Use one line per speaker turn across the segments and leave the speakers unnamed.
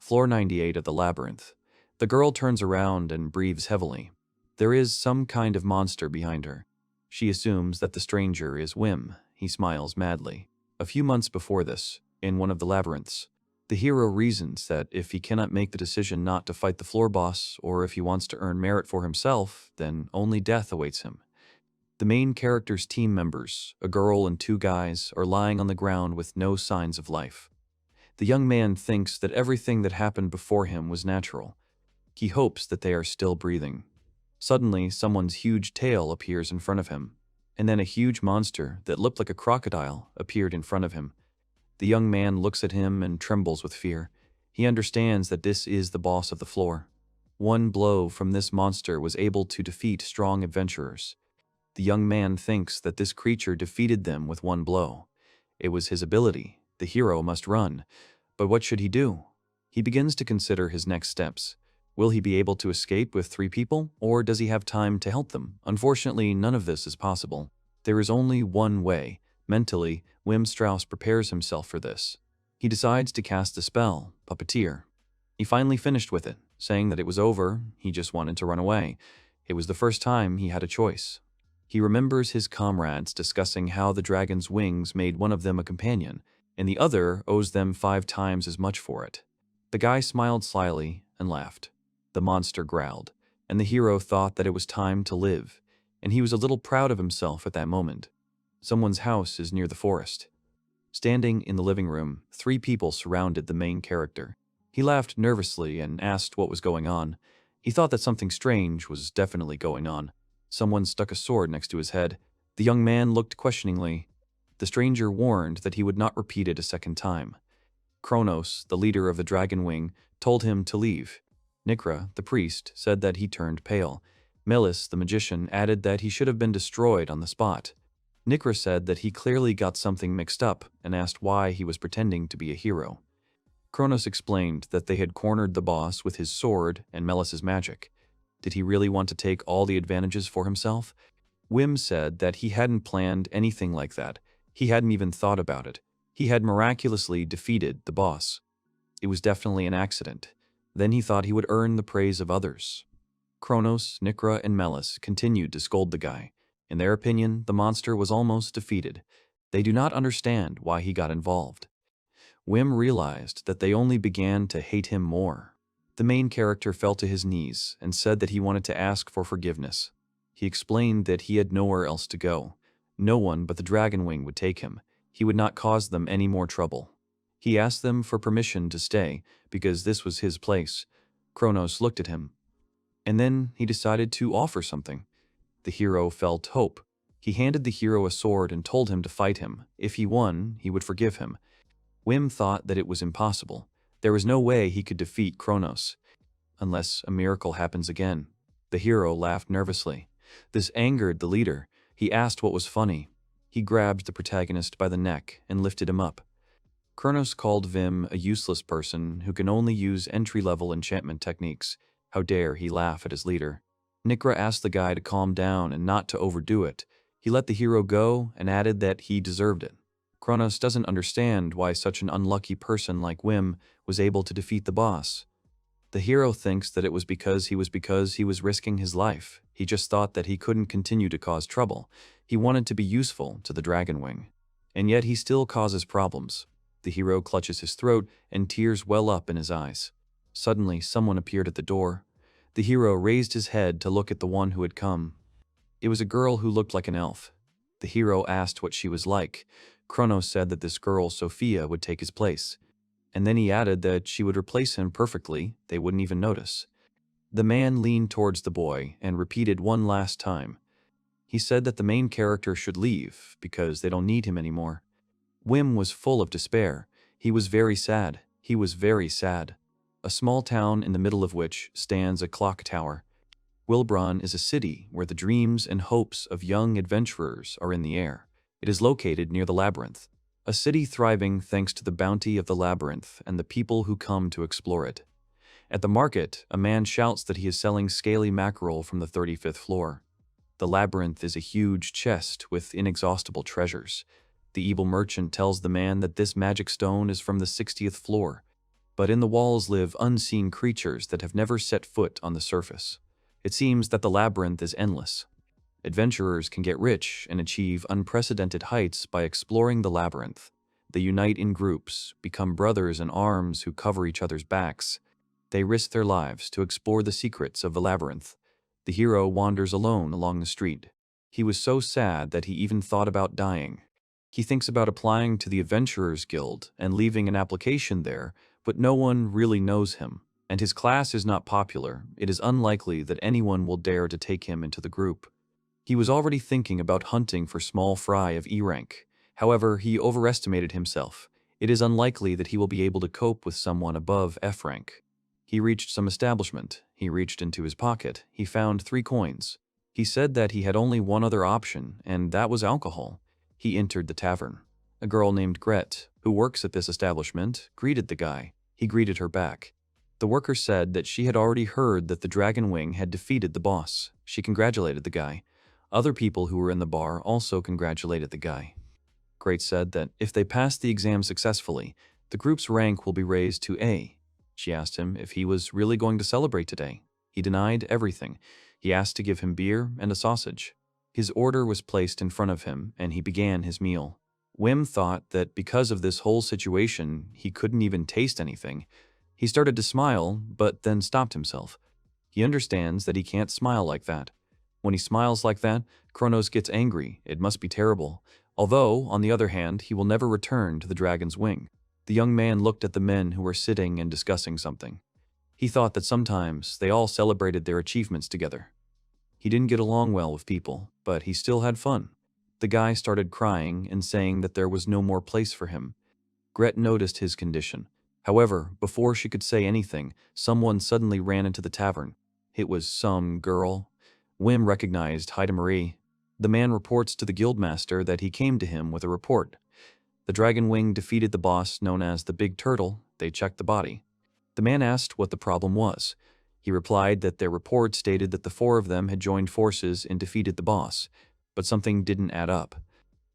Floor 98 of the labyrinth. The girl turns around and breathes heavily. There is some kind of monster behind her. She assumes that the stranger is Wim. He smiles madly. A few months before this, in one of the labyrinths, the hero reasons that if he cannot make the decision not to fight the floor boss, or if he wants to earn merit for himself, then only death awaits him. The main character's team members, a girl and two guys, are lying on the ground with no signs of life. The young man thinks that everything that happened before him was natural. He hopes that they are still breathing. Suddenly, someone's huge tail appears in front of him, and then a huge monster that looked like a crocodile appeared in front of him. The young man looks at him and trembles with fear. He understands that this is the boss of the floor. One blow from this monster was able to defeat strong adventurers. The young man thinks that this creature defeated them with one blow. It was his ability. The hero must run. But what should he do? He begins to consider his next steps. Will he be able to escape with 3 people, or does he have time to help them? Unfortunately, none of this is possible. There is only one way. Mentally, Wim Strauss prepares himself for this. He decides to cast the spell, Puppeteer. He finally finished with it, saying that it was over, he just wanted to run away. It was the first time he had a choice. He remembers his comrades discussing how the dragon's wings made one of them a companion, and the other owes them 5 times as much for it. The guy smiled slyly and laughed. The monster growled, and the hero thought that it was time to live, and he was a little proud of himself at that moment. Someone's house is near the forest. Standing in the living room, 3 people surrounded the main character. He laughed nervously and asked what was going on. He thought that something strange was definitely going on. Someone stuck a sword next to his head. The young man looked questioningly. The stranger warned that he would not repeat it a second time. Kronos, the leader of the Dragon Wing, told him to leave. Nikra, the priest, said that he turned pale. Melis, the magician, added that he should have been destroyed on the spot. Nikra said that he clearly got something mixed up and asked why he was pretending to be a hero. Kronos explained that they had cornered the boss with his sword and Melis's magic. Did he really want to take all the advantages for himself? Wim said that he hadn't planned anything like that. He hadn't even thought about it. He had miraculously defeated the boss. It was definitely an accident. Then he thought he would earn the praise of others. Kronos, Nikra, and Melis continued to scold the guy. In their opinion, the monster was almost defeated. They do not understand why he got involved. Wim realized that they only began to hate him more. The main character fell to his knees and said that he wanted to ask for forgiveness. He explained that he had nowhere else to go. No one but the Dragon Wing would take him. He would not cause them any more trouble. He asked them for permission to stay, because this was his place. Kronos looked at him. And then he decided to offer something. The hero felt hope. He handed the hero a sword and told him to fight him. If he won, he would forgive him. Wim thought that it was impossible. There was no way he could defeat Kronos. Unless a miracle happens again. The hero laughed nervously. This angered the leader. He asked what was funny. He grabbed the protagonist by the neck and lifted him up. Kronos called Wim a useless person who can only use entry-level enchantment techniques. How dare he laugh at his leader. Nikra asked the guy to calm down and not to overdo it. He let the hero go and added that he deserved it. Kronos doesn't understand why such an unlucky person like Wim was able to defeat the boss. The hero thinks that it was because he was risking his life. He just thought that he couldn't continue to cause trouble. He wanted to be useful to the Dragon Wing. And yet he still causes problems. The hero clutches his throat and tears well up in his eyes. Suddenly, someone appeared at the door. The hero raised his head to look at the one who had come. It was a girl who looked like an elf. The hero asked what she was like. Kronos said that this girl, Sophia, would take his place. And then he added that she would replace him perfectly, they wouldn't even notice. The man leaned towards the boy and repeated one last time. He said that the main character should leave because they don't need him anymore. Wim was full of despair. He was very sad. He was very sad. A small town in the middle of which stands a clock tower. Wilbrun is a city where the dreams and hopes of young adventurers are in the air. It is located near the labyrinth. A city thriving thanks to the bounty of the labyrinth and the people who come to explore it. At the market, a man shouts that he is selling scaly mackerel from the 35th floor. The labyrinth is a huge chest with inexhaustible treasures. The evil merchant tells the man that this magic stone is from the 60th floor. but in the walls live unseen creatures that have never set foot on the surface. It seems that the labyrinth is endless. Adventurers can get rich and achieve unprecedented heights by exploring the labyrinth. They unite in groups, become brothers in arms who cover each other's backs. They risk their lives to explore the secrets of the labyrinth. The hero wanders alone along the street. He was so sad that he even thought about dying. He thinks about applying to the Adventurers Guild and leaving an application there, but no one really knows him, and his class is not popular. It is unlikely that anyone will dare to take him into the group. He was already thinking about hunting for small fry of E rank. However, he overestimated himself. It is unlikely that he will be able to cope with someone above F rank. He reached some establishment. He reached into his pocket. He found 3 coins. He said that he had only one other option, and that was alcohol. He entered the tavern. A girl named Gret, who works at this establishment, greeted the guy. He greeted her back. The worker said that she had already heard that the Dragon Wing had defeated the boss. She congratulated the guy. Other people who were in the bar also congratulated the guy. Gret said that if they passed the exam successfully, the group's rank will be raised to A. She asked him if he was really going to celebrate today. He denied everything. He asked to give him beer and a sausage. His order was placed in front of him, and he began his meal. Wim thought that because of this whole situation, he couldn't even taste anything. He started to smile, but then stopped himself. He understands that he can't smile like that. When he smiles like that, Kronos gets angry. It must be terrible. Although, on the other hand, he will never return to the Dragon's Wing. The young man looked at the men who were sitting and discussing something. He thought that sometimes they all celebrated their achievements together. He didn't get along well with people, but he still had fun. The guy started crying and saying that there was no more place for him. Gret noticed his condition. However, before she could say anything, someone suddenly ran into the tavern. It was some girl. Wim recognized Heidemarie. The man reports to the guildmaster that he came to him with a report. The Dragon Wing defeated the boss known as the Big Turtle. They checked the body. The man asked what the problem was. He replied that their report stated that the 4 of them had joined forces and defeated the boss, but something didn't add up.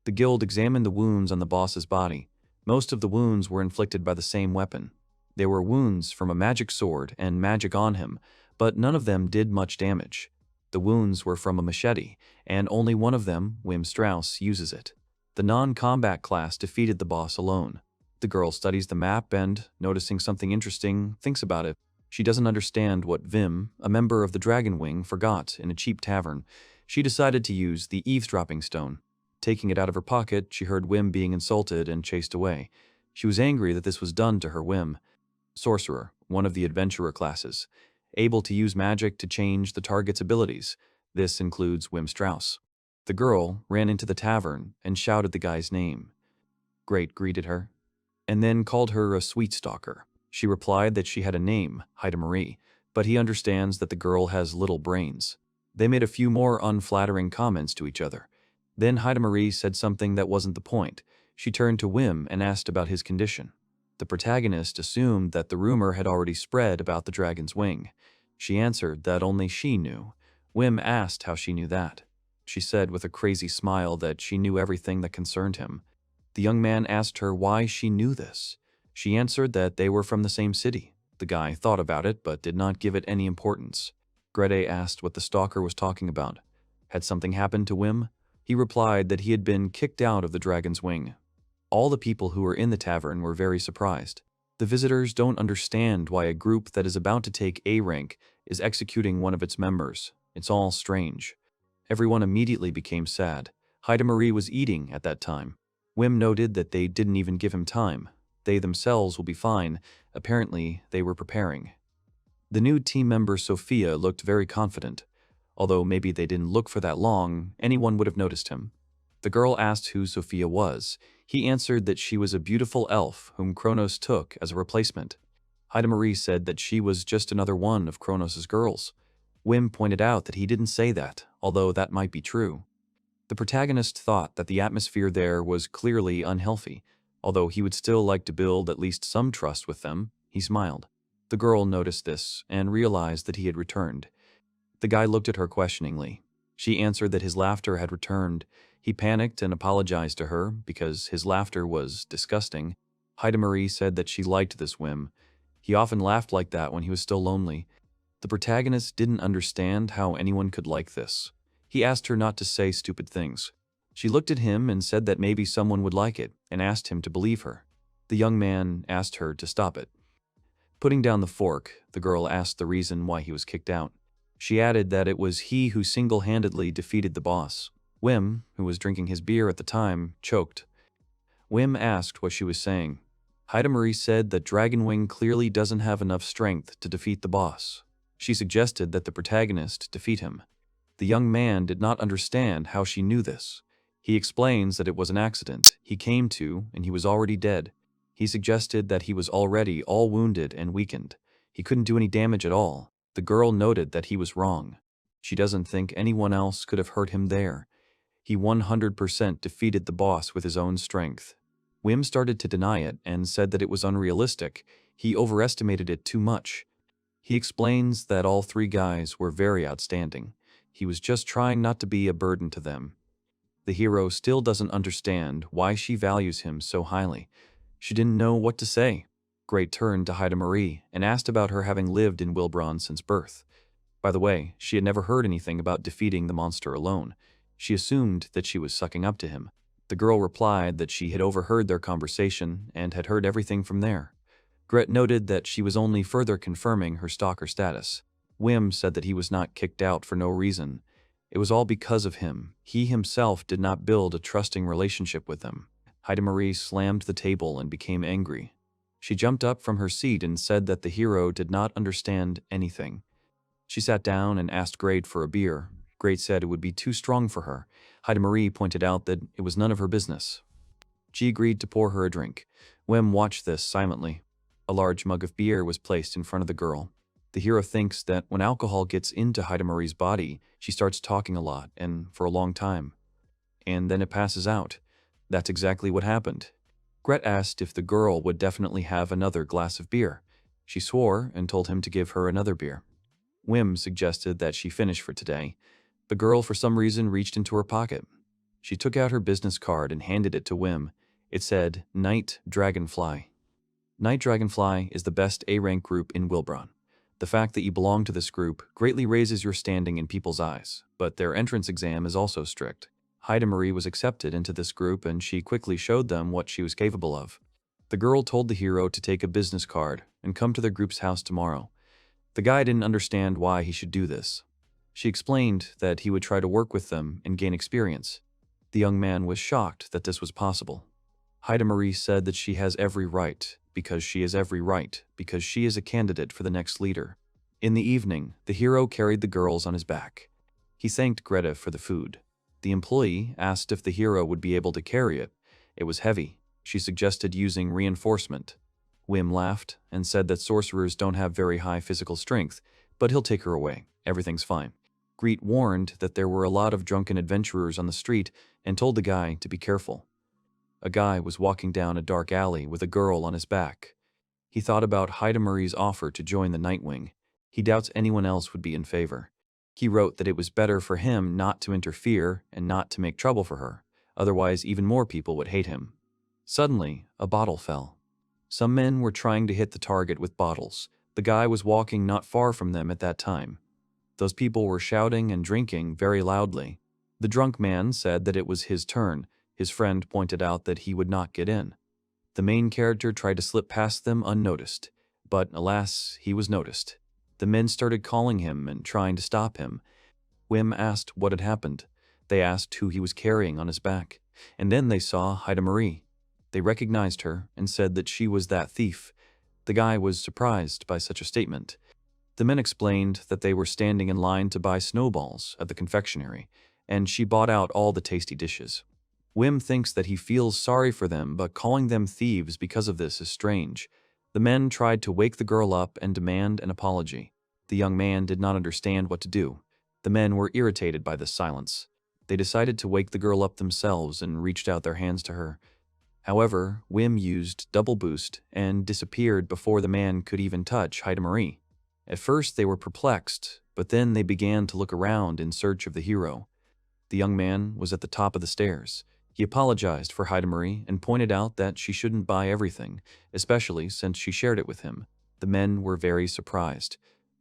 The guild examined the wounds on the boss's body. Most of the wounds were inflicted by the same weapon. They were wounds from a magic sword and magic on him, but none of them did much damage. The wounds were from a machete, and only one of them, Wim Strauss, uses it. The non-combat class defeated the boss alone. The girl studies the map and, noticing something interesting, thinks about it. She doesn't understand what Wim, a member of the Dragon Wing, forgot in a cheap tavern. She decided to use the eavesdropping stone. Taking it out of her pocket, she heard Wim being insulted and chased away. She was angry that this was done to her Wim. Sorcerer, one of the adventurer classes, able to use magic to change the target's abilities. This includes Wim Strauss. The girl ran into the tavern and shouted the guy's name. Gret greeted her, and then called her a sweet stalker. She replied that she had a name, Heidemarie, but he understands that the girl has little brains. They made a few more unflattering comments to each other. Then Heidemarie said something that wasn't the point. She turned to Wim and asked about his condition. The protagonist assumed that the rumor had already spread about the Dragon's Wing. She answered that only she knew. Wim asked how she knew that. She said with a crazy smile that she knew everything that concerned him. The young man asked her why she knew this. She answered that they were from the same city. The guy thought about it but did not give it any importance. Gret asked what the stalker was talking about. Had something happened to Wim? He replied that he had been kicked out of the Dragon's Wing. All the people who were in the tavern were very surprised. The visitors don't understand why a group that is about to take A rank is executing one of its members. It's all strange. Everyone immediately became sad. Heidemarie was eating at that time. Wim noted that they didn't even give him time. They themselves will be fine. Apparently, they were preparing. The new team member Sophia looked very confident. Although maybe they didn't look for that long, anyone would have noticed him. The girl asked who Sophia was. He answered that she was a beautiful elf whom Kronos took as a replacement. Heidemarie said that she was just another one of Kronos' girls. Wim pointed out that he didn't say that, although that might be true. The protagonist thought that the atmosphere there was clearly unhealthy. Although he would still like to build at least some trust with them, he smiled. The girl noticed this and realized that he had returned. The guy looked at her questioningly. She answered that his laughter had returned. He panicked and apologized to her because his laughter was disgusting. Heidemarie said that she liked this Wim. He often laughed like that when he was still lonely. The protagonist didn't understand how anyone could like this. He asked her not to say stupid things. She looked at him and said that maybe someone would like it, and asked him to believe her. The young man asked her to stop it. Putting down the fork, the girl asked the reason why he was kicked out. She added that it was he who single-handedly defeated the boss. Wim, who was drinking his beer at the time, choked. Wim asked what she was saying. Heidemarie said that Dragonwing clearly doesn't have enough strength to defeat the boss. She suggested that the protagonist defeat him. The young man did not understand how she knew this. He explains that it was an accident he came to and he was already dead. He suggested that he was already all wounded and weakened. He couldn't do any damage at all. The girl noted that he was wrong. She doesn't think anyone else could have hurt him there. He 100% defeated the boss with his own strength. Wim started to deny it and said that it was unrealistic. He overestimated it too much. He explains that all three guys were very outstanding. He was just trying not to be a burden to them. The hero still doesn't understand why she values him so highly. She didn't know what to say. Great turned to Heidemarie and asked about her having lived in Wilbron since birth. By the way, she had never heard anything about defeating the monster alone. She assumed that she was sucking up to him. The girl replied that she had overheard their conversation and had heard everything from there. Gret noted that she was only further confirming her stalker status. Wim said that he was not kicked out for no reason. It was all because of him. He himself did not build a trusting relationship with them. Heidemarie slammed the table and became angry. She jumped up from her seat and said that the hero did not understand anything. She sat down and asked Great for a beer. Great said it would be too strong for her. Heidemarie pointed out that it was none of her business. She agreed to pour her a drink. Wim watched this silently. A large mug of beer was placed in front of the girl. The hero thinks that when alcohol gets into Heidemarie's body, she starts talking a lot and for a long time. And then it passes out. That's exactly what happened. Gret asked if the girl would definitely have another glass of beer. She swore and told him to give her another beer. Wim suggested that she finish for today. The girl for some reason reached into her pocket. She took out her business card and handed it to Wim. It said, Night Dragonfly. Night Dragonfly is the best A-rank group in Wilbron. The fact that you belong to this group greatly raises your standing in people's eyes, but their entrance exam is also strict. Heidemarie was accepted into this group and she quickly showed them what she was capable of. The girl told the hero to take a business card and come to their group's house tomorrow. The guy didn't understand why he should do this. She explained that he would try to work with them and gain experience. The young man was shocked that this was possible. Heidemarie said that she has every right, because she has every right, because she is a candidate for the next leader. In the evening, the hero carried the girls on his back. He thanked Greta for the food. The employee asked if the hero would be able to carry it. It was heavy. She suggested using reinforcement. Wim laughed and said that sorcerers don't have very high physical strength, but he'll take her away. Everything's fine. Greet warned that there were a lot of drunken adventurers on the street and told the guy to be careful. A guy was walking down a dark alley with a girl on his back. He thought about Heidemarie's offer to join the Nightwing. He doubts anyone else would be in favor. He wrote that it was better for him not to interfere and not to make trouble for her, otherwise even more people would hate him. Suddenly, a bottle fell. Some men were trying to hit the target with bottles. The guy was walking not far from them at that time. Those people were shouting and drinking very loudly. The drunk man said that it was his turn. His friend pointed out that he would not get in. The main character tried to slip past them unnoticed, but alas, he was noticed. The men started calling him and trying to stop him. Wim asked what had happened. They asked who he was carrying on his back, and then they saw Heidemarie. They recognized her and said that she was that thief. The guy was surprised by such a statement. The men explained that they were standing in line to buy snowballs at the confectionery, and she bought out all the tasty dishes. Wim thinks that he feels sorry for them, but calling them thieves because of this is strange. The men tried to wake the girl up and demand an apology. The young man did not understand what to do. The men were irritated by this silence. They decided to wake the girl up themselves and reached out their hands to her. However, Wim used double boost and disappeared before the man could even touch Heidemarie. At first they were perplexed, but then they began to look around in search of the hero. The young man was at the top of the stairs. He apologized for Heidemarie and pointed out that she shouldn't buy everything, especially since she shared it with him. The men were very surprised.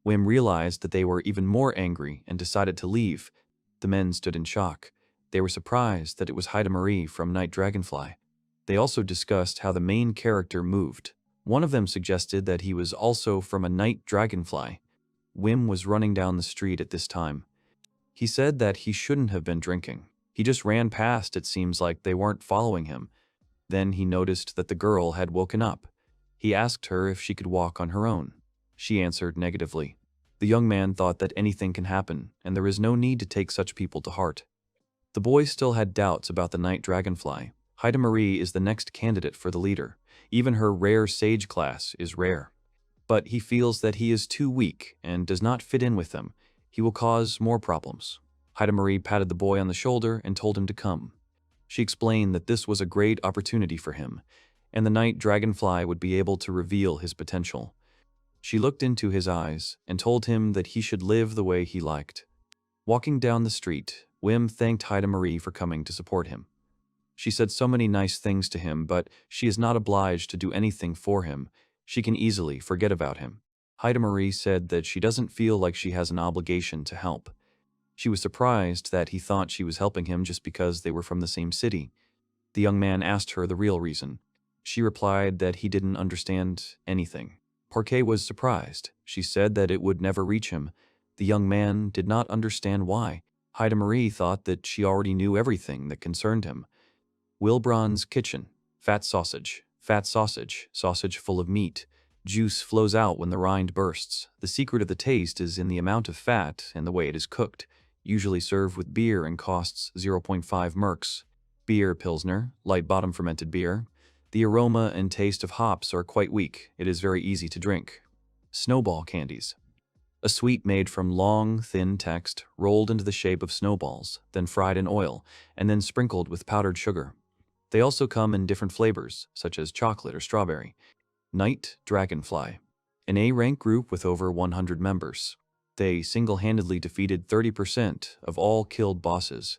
Wim realized that they were even more angry and decided to leave. The men stood in shock. They were surprised that it was Heidemarie from Night Dragonfly. They also discussed how the main character moved. One of them suggested that he was also from a Night Dragonfly. Wim was running down the street at this time. He said that he shouldn't have been drinking. He just ran past. It seems like they weren't following him. Then he noticed that the girl had woken up. He asked her if she could walk on her own. She answered negatively. The young man thought that anything can happen, and there is no need to take such people to heart. The boy still had doubts about the Night Dragonfly. Heidemarie is the next candidate for the leader. Even her rare sage class is rare. But he feels that he is too weak and does not fit in with them. He will cause more problems. Heidemarie patted the boy on the shoulder and told him to come. She explained that this was a great opportunity for him, and the Night Dragonfly would be able to reveal his potential. She looked into his eyes and told him that he should live the way he liked. Walking down the street, Wim thanked Heidemarie for coming to support him. She said so many nice things to him, but she is not obliged to do anything for him. She can easily forget about him. Heidemarie said that she doesn't feel like she has an obligation to help. She was surprised that he thought she was helping him just because they were from the same city. The young man asked her the real reason. She replied that he didn't understand anything. Parquet was surprised. She said that it would never reach him. The young man did not understand why. Heidemarie thought that she already knew everything that concerned him. Wilbrand's kitchen. Fat sausage, sausage full of meat. Juice flows out when the rind bursts. The secret of the taste is in the amount of fat and the way it is cooked. Usually served with beer and costs 0.5 merks. Beer Pilsner, light bottom fermented beer. The aroma and taste of hops are quite weak. It is very easy to drink. Snowball candies. A sweet made from long, thin text, rolled into the shape of snowballs, then fried in oil, and then sprinkled with powdered sugar. They also come in different flavors, such as chocolate or strawberry. Night Dragonfly. An A-rank group with over 100 members. They single-handedly defeated 30% of all killed bosses.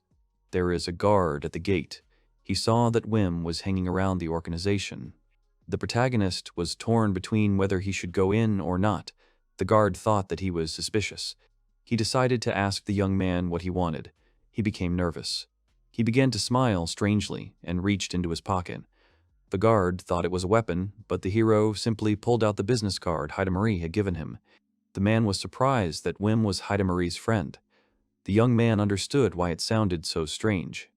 There is a guard at the gate. He saw that Wim was hanging around the organization. The protagonist was torn between whether he should go in or not. The guard thought that he was suspicious. He decided to ask the young man what he wanted. He became nervous. He began to smile strangely and reached into his pocket. The guard thought it was a weapon, but the hero simply pulled out the business card Heidemarie had given him. The man was surprised that Wim was Heidemarie's friend. The young man understood why it sounded so strange.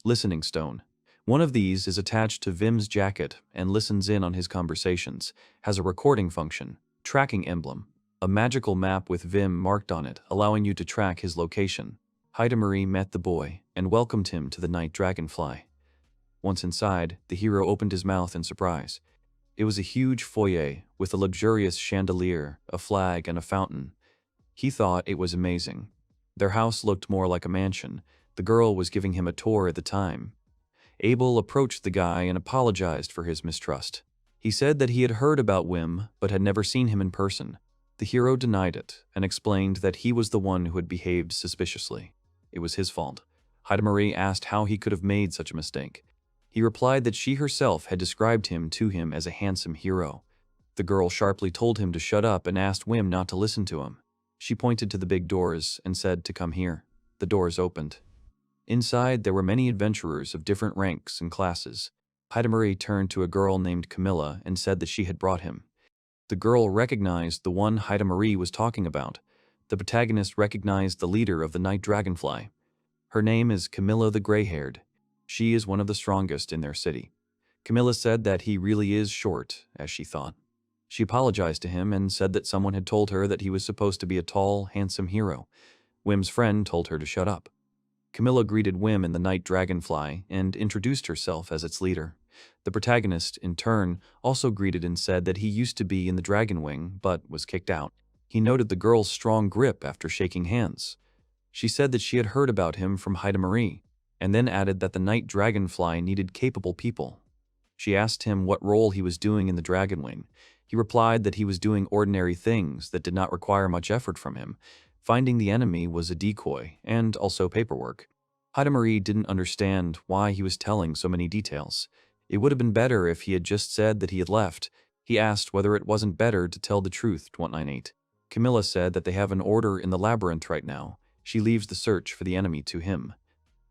Listening stone. One of these is attached to Wim's jacket and listens in on his conversations, has a recording function, tracking emblem, a magical map with Wim marked on it, allowing you to track his location. Heidemarie met the boy and welcomed him to the Night Dragonfly. Once inside, the hero opened his mouth in surprise. It was a huge foyer with a luxurious chandelier, a flag, and a fountain. He thought it was amazing. Their house looked more like a mansion. The girl was giving him a tour at the time. Abel approached the guy and apologized for his mistrust. He said that he had heard about Wim, but had never seen him in person. The hero denied it and explained that he was the one who had behaved suspiciously. It was his fault. Heidemarie asked how he could have made such a mistake. He replied that she herself had described him to him as a handsome hero. The girl sharply told him to shut up and asked Wim not to listen to him. She pointed to the big doors and said to come here. The doors opened. Inside, there were many adventurers of different ranks and classes. Heidemarie turned to a girl named Camilla and said that she had brought him. The girl recognized the one Heidemarie was talking about. The protagonist recognized the leader of the Night Dragonfly. Her name is Camilla the Gray-Haired. She is one of the strongest in their city. Camilla said that he really is short, as she thought. She apologized to him and said that someone had told her that he was supposed to be a tall, handsome hero. Wim's friend told her to shut up. Camilla greeted Wim and the Night Dragonfly and introduced herself as its leader. The protagonist, in turn, also greeted and said that he used to be in the Dragon Wing, but was kicked out. He noted the girl's strong grip after shaking hands. She said that she had heard about him from Heidemarie, and then added that the Night Dragonfly needed capable people. She asked him what role he was doing in the Dragon Wing. He replied that he was doing ordinary things that did not require much effort from him. Finding the enemy was a decoy, and also paperwork. Heidemarie didn't understand why he was telling so many details. It would have been better if he had just said that he had left. He asked whether it wasn't better to tell the truth to 198. Camilla said that they have an order in the labyrinth right now. She leaves the search for the enemy to him.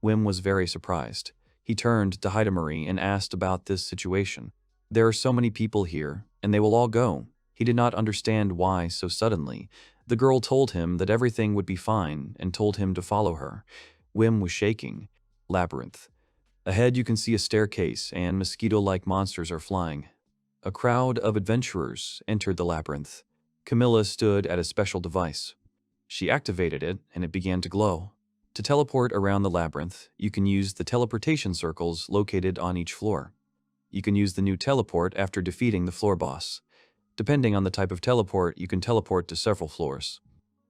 Wim was very surprised. He turned to Heidemarie and asked about this situation. There are so many people here, and they will all go. He did not understand why so suddenly. The girl told him that everything would be fine and told him to follow her. Wim was shaking. Labyrinth. Ahead you can see a staircase and mosquito-like monsters are flying. A crowd of adventurers entered the labyrinth. Camilla stood at a special device. She activated it and it began to glow. To teleport around the labyrinth, you can use the teleportation circles located on each floor. You can use the new teleport after defeating the floor boss. Depending on the type of teleport, you can teleport to several floors.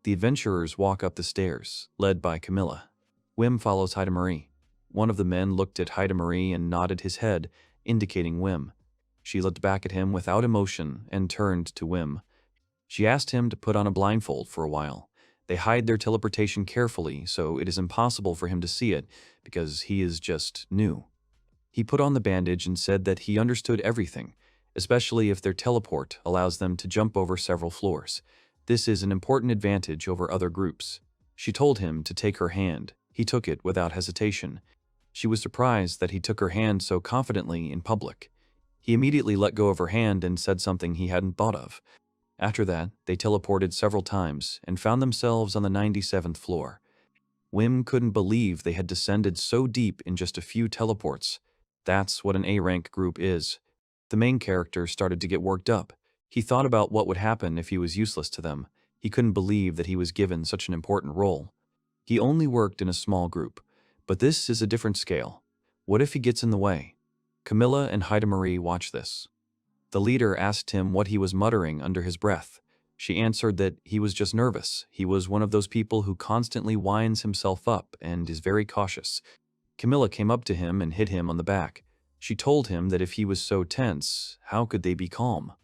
The adventurers walk up the stairs, led by Camilla. Wim follows Heidemarie. One of the men looked at Heidemarie and nodded his head, indicating Wim. She looked back at him without emotion and turned to Wim. She asked him to put on a blindfold for a while. They hide their teleportation carefully, so it is impossible for him to see it, because he is just new. He put on the bandage and said that he understood everything, especially if their teleport allows them to jump over several floors. This is an important advantage over other groups. She told him to take her hand. He took it without hesitation. She was surprised that he took her hand so confidently in public. He immediately let go of her hand and said something he hadn't thought of. After that, they teleported several times and found themselves on the 97th floor. Wim couldn't believe they had descended so deep in just a few teleports. That's what an A-rank group is. The main character started to get worked up. He thought about what would happen if he was useless to them. He couldn't believe that he was given such an important role. He only worked in a small group, but this is a different scale. What if he gets in the way? Camilla and Heidemarie watch this. The leader asked him what he was muttering under his breath. She answered that he was just nervous. He was one of those people who constantly winds himself up and is very cautious. Camilla came up to him and hit him on the back. She told him that if he was so tense, how could they be calm?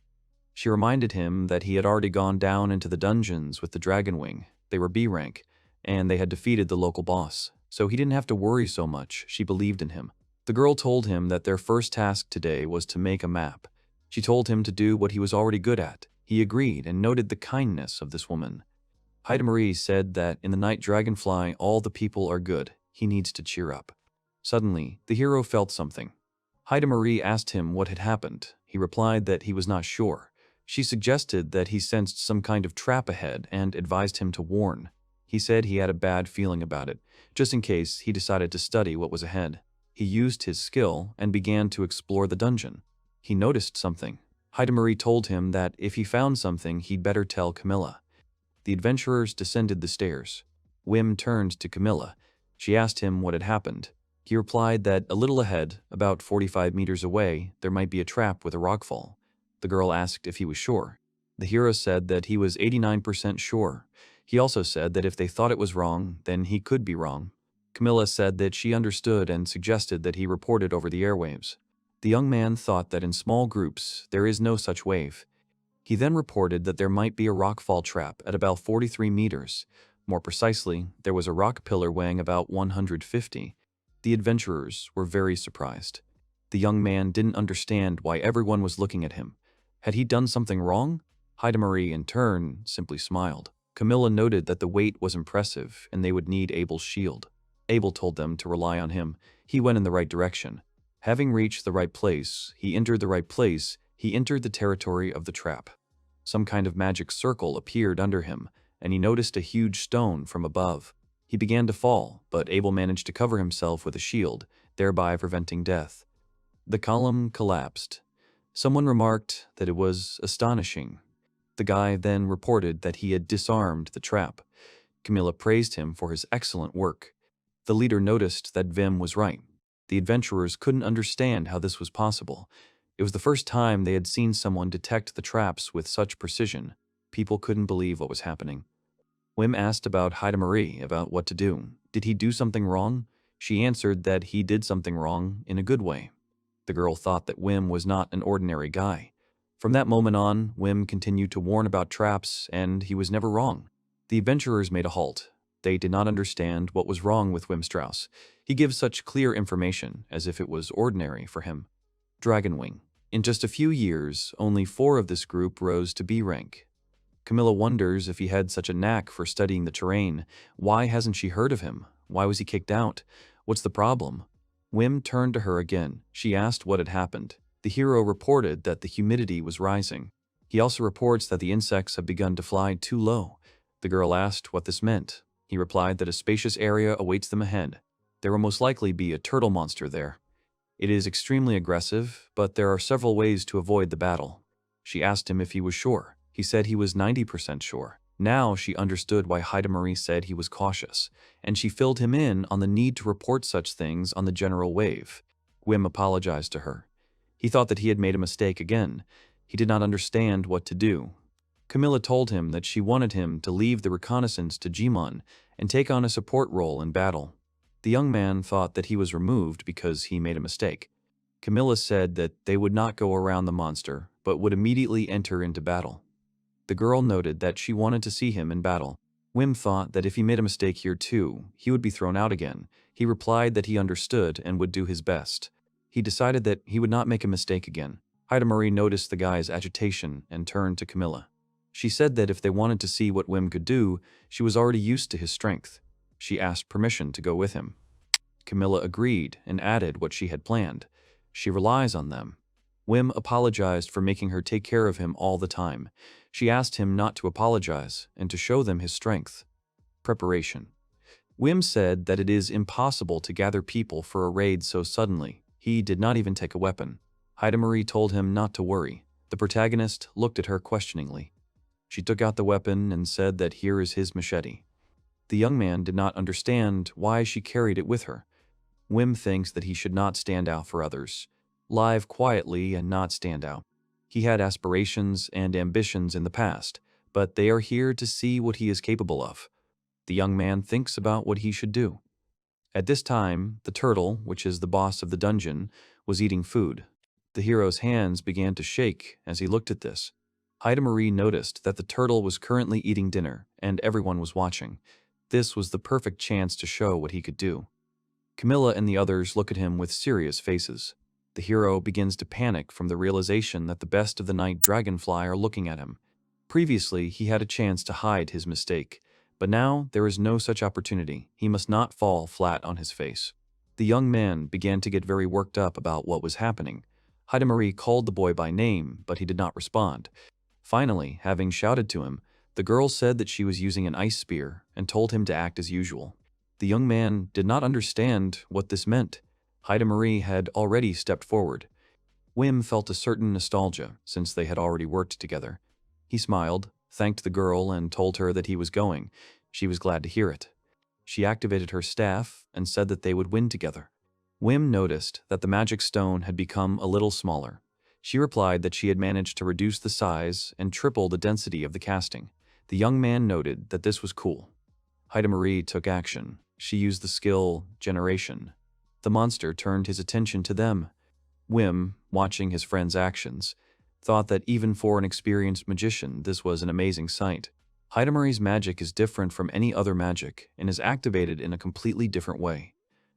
She reminded him that he had already gone down into the dungeons with the Dragon Wing. They were B rank, and they had defeated the local boss, so he didn't have to worry so much. She believed in him. The girl told him that their first task today was to make a map. She told him to do what he was already good at. He agreed and noted the kindness of this woman. Heidemarie said that in the Night Dragonfly all the people are good. He needs to cheer up. Suddenly, the hero felt something. Heidemarie asked him what had happened. He replied that he was not sure. She suggested that he sensed some kind of trap ahead and advised him to warn. He said he had a bad feeling about it, just in case he decided to study what was ahead. He used his skill and began to explore the dungeon. He noticed something. Heidemarie told him that if he found something, he'd better tell Camilla. The adventurers descended the stairs. Wim turned to Camilla. She asked him what had happened. He replied that a little ahead, about 45 meters away, there might be a trap with a rockfall. The girl asked if he was sure. The hero said that he was 89% sure. He also said that if they thought it was wrong, then he could be wrong. Camilla said that she understood and suggested that he report it over the airwaves. The young man thought that in small groups there is no such wave. He then reported that there might be a rockfall trap at about 43 meters. More precisely, there was a rock pillar weighing about 150. The adventurers were very surprised. The young man didn't understand why everyone was looking at him. Had he done something wrong? Heidemarie, in turn, simply smiled. Camilla noted that the weight was impressive and they would need Abel's shield. Abel told them to rely on him. He went in the right direction. Having reached the right place, he entered the territory of the trap. Some kind of magic circle appeared under him, and he noticed a huge stone from above. He began to fall, but Abel managed to cover himself with a shield, thereby preventing death. The column collapsed. Someone remarked that it was astonishing. The guy then reported that he had disarmed the trap. Camilla praised him for his excellent work. The leader noticed that Wim was right. The adventurers couldn't understand how this was possible. It was the first time they had seen someone detect the traps with such precision. People couldn't believe what was happening. Wim asked about Heidemarie, about what to do. Did he do something wrong? She answered that he did something wrong in a good way. The girl thought that Wim was not an ordinary guy. From that moment on, Wim continued to warn about traps, and he was never wrong. The adventurers made a halt. They did not understand what was wrong with Wim Strauss. He gives such clear information, as if it was ordinary for him. Dragon Wing. In just a few years, only 4 of this group rose to B rank. Camilla wonders if he had such a knack for studying the terrain. Why hasn't she heard of him? Why was he kicked out? What's the problem? Wim turned to her again. She asked what had happened. The hero reported that the humidity was rising. He also reports that the insects have begun to fly too low. The girl asked what this meant. He replied that a spacious area awaits them ahead. There will most likely be a turtle monster there. It is extremely aggressive, but there are several ways to avoid the battle. She asked him if he was sure. He said he was 90% sure. Now she understood why Heidemarie said he was cautious, and she filled him in on the need to report such things on the general wave. Wim apologized to her. He thought that he had made a mistake again. He did not understand what to do. Camilla told him that she wanted him to leave the reconnaissance to Jibun and take on a support role in battle. The young man thought that he was removed because he made a mistake. Camilla said that they would not go around the monster, but would immediately enter into battle. The girl noted that she wanted to see him in battle. Wim thought that if he made a mistake here too, he would be thrown out again. He replied that he understood and would do his best. He decided that he would not make a mistake again. Heidemarie noticed the guy's agitation and turned to Camilla. She said that if they wanted to see what Wim could do, she was already used to his strength. She asked permission to go with him. Camilla agreed and added what she had planned. She relies on them. Wim apologized for making her take care of him all the time. She asked him not to apologize and to show them his strength. Preparation. Wim said that it is impossible to gather people for a raid so suddenly. He did not even take a weapon. Heidemarie told him not to worry. The protagonist looked at her questioningly. She took out the weapon and said that here is his machete. The young man did not understand why she carried it with her. Wim thinks that he should not stand out for others. Live quietly and not stand out. He had aspirations and ambitions in the past, but they are here to see what he is capable of. The young man thinks about what he should do. At this time, the turtle, which is the boss of the dungeon, was eating food. The hero's hands began to shake as he looked at this. Heidemarie noticed that the turtle was currently eating dinner, and everyone was watching. This was the perfect chance to show what he could do. Camilla and the others look at him with serious faces. The hero begins to panic from the realization that the best of the Night Dragonfly are looking at him. Previously, he had a chance to hide his mistake, but now there is no such opportunity. He must not fall flat on his face. The young man began to get very worked up about what was happening. Heidemarie called the boy by name, but he did not respond. Finally, having shouted to him, the girl said that she was using an ice spear and told him to act as usual. The young man did not understand what this meant. Heidemarie had already stepped forward. Wim felt a certain nostalgia since they had already worked together. He smiled, thanked the girl, and told her that he was going. She was glad to hear it. She activated her staff and said that they would win together. Wim noticed that the magic stone had become a little smaller. She replied that she had managed to reduce the size and triple the density of the casting. The young man noted that this was cool. Heidemarie took action. She used the skill Generation. The monster turned his attention to them. Wim, watching his friend's actions, thought that even for an experienced magician, this was an amazing sight. Heidemarie's magic is different from any other magic and is activated in a completely different way.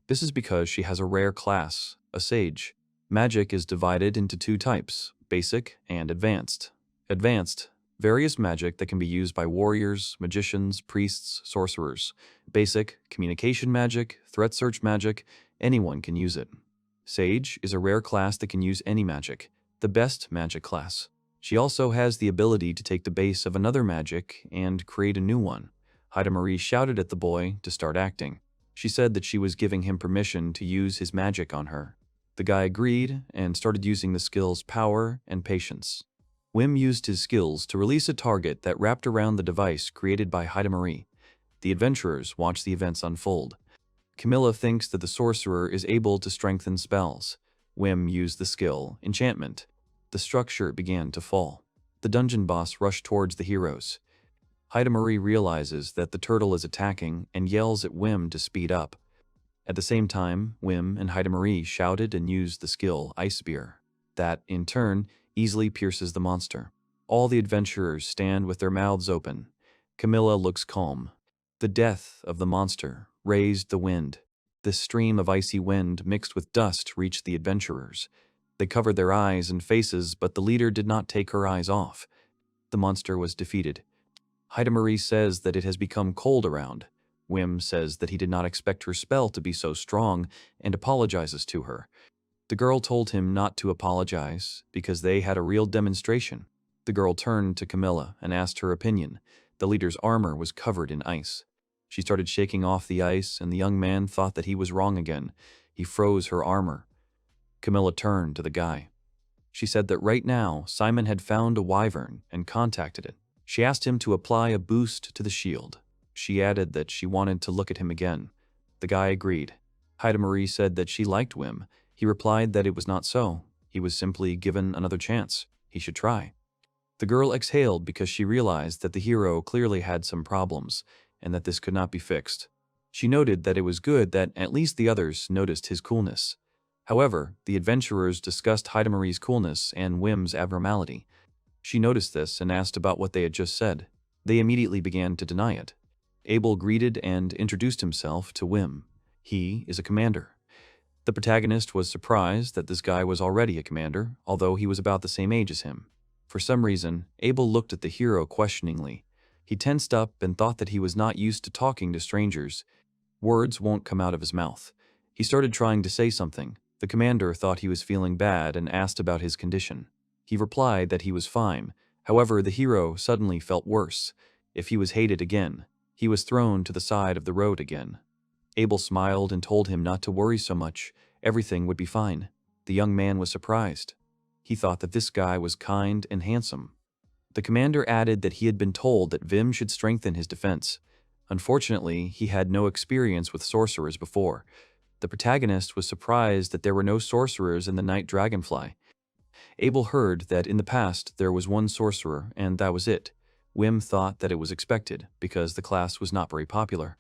This is because she has a rare class, a sage. Magic is divided into 2 types, basic and advanced. Advanced, various magic that can be used by warriors, magicians, priests, sorcerers. Basic, communication magic, threat search magic, anyone can use it. Sage is a rare class that can use any magic, the best magic class. She also has the ability to take the base of another magic and create a new one. Heidemarie shouted at the boy to start acting. She said that she was giving him permission to use his magic on her. The guy agreed and started using the skills Power and Patience. Wim used his skills to release a target that wrapped around the device created by Heidemarie. The adventurers watched the events unfold. Camilla thinks that the sorcerer is able to strengthen spells. Wim used the skill Enchantment. The structure began to fall. The dungeon boss rushed towards the heroes. Heidemarie realizes that the turtle is attacking and yells at Wim to speed up. At the same time, Wim and Heidemarie shouted and used the skill Ice Spear. That, in turn, easily pierces the monster. All the adventurers stand with their mouths open. Camilla looks calm. The death of the monster raised the wind. This stream of icy wind mixed with dust reached the adventurers. They covered their eyes and faces, but the leader did not take her eyes off. The monster was defeated. Heidemarie says that it has become cold around. Wim says that he did not expect her spell to be so strong and apologizes to her. The girl told him not to apologize because they had a real demonstration. The girl turned to Camilla and asked her opinion. The leader's armor was covered in ice. She started shaking off the ice, and the young man thought that he was wrong again. He froze her armor. Camilla turned to the guy. She said that right now, Simon had found a wyvern and contacted it. She asked him to apply a boost to the shield. She added that she wanted to look at him again. The guy agreed. Heidemarie said that she liked Wim. He replied that it was not so. He was simply given another chance. He should try. The girl exhaled because she realized that the hero clearly had some problems and that this could not be fixed. She noted that it was good that at least the others noticed his coolness. However, the adventurers discussed Heidemarie's coolness and Wim's abnormality. She noticed this and asked about what they had just said. They immediately began to deny it. Abel greeted and introduced himself to Wim. He is a commander. The protagonist was surprised that this guy was already a commander, although he was about the same age as him. For some reason, Abel looked at the hero questioningly. He tensed up and thought that he was not used to talking to strangers. Words won't come out of his mouth. He started trying to say something. The commander thought he was feeling bad and asked about his condition. He replied that he was fine. However, the hero suddenly felt worse. If he was hated again, he was thrown to the side of the road again. Abel smiled and told him not to worry so much. Everything would be fine. The young man was surprised. He thought that this guy was kind and handsome. The commander added that he had been told that Wim should strengthen his defense. Unfortunately, he had no experience with sorcerers before. The protagonist was surprised that there were no sorcerers in the Night Dragonfly. Abel heard that in the past there was one sorcerer, and that was it. Wim thought that it was expected, because the class was not very popular.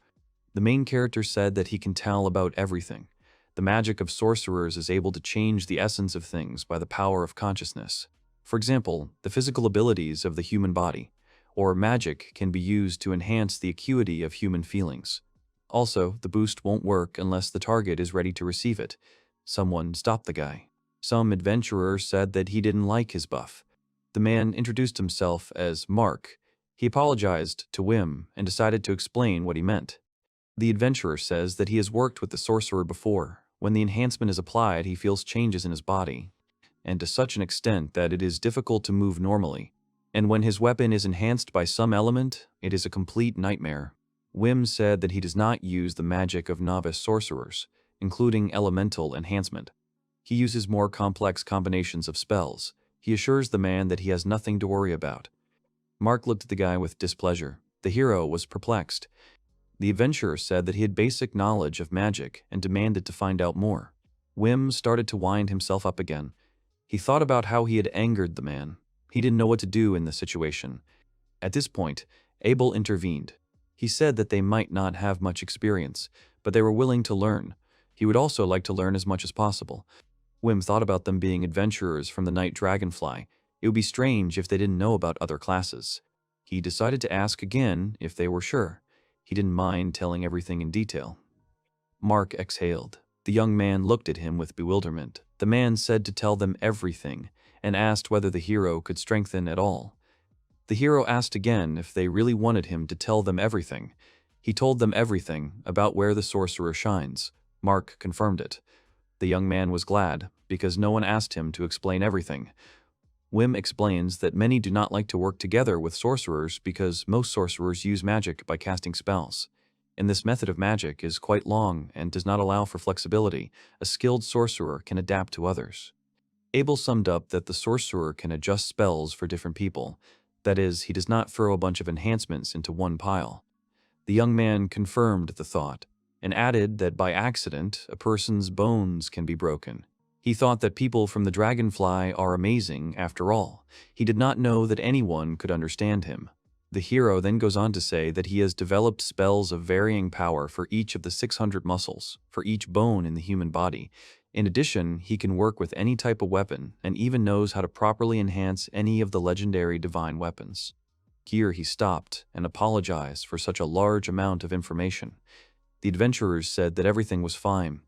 The main character said that he can tell about everything. The magic of sorcerers is able to change the essence of things by the power of consciousness. For example, the physical abilities of the human body, or magic can be used to enhance the acuity of human feelings. Also, the boost won't work unless the target is ready to receive it. Someone stopped the guy. Some adventurer said that he didn't like his buff. The man introduced himself as Mark. He apologized to Wim and decided to explain what he meant. The adventurer says that he has worked with the sorcerer before. When the enhancement is applied, he feels changes in his body, and to such an extent that it is difficult to move normally. And when his weapon is enhanced by some element, it is a complete nightmare. Wim said that he does not use the magic of novice sorcerers, including elemental enhancement. He uses more complex combinations of spells. He assures the man that he has nothing to worry about. Mark looked at the guy with displeasure. The hero was perplexed. The adventurer said that he had basic knowledge of magic and demanded to find out more. Wim started to wind himself up again. He thought about how he had angered the man. He didn't know what to do in the situation. At this point, Abel intervened. He said that they might not have much experience, but they were willing to learn. He would also like to learn as much as possible. Wim thought about them being adventurers from the Night Dragonfly. It would be strange if they didn't know about other classes. He decided to ask again if they were sure. He didn't mind telling everything in detail. Mark exhaled. The young man looked at him with bewilderment. The man said to tell them everything, and asked whether the hero could strengthen at all. The hero asked again if they really wanted him to tell them everything. He told them everything about where the sorcerer shines. Mark confirmed it. The young man was glad, because no one asked him to explain everything. Wim explains that many do not like to work together with sorcerers because most sorcerers use magic by casting spells. And this method of magic is quite long and does not allow for flexibility. A skilled sorcerer can adapt to others. Abel summed up that the sorcerer can adjust spells for different people. That is, he does not throw a bunch of enhancements into one pile. The young man confirmed the thought and added that by accident, a person's bones can be broken. He thought that people from the Dragonfly are amazing after all. He did not know that anyone could understand him. The hero then goes on to say that he has developed spells of varying power for each of the 600 muscles, for each bone in the human body. In addition, he can work with any type of weapon and even knows how to properly enhance any of the legendary divine weapons. Here he stopped and apologized for such a large amount of information. The adventurers said that everything was fine.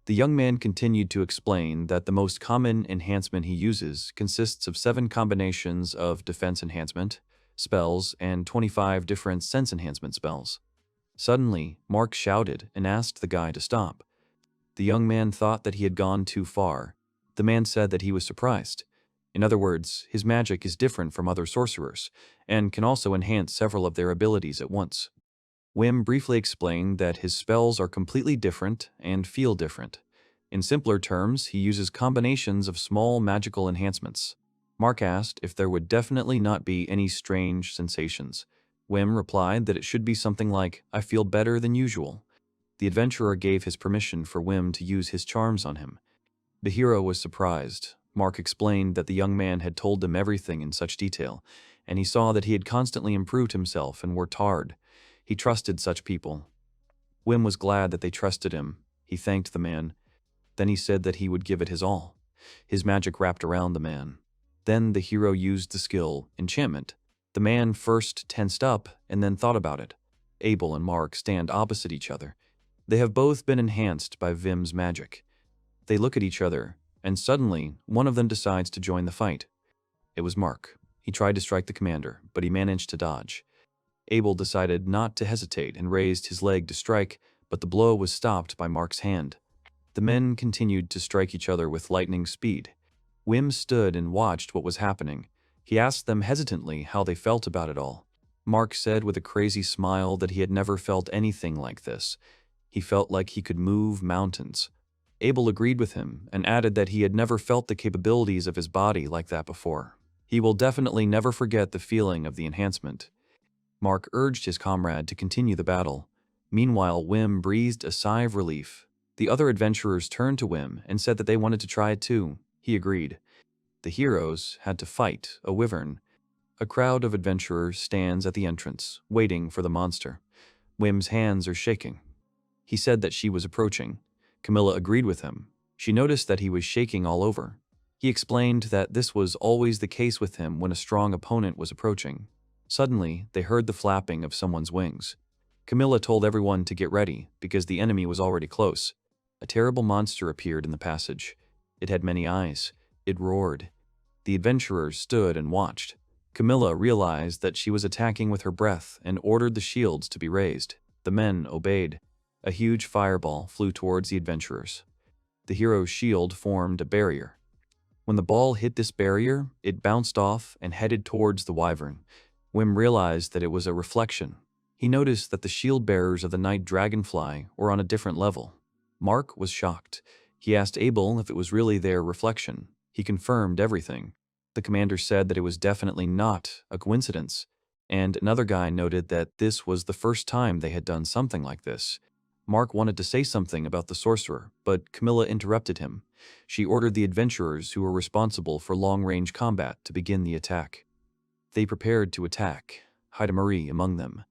The young man continued to explain that the most common enhancement he uses consists of 7 combinations of defense enhancement spells and 25 different sense enhancement spells. Suddenly, Mark shouted and asked the guy to stop. The young man thought that he had gone too far. The man said that he was surprised. In other words, his magic is different from other sorcerers, and can also enhance several of their abilities at once. Wim briefly explained that his spells are completely different and feel different. In simpler terms, he uses combinations of small magical enhancements. Mark asked if there would definitely not be any strange sensations. Wim replied that it should be something like, "I feel better than usual." The adventurer gave his permission for Wim to use his charms on him. The hero was surprised. Mark explained that the young man had told him everything in such detail, and he saw that he had constantly improved himself and worked hard. He trusted such people. Wim was glad that they trusted him. He thanked the man. Then he said that he would give it his all. His magic wrapped around the man. Then the hero used the skill, enchantment. The man first tensed up and then thought about it. Abel and Mark stand opposite each other. They have both been enhanced by Wim's magic. They look at each other, and suddenly, one of them decides to join the fight. It was Mark. He tried to strike the commander, but he managed to dodge. Abel decided not to hesitate and raised his leg to strike, but the blow was stopped by Mark's hand. The men continued to strike each other with lightning speed. Wim stood and watched what was happening. He asked them hesitantly how they felt about it all. Mark said with a crazy smile that he had never felt anything like this. He felt like he could move mountains. Abel agreed with him and added that he had never felt the capabilities of his body like that before. He will definitely never forget the feeling of the enhancement. Mark urged his comrade to continue the battle. Meanwhile, Wim breathed a sigh of relief. The other adventurers turned to Wim and said that they wanted to try it too. He agreed. The heroes had to fight a wyvern. A crowd of adventurers stands at the entrance, waiting for the monster. Wim's hands are shaking. He said that she was approaching. Camilla agreed with him. She noticed that he was shaking all over. He explained that this was always the case with him when a strong opponent was approaching. Suddenly, they heard the flapping of someone's wings. Camilla told everyone to get ready, because the enemy was already close. A terrible monster appeared in the passage. It had many eyes. It roared. The adventurers stood and watched. Camilla realized that she was attacking with her breath and ordered the shields to be raised. The men obeyed. A huge fireball flew towards the adventurers. The hero's shield formed a barrier. When the ball hit this barrier, it bounced off and headed towards the wyvern. Wim realized that it was a reflection. He noticed that the shield bearers of the Night Dragonfly were on a different level. Mark was shocked. He asked Abel if it was really their reflection. He confirmed everything. The commander said that it was definitely not a coincidence, and another guy noted that this was the first time they had done something like this. Mark wanted to say something about the sorcerer, but Camilla interrupted him. She ordered the adventurers who were responsible for long-range combat to begin the attack. They prepared to attack, Heidemarie among them.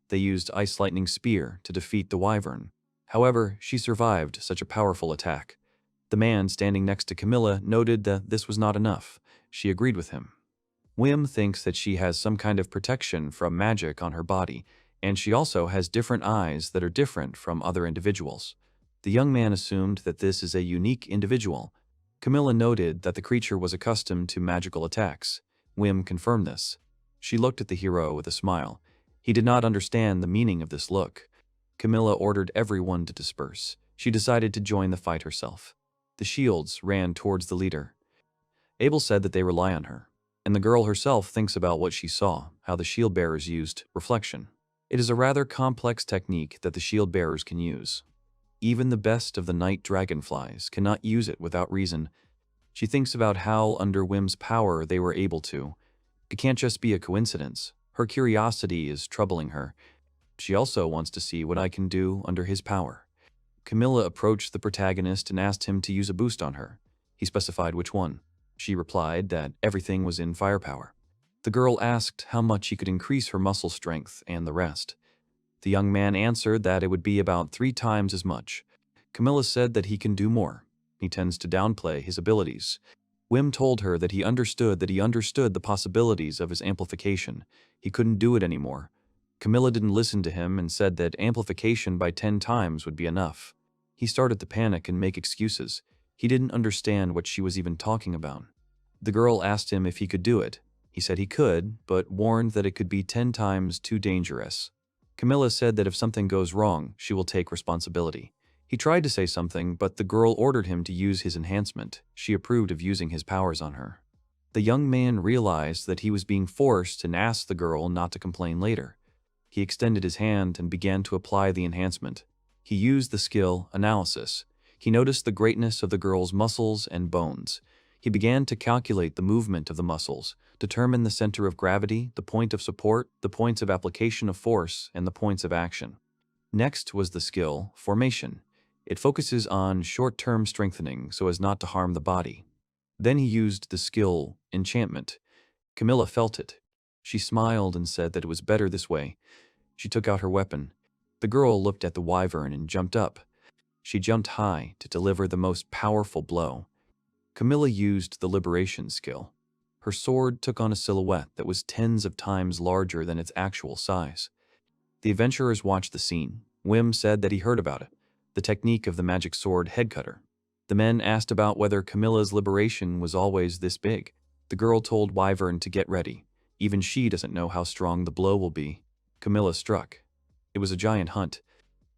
They used Ice Lightning Spear to defeat the wyvern. However, she survived such a powerful attack. The man standing next to Camilla noted that this was not enough. She agreed with him. Wim thinks that she has some kind of protection from magic on her body, and she also has different eyes that are different from other individuals. The young man assumed that this is a unique individual. Camilla noted that the creature was accustomed to magical attacks. Wim confirmed this. She looked at the hero with a smile. He did not understand the meaning of this look. Camilla ordered everyone to disperse. She decided to join the fight herself. The shields ran towards the leader. Abel said that they rely on her, and the girl herself thinks about what she saw, how the shield bearers used reflection. It is a rather complex technique that the shield bearers can use. Even the best of the Night Dragonflies cannot use it without reason. She thinks about how, under Wim's power, they were able to. It can't just be a coincidence. Her curiosity is troubling her. She also wants to see what I can do under his power. Camilla approached the protagonist and asked him to use a boost on her. He specified which one. She replied that everything was in firepower. The girl asked how much he could increase her muscle strength and the rest. The young man answered that it would be about 3 times as much. Camilla said that he can do more. He tends to downplay his abilities. Wim told her that he understood the possibilities of his amplification. He couldn't do it anymore. Camilla didn't listen to him and said that amplification by 10 times would be enough. He started to panic and make excuses. He didn't understand what she was even talking about. The girl asked him if he could do it. He said he could, but warned that it could be 10 times too dangerous. Camilla said that if something goes wrong, she will take responsibility. He tried to say something, but the girl ordered him to use his enhancement. She approved of using his powers on her. The young man realized that he was being forced and asked the girl not to complain later. He extended his hand and began to apply the enhancement. He used the skill analysis. He noticed the greatness of the girl's muscles and bones. He began to calculate the movement of the muscles, determine the center of gravity, the point of support, the points of application of force, and the points of action. Next was the skill formation. It focuses on short-term strengthening so as not to harm the body. Then he used the skill enchantment. Camilla felt it. She smiled and said that it was better this way. She took out her weapon. The girl looked at the wyvern and jumped up. She jumped high to deliver the most powerful blow. Camilla used the liberation skill. Her sword took on a silhouette that was tens of times larger than its actual size. The adventurers watched the scene. Wim said that he heard about it, the technique of the magic sword headcutter. The men asked about whether Camilla's liberation was always this big. The girl told Wyvern to get ready. Even she doesn't know how strong the blow will be. Camilla struck. It was a giant hunt.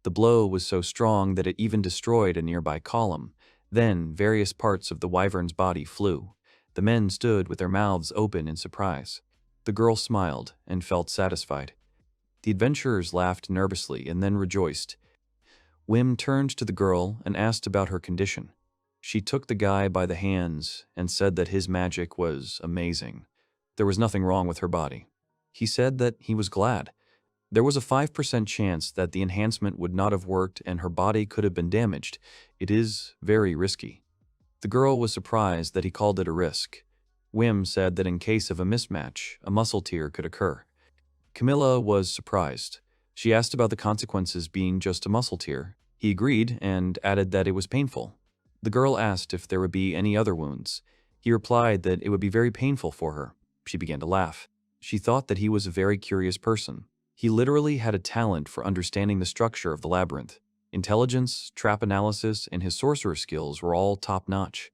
The blow was so strong that it even destroyed a nearby column. Then various parts of the wyvern's body flew. The men stood with their mouths open in surprise. The girl smiled and felt satisfied. The adventurers laughed nervously and then rejoiced. Wim turned to the girl and asked about her condition. She took the guy by the hands and said that his magic was amazing. There was nothing wrong with her body. He said that he was glad. There was a 5% chance that the enhancement would not have worked and her body could have been damaged. It is very risky. The girl was surprised that he called it a risk. Wim said that in case of a mismatch, a muscle tear could occur. Camilla was surprised. She asked about the consequences being just a muscle tear. He agreed and added that it was painful. The girl asked if there would be any other wounds. He replied that it would be very painful for her. She began to laugh. She thought that he was a very curious person. He literally had a talent for understanding the structure of the labyrinth. Intelligence, trap analysis, and his sorcerer skills were all top-notch.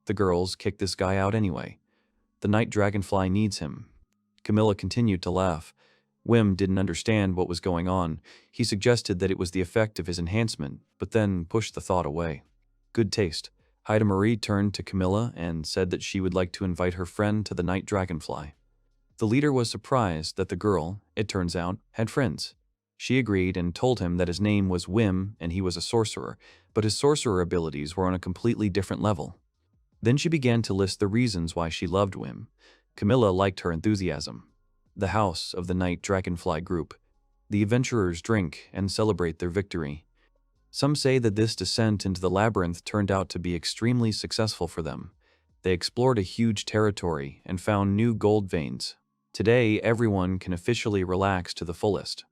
The girls kicked this guy out anyway. The Night Dragonfly needs him. Camilla continued to laugh. Wim didn't understand what was going on. He suggested that it was the effect of his enhancement, but then pushed the thought away. Good taste. Heidemarie turned to Camilla and said that she would like to invite her friend to the Night Dragonfly. The leader was surprised that the girl, it turns out, had friends. She agreed and told him that his name was Wim and he was a sorcerer, but his sorcerer abilities were on a completely different level. Then she began to list the reasons why she loved Wim. Camilla liked her enthusiasm. The house of the Night Dragonfly group. The adventurers drink and celebrate their victory. Some say that this descent into the labyrinth turned out to be extremely successful for them. They explored a huge territory and found new gold veins. Today, everyone can officially relax to the fullest.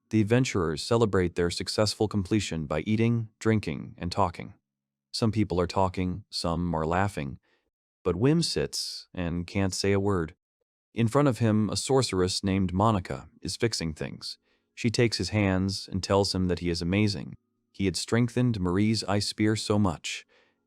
The adventurers celebrate their successful completion by eating, drinking, and talking. Some people are talking, some are laughing, but Wim sits and can't say a word. In front of him, a sorceress named Monica is fixing things. She takes his hands and tells him that he is amazing. He had strengthened Marie's ice spear so much.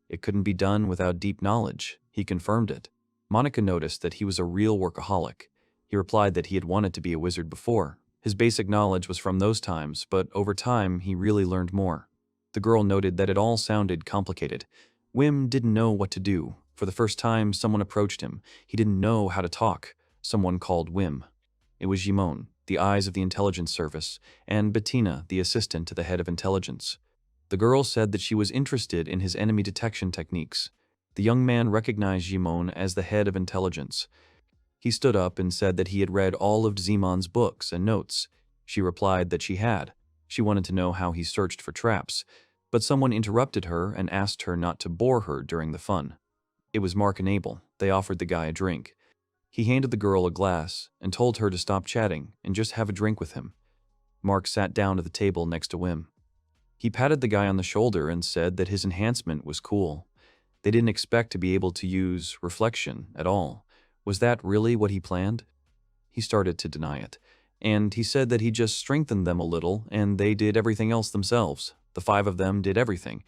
It couldn't be done without deep knowledge. He confirmed it. Monica noticed that he was a real workaholic. He replied that he had wanted to be a wizard before. His basic knowledge was from those times, but over time he really learned more. The girl noted that it all sounded complicated. Wim didn't know what to do. For the first time, someone approached him. He didn't know how to talk. Someone called Wim. It was Jibun, the eyes of the intelligence service, and Bettina, the assistant to the head of intelligence. The girl said that she was interested in his enemy detection techniques. The young man recognized Jibun as the head of intelligence. He stood up and said that he had read all of Zimon's books and notes. She replied that she had. She wanted to know how he searched for traps, but someone interrupted her and asked her not to bore her during the fun. It was Mark and Abel. They offered the guy a drink. He handed the girl a glass and told her to stop chatting and just have a drink with him. Mark sat down at the table next to Wim. He patted the guy on the shoulder and said that his enhancement was cool. They didn't expect to be able to use reflection at all. Was that really what he planned? He started to deny it, and he said that he just strengthened them a little and they did everything else themselves. The 5 of them did everything.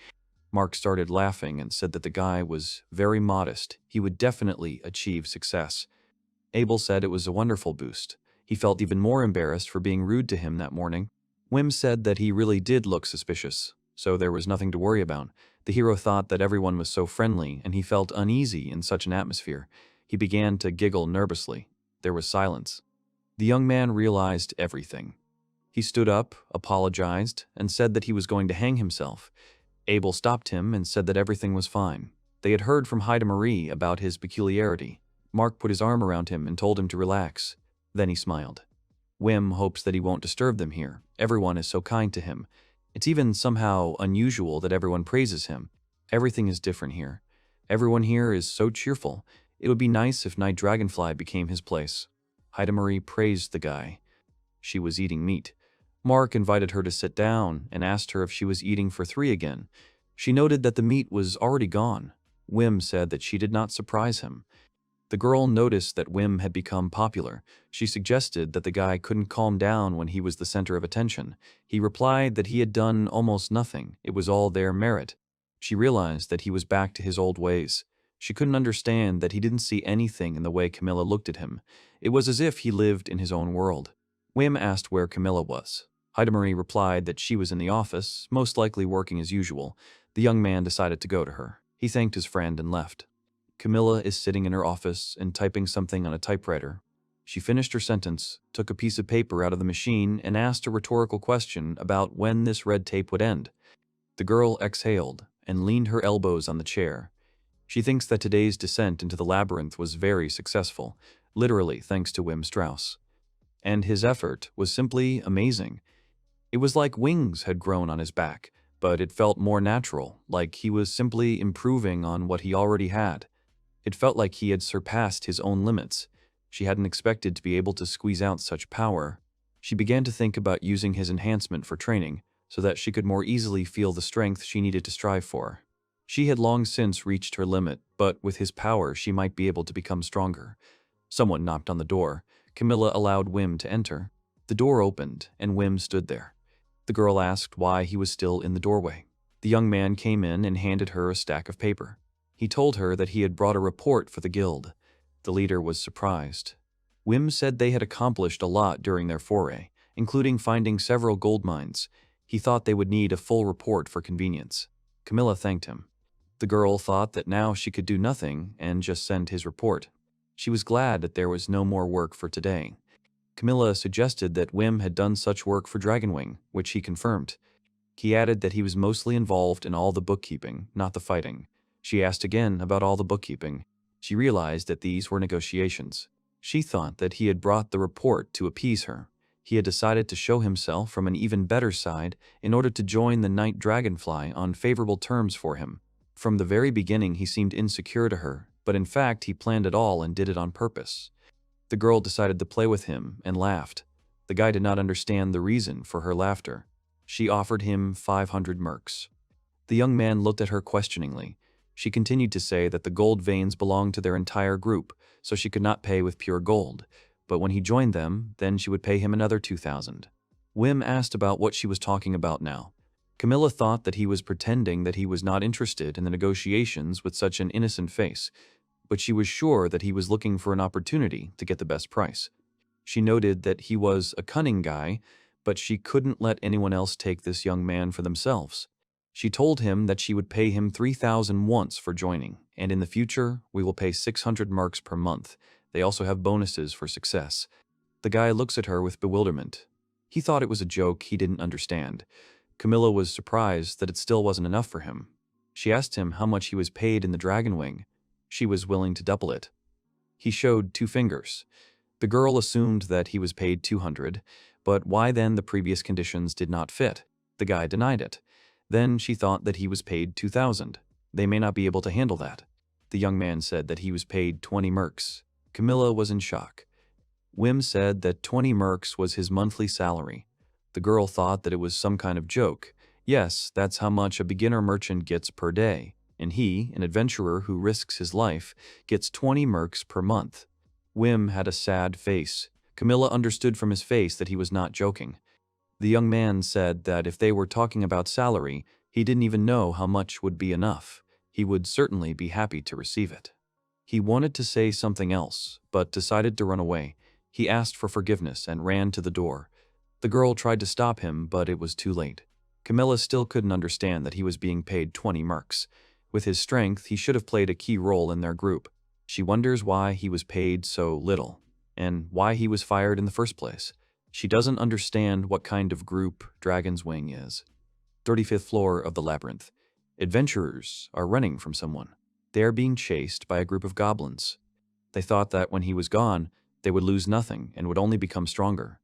Mark started laughing and said that the guy was very modest. He would definitely achieve success. Abel said it was a wonderful boost. He felt even more embarrassed for being rude to him that morning. Wim said that he really did look suspicious, so there was nothing to worry about. The hero thought that everyone was so friendly, and he felt uneasy in such an atmosphere. He began to giggle nervously. There was silence. The young man realized everything. He stood up, apologized, and said that he was going to hang himself. Abel stopped him and said that everything was fine. They had heard from Heidemarie about his peculiarity. Mark put his arm around him and told him to relax. Then he smiled. Wim hopes that he won't disturb them here. Everyone is so kind to him. It's even somehow unusual that everyone praises him. Everything is different here. Everyone here is so cheerful. It would be nice if Night Dragonfly became his place. Heidemarie praised the guy. She was eating meat. Mark invited her to sit down and asked her if she was eating for 3 again. She noted that the meat was already gone. Wim said that she did not surprise him. The girl noticed that Wim had become popular. She suggested that the guy couldn't calm down when he was the center of attention. He replied that he had done almost nothing. It was all their merit. She realized that he was back to his old ways. She couldn't understand that he didn't see anything in the way Camilla looked at him. It was as if he lived in his own world. Wim asked where Camilla was. Heidemarie replied that she was in the office, most likely working as usual. The young man decided to go to her. He thanked his friend and left. Camilla is sitting in her office and typing something on a typewriter. She finished her sentence, took a piece of paper out of the machine, and asked a rhetorical question about when this red tape would end. The girl exhaled and leaned her elbows on the chair. She thinks that today's descent into the labyrinth was very successful, literally thanks to Wim Strauss. And his effort was simply amazing. It was like wings had grown on his back, but it felt more natural, like he was simply improving on what he already had. It felt like he had surpassed his own limits. She hadn't expected to be able to squeeze out such power. She began to think about using his enhancement for training, so that she could more easily feel the strength she needed to strive for. She had long since reached her limit, but with his power she might be able to become stronger. Someone knocked on the door. Camilla allowed Wim to enter. The door opened, and Wim stood there. The girl asked why he was still in the doorway. The young man came in and handed her a stack of paper. He told her that he had brought a report for the guild. The leader was surprised. Wim said they had accomplished a lot during their foray, including finding several gold mines. He thought they would need a full report for convenience. Camilla thanked him. The girl thought that now she could do nothing and just send his report. She was glad that there was no more work for today. Camilla suggested that Wim had done such work for Dragonwing, which he confirmed. He added that he was mostly involved in all the bookkeeping, not the fighting. She asked again about all the bookkeeping. She realized that these were negotiations. She thought that he had brought the report to appease her. He had decided to show himself from an even better side in order to join the Night Dragonfly on favorable terms for him. From the very beginning he seemed insecure to her, but in fact he planned it all and did it on purpose. The girl decided to play with him and laughed. The guy did not understand the reason for her laughter. She offered him 500 mercs. The young man looked at her questioningly. She continued to say that the gold veins belonged to their entire group, so she could not pay with pure gold. But when he joined them, then she would pay him another 2,000. Wim asked about what she was talking about now. Camilla thought that he was pretending that he was not interested in the negotiations with such an innocent face, but she was sure that he was looking for an opportunity to get the best price. She noted that he was a cunning guy, but she couldn't let anyone else take this young man for themselves. She told him that she would pay him 3,000 once for joining, and in the future, we will pay 600 marks per month. They also have bonuses for success. The guy looks at her with bewilderment. He thought it was a joke he didn't understand. Camilla was surprised that it still wasn't enough for him. She asked him how much he was paid in the Dragonwing. She was willing to double it. He showed 2 fingers. The girl assumed that he was paid 200, but why then the previous conditions did not fit? The guy denied it. Then she thought that he was paid 2,000. They may not be able to handle that. The young man said that he was paid 20 mercs. Camilla was in shock. Wim said that 20 mercs was his monthly salary. The girl thought that it was some kind of joke. Yes, that's how much a beginner merchant gets per day, and he, an adventurer who risks his life, gets 20 mercs per month. Wim had a sad face. Camilla understood from his face that he was not joking. The young man said that if they were talking about salary, He didn't even know how much would be enough. He would certainly be happy to receive it. He wanted to say something else, but decided to run away. He asked for forgiveness and ran to the door. The girl tried to stop him, but it was too late. Camilla still couldn't understand that he was being paid 20 mercs. With his strength, he should have played a key role in their group. She wonders why he was paid so little, and why he was fired in the first place. She doesn't understand what kind of group Dragon's Wing is. 35th floor of the labyrinth. Adventurers are running from someone. They are being chased by a group of goblins. They thought that when he was gone, they would lose nothing and would only become stronger.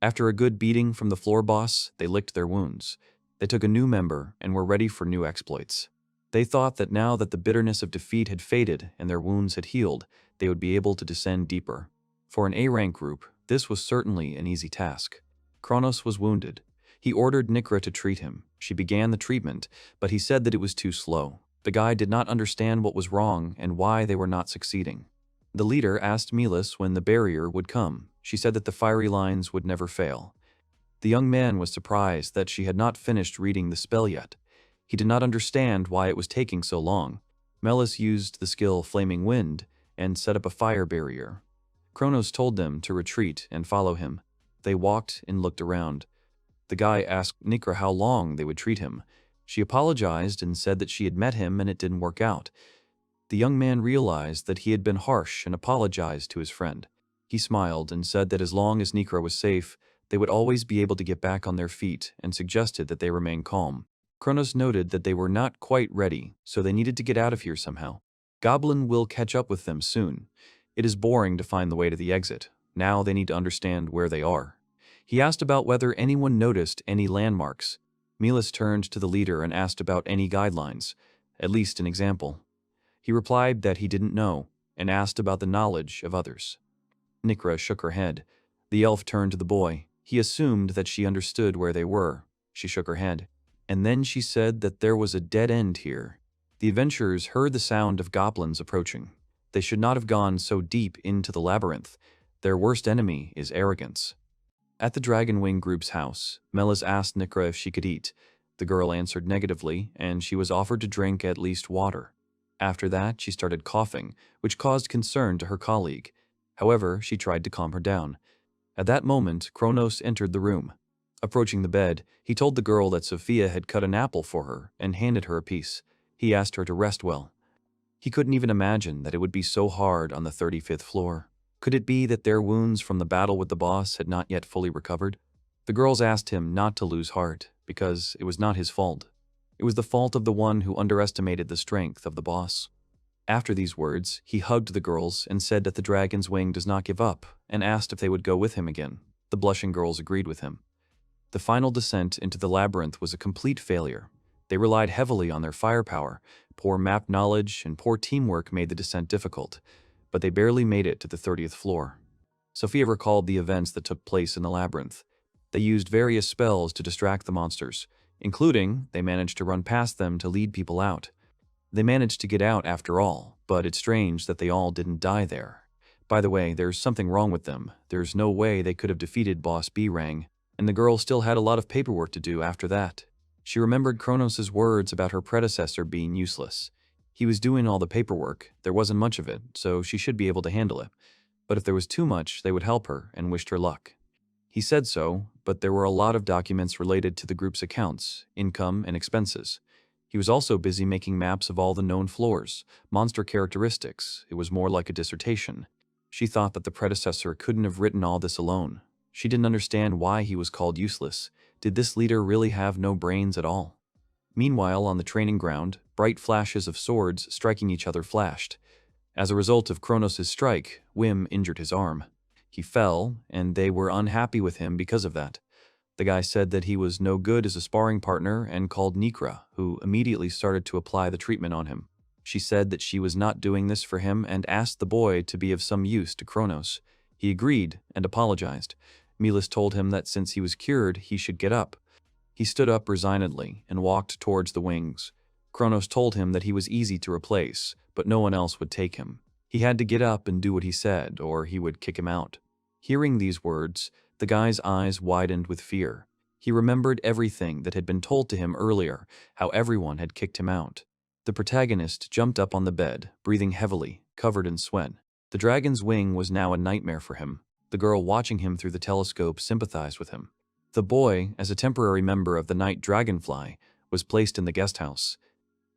After a good beating from the floor boss, they licked their wounds. They took a new member and were ready for new exploits. They thought that now that the bitterness of defeat had faded and their wounds had healed, they would be able to descend deeper. For an A-rank group, this was certainly an easy task. Kronos was wounded. He ordered Nikra to treat him. She began the treatment, but he said that it was too slow. The guy did not understand what was wrong and why they were not succeeding. The leader asked Milas when the barrier would come. She said that the fiery lines would never fail. The young man was surprised that she had not finished reading the spell yet. He did not understand why it was taking so long. Melis used the skill Flaming Wind and set up a fire barrier. Kronos told them to retreat and follow him. They walked and looked around. The guy asked Nikra how long they would treat him. She apologized and said that she had met him and it didn't work out. The young man realized that he had been harsh and apologized to his friend. He smiled and said that as long as Nikra was safe, they would always be able to get back on their feet and suggested that they remain calm. Kronos noted that they were not quite ready, so they needed to get out of here somehow. Goblin will catch up with them soon. It is boring to find the way to the exit. Now they need to understand where they are. He asked about whether anyone noticed any landmarks. Milas turned to the leader and asked about any guidelines, at least an example. He replied that he didn't know, and asked about the knowledge of others. Nikra shook her head. The elf turned to the boy. He assumed that she understood where they were. She shook her head. And then she said that there was a dead end here. The adventurers heard the sound of goblins approaching. They should not have gone so deep into the labyrinth. Their worst enemy is arrogance. At the Dragon Wing group's house, Melis asked Nikra if she could eat. The girl answered negatively, and she was offered to drink at least water. After that, she started coughing, which caused concern to her colleague. However, she tried to calm her down. At that moment, Kronos entered the room. Approaching the bed, he told the girl that Sophia had cut an apple for her and handed her a piece. He asked her to rest well. He couldn't even imagine that it would be so hard on the 35th floor. Could it be that their wounds from the battle with the boss had not yet fully recovered? The girls asked him not to lose heart, because it was not his fault. It was the fault of the one who underestimated the strength of the boss. After these words, he hugged the girls and said that the Dragon's Wing does not give up, and asked if they would go with him again. The blushing girls agreed with him. The final descent into the labyrinth was a complete failure. They relied heavily on their firepower. Poor map knowledge and poor teamwork made the descent difficult, but they barely made it to the 30th floor. Sophia recalled the events that took place in the labyrinth. They used various spells to distract the monsters, including they managed to run past them to lead people out. They managed to get out after all, but it's strange that they all didn't die there. By the way, there's something wrong with them. There's no way they could have defeated Boss B-Rang, and the girl still had a lot of paperwork to do after that. She remembered Kronos' words about her predecessor being useless. He was doing all the paperwork, there wasn't much of it, so she should be able to handle it. But if there was too much, they would help her and wished her luck. He said so, but there were a lot of documents related to the group's accounts, income, and expenses. He was also busy making maps of all the known floors, monster characteristics. It was more like a dissertation. She thought that the predecessor couldn't have written all this alone. She didn't understand why he was called useless. Did this leader really have no brains at all? Meanwhile, on the training ground, bright flashes of swords striking each other flashed. As a result of Kronos' strike, Wim injured his arm. He fell, and they were unhappy with him because of that. The guy said that he was no good as a sparring partner and called Nikra, who immediately started to apply the treatment on him. She said that she was not doing this for him and asked the boy to be of some use to Kronos. He agreed and apologized. Milas told him that since he was cured, he should get up. He stood up resignedly and walked towards the wings. Kronos told him that he was easy to replace, but no one else would take him. He had to get up and do what he said, or he would kick him out. Hearing these words, the guy's eyes widened with fear. He remembered everything that had been told to him earlier, how everyone had kicked him out. The protagonist jumped up on the bed, breathing heavily, covered in sweat. The dragon's wing was now a nightmare for him. The girl watching him through the telescope sympathized with him. The boy, as a temporary member of the Night Dragonfly, was placed in the guest house.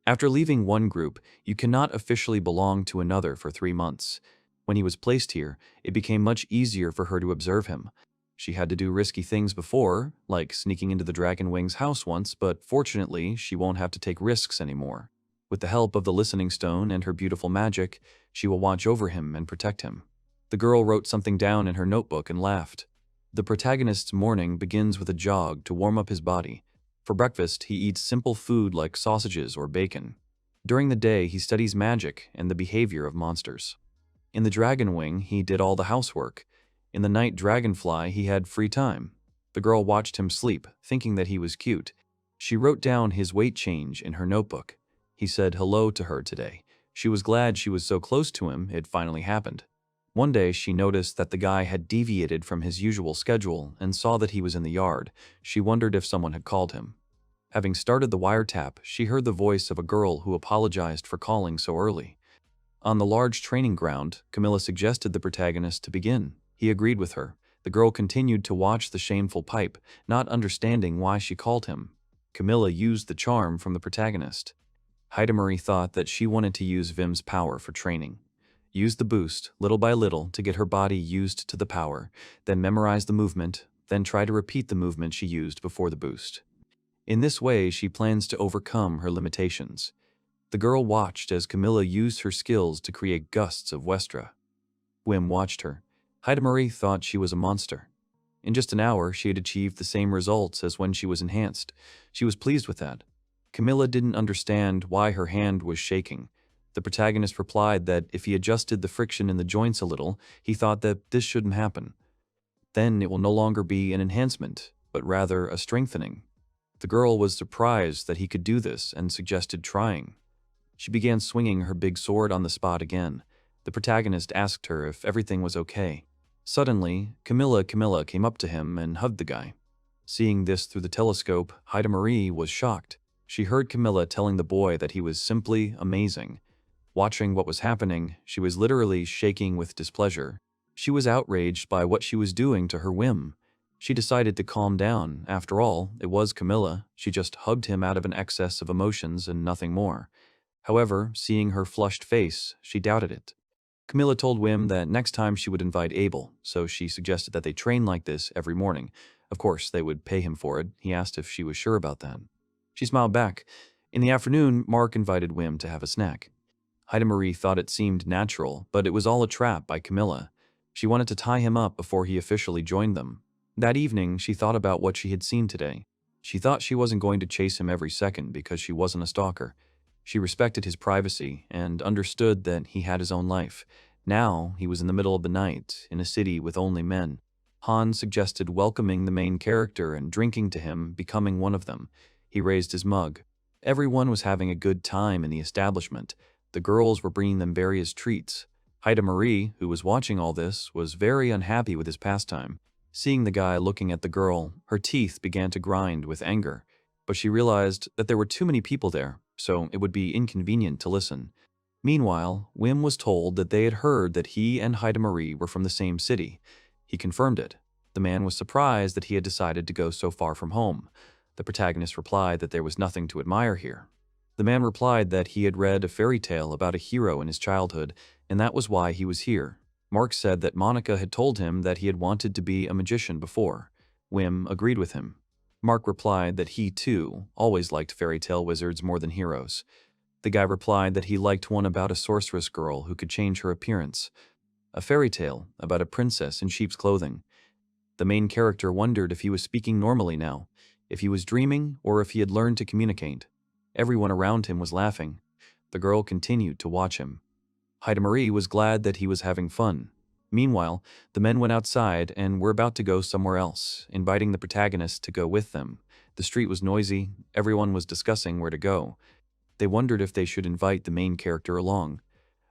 After leaving one group, you cannot officially belong to another for 3 months. When he was placed here, it became much easier for her to observe him. She had to do risky things before, like sneaking into the Dragon Wing's house once, but fortunately, she won't have to take risks anymore. With the help of the Listening Stone and her beautiful magic, she will watch over him and protect him. The girl wrote something down in her notebook and laughed. The protagonist's morning begins with a jog to warm up his body. For breakfast, he eats simple food like sausages or bacon. During the day, he studies magic and the behavior of monsters. In the Dragon Wing, he did all the housework. In the Night Dragonfly, he had free time. The girl watched him sleep, thinking that he was cute. She wrote down his weight change in her notebook. He said hello to her today. She was glad she was so close to him, it finally happened. One day, she noticed that the guy had deviated from his usual schedule and saw that he was in the yard. She wondered if someone had called him. Having started the wiretap, she heard the voice of a girl who apologized for calling so early. On the large training ground, Camilla suggested the protagonist to begin. He agreed with her. The girl continued to watch the shameful pipe, not understanding why she called him. Camilla used the charm from the protagonist. Heidemarie thought that she wanted to use Wim's power for training. Use the boost, little by little, to get her body used to the power, then memorize the movement, then try to repeat the movement she used before the boost. In this way, she plans to overcome her limitations. The girl watched as Camilla used her skills to create gusts of Westra. Wim watched her. Heidemarie thought she was a monster. In just an hour, she had achieved the same results as when she was enhanced. She was pleased with that. Camilla didn't understand why her hand was shaking. The protagonist replied that if he adjusted the friction in the joints a little, he thought that this shouldn't happen. Then it will no longer be an enhancement, but rather a strengthening. The girl was surprised that he could do this and suggested trying. She began swinging her big sword on the spot again. The protagonist asked her if everything was okay. Suddenly, Camilla came up to him and hugged the guy. Seeing this through the telescope, Heidemarie was shocked. She heard Camilla telling the boy that he was simply amazing. Watching what was happening, she was literally shaking with displeasure. She was outraged by what she was doing to her Wim. She decided to calm down. After all, it was Camilla. She just hugged him out of an excess of emotions and nothing more. However, seeing her flushed face, she doubted it. Camilla told Wim that next time she would invite Abel, so she suggested that they train like this every morning. Of course, they would pay him for it. He asked if she was sure about that. She smiled back. In the afternoon, Mark invited Wim to have a snack. Heidemarie thought it seemed natural, but it was all a trap by Camilla. She wanted to tie him up before he officially joined them. That evening, she thought about what she had seen today. She thought she wasn't going to chase him every second because she wasn't a stalker. She respected his privacy and understood that he had his own life. Now, he was in the middle of the night, in a city with only men. Han suggested welcoming the main character and drinking to him, becoming one of them. He raised his mug. Everyone was having a good time in the establishment. The girls were bringing them various treats. Heidemarie, who was watching all this, was very unhappy with his pastime. Seeing the guy looking at the girl, her teeth began to grind with anger. But she realized that there were too many people there, so it would be inconvenient to listen. Meanwhile, Wim was told that they had heard that he and Heidemarie were from the same city. He confirmed it. The man was surprised that he had decided to go so far from home. The protagonist replied that there was nothing to admire here. The man replied that he had read a fairy tale about a hero in his childhood, and that was why he was here. Mark said that Monica had told him that he had wanted to be a magician before. Wim agreed with him. Mark replied that he, too, always liked fairy tale wizards more than heroes. The guy replied that he liked one about a sorceress girl who could change her appearance. A fairy tale about a princess in sheep's clothing. The main character wondered if he was speaking normally now, if he was dreaming, or if he had learned to communicate. Everyone around him was laughing. The girl continued to watch him. Heidemarie was glad that he was having fun. Meanwhile, the men went outside and were about to go somewhere else, inviting the protagonist to go with them. The street was noisy. Everyone was discussing where to go. They wondered if they should invite the main character along.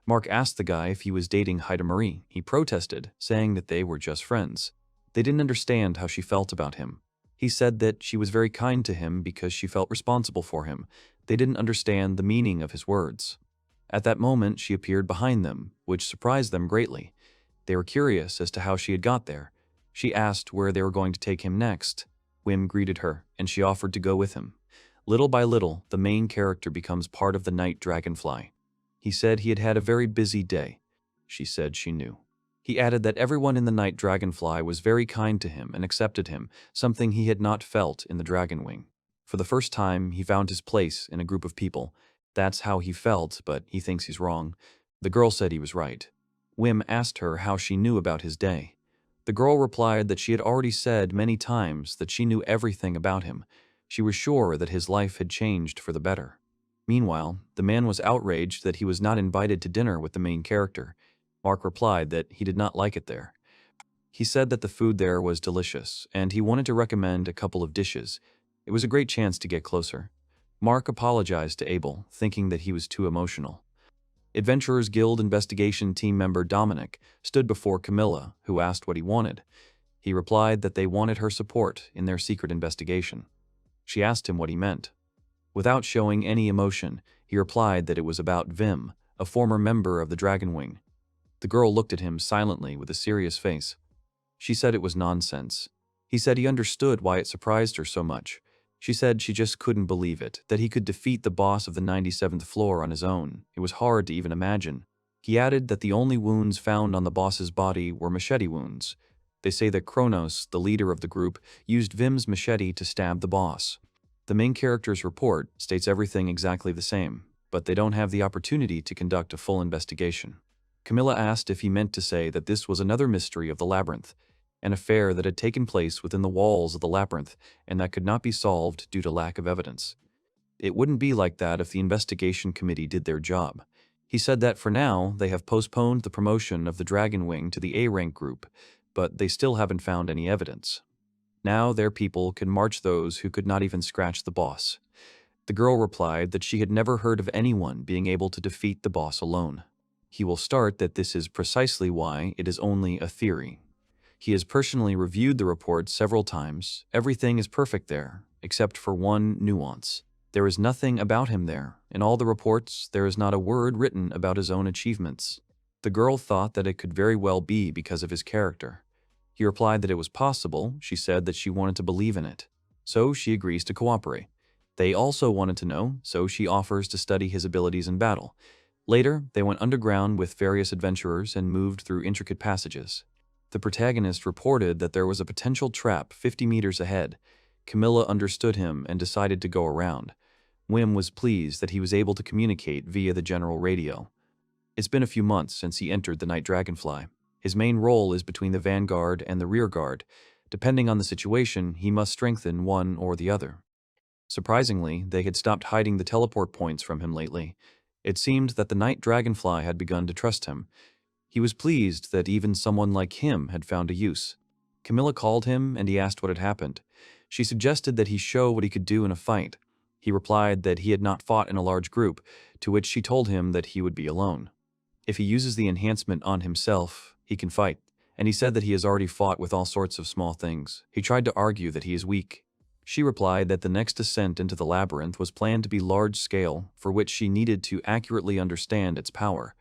Mark asked the guy if he was dating Heidemarie. He protested, saying that they were just friends. They didn't understand how she felt about him. He said that she was very kind to him because she felt responsible for him. They didn't understand the meaning of his words. At that moment, she appeared behind them, which surprised them greatly. They were curious as to how she had got there. She asked where they were going to take him next. Wim greeted her, and she offered to go with him. Little by little, the main character becomes part of the Night Dragonfly. He said he had had a very busy day. She said she knew. He added that everyone in the Night Dragonfly was very kind to him and accepted him, something he had not felt in the Dragon Wing. For the first time, he found his place in a group of people. That's how he felt, but he thinks he's wrong. The girl said he was right. Wim asked her how she knew about his day. The girl replied that she had already said many times that she knew everything about him. She was sure that his life had changed for the better. Meanwhile, the man was outraged that he was not invited to dinner with the main character. Mark replied that he did not like it there. He said that the food there was delicious, and he wanted to recommend a couple of dishes. It was a great chance to get closer. Mark apologized to Abel, thinking that he was too emotional. Adventurers Guild investigation team member Dominic stood before Camilla, who asked what he wanted. He replied that they wanted her support in their secret investigation. She asked him what he meant. Without showing any emotion, he replied that it was about Vim, a former member of the Dragon Wing. The girl looked at him silently with a serious face. She said it was nonsense. He said he understood why it surprised her so much. She said she just couldn't believe it, that he could defeat the boss of the 97th floor on his own. It was hard to even imagine. He added that the only wounds found on the boss's body were machete wounds. They say that Kronos, the leader of the group, used Vim's machete to stab the boss. The main character's report states everything exactly the same, but they don't have the opportunity to conduct a full investigation. Camilla asked if he meant to say that this was another mystery of the labyrinth, an affair that had taken place within the walls of the labyrinth and that could not be solved due to lack of evidence. It wouldn't be like that if the investigation committee did their job. He said that for now, they have postponed the promotion of the Dragon Wing to the A-rank group, but they still haven't found any evidence. Now their people can march those who could not even scratch the boss. The girl replied that she had never heard of anyone being able to defeat the boss alone. He will start that this is precisely why it is only a theory. He has personally reviewed the report several times. Everything is perfect there, except for one nuance. There is nothing about him there. In all the reports, there is not a word written about his own achievements. The girl thought that it could very well be because of his character. He replied that it was possible. She said that she wanted to believe in it. So she agrees to cooperate. They also wanted to know, so she offers to study his abilities in battle. Later, they went underground with various adventurers and moved through intricate passages. The protagonist reported that there was a potential trap 50 meters ahead. Camilla understood him and decided to go around. Wim was pleased that he was able to communicate via the general radio. It's been a few months since he entered the Night Dragonfly. His main role is between the vanguard and the rearguard. Depending on the situation, he must strengthen one or the other. Surprisingly, they had stopped hiding the teleport points from him lately. It seemed that the Night Dragonfly had begun to trust him. He was pleased that even someone like him had found a use. Camilla called him and he asked what had happened. She suggested that he show what he could do in a fight. He replied that he had not fought in a large group, to which she told him that he would be alone. If he uses the enhancement on himself, he can fight, and he said that he has already fought with all sorts of small things. He tried to argue that he is weak. She replied that the next descent into the labyrinth was planned to be large-scale, for which she needed to accurately understand its power.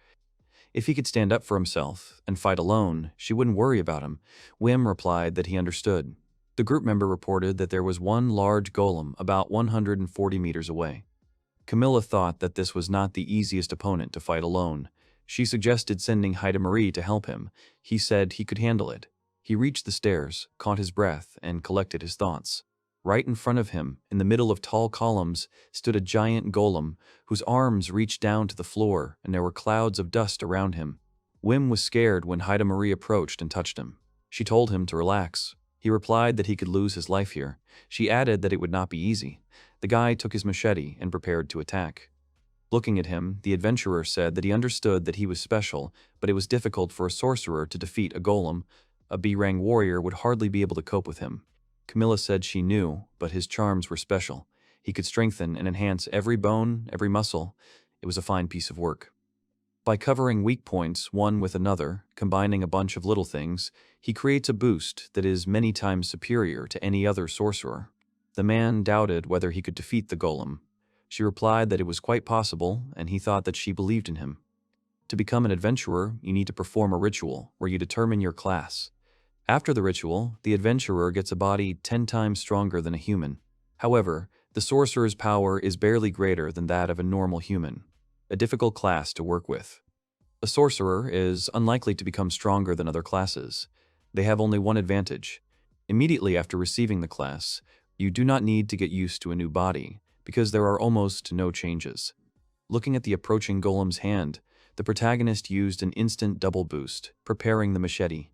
If he could stand up for himself and fight alone, she wouldn't worry about him. Wim replied that he understood. The group member reported that there was one large golem about 140 meters away. Camilla thought that this was not the easiest opponent to fight alone. She suggested sending Heidemarie to help him. He said he could handle it. He reached the stairs, caught his breath, and collected his thoughts. Right in front of him, in the middle of tall columns, stood a giant golem whose arms reached down to the floor, and there were clouds of dust around him. Wim was scared when Heidemarie approached and touched him. She told him to relax. He replied that he could lose his life here. She added that it would not be easy. The guy took his machete and prepared to attack. Looking at him, the adventurer said that he understood that he was special, but it was difficult for a sorcerer to defeat a golem. A B-rank warrior would hardly be able to cope with him. Camilla said she knew, but his charms were special. He could strengthen and enhance every bone, every muscle. It was a fine piece of work. By covering weak points one with another, combining a bunch of little things, he creates a boost that is many times superior to any other sorcerer. The man doubted whether he could defeat the golem. She replied that it was quite possible, and he thought that she believed in him. To become an adventurer, you need to perform a ritual where you determine your class. After the ritual, the adventurer gets a body 10 times stronger than a human. However, the sorcerer's power is barely greater than that of a normal human, a difficult class to work with. A sorcerer is unlikely to become stronger than other classes. They have only one advantage. Immediately after receiving the class, you do not need to get used to a new body, because there are almost no changes. Looking at the approaching golem's hand, the protagonist used an instant double boost, preparing the machete.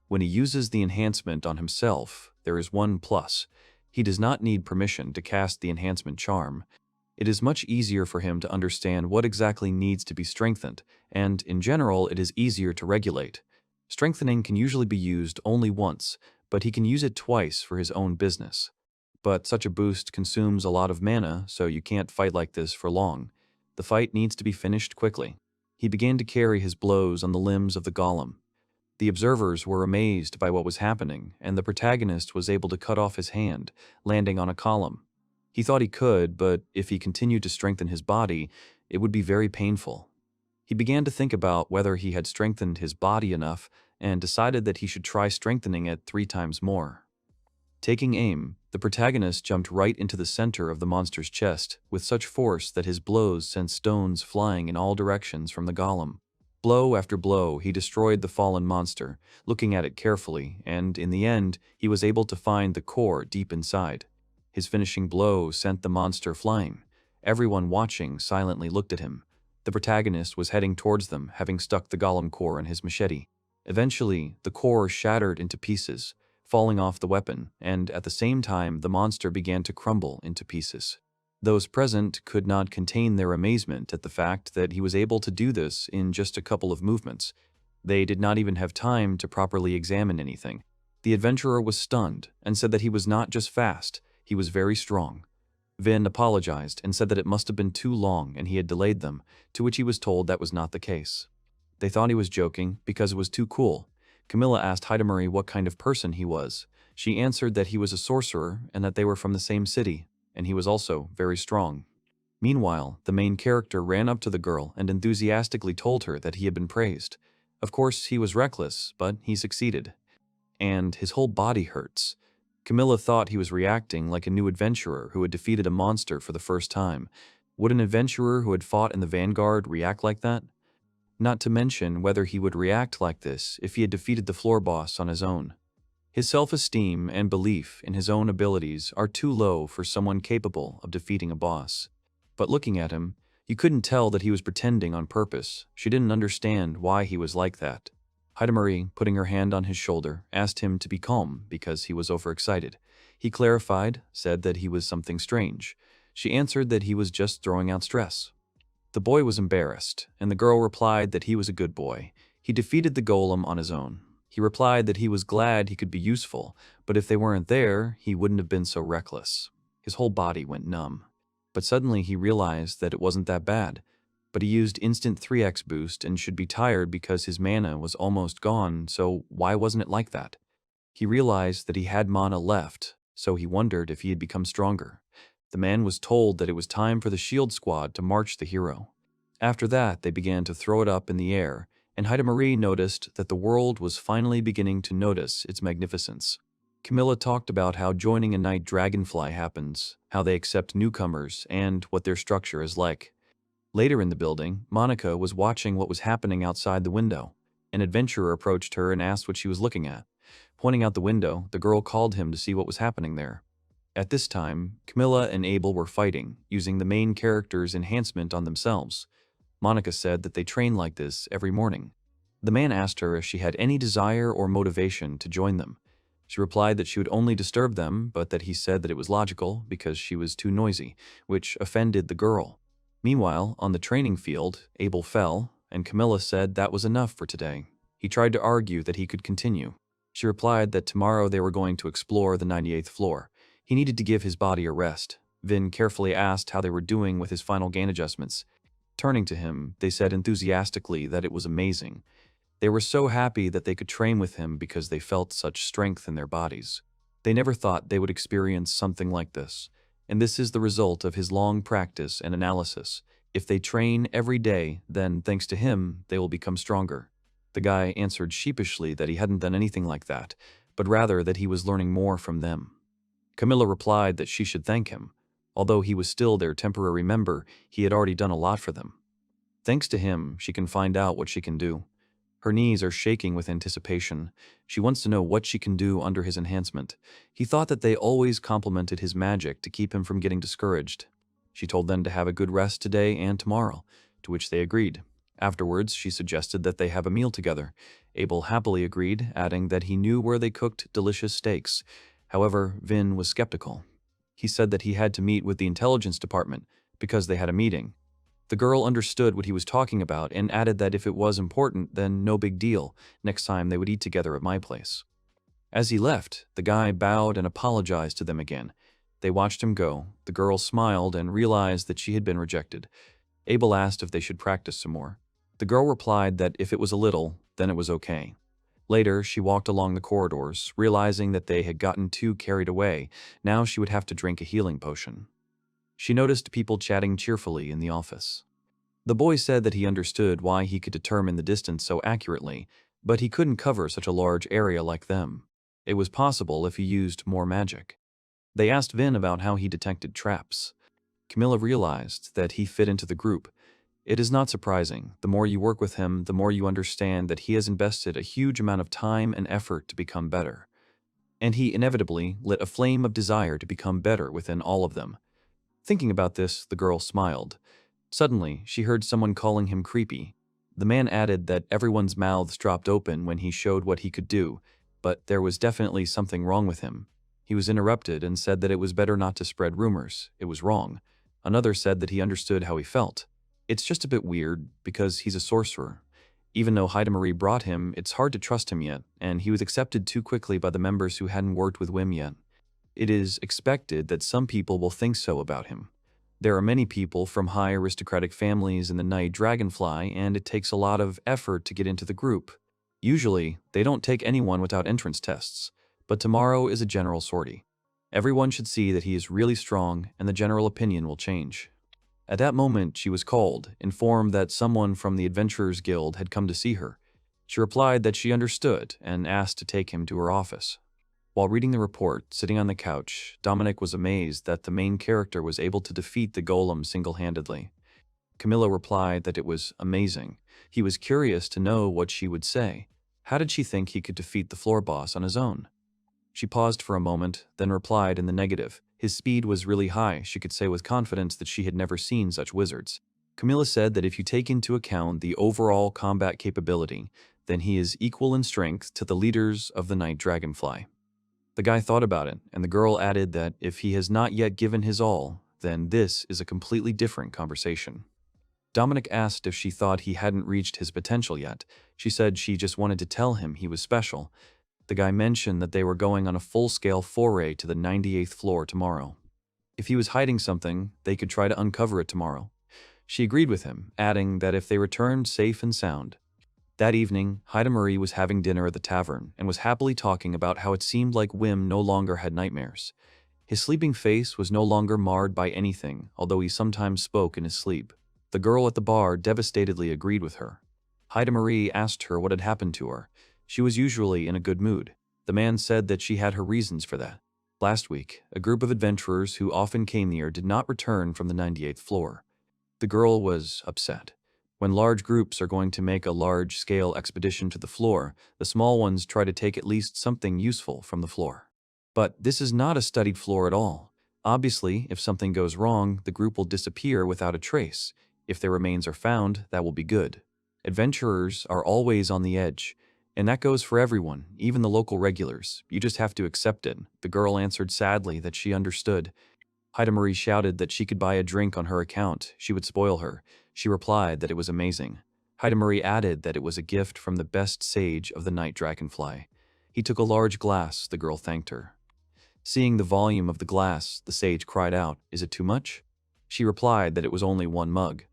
When he uses the enhancement on himself, there is one plus. He does not need permission to cast the enhancement charm. It is much easier for him to understand what exactly needs to be strengthened, and, in general, it is easier to regulate. Strengthening can usually be used only once, but he can use it twice for his own business. But such a boost consumes a lot of mana, so you can't fight like this for long. The fight needs to be finished quickly. He began to carry his blows on the limbs of the golem. The observers were amazed by what was happening, and the protagonist was able to cut off his hand, landing on a column. He thought he could, but if he continued to strengthen his body, it would be very painful. He began to think about whether he had strengthened his body enough and decided that he should try strengthening it 3 times more. Taking aim, the protagonist jumped right into the center of the monster's chest with such force that his blows sent stones flying in all directions from the golem. Blow after blow, he destroyed the fallen monster, looking at it carefully, and in the end, he was able to find the core deep inside. His finishing blow sent the monster flying. Everyone watching silently looked at him. The protagonist was heading towards them, having stuck the golem core in his machete. Eventually, the core shattered into pieces, falling off the weapon, and at the same time, the monster began to crumble into pieces. Those present could not contain their amazement at the fact that he was able to do this in just a couple of movements. They did not even have time to properly examine anything. The adventurer was stunned and said that he was not just fast, he was very strong. Vin apologized and said that it must have been too long and he had delayed them, to which he was told that was not the case. They thought he was joking because it was too cool. Camilla asked Heidemarie what kind of person he was. She answered that he was a sorcerer and that they were from the same city, and he was also very strong. Meanwhile, the main character ran up to the girl and enthusiastically told her that he had been praised. Of course, he was reckless, but he succeeded. And his whole body hurts. Camilla thought he was reacting like a new adventurer who had defeated a monster for the first time. Would an adventurer who had fought in the vanguard react like that? Not to mention whether he would react like this if he had defeated the floor boss on his own. His self-esteem and belief in his own abilities are too low for someone capable of defeating a boss. But looking at him, you couldn't tell that he was pretending on purpose. She didn't understand why he was like that. Heidemarie, putting her hand on his shoulder, asked him to be calm because he was overexcited. He clarified, said that he was something strange. She answered that he was just throwing out stress. The boy was embarrassed, and the girl replied that he was a good boy. He defeated the golem on his own. He replied that he was glad he could be useful, but if they weren't there, he wouldn't have been so reckless. His whole body went numb. But suddenly he realized that it wasn't that bad. But he used instant 3x boost and should be tired because his mana was almost gone, so why wasn't it like that? He realized that he had mana left, so he wondered if he had become stronger. The man was told that it was time for the shield squad to march the hero. After that, they began to throw it up in the air, and Heidemarie noticed that the world was finally beginning to notice its magnificence. Camilla talked about how joining a Night Dragonfly happens, how they accept newcomers, and what their structure is like. Later in the building, Monica was watching what was happening outside the window. An adventurer approached her and asked what she was looking at. Pointing out the window, the girl called him to see what was happening there. At this time, Camilla and Abel were fighting, using the main character's enhancement on themselves. Monica said that they train like this every morning. The man asked her if she had any desire or motivation to join them. She replied that she would only disturb them, but that he said that it was logical because she was too noisy, which offended the girl. Meanwhile, on the training field, Abel fell, and Camilla said that was enough for today. He tried to argue that he could continue. She replied that tomorrow they were going to explore the 98th floor. He needed to give his body a rest. Vin carefully asked how they were doing with his final gain adjustments. Turning to him, they said enthusiastically that it was amazing. They were so happy that they could train with him because they felt such strength in their bodies. They never thought they would experience something like this, and this is the result of his long practice and analysis. If they train every day, then, thanks to him, they will become stronger. The guy answered sheepishly that he hadn't done anything like that, but rather that he was learning more from them. Camilla replied that she should thank him. Although he was still their temporary member, he had already done a lot for them. Thanks to him, she can find out what she can do. Her knees are shaking with anticipation. She wants to know what she can do under his enhancement. He thought that they always complimented his magic to keep him from getting discouraged. She told them to have a good rest today and tomorrow, to which they agreed. Afterwards, she suggested that they have a meal together. Abel happily agreed, adding that he knew where they cooked delicious steaks. However, Vin was skeptical. He said that he had to meet with the intelligence department because they had a meeting. The girl understood what he was talking about and added that if it was important, then no big deal. Next time they would eat together at my place. As he left, the guy bowed and apologized to them again. They watched him go. The girl smiled and realized that she had been rejected. Abel asked if they should practice some more. The girl replied that if it was a little, then it was okay. Later, she walked along the corridors, realizing that they had gotten too carried away. Now she would have to drink a healing potion. She noticed people chatting cheerfully in the office. The boy said that he understood why he could determine the distance so accurately, but he couldn't cover such a large area like them. It was possible if he used more magic. They asked Vin about how he detected traps. Camilla realized that he fit into the group. It is not surprising. The more you work with him, the more you understand that he has invested a huge amount of time and effort to become better. And he inevitably lit a flame of desire to become better within all of them. Thinking about this, the girl smiled. Suddenly, she heard someone calling him creepy. The man added that everyone's mouths dropped open when he showed what he could do, but there was definitely something wrong with him. He was interrupted and said that it was better not to spread rumors. It was wrong. Another said that he understood how he felt. It's just a bit weird, because he's a sorcerer. Even though Heidemarie brought him, it's hard to trust him yet, and he was accepted too quickly by the members who hadn't worked with Wim yet. It is expected that some people will think so about him. There are many people from high aristocratic families in the Night Dragonfly, and it takes a lot of effort to get into the group. Usually, they don't take anyone without entrance tests, but tomorrow is a general sortie. Everyone should see that he is really strong, and the general opinion will change. At that moment, she was called, informed that someone from the Adventurers Guild had come to see her. She replied that she understood and asked to take him to her office. While reading the report, sitting on the couch, Dominic was amazed that the main character was able to defeat the golem single-handedly. Camilla replied that it was amazing. He was curious to know what she would say. How did she think he could defeat the floor boss on his own? She paused for a moment, then replied in the negative. His speed was really high. She could say with confidence that she had never seen such wizards. Camilla said that if you take into account the overall combat capability, then he is equal in strength to the leaders of the Night Dragonfly. The guy thought about it, and the girl added that if he has not yet given his all, then this is a completely different conversation. Dominic asked if she thought he hadn't reached his potential yet. She said she just wanted to tell him he was special. The guy mentioned that they were going on a full-scale foray to the 98th floor tomorrow. If he was hiding something, they could try to uncover it tomorrow. She agreed with him, adding that if they returned safe and sound. That evening, Heidemarie was having dinner at the tavern and was happily talking about how it seemed like Wim no longer had nightmares. His sleeping face was no longer marred by anything, although he sometimes spoke in his sleep. The girl at the bar devastatedly agreed with her. Heidemarie asked her what had happened to her. She was usually in a good mood. The man said that she had her reasons for that. Last week, a group of adventurers who often came here did not return from the 98th floor. The girl was upset. When large groups are going to make a large-scale expedition to the floor, the small ones try to take at least something useful from the floor. But this is not a studied floor at all. Obviously, if something goes wrong, the group will disappear without a trace. If their remains are found, that will be good. Adventurers are always on the edge. And that goes for everyone, even the local regulars. You just have to accept it. The girl answered sadly that she understood. Heidemarie shouted that she could buy a drink on her account. She would spoil her. She replied that it was amazing. Heidemarie added that it was a gift from the best sage of the Night Dragonfly. He took a large glass. The girl thanked her. Seeing the volume of the glass, the sage cried out, "Is it too much?" She replied that it was only one mug.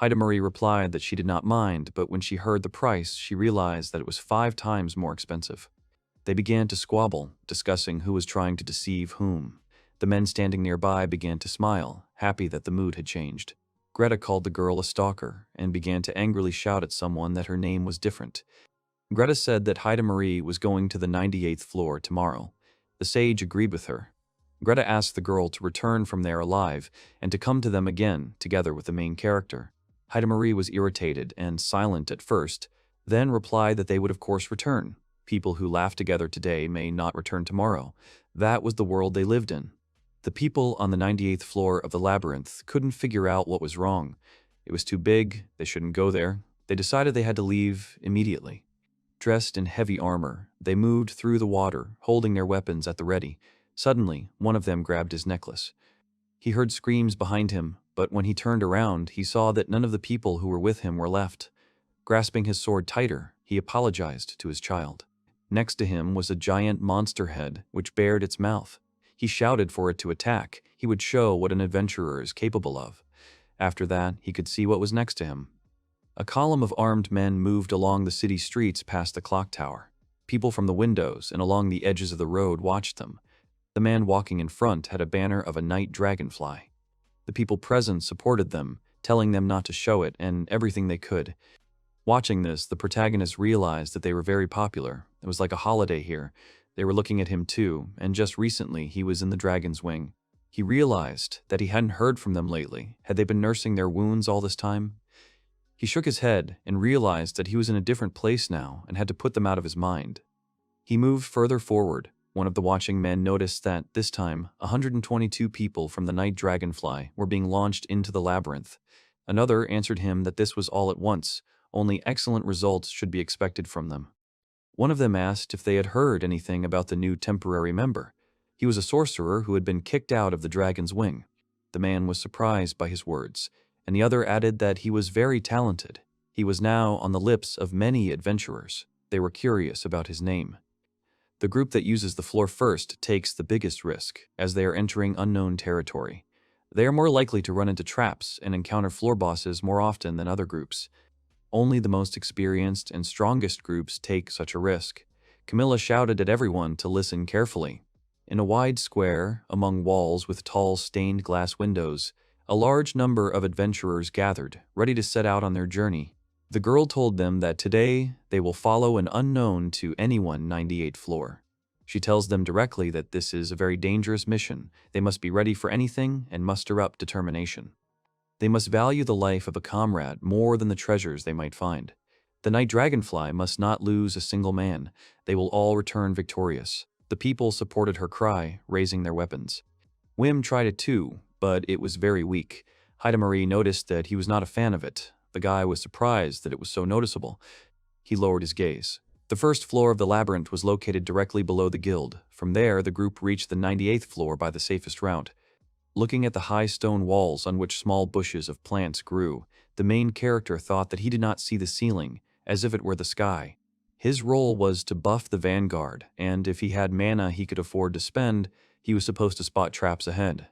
Heidemarie replied that she did not mind, but when she heard the price, she realized that it was 5 times more expensive. They began to squabble, discussing who was trying to deceive whom. The men standing nearby began to smile, happy that the mood had changed. Greta called the girl a stalker and began to angrily shout at someone that her name was different. Greta said that Heidemarie was going to the 98th floor tomorrow. The sage agreed with her. Greta asked the girl to return from there alive and to come to them again, together with the main character. Heidemarie was irritated and silent at first, then replied that they would of course return. People who laugh together today may not return tomorrow. That was the world they lived in. The people on the 98th floor of the labyrinth couldn't figure out what was wrong. It was too big, they shouldn't go there. They decided they had to leave immediately. Dressed in heavy armor, they moved through the water, holding their weapons at the ready. Suddenly, one of them grabbed his necklace. He heard screams behind him, but when he turned around, he saw that none of the people who were with him were left. Grasping his sword tighter, he apologized to his child. Next to him was a giant monster head, which bared its mouth. He shouted for it to attack. He would show what an adventurer is capable of. After that, he could see what was next to him. A column of armed men moved along the city streets past the clock tower. People from the windows and along the edges of the road watched them. The man walking in front had a banner of a Night Dragonfly. The people present supported them, telling them not to show it and everything they could. Watching this, the protagonist realized that they were very popular. It was like a holiday here. They were looking at him too, and just recently he was in the dragon's wing. He realized that he hadn't heard from them lately. Had they been nursing their wounds all this time? He shook his head and realized that he was in a different place now and had to put them out of his mind. He moved further forward. One of the watching men noticed that, this time, 122 people from the Night Dragonfly were being launched into the labyrinth. Another answered him that this was all at once, only excellent results should be expected from them. One of them asked if they had heard anything about the new temporary member. He was a sorcerer who had been kicked out of the dragon's wing. The man was surprised by his words, and the other added that he was very talented. He was now on the lips of many adventurers. They were curious about his name. The group that uses the floor first takes the biggest risk, as they are entering unknown territory. They are more likely to run into traps and encounter floor bosses more often than other groups. Only the most experienced and strongest groups take such a risk. Camilla shouted at everyone to listen carefully. In a wide square, among walls with tall stained glass windows, a large number of adventurers gathered, ready to set out on their journey. The girl told them that today they will follow an unknown to anyone 98th floor. She tells them directly that this is a very dangerous mission. They must be ready for anything and muster up determination. They must value the life of a comrade more than the treasures they might find. The Night Dragonfly must not lose a single man. They will all return victorious. The people supported her cry, raising their weapons. Wim tried it too, but it was very weak. Heidemarie noticed that he was not a fan of it. The guy was surprised that it was so noticeable. He lowered his gaze. The first floor of the labyrinth was located directly below the guild. From there, the group reached the 98th floor by the safest route. Looking at the high stone walls on which small bushes of plants grew, the main character thought that he did not see the ceiling, as if it were the sky. His role was to buff the vanguard, and if he had mana he could afford to spend, he was supposed to spot traps ahead.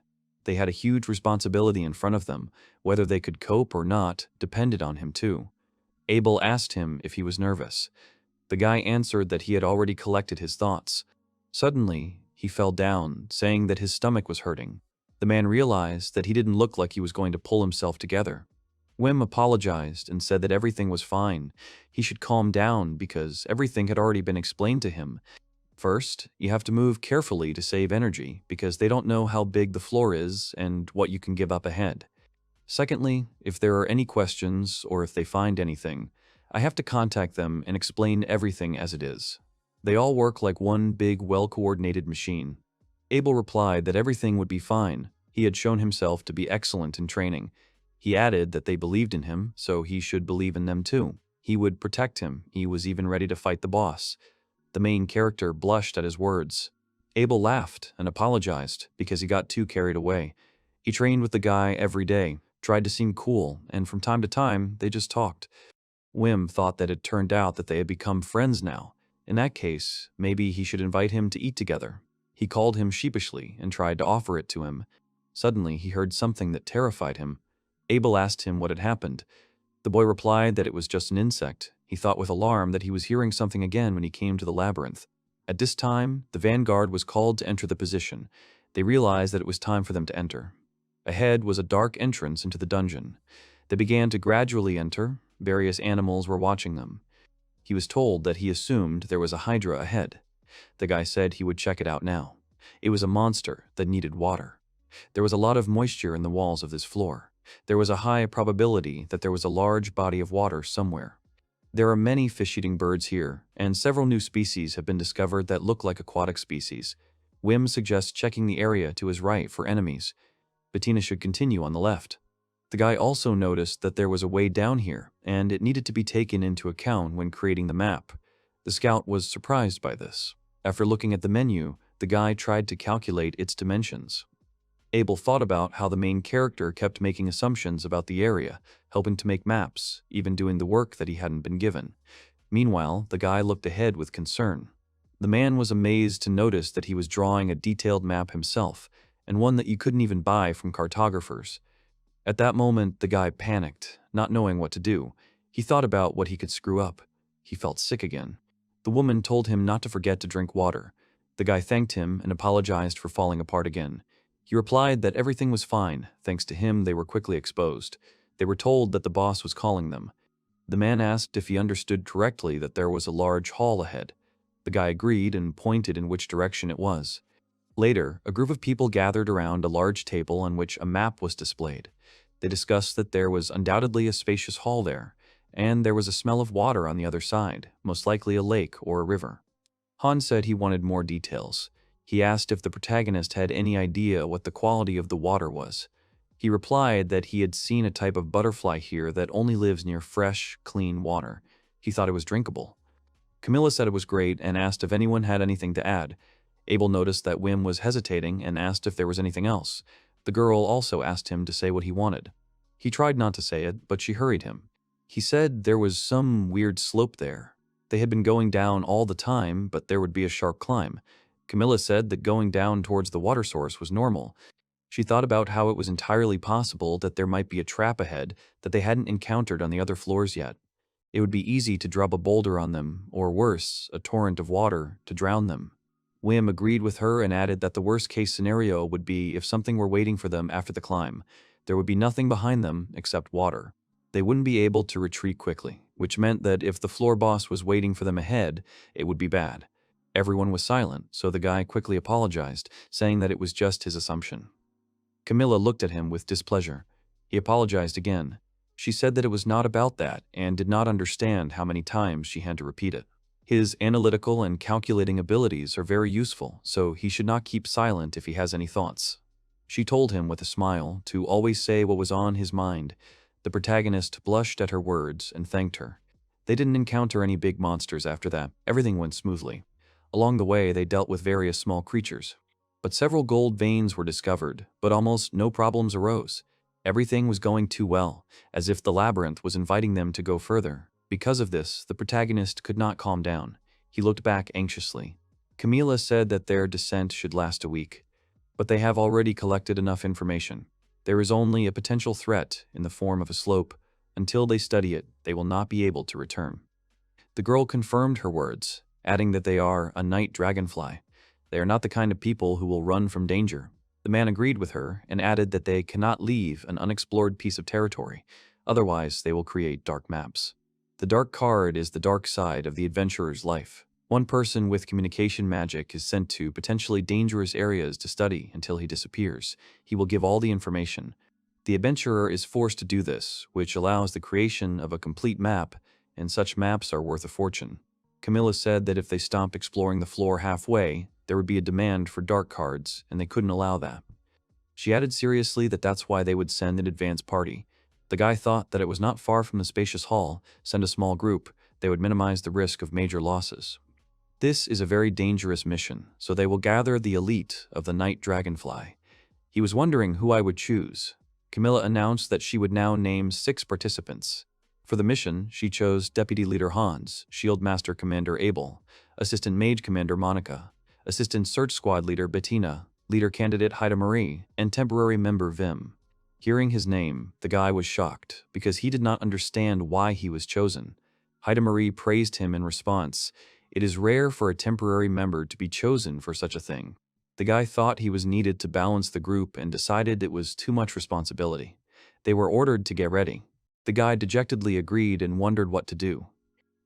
They had a huge responsibility in front of them. Whether they could cope or not depended on him too. Abel asked him if he was nervous. The guy answered that he had already collected his thoughts. Suddenly, he fell down, saying that his stomach was hurting. The man realized that he didn't look like he was going to pull himself together. Wim apologized and said that everything was fine. He should calm down because everything had already been explained to him. First, you have to move carefully to save energy because they don't know how big the floor is and what you can give up ahead. Secondly, if there are any questions or if they find anything, I have to contact them and explain everything as it is. They all work like one big, well-coordinated machine. Abel replied that everything would be fine. He had shown himself to be excellent in training. He added that they believed in him, so he should believe in them too. He would protect him. He was even ready to fight the boss. The main character blushed at his words. Abel laughed and apologized because he got too carried away. He trained with the guy every day, tried to seem cool, and from time to time, they just talked. Wim thought that it turned out that they had become friends now. In that case, maybe he should invite him to eat together. He called him sheepishly and tried to offer it to him. Suddenly, he heard something that terrified him. Abel asked him what had happened. The boy replied that it was just an insect. He thought with alarm that he was hearing something again when he came to the labyrinth. At this time, the vanguard was called to enter the position. They realized that it was time for them to enter. Ahead was a dark entrance into the dungeon. They began to gradually enter. Various animals were watching them. He was told that he assumed there was a hydra ahead. The guy said he would check it out now. It was a monster that needed water. There was a lot of moisture in the walls of this floor. There was a high probability that there was a large body of water somewhere. There are many fish-eating birds here, and several new species have been discovered that look like aquatic species. Wim suggests checking the area to his right for enemies. Bettina should continue on the left. The guy also noticed that there was a way down here, and it needed to be taken into account when creating the map. The scout was surprised by this. After looking at the menu, the guy tried to calculate its dimensions. Abel thought about how the main character kept making assumptions about the area, helping to make maps, even doing the work that he hadn't been given. Meanwhile, the guy looked ahead with concern. The man was amazed to notice that he was drawing a detailed map himself, and one that you couldn't even buy from cartographers. At that moment, the guy panicked, not knowing what to do. He thought about what he could screw up. He felt sick again. The woman told him not to forget to drink water. The guy thanked him and apologized for falling apart again. He replied that everything was fine. Thanks to him, they were quickly exposed. They were told that the boss was calling them. The man asked if he understood correctly that there was a large hall ahead. The guy agreed and pointed in which direction it was. Later, a group of people gathered around a large table on which a map was displayed. They discussed that there was undoubtedly a spacious hall there, and there was a smell of water on the other side, most likely a lake or a river. Han said he wanted more details. He asked if the protagonist had any idea what the quality of the water was. He replied that he had seen a type of butterfly here that only lives near fresh, clean water. He thought it was drinkable. Camilla said it was great and asked if anyone had anything to add. Abel noticed that Wim was hesitating and asked if there was anything else. The girl also asked him to say what he wanted. He tried not to say it, but she hurried him. He said there was some weird slope there. They had been going down all the time, but there would be a sharp climb. Camilla said that going down towards the water source was normal. She thought about how it was entirely possible that there might be a trap ahead that they hadn't encountered on the other floors yet. It would be easy to drop a boulder on them, or worse, a torrent of water, to drown them. Wim agreed with her and added that the worst-case scenario would be if something were waiting for them after the climb. There would be nothing behind them except water. They wouldn't be able to retreat quickly, which meant that if the floor boss was waiting for them ahead, it would be bad. Everyone was silent, so the guy quickly apologized, saying that it was just his assumption. Camilla looked at him with displeasure. He apologized again. She said that it was not about that and did not understand how many times she had to repeat it. His analytical and calculating abilities are very useful, so he should not keep silent if he has any thoughts. She told him with a smile to always say what was on his mind. The protagonist blushed at her words and thanked her. They didn't encounter any big monsters after that. Everything went smoothly. Along the way, they dealt with various small creatures. But several gold veins were discovered, but almost no problems arose. Everything was going too well, as if the labyrinth was inviting them to go further. Because of this, the protagonist could not calm down. He looked back anxiously. Camila said that their descent should last a week, but they have already collected enough information. There is only a potential threat in the form of a slope. Until they study it, they will not be able to return. The girl confirmed her words, adding that they are a night dragonfly. They are not the kind of people who will run from danger. The man agreed with her and added that they cannot leave an unexplored piece of territory, otherwise they will create dark maps. The dark card is the dark side of the adventurer's life. One person with communication magic is sent to potentially dangerous areas to study until he disappears. He will give all the information. The adventurer is forced to do this, which allows the creation of a complete map, and such maps are worth a fortune. Camilla said that if they stopped exploring the floor halfway, there would be a demand for dark cards, and they couldn't allow that. She added seriously that that's why they would send an advance party. The guy thought that it was not far from the spacious hall. Send a small group. They would minimize the risk of major losses. This is a very dangerous mission, so they will gather the elite of the Night Dragonfly. He was wondering who I would choose. Camilla announced that she would now name 6 participants. For the mission, she chose Deputy Leader Hans, Shield Master Commander Abel, Assistant Mage Commander Monica, Assistant Search Squad Leader Bettina, Leader Candidate Heidemarie, and Temporary Member Wim. Hearing his name, the guy was shocked, because he did not understand why he was chosen. Heidemarie praised him in response. It is rare for a temporary member to be chosen for such a thing. The guy thought he was needed to balance the group and decided it was too much responsibility. They were ordered to get ready. The guy dejectedly agreed and wondered what to do.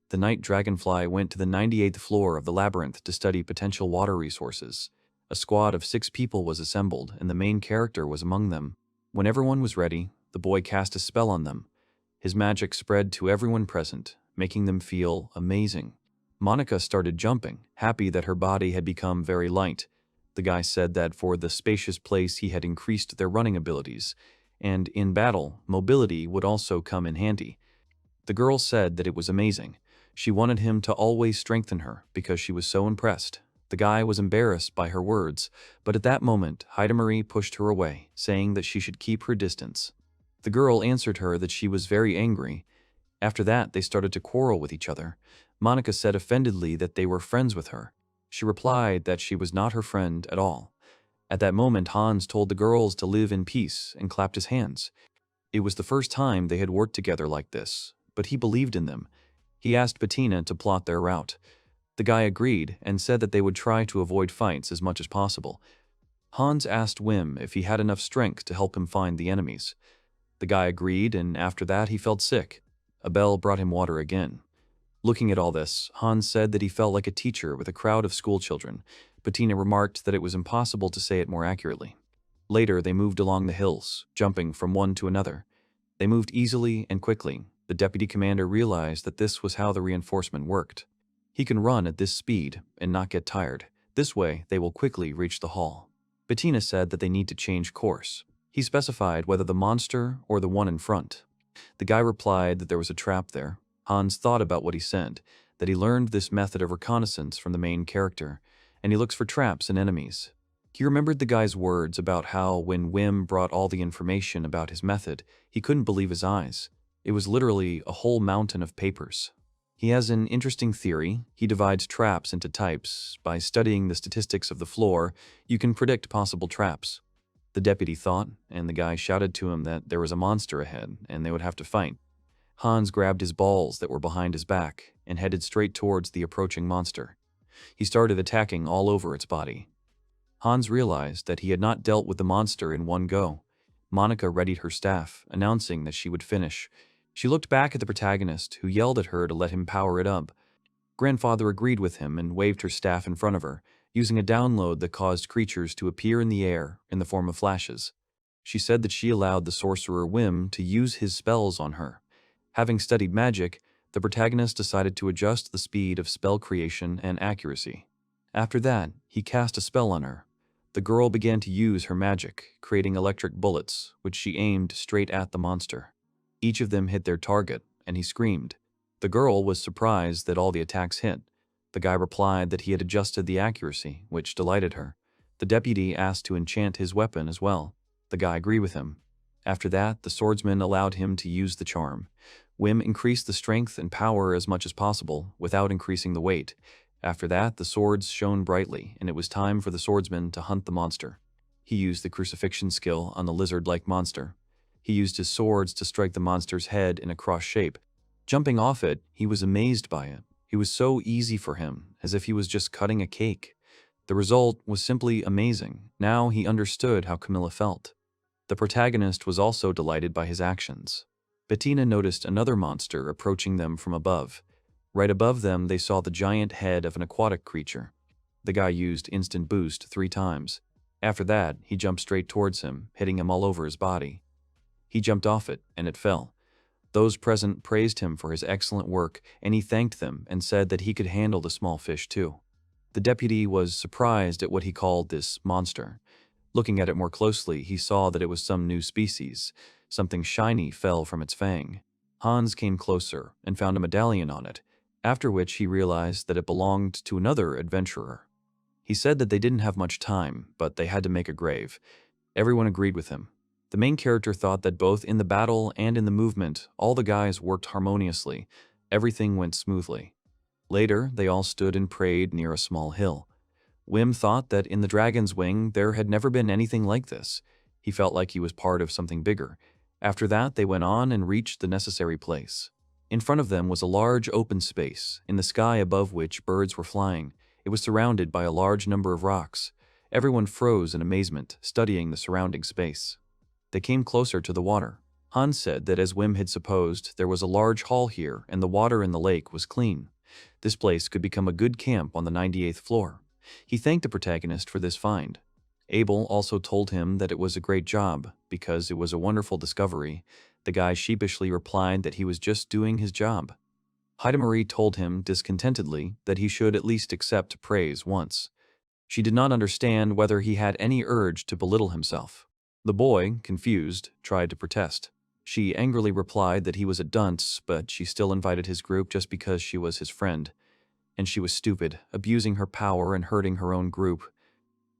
The Night Dragonfly went to the 98th floor of the labyrinth to study potential water resources. A squad of 6 people was assembled, and the main character was among them. When everyone was ready, the boy cast a spell on them. His magic spread to everyone present, making them feel amazing. Monica started jumping, happy that her body had become very light. The guy said that for the spacious place he had increased their running abilities, and in battle, mobility would also come in handy. The girl said that it was amazing. She wanted him to always strengthen her because she was so impressed. The guy was embarrassed by her words, but at that moment, Heidemarie pushed her away, saying that she should keep her distance. The girl answered her that she was very angry. After that, they started to quarrel with each other. Monica said offendedly that they were friends with her. She replied that she was not her friend at all. At that moment, Hans told the girls to live in peace and clapped his hands. It was the first time they had worked together like this, but he believed in them. He asked Bettina to plot their route. The guy agreed and said that they would try to avoid fights as much as possible. Hans asked Wim if he had enough strength to help him find the enemies. The guy agreed, and after that he felt sick. Abel brought him water again. Looking at all this, Hans said that he felt like a teacher with a crowd of schoolchildren. Bettina remarked that it was impossible to say it more accurately. Later, they moved along the hills, jumping from one to another. They moved easily and quickly. The deputy commander realized that this was how the reinforcement worked. He can run at this speed and not get tired. This way, they will quickly reach the hall. Bettina said that they need to change course. He specified whether the monster or the one in front. The guy replied that there was a trap there. Hans thought about what he said, that he learned this method of reconnaissance from the main character, and he looks for traps and enemies. He remembered the guy's words about how when Wim brought all the information about his method, he couldn't believe his eyes. It was literally a whole mountain of papers. He has an interesting theory. He divides traps into types. By studying the statistics of the floor, you can predict possible traps. The deputy thought, and the guy shouted to him that there was a monster ahead, and they would have to fight. Hans grabbed his balls that were behind his back and headed straight towards the approaching monster. He started attacking all over its body. Hans realized that he had not dealt with the monster in one go. Monica readied her staff, announcing that she would finish. She looked back at the protagonist, who yelled at her to let him power it up. Grandfather agreed with him and waved her staff in front of her, using a download that caused creatures to appear in the air in the form of flashes. She said that she allowed the sorcerer Wim to use his spells on her. Having studied magic, the protagonist decided to adjust the speed of spell creation and accuracy. After that, he cast a spell on her. The girl began to use her magic, creating electric bullets, which she aimed straight at the monster. Each of them hit their target, and he screamed. The girl was surprised that all the attacks hit. The guy replied that he had adjusted the accuracy, which delighted her. The deputy asked to enchant his weapon as well. The guy agreed with him. After that, the swordsman allowed him to use the charm. Wim increased the strength and power as much as possible, without increasing the weight. After that, the swords shone brightly, and it was time for the swordsman to hunt the monster. He used the crucifixion skill on the lizard-like monster. He used his swords to strike the monster's head in a cross shape. Jumping off it, he was amazed by it. It was so easy for him, as if he was just cutting a cake. The result was simply amazing. Now he understood how Camilla felt. The protagonist was also delighted by his actions. Bettina noticed another monster approaching them from above. Right above them, they saw the giant head of an aquatic creature. The guy used instant boost 3 times. After that, he jumped straight towards him, hitting him all over his body. He jumped off it, and it fell. Those present praised him for his excellent work, and he thanked them and said that he could handle the small fish too. The deputy was surprised at what he called this monster. Looking at it more closely, he saw that it was some new species. Something shiny fell from its fang. Hans came closer and found a medallion on it, after which he realized that it belonged to another adventurer. He said that they didn't have much time, but they had to make a grave. Everyone agreed with him. The main character thought that both in the battle and in the movement, all the guys worked harmoniously. Everything went smoothly. Later, they all stood and prayed near a small hill. Wim thought that in the dragon's wing there had never been anything like this. He felt like he was part of something bigger. After that, they went on and reached the necessary place. In front of them was a large open space, in the sky above which birds were flying. It was surrounded by a large number of rocks. Everyone froze in amazement, studying the surrounding space. They came closer to the water. Hans said that as Wim had supposed, there was a large hall here and the water in the lake was clean. This place could become a good camp on the 98th floor. He thanked the protagonist for this find. Abel also told him that it was a great job, because it was a wonderful discovery. The guy sheepishly replied that he was just doing his job. Heidemarie told him discontentedly that he should at least accept praise once. She did not understand whether he had any urge to belittle himself. The boy, confused, tried to protest. She angrily replied that he was a dunce, but she still invited his group just because she was his friend. And she was stupid, abusing her power and hurting her own group.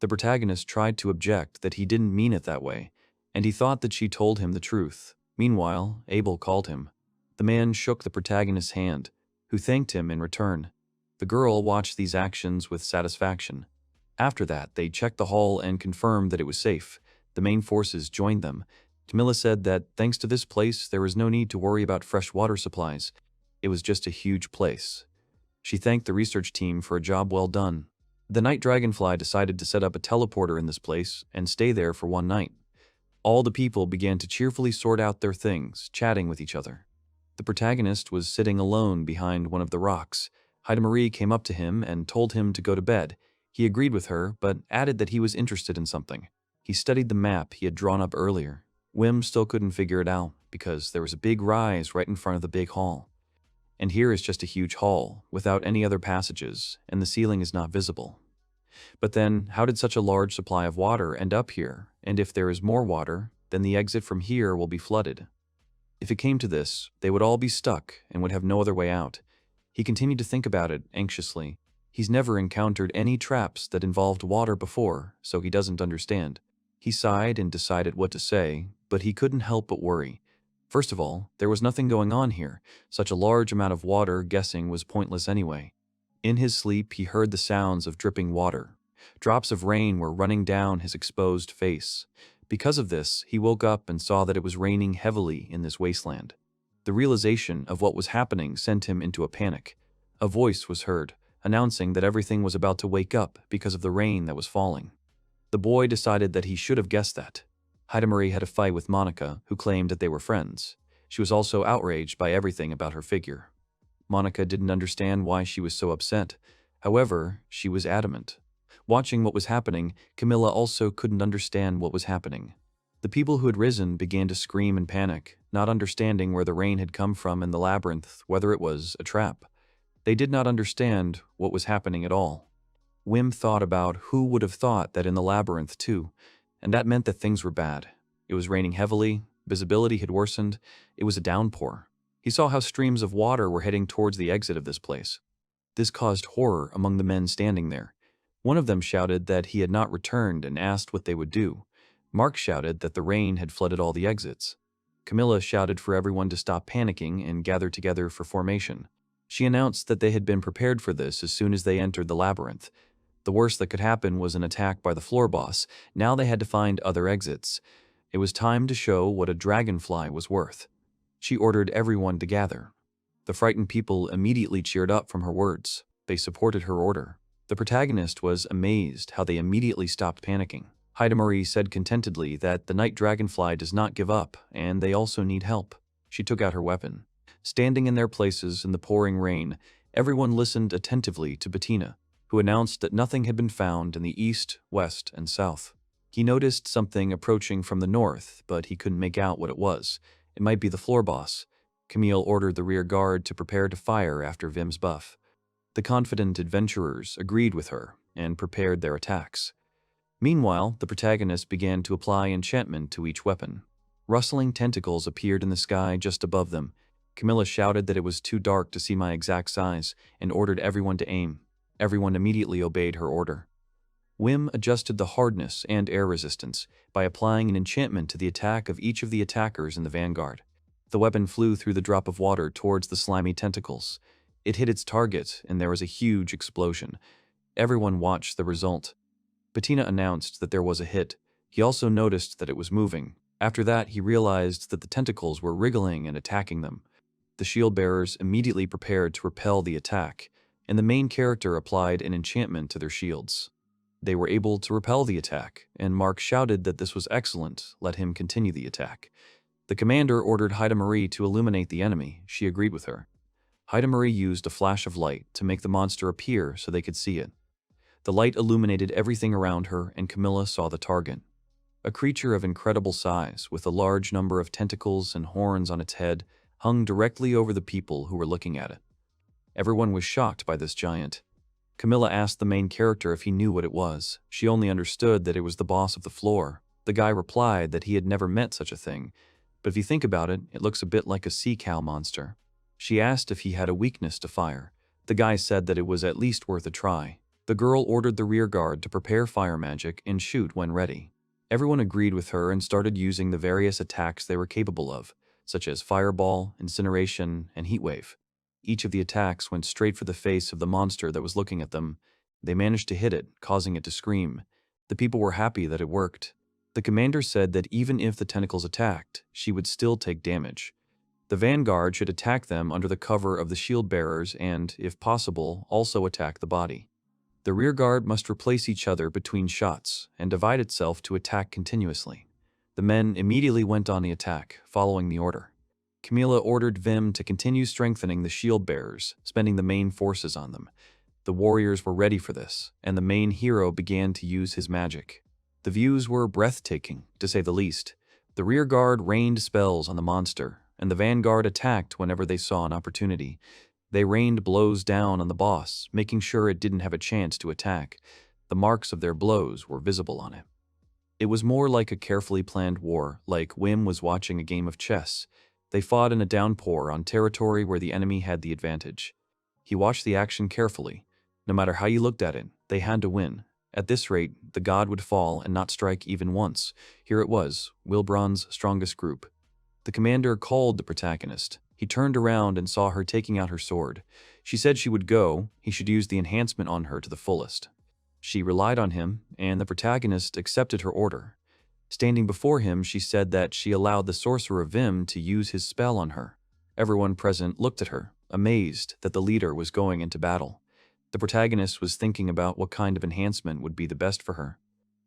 The protagonist tried to object that he didn't mean it that way, and he thought that she told him the truth. Meanwhile, Abel called him. The man shook the protagonist's hand, who thanked him in return. The girl watched these actions with satisfaction. After that, they checked the hall and confirmed that it was safe. The main forces joined them. Camilla said that, thanks to this place, there was no need to worry about fresh water supplies. It was just a huge place. She thanked the research team for a job well done. The Night Dragonfly decided to set up a teleporter in this place and stay there for one night. All the people began to cheerfully sort out their things, chatting with each other. The protagonist was sitting alone behind one of the rocks. Heidemarie came up to him and told him to go to bed. He agreed with her, but added that he was interested in something. He studied the map he had drawn up earlier. Wim still couldn't figure it out, because there was a big rise right in front of the big hall. And here is just a huge hall, without any other passages, and the ceiling is not visible. But then, how did such a large supply of water end up here? And if there is more water, then the exit from here will be flooded. If it came to this, they would all be stuck and would have no other way out. He continued to think about it anxiously. He's never encountered any traps that involved water before, so he doesn't understand. He sighed and decided what to say, but he couldn't help but worry. First of all, there was nothing going on here. Such a large amount of water guessing was pointless anyway. In his sleep, he heard the sounds of dripping water. Drops of rain were running down his exposed face. Because of this, he woke up and saw that it was raining heavily in this wasteland. The realization of what was happening sent him into a panic. A voice was heard, announcing that everything was about to wake up because of the rain that was falling. The boy decided that he should have guessed that. Heidemarie had a fight with Monica, who claimed that they were friends. She was also outraged by everything about her figure. Monica didn't understand why she was so upset. However, she was adamant. Watching what was happening, Camilla also couldn't understand what was happening. The people who had risen began to scream in panic, not understanding where the rain had come from in the labyrinth, whether it was a trap. They did not understand what was happening at all. Wim thought about who would have thought that in the labyrinth too, and that meant that things were bad. It was raining heavily, visibility had worsened, it was a downpour. He saw how streams of water were heading towards the exit of this place. This caused horror among the men standing there. One of them shouted that he had not returned and asked what they would do. Mark shouted that the rain had flooded all the exits. Camilla shouted for everyone to stop panicking and gather together for formation. She announced that they had been prepared for this as soon as they entered the labyrinth. The worst that could happen was an attack by the floor boss. Now they had to find other exits. It was time to show what a dragonfly was worth. She ordered everyone to gather. The frightened people immediately cheered up from her words. They supported her order. The protagonist was amazed how they immediately stopped panicking. Heidemarie said contentedly that the Night Dragonfly does not give up, and they also need help. She took out her weapon. Standing in their places in the pouring rain, everyone listened attentively to Bettina, who announced that nothing had been found in the east, west, and south. He noticed something approaching from the north, but he couldn't make out what it was. It might be the floor boss. Camille ordered the rear guard to prepare to fire after Vim's buff. The confident adventurers agreed with her and prepared their attacks. Meanwhile, the protagonist began to apply enchantment to each weapon. Rustling tentacles appeared in the sky just above them. Camilla shouted that it was too dark to see my exact size and ordered everyone to aim. Everyone immediately obeyed her order. Wim adjusted the hardness and air resistance by applying an enchantment to the attack of each of the attackers in the vanguard. The weapon flew through the drop of water towards the slimy tentacles. It hit its target, and there was a huge explosion. Everyone watched the result. Bettina announced that there was a hit. He also noticed that it was moving. After that, he realized that the tentacles were wriggling and attacking them. The shield bearers immediately prepared to repel the attack, and the main character applied an enchantment to their shields. They were able to repel the attack, and Mark shouted that this was excellent, let him continue the attack. The commander ordered Heidemarie to illuminate the enemy. She agreed with her. Heidemarie used a flash of light to make the monster appear so they could see it. The light illuminated everything around her, and Camilla saw the target. A creature of incredible size, with a large number of tentacles and horns on its head, hung directly over the people who were looking at it. Everyone was shocked by this giant. Camilla asked the main character if he knew what it was. She only understood that it was the boss of the floor. The guy replied that he had never met such a thing, but if you think about it, it looks a bit like a sea cow monster. She asked if he had a weakness to fire. The guy said that it was at least worth a try. The girl ordered the rear guard to prepare fire magic and shoot when ready. Everyone agreed with her and started using the various attacks they were capable of, such as fireball, incineration, and heatwave. Each of the attacks went straight for the face of the monster that was looking at them. They managed to hit it, causing it to scream. The people were happy that it worked. The commander said that even if the tentacles attacked, she would still take damage. The vanguard should attack them under the cover of the shield bearers and, if possible, also attack the body. The rear guard must replace each other between shots and divide itself to attack continuously. The men immediately went on the attack, following the order. Camilla ordered Vim to continue strengthening the shield bearers, spending the main forces on them. The warriors were ready for this, and the main hero began to use his magic. The views were breathtaking, to say the least. The rear guard rained spells on the monster, and the vanguard attacked whenever they saw an opportunity. They rained blows down on the boss, making sure it didn't have a chance to attack. The marks of their blows were visible on it. It was more like a carefully planned war, like Wim was watching a game of chess. They fought in a downpour on territory where the enemy had the advantage. He watched the action carefully. No matter how you looked at it, they had to win. At this rate, the god would fall and not strike even once. Here it was, Wilbrand's strongest group. The commander called the protagonist. He turned around and saw her taking out her sword. She said she would go, he should use the enhancement on her to the fullest. She relied on him, and the protagonist accepted her order. Standing before him, she said that she allowed the sorcerer Vim to use his spell on her. Everyone present looked at her, amazed that the leader was going into battle. The protagonist was thinking about what kind of enhancement would be the best for her.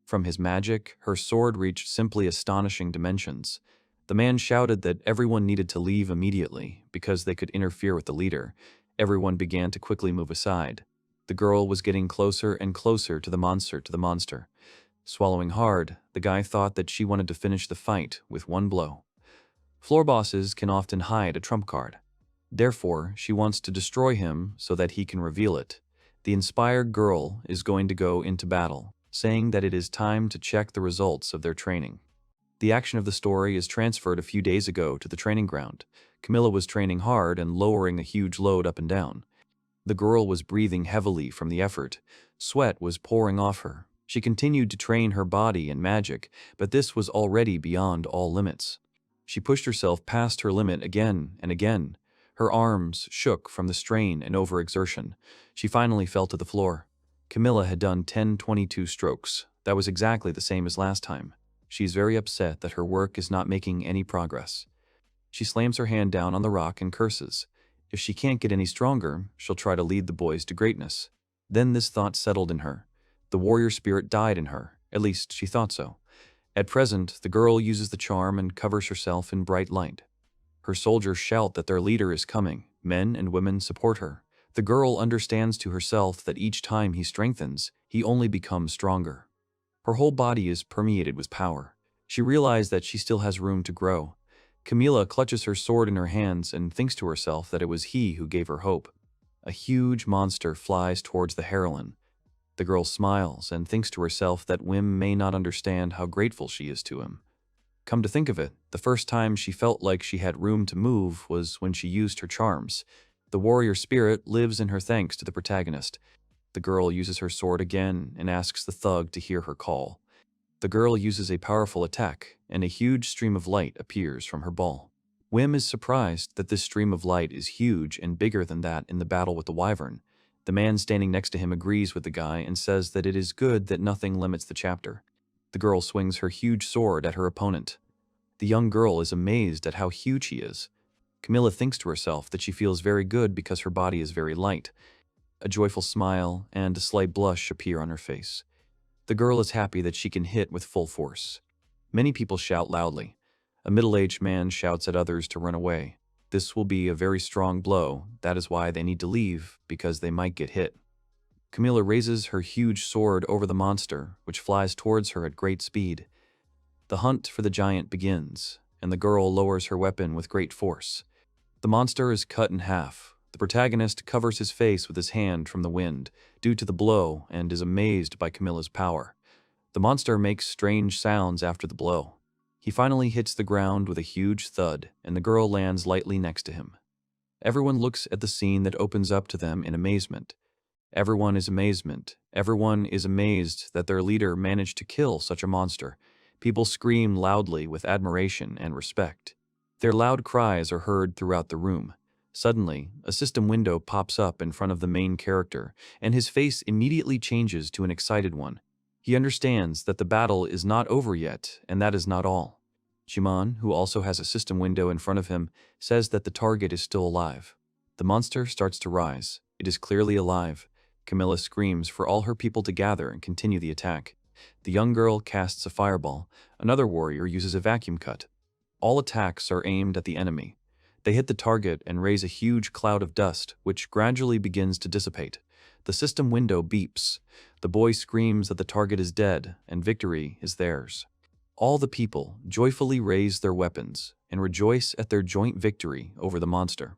From his magic, her sword reached simply astonishing dimensions. The man shouted that everyone needed to leave immediately because they could interfere with the leader. Everyone began to quickly move aside. The girl was getting closer and closer to the monster. Swallowing hard, the guy thought that she wanted to finish the fight with one blow. Floor bosses can often hide a trump card. Therefore, she wants to destroy him so that he can reveal it. The inspired girl is going to go into battle, saying that it is time to check the results of their training. The action of the story is transferred a few days ago to the training ground. Camilla was training hard and lowering a huge load up and down. The girl was breathing heavily from the effort. Sweat was pouring off her. She continued to train her body and magic, but this was already beyond all limits. She pushed herself past her limit again and again. Her arms shook from the strain and overexertion. She finally fell to the floor. Camilla had done 10-22 strokes. That was exactly the same as last time. She's very upset that her work is not making any progress. She slams her hand down on the rock and curses. If she can't get any stronger, she'll try to lead the boys to greatness. Then this thought settled in her. The warrior spirit died in her, at least she thought so. At present, the girl uses the charm and covers herself in bright light. Her soldiers shout that their leader is coming. Men and women support her. The girl understands to herself that each time he strengthens, he only becomes stronger. Her whole body is permeated with power. She realized that she still has room to grow. Camilla clutches her sword in her hands and thinks to herself that it was he who gave her hope. A huge monster flies towards the heroine. The girl smiles and thinks to herself that Wim may not understand how grateful she is to him. Come to think of it, the first time she felt like she had room to move was when she used her charms. The warrior spirit lives in her thanks to the protagonist. The girl uses her sword again and asks the thug to hear her call. The girl uses a powerful attack, and a huge stream of light appears from her ball. Wim is surprised that this stream of light is huge and bigger than that in the battle with the wyvern. The man standing next to him agrees with the guy and says that it is good that nothing limits the chapter. The girl swings her huge sword at her opponent. The young girl is amazed at how huge he is. Camilla thinks to herself that she feels very good because her body is very light. A joyful smile and a slight blush appear on her face. The girl is happy that she can hit with full force. Many people shout loudly. A middle-aged man shouts at others to run away. This will be a very strong blow. That is why they need to leave, because they might get hit. Camilla raises her huge sword over the monster, which flies towards her at great speed. The hunt for the giant begins, and the girl lowers her weapon with great force. The monster is cut in half. The protagonist covers his face with his hand from the wind, due to the blow, and is amazed by Camilla's power. The monster makes strange sounds after the blow. He finally hits the ground with a huge thud, and the girl lands lightly next to him. Everyone looks at the scene that opens up to them in amazement. Everyone is amazed that their leader managed to kill such a monster. People scream loudly with admiration and respect. Their loud cries are heard throughout the room. Suddenly, a system window pops up in front of the main character, and his face immediately changes to an excited one. He understands that the battle is not over yet, and that is not all. Jibun, who also has a system window in front of him, says that the target is still alive. The monster starts to rise. It is clearly alive. Camilla screams for all her people to gather and continue the attack. The young girl casts a fireball. Another warrior uses a vacuum cut. All attacks are aimed at the enemy. They hit the target and raise a huge cloud of dust, which gradually begins to dissipate. The system window beeps. The boy screams that the target is dead, and victory is theirs. All the people joyfully raise their weapons and rejoice at their joint victory over the monster.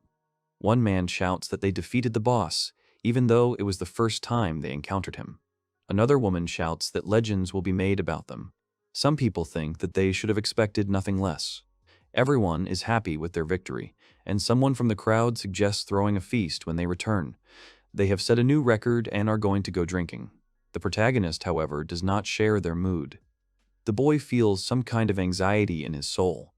One man shouts that they defeated the boss, even though it was the first time they encountered him. Another woman shouts that legends will be made about them. Some people think that they should have expected nothing less. Everyone is happy with their victory, and someone from the crowd suggests throwing a feast when they return. They have set a new record and are going to go drinking. The protagonist, however, does not share their mood. The boy feels some kind of anxiety in his soul.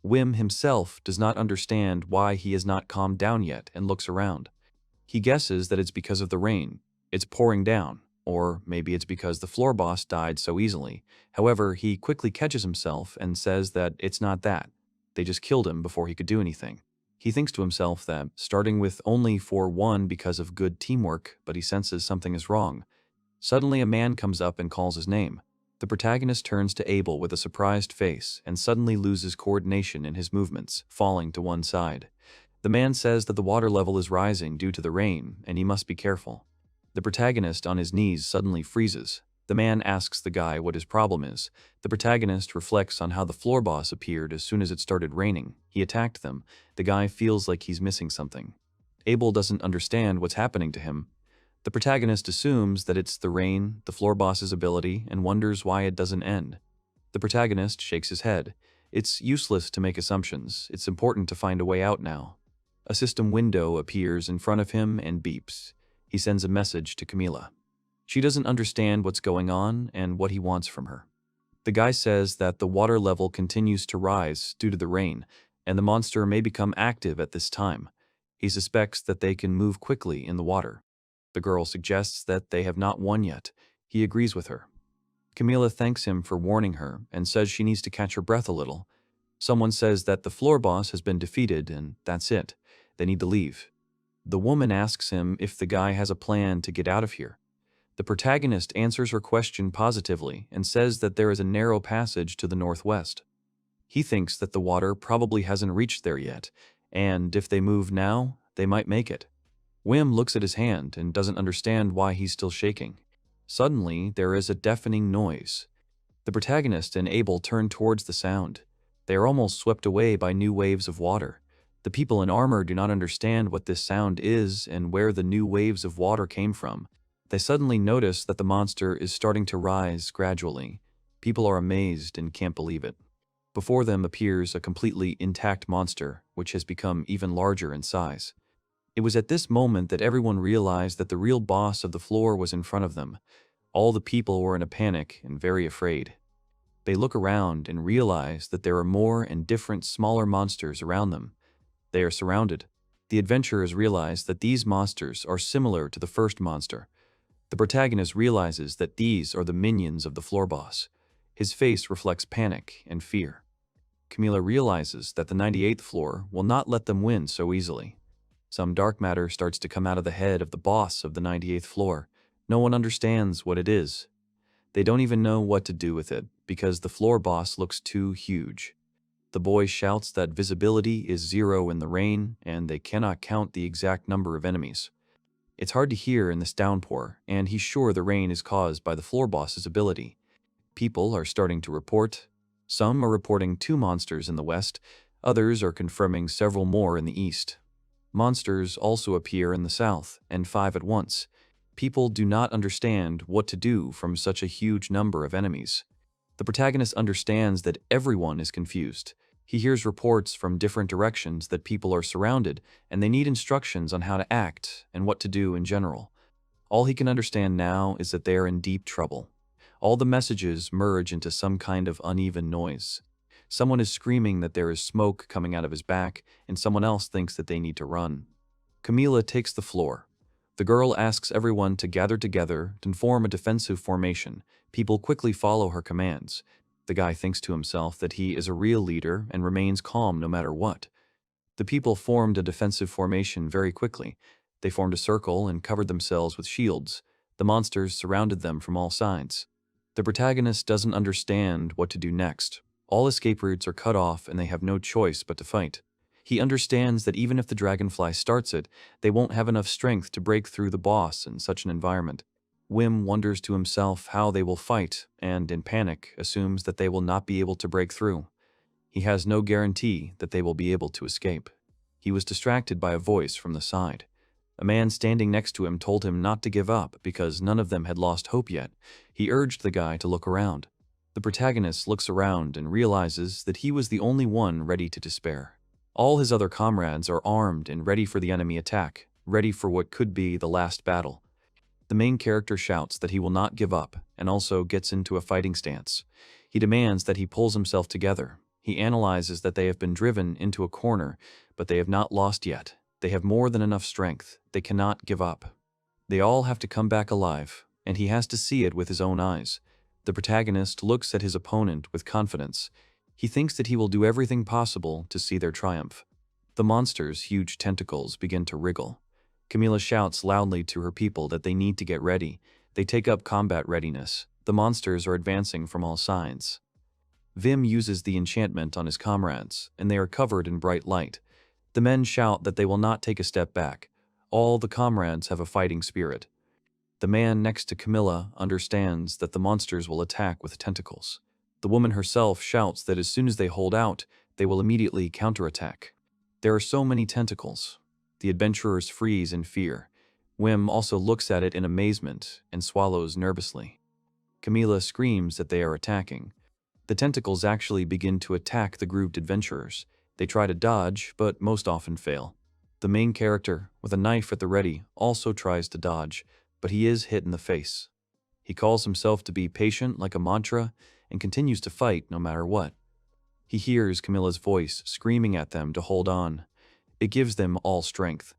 Wim himself does not understand why he has not calmed down yet and looks around. He guesses that it's because of the rain. It's pouring down, or maybe it's because the floor boss died so easily. However, he quickly catches himself and says that it's not that. They just killed him before he could do anything. He thinks to himself that, starting with only 4-1 because of good teamwork, but he senses something is wrong. Suddenly a man comes up and calls his name. The protagonist turns to Abel with a surprised face and suddenly loses coordination in his movements, falling to one side. The man says that the water level is rising due to the rain, and he must be careful. The protagonist on his knees suddenly freezes. The man asks the guy what his problem is. The protagonist reflects on how the floor boss appeared as soon as it started raining. He attacked them. The guy feels like he's missing something. Abel doesn't understand what's happening to him. The protagonist assumes that it's the rain, the floor boss's ability, and wonders why it doesn't end. The protagonist shakes his head. It's useless to make assumptions. It's important to find a way out now. A system window appears in front of him and beeps. He sends a message to Camilla. She doesn't understand what's going on and what he wants from her. The guy says that the water level continues to rise due to the rain, and the monster may become active at this time. He suspects that they can move quickly in the water. The girl suggests that they have not won yet. He agrees with her. Camilla thanks him for warning her and says she needs to catch her breath a little. Someone says that the floor boss has been defeated and that's it. They need to leave. The woman asks him if the guy has a plan to get out of here. The protagonist answers her question positively and says that there is a narrow passage to the northwest. He thinks that the water probably hasn't reached there yet, and if they move now, they might make it. Wim looks at his hand and doesn't understand why he's still shaking. Suddenly, there is a deafening noise. The protagonist and Abel turn towards the sound. They are almost swept away by new waves of water. The people in armor do not understand what this sound is and where the new waves of water came from. They suddenly notice that the monster is starting to rise gradually. People are amazed and can't believe it. Before them appears a completely intact monster, which has become even larger in size. It was at this moment that everyone realized that the real boss of the floor was in front of them. All the people were in a panic and very afraid. They look around and realize that there are more and different smaller monsters around them. They are surrounded. The adventurers realize that these monsters are similar to the first monster. The protagonist realizes that these are the minions of the floor boss. His face reflects panic and fear. Camila realizes that the 98th floor will not let them win so easily. Some dark matter starts to come out of the head of the boss of the 98th floor. No one understands what it is. They don't even know what to do with it because the floor boss looks too huge. The boy shouts that visibility is 0 in the rain and they cannot count the exact number of enemies. It's hard to hear in this downpour, and he's sure the rain is caused by the floor boss's ability. People are starting to report. Some are reporting 2 monsters in the west, others are confirming several more in the east. Monsters also appear in the south, and 5 at once. People do not understand what to do from such a huge number of enemies. The protagonist understands that everyone is confused. He hears reports from different directions that people are surrounded, and they need instructions on how to act and what to do in general. All he can understand now is that they are in deep trouble. All the messages merge into some kind of uneven noise. Someone is screaming that there is smoke coming out of his back, and someone else thinks that they need to run. Camila takes the floor. The girl asks everyone to gather together and form a defensive formation. People quickly follow her commands. The guy thinks to himself that he is a real leader and remains calm no matter what. The people formed a defensive formation very quickly. They formed a circle and covered themselves with shields. The monsters surrounded them from all sides. The protagonist doesn't understand what to do next. All escape routes are cut off and they have no choice but to fight. He understands that even if the dragonfly starts it, they won't have enough strength to break through the boss in such an environment. Wim wonders to himself how they will fight and, in panic, assumes that they will not be able to break through. He has no guarantee that they will be able to escape. He was distracted by a voice from the side. A man standing next to him told him not to give up because none of them had lost hope yet. He urged the guy to look around. The protagonist looks around and realizes that he was the only one ready to despair. All his other comrades are armed and ready for the enemy attack, ready for what could be the last battle. The main character shouts that he will not give up and also gets into a fighting stance. He demands that he pulls himself together. He analyzes that they have been driven into a corner, but they have not lost yet. They have more than enough strength. They cannot give up. They all have to come back alive, and he has to see it with his own eyes. The protagonist looks at his opponent with confidence. He thinks that he will do everything possible to see their triumph. The monster's huge tentacles begin to wriggle. Camila shouts loudly to her people that they need to get ready. They take up combat readiness. The monsters are advancing from all sides. Wim uses the enchantment on his comrades, and they are covered in bright light. The men shout that they will not take a step back. All the comrades have a fighting spirit. The man next to Camila understands that the monsters will attack with tentacles. The woman herself shouts that as soon as they hold out, they will immediately counterattack. There are so many tentacles. The adventurers freeze in fear. Wim also looks at it in amazement and swallows nervously. Camila screams that they are attacking. The tentacles actually begin to attack the grouped adventurers. They try to dodge, but most often fail. The main character, with a knife at the ready, also tries to dodge, but he is hit in the face. He calls himself to be patient like a mantra and continues to fight no matter what. He hears Camilla's voice screaming at them to hold on. It gives them all strength.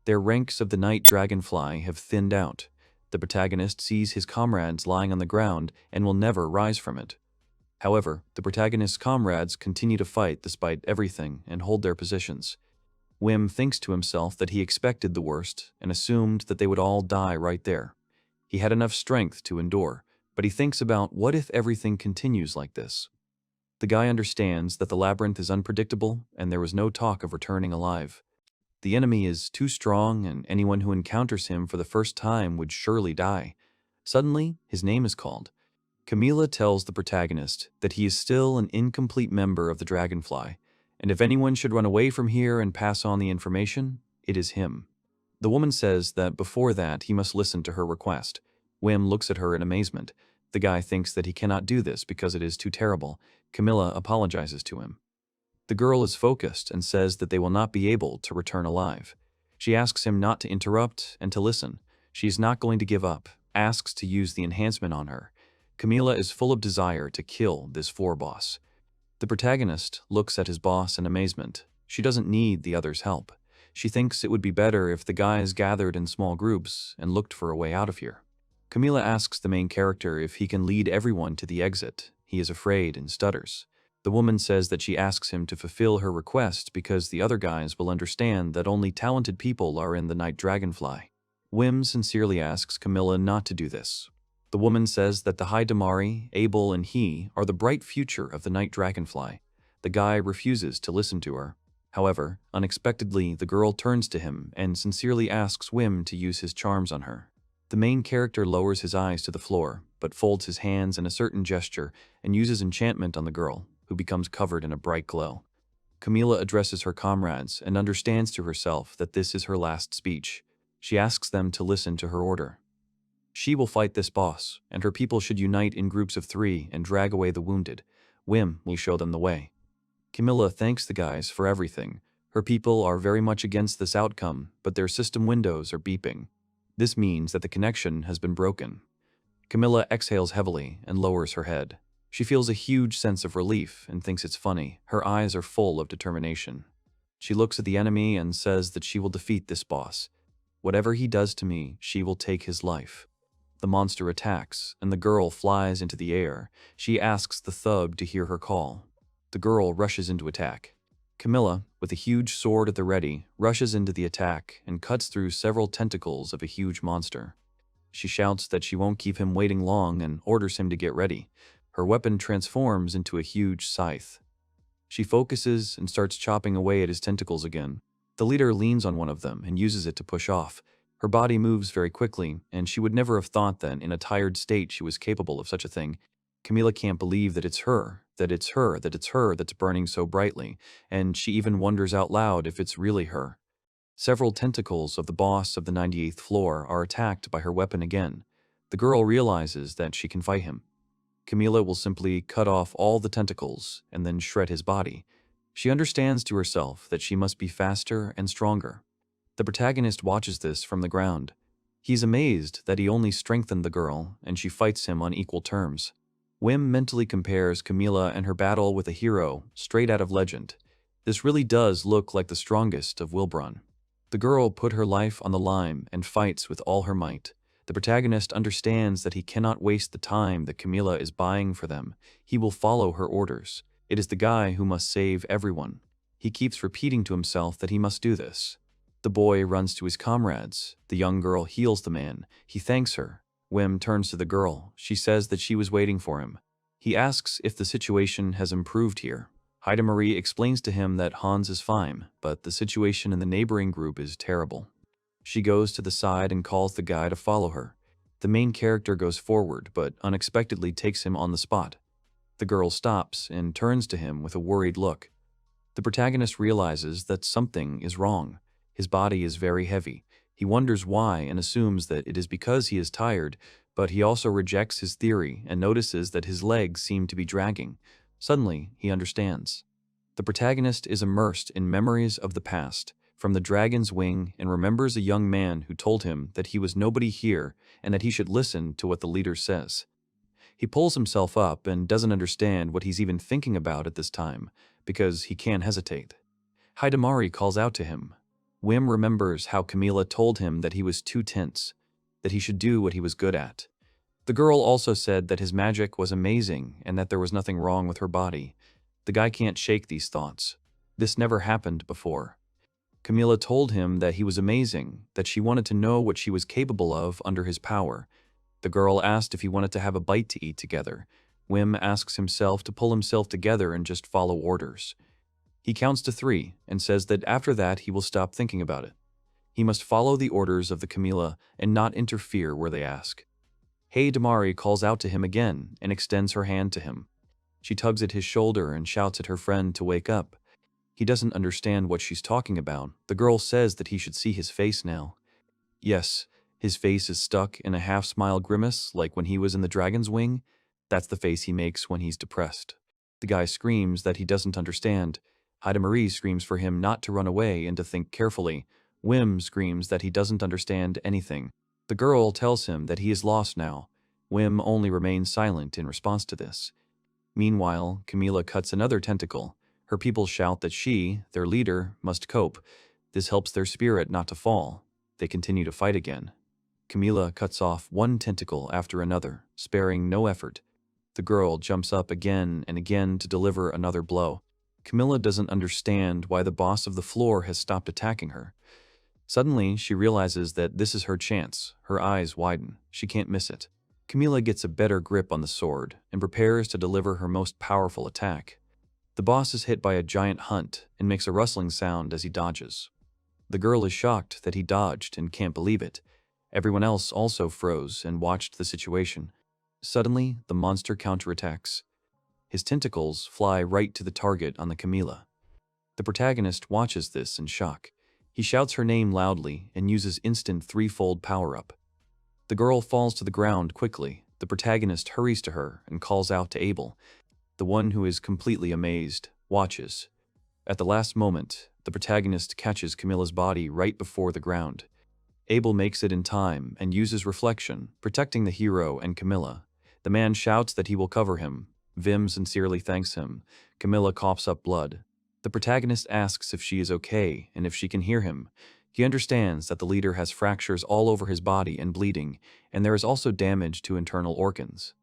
Their ranks of the Night Dragonfly have thinned out. The protagonist sees his comrades lying on the ground and will never rise from it. However, the protagonist's comrades continue to fight despite everything and hold their positions. Wim thinks to himself that he expected the worst and assumed that they would all die right there. He had enough strength to endure, but he thinks about what if everything continues like this. The guy understands that the labyrinth is unpredictable and there was no talk of returning alive. The enemy is too strong and anyone who encounters him for the first time would surely die. Suddenly, his name is called. Camila tells the protagonist that he is still an incomplete member of the Dragonfly, and if anyone should run away from here and pass on the information, it is him. The woman says that before that he must listen to her request. Wim looks at her in amazement. The guy thinks that he cannot do this because it is too terrible. Camila apologizes to him. The girl is focused and says that they will not be able to return alive. She asks him not to interrupt and to listen. She is not going to give up, asks to use the enhancement on her. Camila is full of desire to kill this boss. The protagonist looks at his boss in amazement. She doesn't need the others' help. She thinks it would be better if the guys gathered in small groups and looked for a way out of here. Camila asks the main character if he can lead everyone to the exit. He is afraid and stutters. The woman says that she asks him to fulfill her request because the other guys will understand that only talented people are in the Night Dragonfly. Wim sincerely asks Camilla not to do this. The woman says that the Heidemarie, Abel, and he are the bright future of the Night Dragonfly. The guy refuses to listen to her. However, unexpectedly, the girl turns to him and sincerely asks Wim to use his charms on her. The main character lowers his eyes to the floor, but folds his hands in a certain gesture and uses enchantment on the girl, who becomes covered in a bright glow. Camilla addresses her comrades and understands to herself that this is her last speech. She asks them to listen to her order. She will fight this boss, and her people should unite in groups of 3 and drag away the wounded. Wim will show them the way. Camilla thanks the guys for everything. Her people are very much against this outcome, but their system windows are beeping. This means that the connection has been broken. Camilla exhales heavily and lowers her head. She feels a huge sense of relief and thinks it's funny. Her eyes are full of determination. She looks at the enemy and says that she will defeat this boss. Whatever he does to me, she will take his life. The monster attacks, and the girl flies into the air. She asks the thug to hear her call. The girl rushes into attack. Camilla, with a huge sword at the ready, rushes into the attack and cuts through several tentacles of a huge monster. She shouts that she won't keep him waiting long and orders him to get ready. Her weapon transforms into a huge scythe. She focuses and starts chopping away at his tentacles again. The leader leans on one of them and uses it to push off. Her body moves very quickly, and she would never have thought that in a tired state she was capable of such a thing. Camilla can't believe that it's her that's burning so brightly, and she even wonders out loud if it's really her. Several tentacles of the boss of the 98th floor are attacked by her weapon again. The girl realizes that she can fight him. Camilla will simply cut off all the tentacles and then shred his body. She understands to herself that she must be faster and stronger. The protagonist watches this from the ground. He's amazed that he only strengthened the girl, and she fights him on equal terms. Wim mentally compares Camilla and her battle with a hero straight out of legend. This really does look like the strongest of Wilbrun. The girl put her life on the line and fights with all her might. The protagonist understands that he cannot waste the time that Camilla is buying for them. He will follow her orders. It is the guy who must save everyone. He keeps repeating to himself that he must do this. The boy runs to his comrades. The young girl heals the man. He thanks her. Wim turns to the girl. She says that she was waiting for him. He asks if the situation has improved here. Heidemarie explains to him that Hans is fine, but the situation in the neighboring group is terrible. She goes to the side and calls the guy to follow her. The main character goes forward, but unexpectedly takes him on the spot. The girl stops and turns to him with a worried look. The protagonist realizes that something is wrong. His body is very heavy. He wonders why and assumes that it is because he is tired, but he also rejects his theory and notices that his legs seem to be dragging. Suddenly, he understands. The protagonist is immersed in memories of the past, from the dragon's wing, and remembers a young man who told him that he was nobody here and that he should listen to what the leader says. He pulls himself up and doesn't understand what he's even thinking about at this time, because he can't hesitate. Heidemarie calls out to him. Wim remembers how Camilla told him that he was too tense, that he should do what he was good at. The girl also said that his magic was amazing and that there was nothing wrong with her body. The guy can't shake these thoughts. This never happened before. Camilla told him that he was amazing, that she wanted to know what she was capable of under his power. The girl asked if he wanted to have a bite to eat together. Wim asks himself to pull himself together and just follow orders. He counts to 3 and says that after that he will stop thinking about it. He must follow the orders of the Camilla and not interfere where they ask. Heidemarie calls out to him again and extends her hand to him. She tugs at his shoulder and shouts at her friend to wake up. He doesn't understand what she's talking about. The girl says that he should see his face now. Yes, his face is stuck in a half-smile grimace like when he was in the dragon's wing. That's the face he makes when he's depressed. The guy screams that he doesn't understand. Heidemarie screams for him not to run away and to think carefully. Wim screams that he doesn't understand anything. The girl tells him that he is lost now. Wim only remains silent in response to this. Meanwhile, Camilla cuts another tentacle. Her people shout that she, their leader, must cope. This helps their spirit not to fall. They continue to fight again. Camilla cuts off one tentacle after another, sparing no effort. The girl jumps up again and again to deliver another blow. Camilla doesn't understand why the boss of the floor has stopped attacking her. Suddenly, she realizes that this is her chance. Her eyes widen. She can't miss it. Camilla gets a better grip on the sword and prepares to deliver her most powerful attack. The boss is hit by a giant hunt and makes a rustling sound as he dodges. The girl is shocked that he dodged and can't believe it. Everyone else also froze and watched the situation. Suddenly, the monster counterattacks. His tentacles fly right to the target on the Camilla. The protagonist watches this in shock. He shouts her name loudly and uses instant threefold power-up. The girl falls to the ground quickly. The protagonist hurries to her and calls out to Abel. The one who is completely amazed watches. At the last moment, the protagonist catches Camilla's body right before the ground. Abel makes it in time and uses reflection, protecting the hero and Camilla. The man shouts that he will cover him. Wim sincerely thanks him. Camilla coughs up blood. The protagonist asks if she is okay and if she can hear him. He understands that the leader has fractures all over his body and bleeding, and there is also damage to internal organs.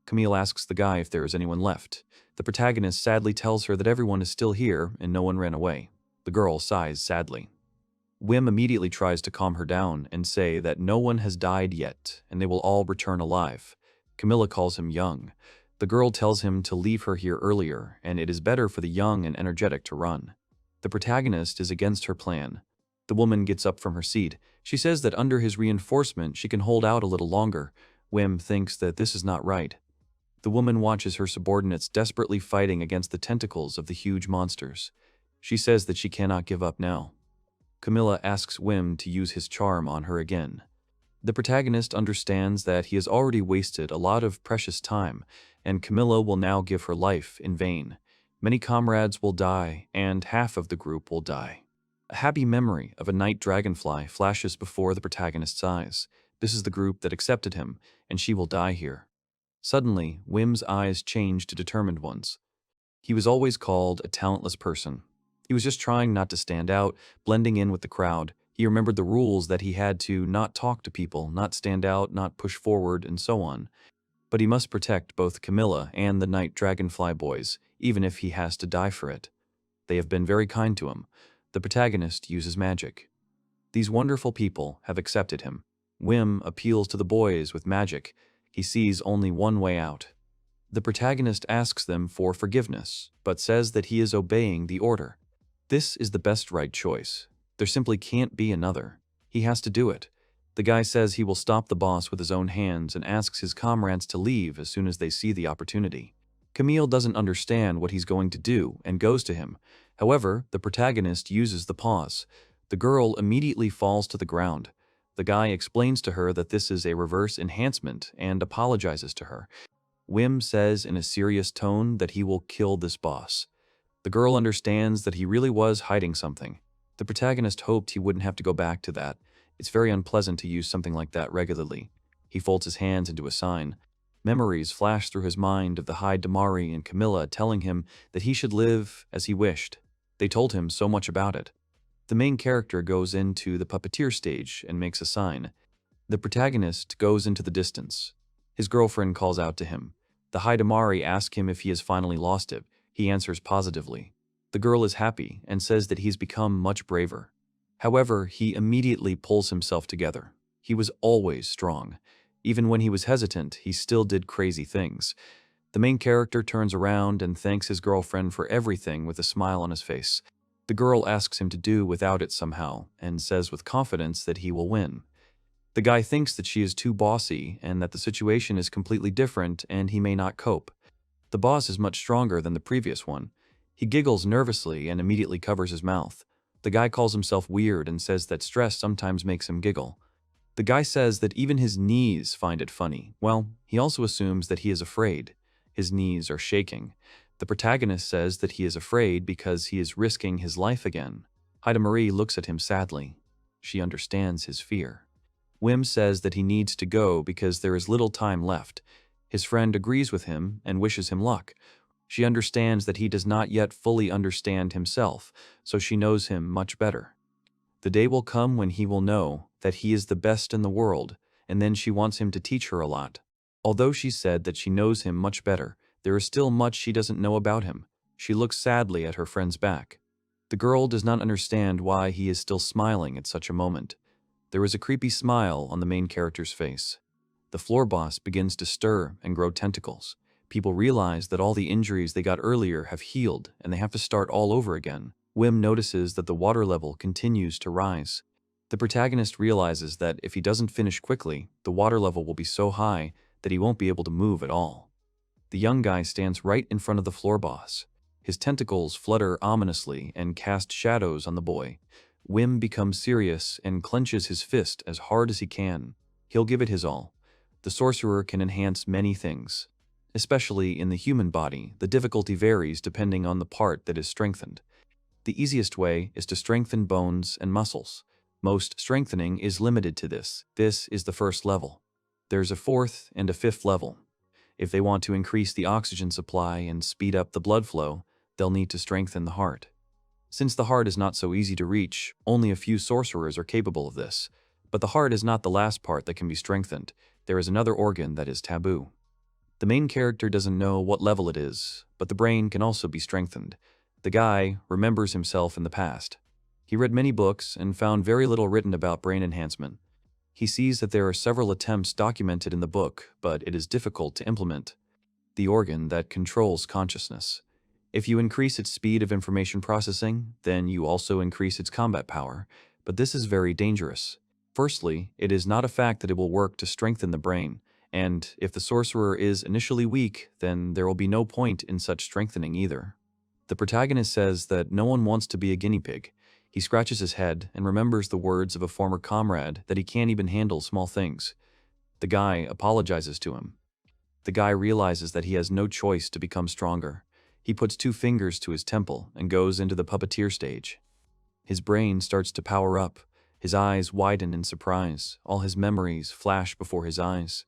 Camille asks the guy if there is anyone left. The protagonist sadly tells her that everyone is still here and no one ran away. The girl sighs sadly. Wim immediately tries to calm her down and say that no one has died yet and they will all return alive. Camilla calls him young. The girl tells him to leave her here earlier, and it is better for the young and energetic to run. The protagonist is against her plan. The woman gets up from her seat. She says that under his reinforcement she can hold out a little longer. Wim thinks that this is not right. The woman watches her subordinates desperately fighting against the tentacles of the huge monsters. She says that she cannot give up now. Camilla asks Wim to use his charm on her again. The protagonist understands that he has already wasted a lot of precious time, and Camilla will now give her life in vain. Many comrades will die, and half of the group will die. A happy memory of a Night Dragonfly flashes before the protagonist's eyes. This is the group that accepted him, and she will die here. Suddenly, Wim's eyes change to determined ones. He was always called a talentless person. He was just trying not to stand out, blending in with the crowd. He remembered the rules that he had to not talk to people, not stand out, not push forward, and so on. But he must protect both Camilla and the Night Dragonfly boys, even if he has to die for it. They have been very kind to him. The protagonist uses magic. These wonderful people have accepted him. Wim appeals to the boys with magic. He sees only one way out. The protagonist asks them for forgiveness, but says that he is obeying the order. This is the best right choice. There simply can't be another. He has to do it. The guy says he will stop the boss with his own hands and asks his comrades to leave as soon as they see the opportunity. Camille doesn't understand what he's going to do and goes to him. However, the protagonist uses the pause. The girl immediately falls to the ground. The guy explains to her that this is a reverse enhancement and apologizes to her. Wim says in a serious tone that he will kill this boss. The girl understands that he really was hiding something. The protagonist hoped he wouldn't have to go back to that. It's very unpleasant to use something like that regularly. He folds his hands into a sign. Memories flash through his mind of the Heidemarie and Camilla telling him that he should live as he wished. They told him so much about it. The main character goes into the puppeteer stage and makes a sign. The protagonist goes into the distance. His girlfriend calls out to him. The Heidemarie ask him if he has finally lost it. He answers positively. The girl is happy and says that he's become much braver. However, he immediately pulls himself together. He was always strong. Even when he was hesitant, he still did crazy things. The main character turns around and thanks his girlfriend for everything with a smile on his face. The girl asks him to do without it somehow, and says with confidence that he will win. The guy thinks that she is too bossy and that the situation is completely different and he may not cope. The boss is much stronger than the previous one. He giggles nervously and immediately covers his mouth. The guy calls himself weird and says that stress sometimes makes him giggle. The guy says that even his knees find it funny. Well, he also assumes that he is afraid. His knees are shaking. The protagonist says that he is afraid because he is risking his life again. Heidemarie looks at him sadly. She understands his fear. Wim says that he needs to go because there is little time left. His friend agrees with him and wishes him luck. She understands that he does not yet fully understand himself, so she knows him much better. The day will come when he will know that he is the best in the world, and then she wants him to teach her a lot. Although she said that she knows him much better, there is still much she doesn't know about him. She looks sadly at her friend's back. The girl does not understand why he is still smiling at such a moment. There is a creepy smile on the main character's face. The floor boss begins to stir and grow tentacles. People realize that all the injuries they got earlier have healed and they have to start all over again. Wim notices that the water level continues to rise. The protagonist realizes that if he doesn't finish quickly, the water level will be so high that he won't be able to move at all. The young guy stands right in front of the floor boss. His tentacles flutter ominously and cast shadows on the boy. Wim becomes serious and clenches his fist as hard as he can. He'll give it his all. The sorcerer can enhance many things. Especially in the human body, the difficulty varies depending on the part that is strengthened. The easiest way is to strengthen bones and muscles. Most strengthening is limited to this. This is the first level. There's a fourth and a fifth level. If they want to increase the oxygen supply and speed up the blood flow, they'll need to strengthen the heart. Since the heart is not so easy to reach, only a few sorcerers are capable of this. But the heart is not the last part that can be strengthened. There is another organ that is taboo. The main character doesn't know what level it is, but the brain can also be strengthened. The guy remembers himself in the past. He read many books and found very little written about brain enhancement. He sees that there are several attempts documented in the book, but it is difficult to implement. The organ that controls consciousness. If you increase its speed of information processing, then you also increase its combat power, but this is very dangerous. Firstly, it is not a fact that it will work to strengthen the brain, and if the sorcerer is initially weak, then there will be no point in such strengthening either. The protagonist says that no one wants to be a guinea pig. He scratches his head and remembers the words of a former comrade that he can't even handle small things. The guy apologizes to him. The guy realizes that he has no choice to become stronger. He puts 2 fingers to his temple and goes into the puppeteer stage. His brain starts to power up. His eyes widen in surprise. All his memories flash before his eyes.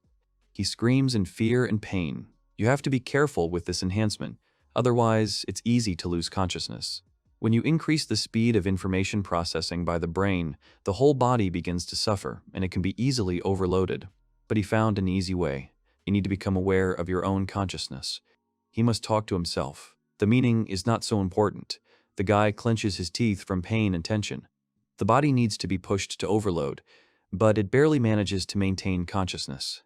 He screams in fear and pain. You have to be careful with this enhancement, otherwise it's easy to lose consciousness. When you increase the speed of information processing by the brain, the whole body begins to suffer, and it can be easily overloaded. But he found an easy way. You need to become aware of your own consciousness. He must talk to himself. The meaning is not so important. The guy clenches his teeth from pain and tension. The body needs to be pushed to overload, but it barely manages to maintain consciousness.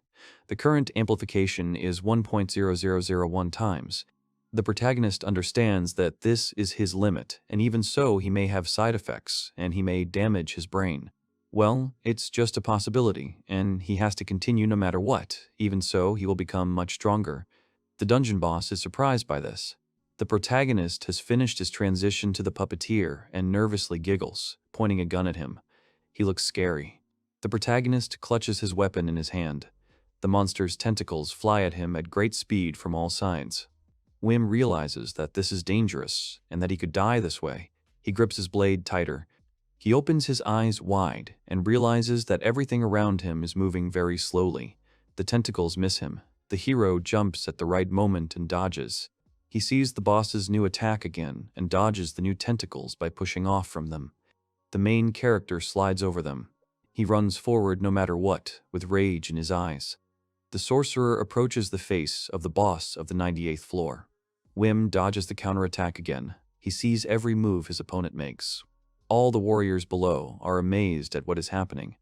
The current amplification is 1.0001 times. The protagonist understands that this is his limit, and even so he may have side effects, and he may damage his brain. Well, it's just a possibility, and he has to continue no matter what. Even so, he will become much stronger. The dungeon boss is surprised by this. The protagonist has finished his transition to the puppeteer and nervously giggles, pointing a gun at him. He looks scary. The protagonist clutches his weapon in his hand. The monster's tentacles fly at him at great speed from all sides. Wim realizes that this is dangerous and that he could die this way. He grips his blade tighter. He opens his eyes wide and realizes that everything around him is moving very slowly. The tentacles miss him. The hero jumps at the right moment and dodges. He sees the boss's new attack again and dodges the new tentacles by pushing off from them. The main character slides over them. He runs forward no matter what, with rage in his eyes. The sorcerer approaches the face of the boss of the 98th floor. Wim dodges the counterattack again. He sees every move his opponent makes. All the warriors below are amazed at what is happening.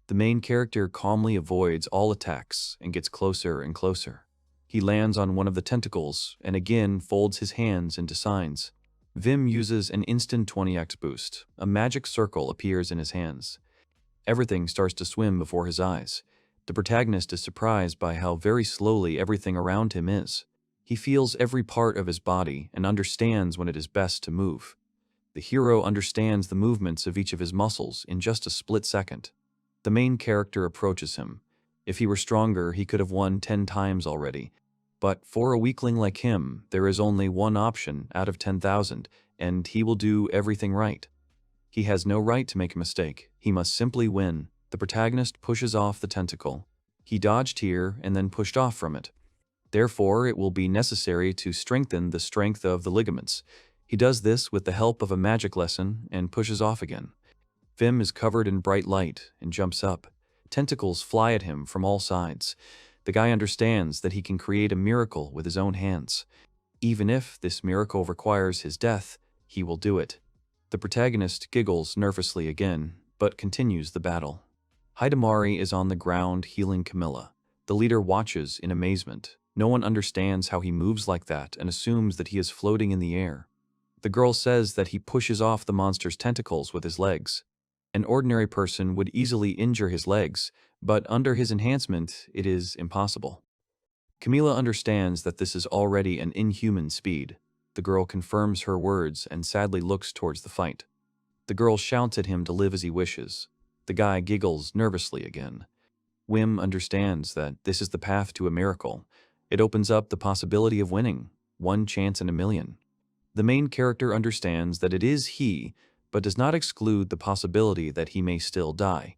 The main character calmly avoids all attacks and gets closer and closer. He lands on one of the tentacles and again folds his hands into signs. Wim uses an instant 20x boost. A magic circle appears in his hands. Everything starts to swim before his eyes. The protagonist is surprised by how very slowly everything around him is. He feels every part of his body and understands when it is best to move. The hero understands the movements of each of his muscles in just a split second. The main character approaches him. If he were stronger, he could have won 10 times already. But for a weakling like him, there is only one option out of 10,000, and he will do everything right. He has no right to make a mistake. He must simply win. The protagonist pushes off the tentacle. He dodged here and then pushed off from it. Therefore, it will be necessary to strengthen the strength of the ligaments. He does this with the help of a magic lesson and pushes off again. Wim is covered in bright light and jumps up. Tentacles fly at him from all sides. The guy understands that he can create a miracle with his own hands. Even if this miracle requires his death, he will do it. The protagonist giggles nervously again, but continues the battle. Heidemarie is on the ground healing Camilla. The leader watches in amazement. No one understands how he moves like that and assumes that he is floating in the air. The girl says that he pushes off the monster's tentacles with his legs. An ordinary person would easily injure his legs, but under his enhancement, it is impossible. Camilla understands that this is already an inhuman speed. The girl confirms her words and sadly looks towards the fight. The girl shouts at him to live as he wishes. The guy giggles nervously again. Wim understands that this is the path to a miracle. It opens up the possibility of winning, 1 chance in a million. The main character understands that it is he, but does not exclude the possibility that he may still die.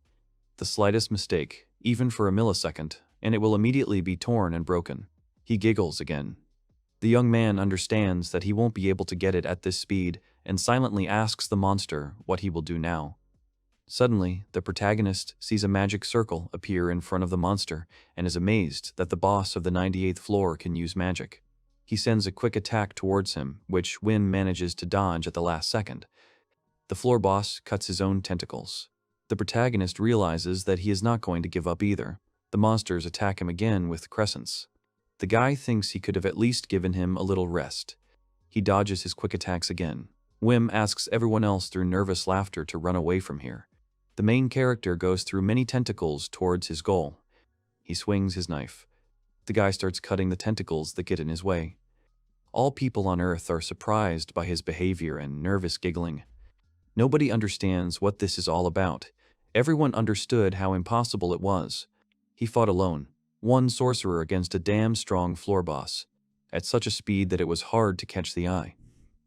The slightest mistake, even for a millisecond, and it will immediately be torn and broken. He giggles again. The young man understands that he won't be able to get it at this speed and silently asks the monster what he will do now. Suddenly, the protagonist sees a magic circle appear in front of the monster and is amazed that the boss of the 98th floor can use magic. He sends a quick attack towards him, which Wim manages to dodge at the last second. The floor boss cuts his own tentacles. The protagonist realizes that he is not going to give up either. The monsters attack him again with crescents. The guy thinks he could have at least given him a little rest. He dodges his quick attacks again. Wim asks everyone else through nervous laughter to run away from here. The main character goes through many tentacles towards his goal. He swings his knife. The guy starts cutting the tentacles that get in his way. All people on Earth are surprised by his behavior and nervous giggling. Nobody understands what this is all about. Everyone understood how impossible it was. He fought alone, one sorcerer against a damn strong floor boss, at such a speed that it was hard to catch the eye.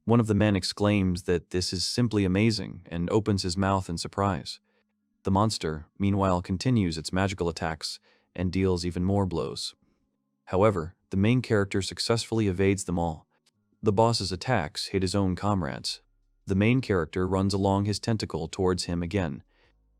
One of the men exclaims that this is simply amazing and opens his mouth in surprise. The monster, meanwhile, continues its magical attacks and deals even more blows. However, the main character successfully evades them all. The boss's attacks hit his own comrades. The main character runs along his tentacle towards him again.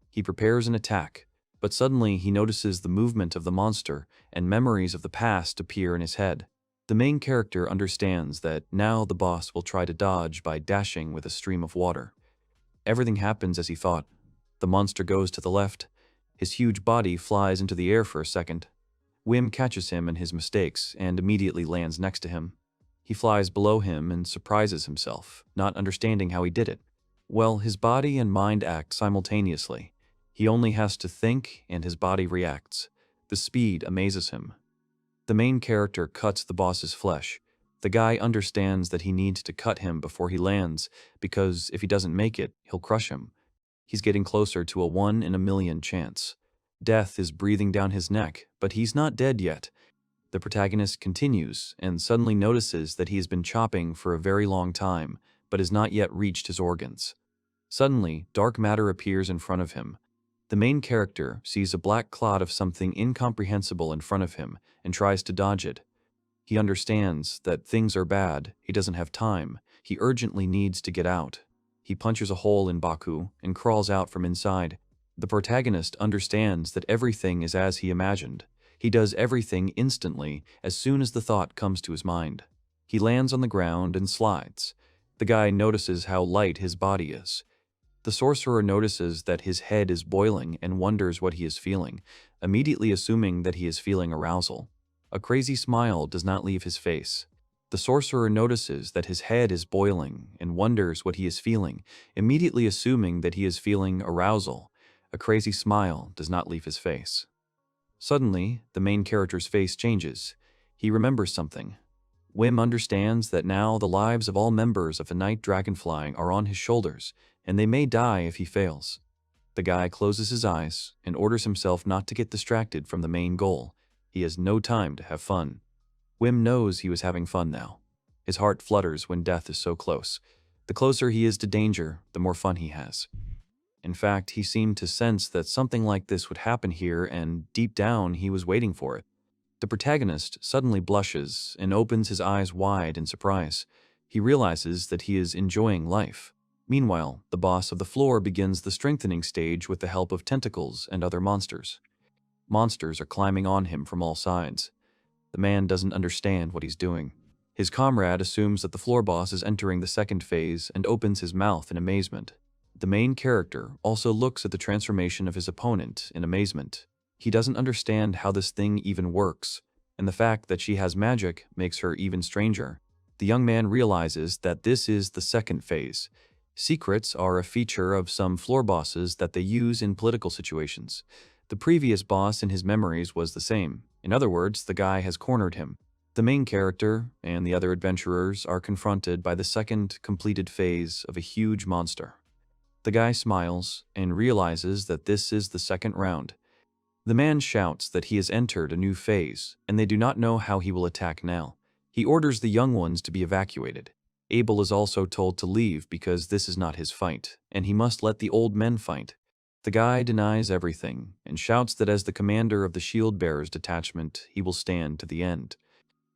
He prepares an attack, but suddenly he notices the movement of the monster and memories of the past appear in his head. The main character understands that now the boss will try to dodge by dashing with a stream of water. Everything happens as he thought. The monster goes to the left. His huge body flies into the air for a second. Wim catches him in his mistakes and immediately lands next to him. He flies below him and surprises himself, not understanding how he did it. Well, his body and mind act simultaneously. He only has to think and his body reacts. The speed amazes him. The main character cuts the boss's flesh. The guy understands that he needs to cut him before he lands, because if he doesn't make it, he'll crush him. He's getting closer to a 1 in a million chance. Death is breathing down his neck, but he's not dead yet. The protagonist continues and suddenly notices that he has been chopping for a very long time, but has not yet reached his organs. Suddenly, dark matter appears in front of him. The main character sees a black cloud of something incomprehensible in front of him and tries to dodge it. He understands that things are bad, he doesn't have time, he urgently needs to get out. He punches a hole in Baku and crawls out from inside. The protagonist understands that everything is as he imagined. He does everything instantly as soon as the thought comes to his mind. He lands on the ground and slides. The guy notices how light his body is. The sorcerer notices that his head is boiling and wonders what he is feeling, immediately assuming that he is feeling arousal. A crazy smile does not leave his face. The sorcerer notices that his head is boiling and wonders what he is feeling, immediately assuming that he is feeling arousal. A crazy smile does not leave his face. Suddenly, the main character's face changes. He remembers something. Wim understands that now the lives of all members of the Night Dragonfly are on his shoulders, and they may die if he fails. The guy closes his eyes and orders himself not to get distracted from the main goal. He has no time to have fun. Wim knows he was having fun now. His heart flutters when death is so close. The closer he is to danger, the more fun he has. In fact, he seemed to sense that something like this would happen here, and deep down he was waiting for it. The protagonist suddenly blushes and opens his eyes wide in surprise. He realizes that he is enjoying life. Meanwhile, the boss of the floor begins the strengthening stage with the help of tentacles and other monsters. Monsters are climbing on him from all sides. The man doesn't understand what he's doing. His comrade assumes that the floor boss is entering the second phase and opens his mouth in amazement. The main character also looks at the transformation of his opponent in amazement. He doesn't understand how this thing even works, and the fact that she has magic makes her even stranger. The young man realizes that this is the second phase. Secrets are a feature of some floor bosses that they use in political situations. The previous boss in his memories was the same. In other words, the guy has cornered him. The main character and the other adventurers are confronted by the second completed phase of a huge monster. The guy smiles and realizes that this is the second round. The man shouts that he has entered a new phase, and they do not know how he will attack now. He orders the young ones to be evacuated. Abel is also told to leave because this is not his fight, and he must let the old men fight. The guy denies everything and shouts that as the commander of the Shield Bearers detachment, he will stand to the end.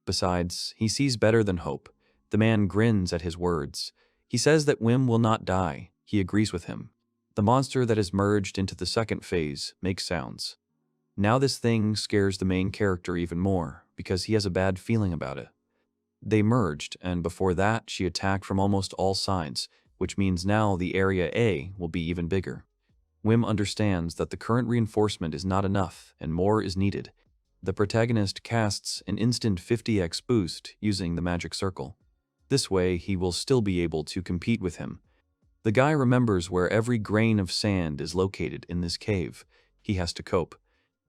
Besides, he sees better than hope. The man grins at his words. He says that Wim will not die. He agrees with him. The monster that has merged into the second phase makes sounds. Now this thing scares the main character even more because he has a bad feeling about it. They merged, and before that she attacked from almost all sides, which means now the Area A will be even bigger. Wim understands that the current reinforcement is not enough and more is needed. The protagonist casts an instant 50x boost using the magic circle. This way he will still be able to compete with him. The guy remembers where every grain of sand is located in this cave. He has to cope.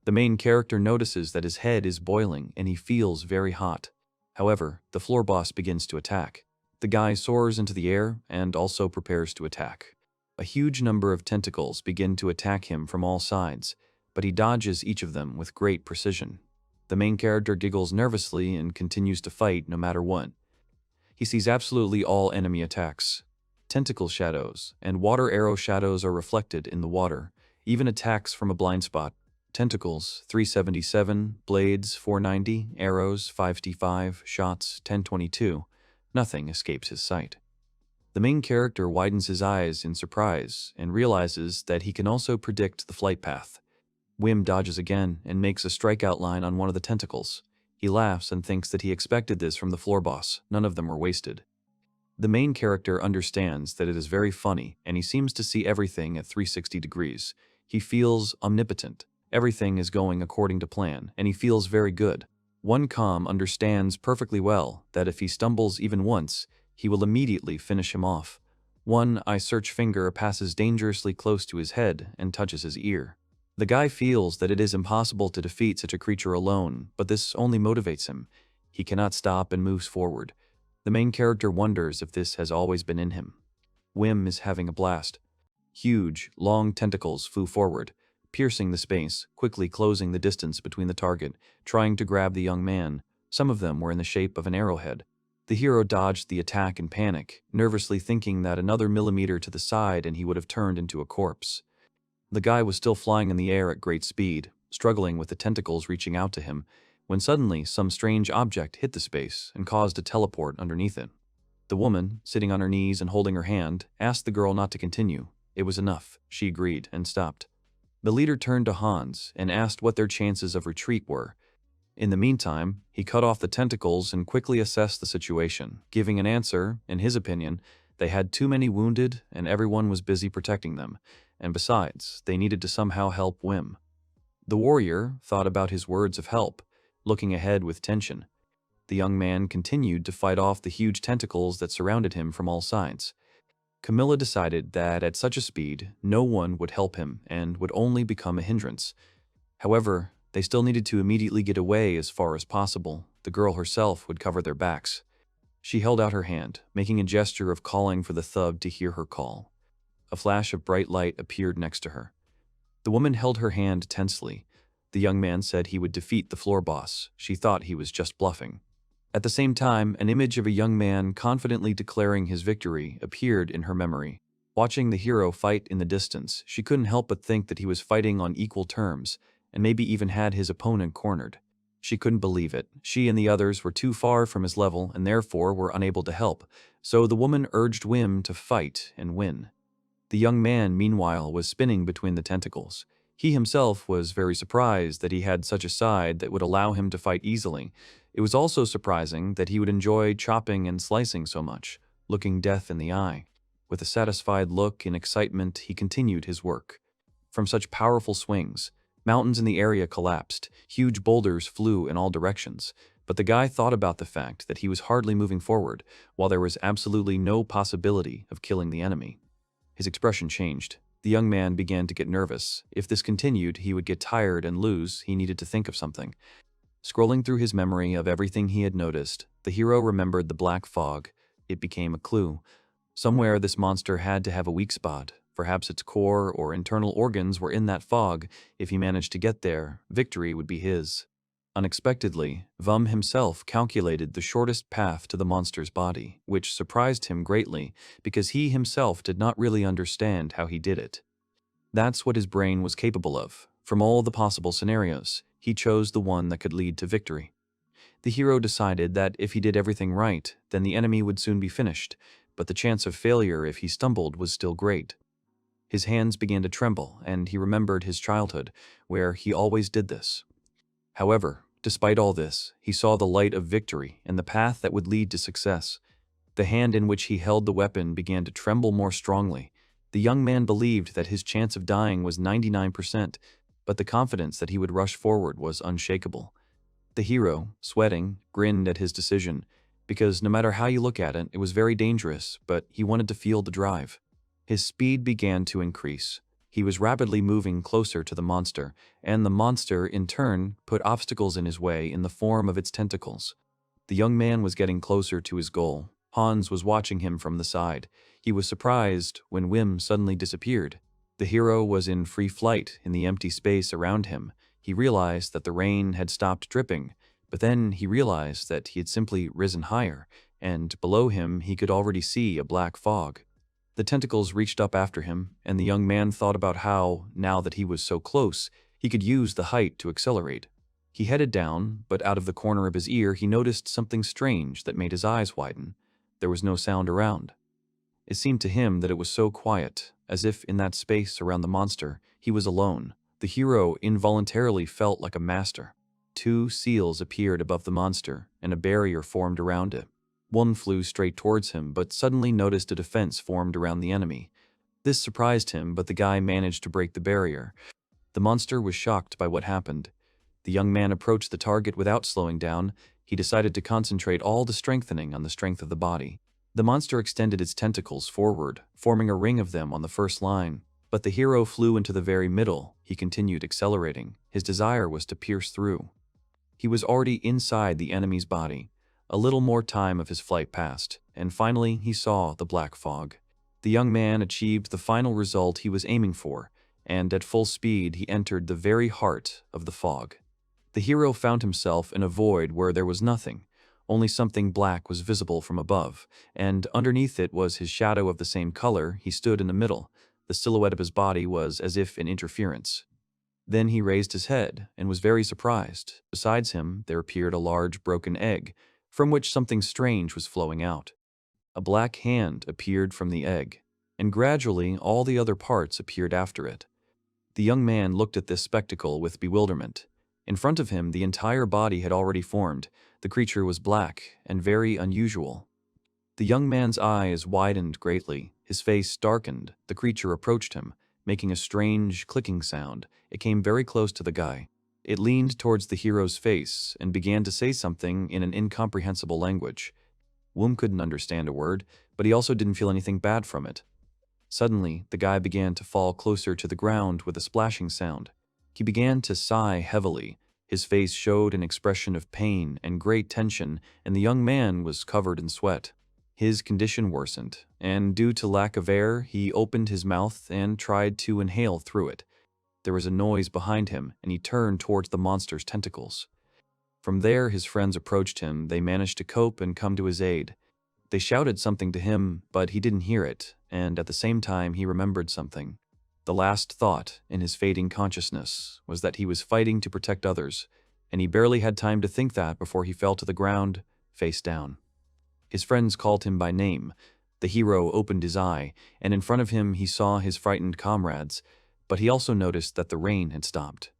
The main character notices that his head is boiling and he feels very hot. However, the floor boss begins to attack. The guy soars into the air and also prepares to attack. A huge number of tentacles begin to attack him from all sides, but he dodges each of them with great precision. The main character giggles nervously and continues to fight no matter what. He sees absolutely all enemy attacks. Tentacle shadows and water arrow shadows are reflected in the water, even attacks from a blind spot. Tentacles 377, blades 490, arrows 555, shots 1022. Nothing escapes his sight. The main character widens his eyes in surprise and realizes that he can also predict the flight path. Wim dodges again and makes a strikeout line on one of the tentacles. He laughs and thinks that he expected this from the floor boss. None of them were wasted. The main character understands that it is very funny, and he seems to see everything at 360 degrees. He feels omnipotent. Everything is going according to plan, and he feels very good. One calm understands perfectly well that if he stumbles even once, he will immediately finish him off. One eye search finger passes dangerously close to his head and touches his ear. The guy feels that it is impossible to defeat such a creature alone, but this only motivates him. He cannot stop and moves forward. The main character wonders if this has always been in him. Wim is having a blast. Huge, long tentacles flew forward, piercing the space, quickly closing the distance between the target, trying to grab the young man. Some of them were in the shape of an arrowhead. The hero dodged the attack in panic, nervously thinking that another millimeter to the side and he would have turned into a corpse. The guy was still flying in the air at great speed, struggling with the tentacles reaching out to him, when suddenly some strange object hit the space and caused a teleport underneath it. The woman, sitting on her knees and holding her hand, asked the girl not to continue. It was enough. She agreed and stopped. The leader turned to Hans and asked what their chances of retreat were. In the meantime, he cut off the tentacles and quickly assessed the situation, giving an answer. In his opinion, they had too many wounded and everyone was busy protecting them, and besides, they needed to somehow help Wim. The warrior thought about his words of help, looking ahead with tension. The young man continued to fight off the huge tentacles that surrounded him from all sides. Camilla decided that at such a speed, no one would help him and would only become a hindrance. However, they still needed to immediately get away as far as possible. The girl herself would cover their backs. She held out her hand, making a gesture of calling for the thug to hear her call. A flash of bright light appeared next to her. The woman held her hand tensely. The young man said he would defeat the floor boss. She thought he was just bluffing. At the same time, an image of a young man confidently declaring his victory appeared in her memory. Watching the hero fight in the distance, she couldn't help but think that he was fighting on equal terms, and maybe even had his opponent cornered. She couldn't believe it. She and the others were too far from his level and therefore were unable to help, so the woman urged Wim to fight and win. The young man, meanwhile, was spinning between the tentacles. He himself was very surprised that he had such a side that would allow him to fight easily. It was also surprising that he would enjoy chopping and slicing so much, looking death in the eye. With a satisfied look and excitement, he continued his work. From such powerful swings, mountains in the area collapsed, huge boulders flew in all directions, but the guy thought about the fact that he was hardly moving forward, while there was absolutely no possibility of killing the enemy. His expression changed. The young man began to get nervous. If this continued, he would get tired and lose. He needed to think of something. Scrolling through his memory of everything he had noticed, the hero remembered the black fog. It became a clue. Somewhere this monster had to have a weak spot. Perhaps its core or internal organs were in that fog. If he managed to get there, victory would be his. Unexpectedly, Vum himself calculated the shortest path to the monster's body, which surprised him greatly because he himself did not really understand how he did it. That's what his brain was capable of. From all the possible scenarios, he chose the one that could lead to victory. The hero decided that if he did everything right, then the enemy would soon be finished, but the chance of failure if he stumbled was still great. His hands began to tremble, and he remembered his childhood, where he always did this. However, despite all this, he saw the light of victory and the path that would lead to success. The hand in which he held the weapon began to tremble more strongly. The young man believed that his chance of dying was 99%, but the confidence that he would rush forward was unshakable. The hero, sweating, grinned at his decision, because no matter how you look at it, it was very dangerous, but he wanted to feel the drive. His speed began to increase. He was rapidly moving closer to the monster, and the monster, in turn, put obstacles in his way in the form of its tentacles. The young man was getting closer to his goal. Hans was watching him from the side. He was surprised when Wim suddenly disappeared. The hero was in free flight in the empty space around him. He realized that the rain had stopped dripping, but then he realized that he had simply risen higher, and below him he could already see a black fog. The tentacles reached up after him, and the young man thought about how, now that he was so close, he could use the height to accelerate. He headed down, but out of the corner of his ear he noticed something strange that made his eyes widen. There was no sound around. It seemed to him that it was so quiet, as if in that space around the monster, he was alone. The hero involuntarily felt like a master. 2 seals appeared above the monster, and a barrier formed around it. One flew straight towards him, but suddenly noticed a defense formed around the enemy. This surprised him, but the guy managed to break the barrier. The monster was shocked by what happened. The young man approached the target without slowing down. He decided to concentrate all the strengthening on the strength of the body. The monster extended its tentacles forward, forming a ring of them on the first line. But the hero flew into the very middle. He continued accelerating. His desire was to pierce through. He was already inside the enemy's body. A little more time of his flight passed, and finally he saw the black fog. The young man achieved the final result he was aiming for, and at full speed he entered the very heart of the fog. The hero found himself in a void where there was nothing. Only something black was visible from above, and underneath it was his shadow of the same color. He stood in the middle. The silhouette of his body was as if in interference. Then he raised his head and was very surprised. Besides him, there appeared a large broken egg, from which something strange was flowing out. A black hand appeared from the egg, and gradually all the other parts appeared after it. The young man looked at this spectacle with bewilderment. In front of him, the entire body had already formed. The creature was black and very unusual. The young man's eyes widened greatly. His face darkened. The creature approached him, making a strange clicking sound. It came very close to the guy. It leaned towards the hero's face and began to say something in an incomprehensible language. Wum couldn't understand a word, but he also didn't feel anything bad from it. Suddenly, the guy began to fall closer to the ground with a splashing sound. He began to sigh heavily. His face showed an expression of pain and great tension, and the young man was covered in sweat. His condition worsened, and due to lack of air, he opened his mouth and tried to inhale through it. There was a noise behind him, and he turned towards the monster's tentacles. From there, his friends approached him. They managed to cope and come to his aid. They shouted something to him, but he didn't hear it, and at the same time he remembered something. The last thought in his fading consciousness was that he was fighting to protect others, and he barely had time to think that before he fell to the ground, face down. His friends called him by name. The hero opened his eye, and in front of him he saw his frightened comrades, but he also noticed that the rain had stopped.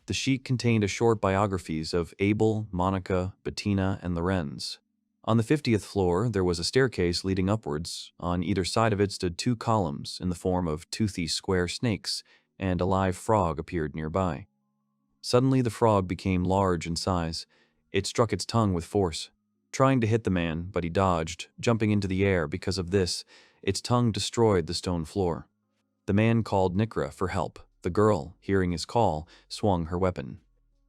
The sheet contained a short biographies of Abel, Monica, Bettina, and Lorenz. On the 50th floor, there was a staircase leading upwards. On either side of it stood 2 columns in the form of toothy square snakes, and a live frog appeared nearby. Suddenly the frog became large in size. It struck its tongue with force, trying to hit the man, but he dodged, jumping into the air. Because of this, its tongue destroyed the stone floor. The man called Nikra for help. The girl, hearing his call, swung her weapon.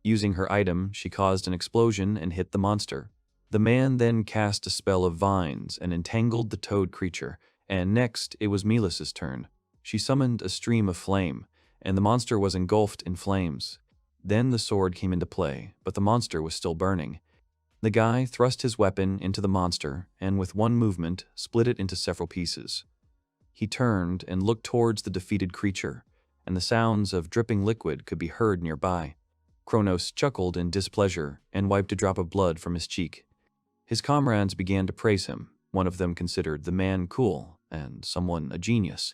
Using her item, she caused an explosion and hit the monster. The man then cast a spell of vines and entangled the toad creature, and next it was Milas's turn. She summoned a stream of flame, and the monster was engulfed in flames. Then the sword came into play, but the monster was still burning. The guy thrust his weapon into the monster, and with one movement, split it into several pieces. He turned and looked towards the defeated creature, and the sounds of dripping liquid could be heard nearby. Kronos chuckled in displeasure and wiped a drop of blood from his cheek. His comrades began to praise him. One of them considered the man cool, and someone a genius.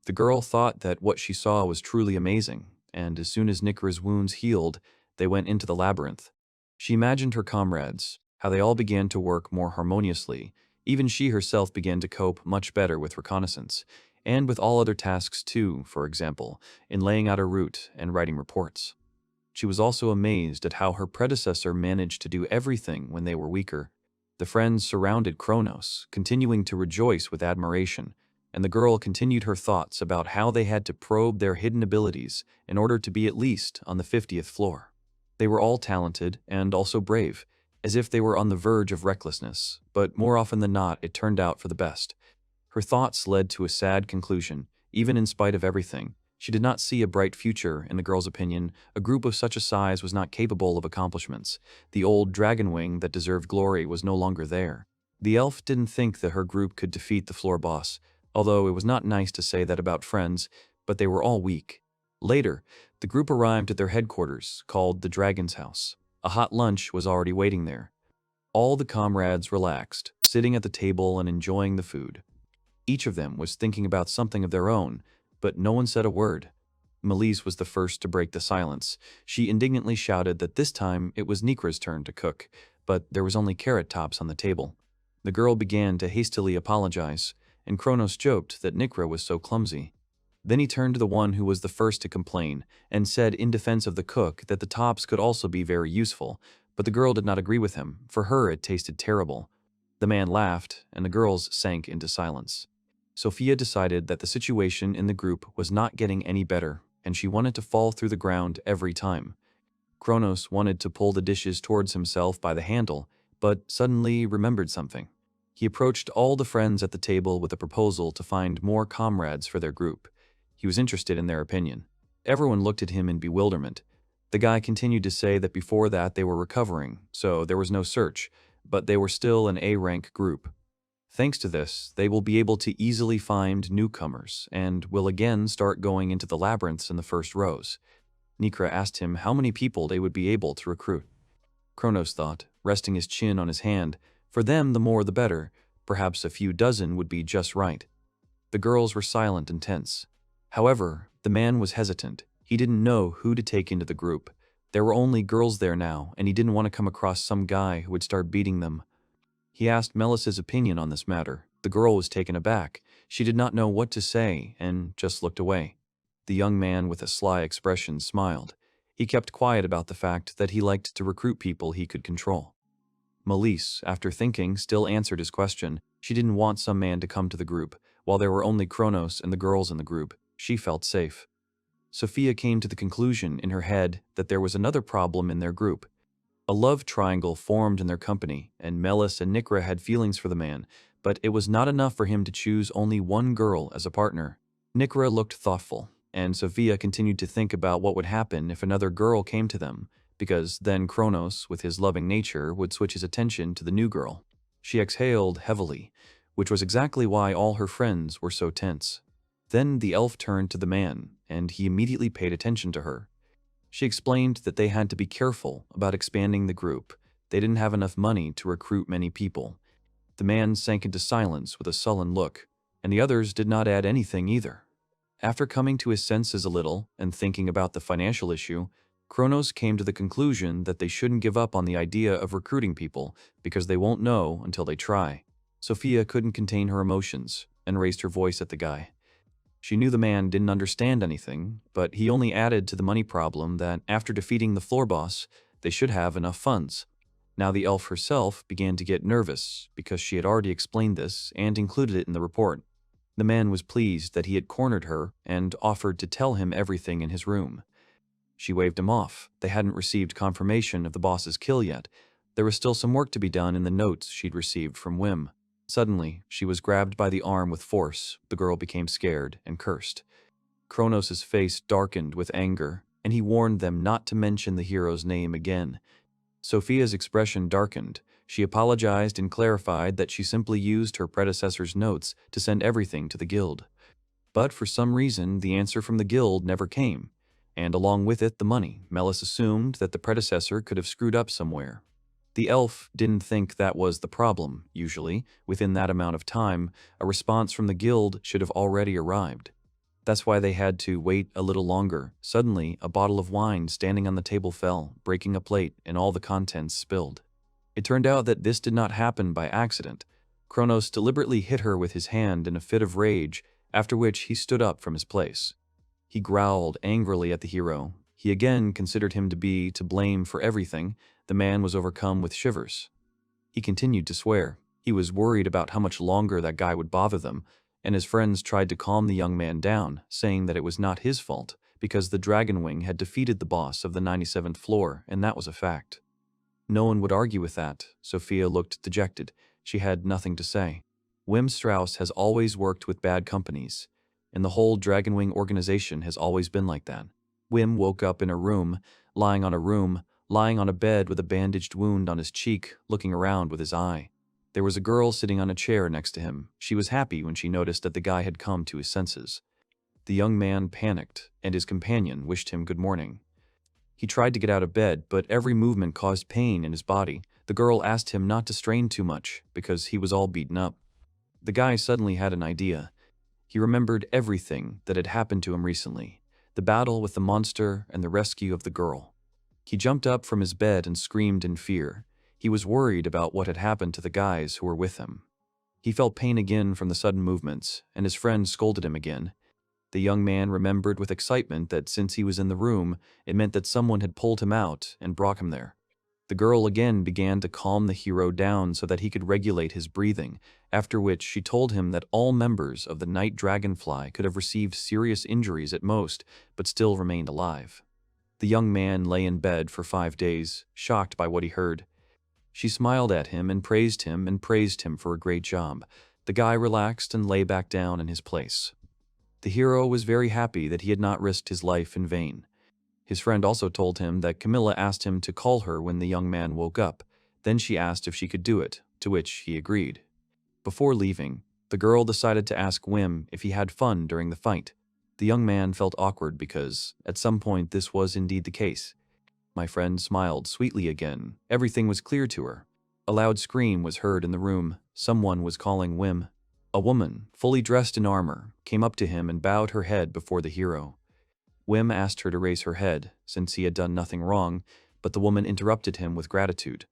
The girl thought that what she saw was truly amazing, and as soon as Nikra's wounds healed, they went into the labyrinth. She imagined her comrades, how they all began to work more harmoniously. Even she herself began to cope much better with reconnaissance, and with all other tasks too, for example, in laying out a route and writing reports. She was also amazed at how her predecessor managed to do everything when they were weaker. The friends surrounded Kronos, continuing to rejoice with admiration, and the girl continued her thoughts about how they had to probe their hidden abilities in order to be at least on the 50th floor. They were all talented and also brave, as if they were on the verge of recklessness, but more often than not it turned out for the best. Her thoughts led to a sad conclusion. Even in spite of everything, she did not see a bright future. In the girl's opinion, a group of such a size was not capable of accomplishments. The old dragon wing that deserved glory was no longer there. The elf didn't think that her group could defeat the floor boss, although it was not nice to say that about friends, but they were all weak. Later, the group arrived at their headquarters, called the Dragon's House. A hot lunch was already waiting there. All the comrades relaxed, sitting at the table and enjoying the food. Each of them was thinking about something of their own, but no one said a word. Melise was the first to break the silence. She indignantly shouted that this time it was Nikra's turn to cook, but there was only carrot tops on the table. The girl began to hastily apologize, and Kronos joked that Nikra was so clumsy. Then he turned to the one who was the first to complain, and said in defense of the cook that the tops could also be very useful, but the girl did not agree with him. For her it tasted terrible. The man laughed, and the girls sank into silence. Sophia decided that the situation in the group was not getting any better, and she wanted to fall through the ground every time. Kronos wanted to pull the dishes towards himself by the handle, but suddenly remembered something. He approached all the friends at the table with a proposal to find more comrades for their group. He was interested in their opinion. Everyone looked at him in bewilderment. The guy continued to say that before that they were recovering, so there was no search, but they were still an A-rank group. Thanks to this, they will be able to easily find newcomers and will again start going into the labyrinths in the first rows. Nikra asked him how many people they would be able to recruit. Kronos thought, resting his chin on his hand, for them the more the better, perhaps a few dozen would be just right. The girls were silent and tense. However, the man was hesitant. He didn't know who to take into the group. There were only girls there now, and he didn't want to come across some guy who would start beating them. He asked Melis's opinion on this matter. The girl was taken aback. She did not know what to say and just looked away. The young man with a sly expression smiled. He kept quiet about the fact that he liked to recruit people he could control. Melise, after thinking, still answered his question. She didn't want some man to come to the group. While there were only Kronos and the girls in the group, she felt safe. Sophia came to the conclusion in her head that there was another problem in their group. A love triangle formed in their company, and Melis and Nikra had feelings for the man, but it was not enough for him to choose only one girl as a partner. Nikra looked thoughtful, and Sophia continued to think about what would happen if another girl came to them, because then Kronos, with his loving nature, would switch his attention to the new girl. She exhaled heavily, which was exactly why all her friends were so tense. Then the elf turned to the man, and he immediately paid attention to her. She explained that they had to be careful about expanding the group. They didn't have enough money to recruit many people. The man sank into silence with a sullen look, and the others did not add anything either. After coming to his senses a little and thinking about the financial issue, Kronos came to the conclusion that they shouldn't give up on the idea of recruiting people because they won't know until they try. Sophia couldn't contain her emotions and raised her voice at the guy. She knew the man didn't understand anything, but he only added to the money problem that after defeating the floor boss, they should have enough funds. Now the elf herself began to get nervous because she had already explained this and included it in the report. The man was pleased that he had cornered her and offered to tell him everything in his room. She waved him off. They hadn't received confirmation of the boss's kill yet. There was still some work to be done in the notes she'd received from Wim. Suddenly, she was grabbed by the arm with force. The girl became scared and cursed. Kronos' face darkened with anger, and he warned them not to mention the hero's name again. Sophia's expression darkened. She apologized and clarified that she simply used her predecessor's notes to send everything to the guild. But for some reason, the answer from the guild never came, and along with it the money. Melis assumed that the predecessor could have screwed up somewhere. The elf didn't think that was the problem. Usually, within that amount of time, a response from the guild should have already arrived. That's why they had to wait a little longer. Suddenly, a bottle of wine standing on the table fell, breaking a plate, and all the contents spilled. It turned out that this did not happen by accident. Kronos deliberately hit her with his hand in a fit of rage, after which he stood up from his place. He growled angrily at the hero. He again considered him to be to blame for everything. The man was overcome with shivers. He continued to swear. He was worried about how much longer that guy would bother them, and his friends tried to calm the young man down, saying that it was not his fault, because the Dragon Wing had defeated the boss of the 97th floor, and that was a fact. No one would argue with that. Sophia looked dejected. She had nothing to say. Wim Strauss has always worked with bad companies, and the whole Dragon Wing organization has always been like that. Wim woke up in a room, lying on a bed with a bandaged wound on his cheek, looking around with his eye. There was a girl sitting on a chair next to him. She was happy when she noticed that the guy had come to his senses. The young man panicked, and his companion wished him good morning. He tried to get out of bed, but every movement caused pain in his body. The girl asked him not to strain too much, because he was all beaten up. The guy suddenly had an idea. He remembered everything that had happened to him recently, the battle with the monster and the rescue of the girl. He jumped up from his bed and screamed in fear. He was worried about what had happened to the guys who were with him. He felt pain again from the sudden movements, and his friend scolded him again. The young man remembered with excitement that since he was in the room, it meant that someone had pulled him out and brought him there. The girl again began to calm the hero down so that he could regulate his breathing, after which she told him that all members of the Night Dragonfly could have received serious injuries at most, but still remained alive. The young man lay in bed for 5 days, shocked by what he heard. She smiled at him and praised him for a great job. The guy relaxed and lay back down in his place. The hero was very happy that he had not risked his life in vain. His friend also told him that Camilla asked him to call her when the young man woke up. Then she asked if she could do it, to which he agreed. Before leaving, the girl decided to ask Wim if he had fun during the fight. The young man felt awkward because, at some point, this was indeed the case. My friend smiled sweetly again. Everything was clear to her. A loud scream was heard in the room. Someone was calling Wim. A woman, fully dressed in armor, came up to him and bowed her head before the hero. Wim asked her to raise her head, since he had done nothing wrong, but the woman interrupted him with gratitude.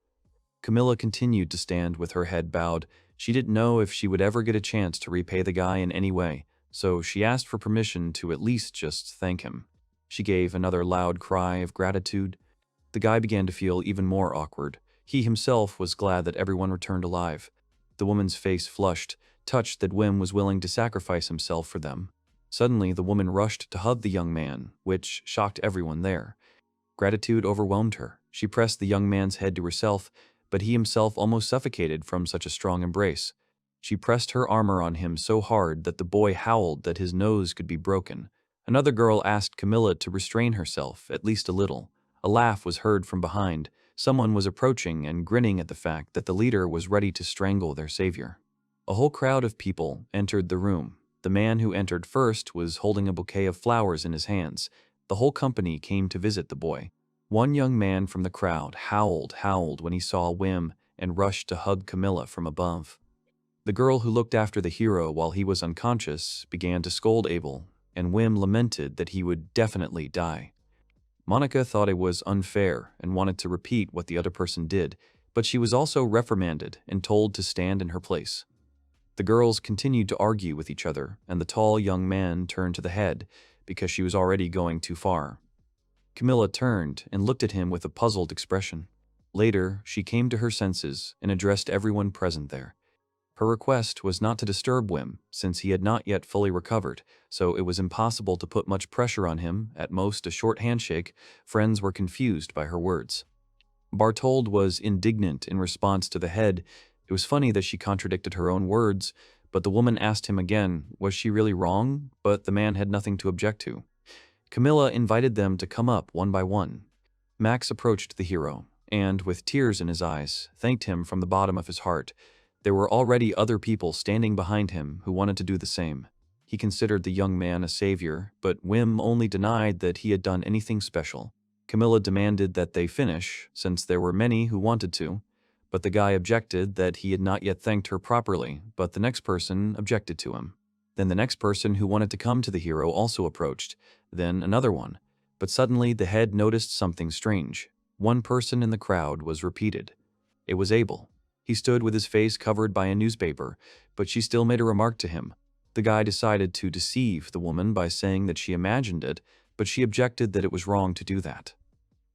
Camilla continued to stand with her head bowed. She didn't know if she would ever get a chance to repay the guy in any way, so she asked for permission to at least just thank him. She gave another loud cry of gratitude. The guy began to feel even more awkward. He himself was glad that everyone returned alive. The woman's face flushed, touched that Wim was willing to sacrifice himself for them. Suddenly, the woman rushed to hug the young man, which shocked everyone there. Gratitude overwhelmed her. She pressed the young man's head to herself, but he himself almost suffocated from such a strong embrace. She pressed her armor on him so hard that the boy howled that his nose could be broken. Another girl asked Camilla to restrain herself, at least a little. A laugh was heard from behind. Someone was approaching and grinning at the fact that the leader was ready to strangle their savior. A whole crowd of people entered the room. The man who entered first was holding a bouquet of flowers in his hands. The whole company came to visit the boy. One young man from the crowd howled when he saw Wim and rushed to hug Camilla from above. The girl who looked after the hero while he was unconscious began to scold Abel, and Wim lamented that he would definitely die. Monica thought it was unfair and wanted to repeat what the other person did, but she was also reprimanded and told to stand in her place. The girls continued to argue with each other, and the tall young man turned to the head because she was already going too far. Camilla turned and looked at him with a puzzled expression. Later, she came to her senses and addressed everyone present there. Her request was not to disturb Wim, since he had not yet fully recovered, so it was impossible to put much pressure on him, at most a short handshake. Friends were confused by her words. Barthold was indignant in response to the head. It was funny that she contradicted her own words, but the woman asked him again, was she really wrong? But the man had nothing to object to. Camilla invited them to come up one by one. Max approached the hero, and, with tears in his eyes, thanked him from the bottom of his heart. There were already other people standing behind him who wanted to do the same. He considered the young man a savior, but Wim only denied that he had done anything special. Camilla demanded that they finish, since there were many who wanted to, but the guy objected that he had not yet thanked her properly, but the next person objected to him. Then the next person who wanted to come to the hero also approached, then another one. But suddenly the head noticed something strange. One person in the crowd was repeated. It was Abel. He stood with his face covered by a newspaper, but she still made a remark to him. The guy decided to deceive the woman by saying that she imagined it, but she objected that it was wrong to do that.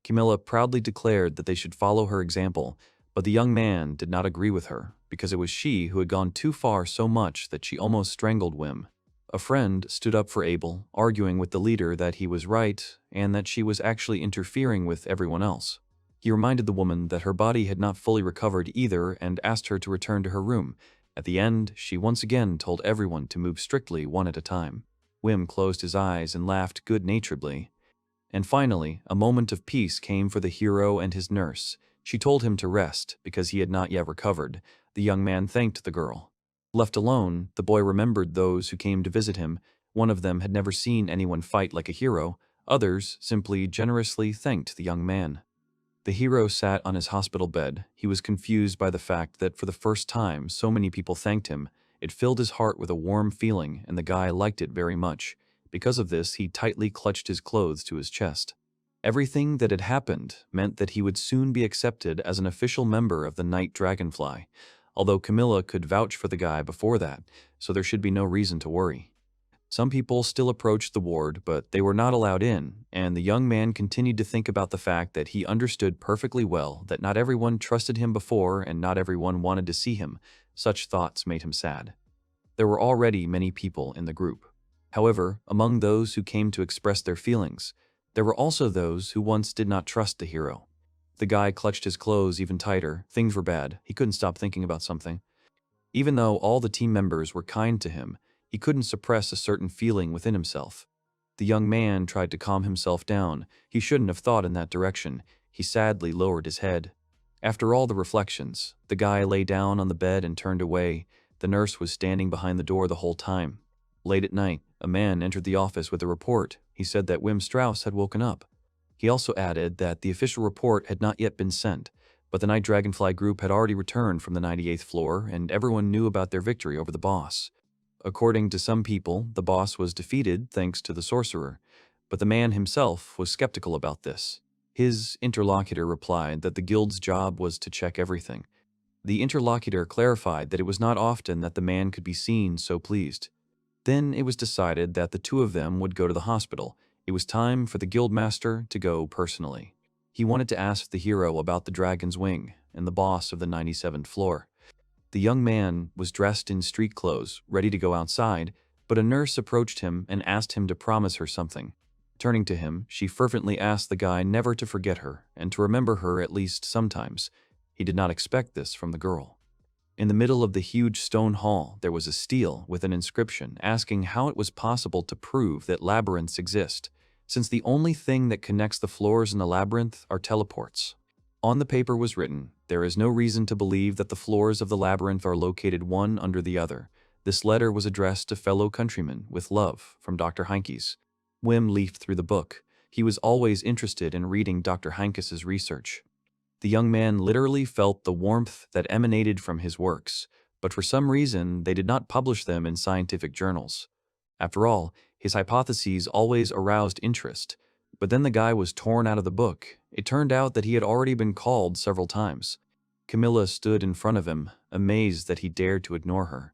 Camilla proudly declared that they should follow her example, but the young man did not agree with her, because it was she who had gone too far so much that she almost strangled Wim. A friend stood up for Abel, arguing with the leader that he was right and that she was actually interfering with everyone else. He reminded the woman that her body had not fully recovered either and asked her to return to her room. At the end, she once again told everyone to move strictly one at a time. Wim closed his eyes and laughed good-naturedly. And finally, a moment of peace came for the hero and his nurse. She told him to rest because he had not yet recovered. The young man thanked the girl. Left alone, the boy remembered those who came to visit him. One of them had never seen anyone fight like a hero. Others simply generously thanked the young man. The hero sat on his hospital bed. He was confused by the fact that for the first time so many people thanked him. It filled his heart with a warm feeling, and the guy liked it very much. Because of this, he tightly clutched his clothes to his chest. Everything that had happened meant that he would soon be accepted as an official member of the Night Dragonfly, although Camilla could vouch for the guy before that, so there should be no reason to worry. Some people still approached the ward, but they were not allowed in, and the young man continued to think about the fact that he understood perfectly well that not everyone trusted him before and not everyone wanted to see him. Such thoughts made him sad. There were already many people in the group. However, among those who came to express their feelings, there were also those who once did not trust the hero. The guy clutched his clothes even tighter. Things were bad. He couldn't stop thinking about something. Even though all the team members were kind to him, he couldn't suppress a certain feeling within himself. The young man tried to calm himself down. He shouldn't have thought in that direction. He sadly lowered his head. After all the reflections, the guy lay down on the bed and turned away. The nurse was standing behind the door the whole time. Late at night, a man entered the office with a report. He said that Wim Strauss had woken up. He also added that the official report had not yet been sent, but the Night Dragonfly group had already returned from the 98th floor, and everyone knew about their victory over the boss. According to some people, the boss was defeated thanks to the sorcerer, but the man himself was skeptical about this. His interlocutor replied that the guild's job was to check everything. The interlocutor clarified that it was not often that the man could be seen so pleased. Then it was decided that the two of them would go to the hospital. It was time for the guildmaster to go personally. He wanted to ask the hero about the dragon's wing and the boss of the 97th floor. The young man was dressed in street clothes, ready to go outside, but a nurse approached him and asked him to promise her something. Turning to him, she fervently asked the guy never to forget her and to remember her at least sometimes. He did not expect this from the girl. In the middle of the huge stone hall, there was a stele with an inscription asking how it was possible to prove that labyrinths exist, since the only thing that connects the floors in the labyrinth are teleports. On the paper was written, "There is no reason to believe that the floors of the labyrinth are located one under the other." This letter was addressed to fellow countrymen with love from Dr. Heinkes. Wim leafed through the book. He was always interested in reading Dr. Heinkes' research. The young man literally felt the warmth that emanated from his works, but for some reason they did not publish them in scientific journals. After all, his hypotheses always aroused interest. But then the guy was torn out of the book. It turned out that he had already been called several times. Camilla stood in front of him, amazed that he dared to ignore her.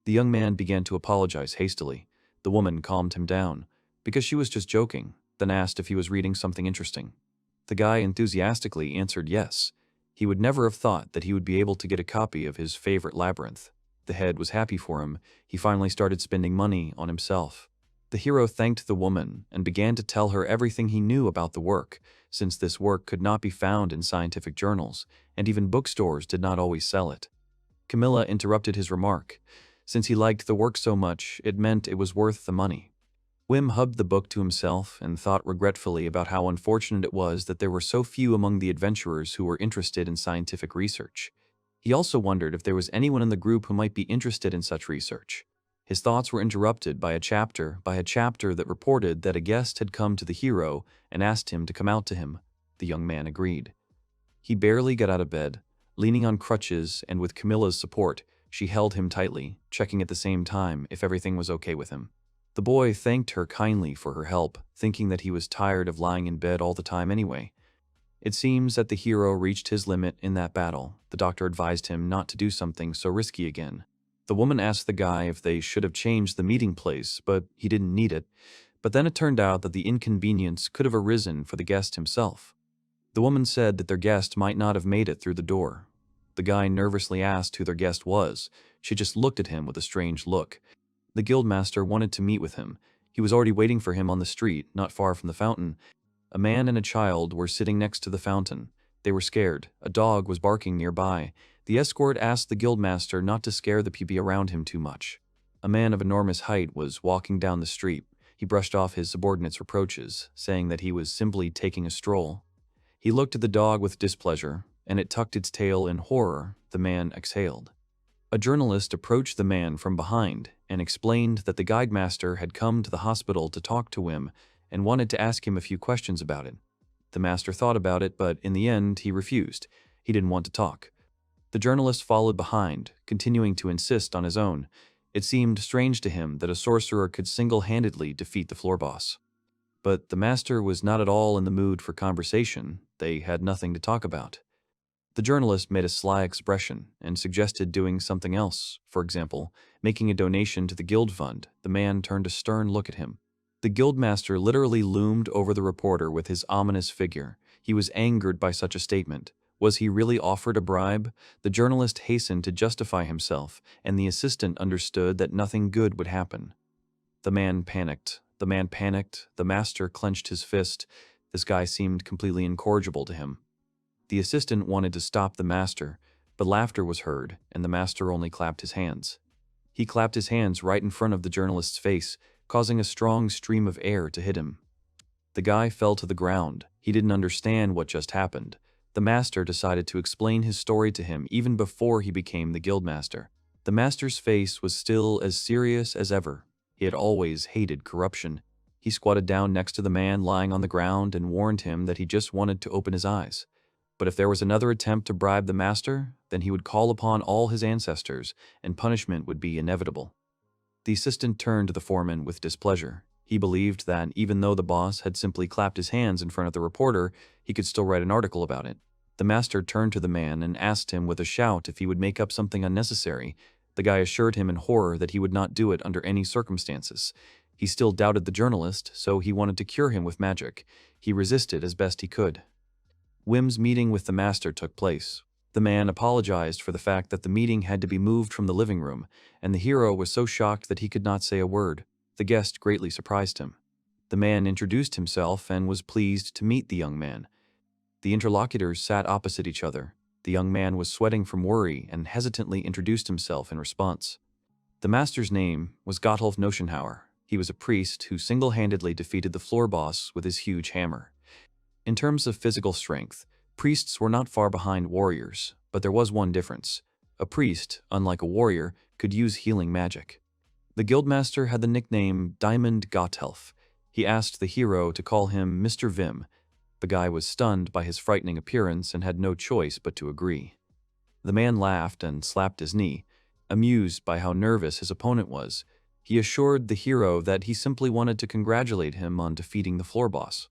The young man began to apologize hastily. The woman calmed him down, because she was just joking, then asked if he was reading something interesting. The guy enthusiastically answered yes. He would never have thought that he would be able to get a copy of his favorite labyrinth. The head was happy for him. He finally started spending money on himself. The hero thanked the woman and began to tell her everything he knew about the work, since this work could not be found in scientific journals, and even bookstores did not always sell it. Camilla interrupted his remark. Since he liked the work so much, it meant it was worth the money. Wim hugged the book to himself and thought regretfully about how unfortunate it was that there were so few among the adventurers who were interested in scientific research. He also wondered if there was anyone in the group who might be interested in such research. His thoughts were interrupted by a chapter that reported that a guest had come to the hero and asked him to come out to him. The young man agreed. He barely got out of bed. Leaning on crutches and with Camilla's support, she held him tightly, checking at the same time if everything was okay with him. The boy thanked her kindly for her help, thinking that he was tired of lying in bed all the time anyway. It seems that the hero reached his limit in that battle. The doctor advised him not to do something so risky again. The woman asked the guy if they should have changed the meeting place, but he didn't need it. But then it turned out that the inconvenience could have arisen for the guest himself. The woman said that their guest might not have made it through the door. The guy nervously asked who their guest was. She just looked at him with a strange look. The guildmaster wanted to meet with him. He was already waiting for him on the street, not far from the fountain. A man and a child were sitting next to the fountain. They were scared. A dog was barking nearby. The escort asked the guildmaster not to scare the people around him too much. A man of enormous height was walking down the street. He brushed off his subordinate's reproaches, saying that he was simply taking a stroll. He looked at the dog with displeasure, and it tucked its tail in horror. The man exhaled. A journalist approached the man from behind and explained that the guidemaster had come to the hospital to talk to Wim and wanted to ask him a few questions about it. The master thought about it, but in the end he refused. He didn't want to talk. The journalist followed behind, continuing to insist on his own. It seemed strange to him that a sorcerer could single-handedly defeat the floor boss. But the master was not at all in the mood for conversation. They had nothing to talk about. The journalist made a sly expression and suggested doing something else, for example, making a donation to the guild fund. The man turned a stern look at him. The guildmaster literally loomed over the reporter with his ominous figure. He was angered by such a statement. Was he really offered a bribe? The journalist hastened to justify himself, and the assistant understood that nothing good would happen. The man panicked. The master clenched his fist. This guy seemed completely incorrigible to him. The assistant wanted to stop the master, but laughter was heard, and the master only clapped his hands. He clapped his hands right in front of the journalist's face, causing a strong stream of air to hit him. The guy fell to the ground. He didn't understand what just happened. The master decided to explain his story to him even before he became the guildmaster. The master's face was still as serious as ever. He had always hated corruption. He squatted down next to the man lying on the ground and warned him that he just wanted to open his eyes. But if there was another attempt to bribe the master, then he would call upon all his ancestors, and punishment would be inevitable. The assistant turned to the foreman with displeasure. He believed that even though the boss had simply clapped his hands in front of the reporter, he could still write an article about it. The master turned to the man and asked him with a shout if he would make up something unnecessary. The guy assured him in horror that he would not do it under any circumstances. He still doubted the journalist, so he wanted to cure him with magic. He resisted as best he could. Wim's meeting with the master took place. The man apologized for the fact that the meeting had to be moved from the living room, and the hero was so shocked that he could not say a word. The guest greatly surprised him. The man introduced himself and was pleased to meet the young man. The interlocutors sat opposite each other. The young man was sweating from worry and hesitantly introduced himself in response. The master's name was Gottolf Noschenhauer. He was a priest who single-handedly defeated the floor boss with his huge hammer. In terms of physical strength, priests were not far behind warriors, but there was one difference. A priest, unlike a warrior, could use healing magic. The guildmaster had the nickname Diamond Gotthelf. He asked the hero to call him Mr. Wim. The guy was stunned by his frightening appearance and had no choice but to agree. The man laughed and slapped his knee. Amused by how nervous his opponent was, He assured the hero that he simply wanted to congratulate him on defeating the floor boss.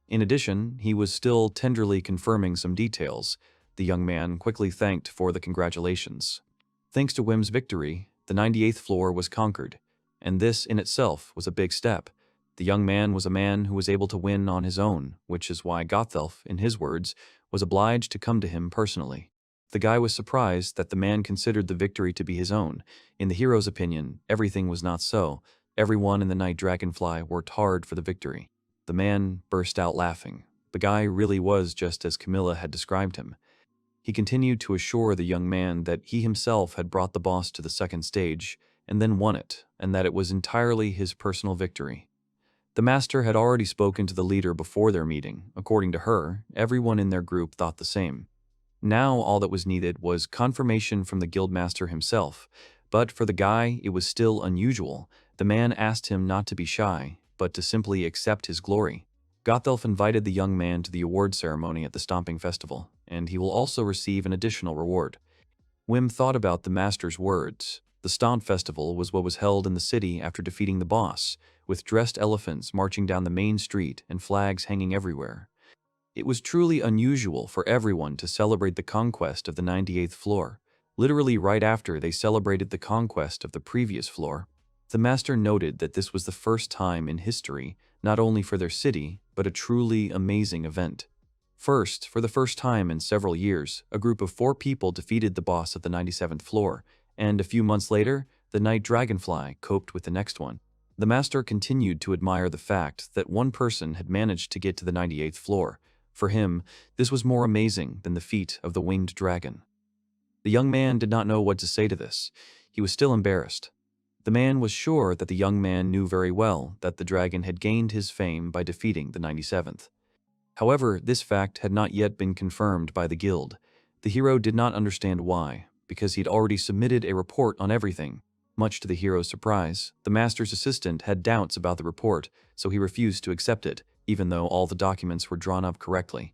In addition, he was still tenderly confirming some details. The young man quickly thanked for the congratulations. Thanks to Wim's victory, the 98th floor was conquered, and this in itself was a big step. The young man was a man who was able to win on his own, which is why Gothelf, in his words, was obliged to come to him personally. The guy was surprised that the man considered the victory to be his own. In the hero's opinion, everything was not so. Everyone in the Night Dragonfly worked hard for the victory. The man burst out laughing. The guy really was just as Camilla had described him. He continued to assure the young man that he himself had brought the boss to the second stage and then won it, and that it was entirely his personal victory. The master had already spoken to the leader before their meeting. According to her, everyone in their group thought the same. Now all that was needed was confirmation from the guildmaster himself, but for the guy it was still unusual. The man asked him not to be shy, but to simply accept his glory. Gothelf invited the young man to the award ceremony at the Stomping Festival, and he will also receive an additional reward. Wim thought about the master's words. The Stomp Festival was what was held in the city after defeating the boss, with dressed elephants marching down the main street and flags hanging everywhere. It was truly unusual for everyone to celebrate the conquest of the 98th floor, literally right after they celebrated the conquest of the previous floor. The master noted that this was the first time in history, not only for their city, but a truly amazing event. First, for the first time in several years, a group of 4 people defeated the boss of the 97th floor, and a few months later, the Night Dragonfly coped with the next one. The master continued to admire the fact that one person had managed to get to the 98th floor. For him, this was more amazing than the feat of the winged dragon. The young man did not know what to say to this. He was still embarrassed. The man was sure that the young man knew very well that the dragon had gained his fame by defeating the 97th. However, this fact had not yet been confirmed by the guild. The hero did not understand why, because he'd already submitted a report on everything. Much to the hero's surprise, the master's assistant had doubts about the report, so he refused to accept it, even though all the documents were drawn up correctly.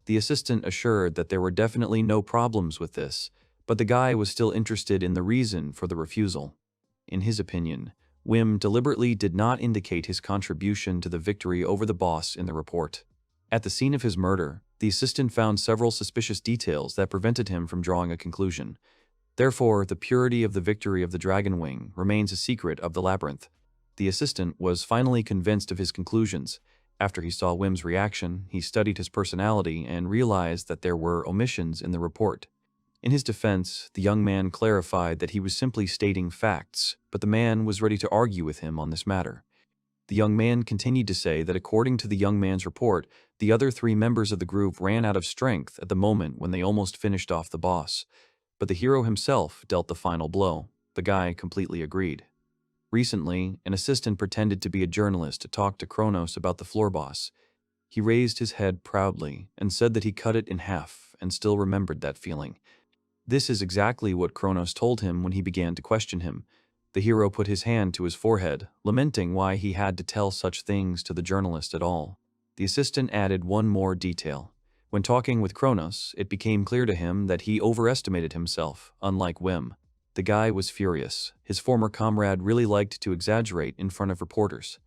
The assistant assured that there were definitely no problems with this, but the guy was still interested in the reason for the refusal. In his opinion, Wim deliberately did not indicate his contribution to the victory over the boss in the report. At the scene of his murder, the assistant found several suspicious details that prevented him from drawing a conclusion. Therefore, the purity of the victory of the Dragon Wing remains a secret of the labyrinth. The assistant was finally convinced of his conclusions. After he saw Wim's reaction, he studied his personality and realized that there were omissions in the report. In his defense, the young man clarified that he was simply stating facts, but the man was ready to argue with him on this matter. The young man continued to say that according to the young man's report, the other 3 members of the group ran out of strength at the moment when they almost finished off the boss. But the hero himself dealt the final blow. The guy completely agreed. Recently, an assistant pretended to be a journalist to talk to Kronos about the floor boss. He raised his head proudly and said that he cut it in half and still remembered that feeling. This is exactly what Kronos told him when he began to question him. The hero put his hand to his forehead, lamenting why he had to tell such things to the journalist at all. The assistant added one more detail. When talking with Kronos, it became clear to him that he overestimated himself, unlike Wim. The guy was furious. His former comrade really liked to exaggerate in front of reporters.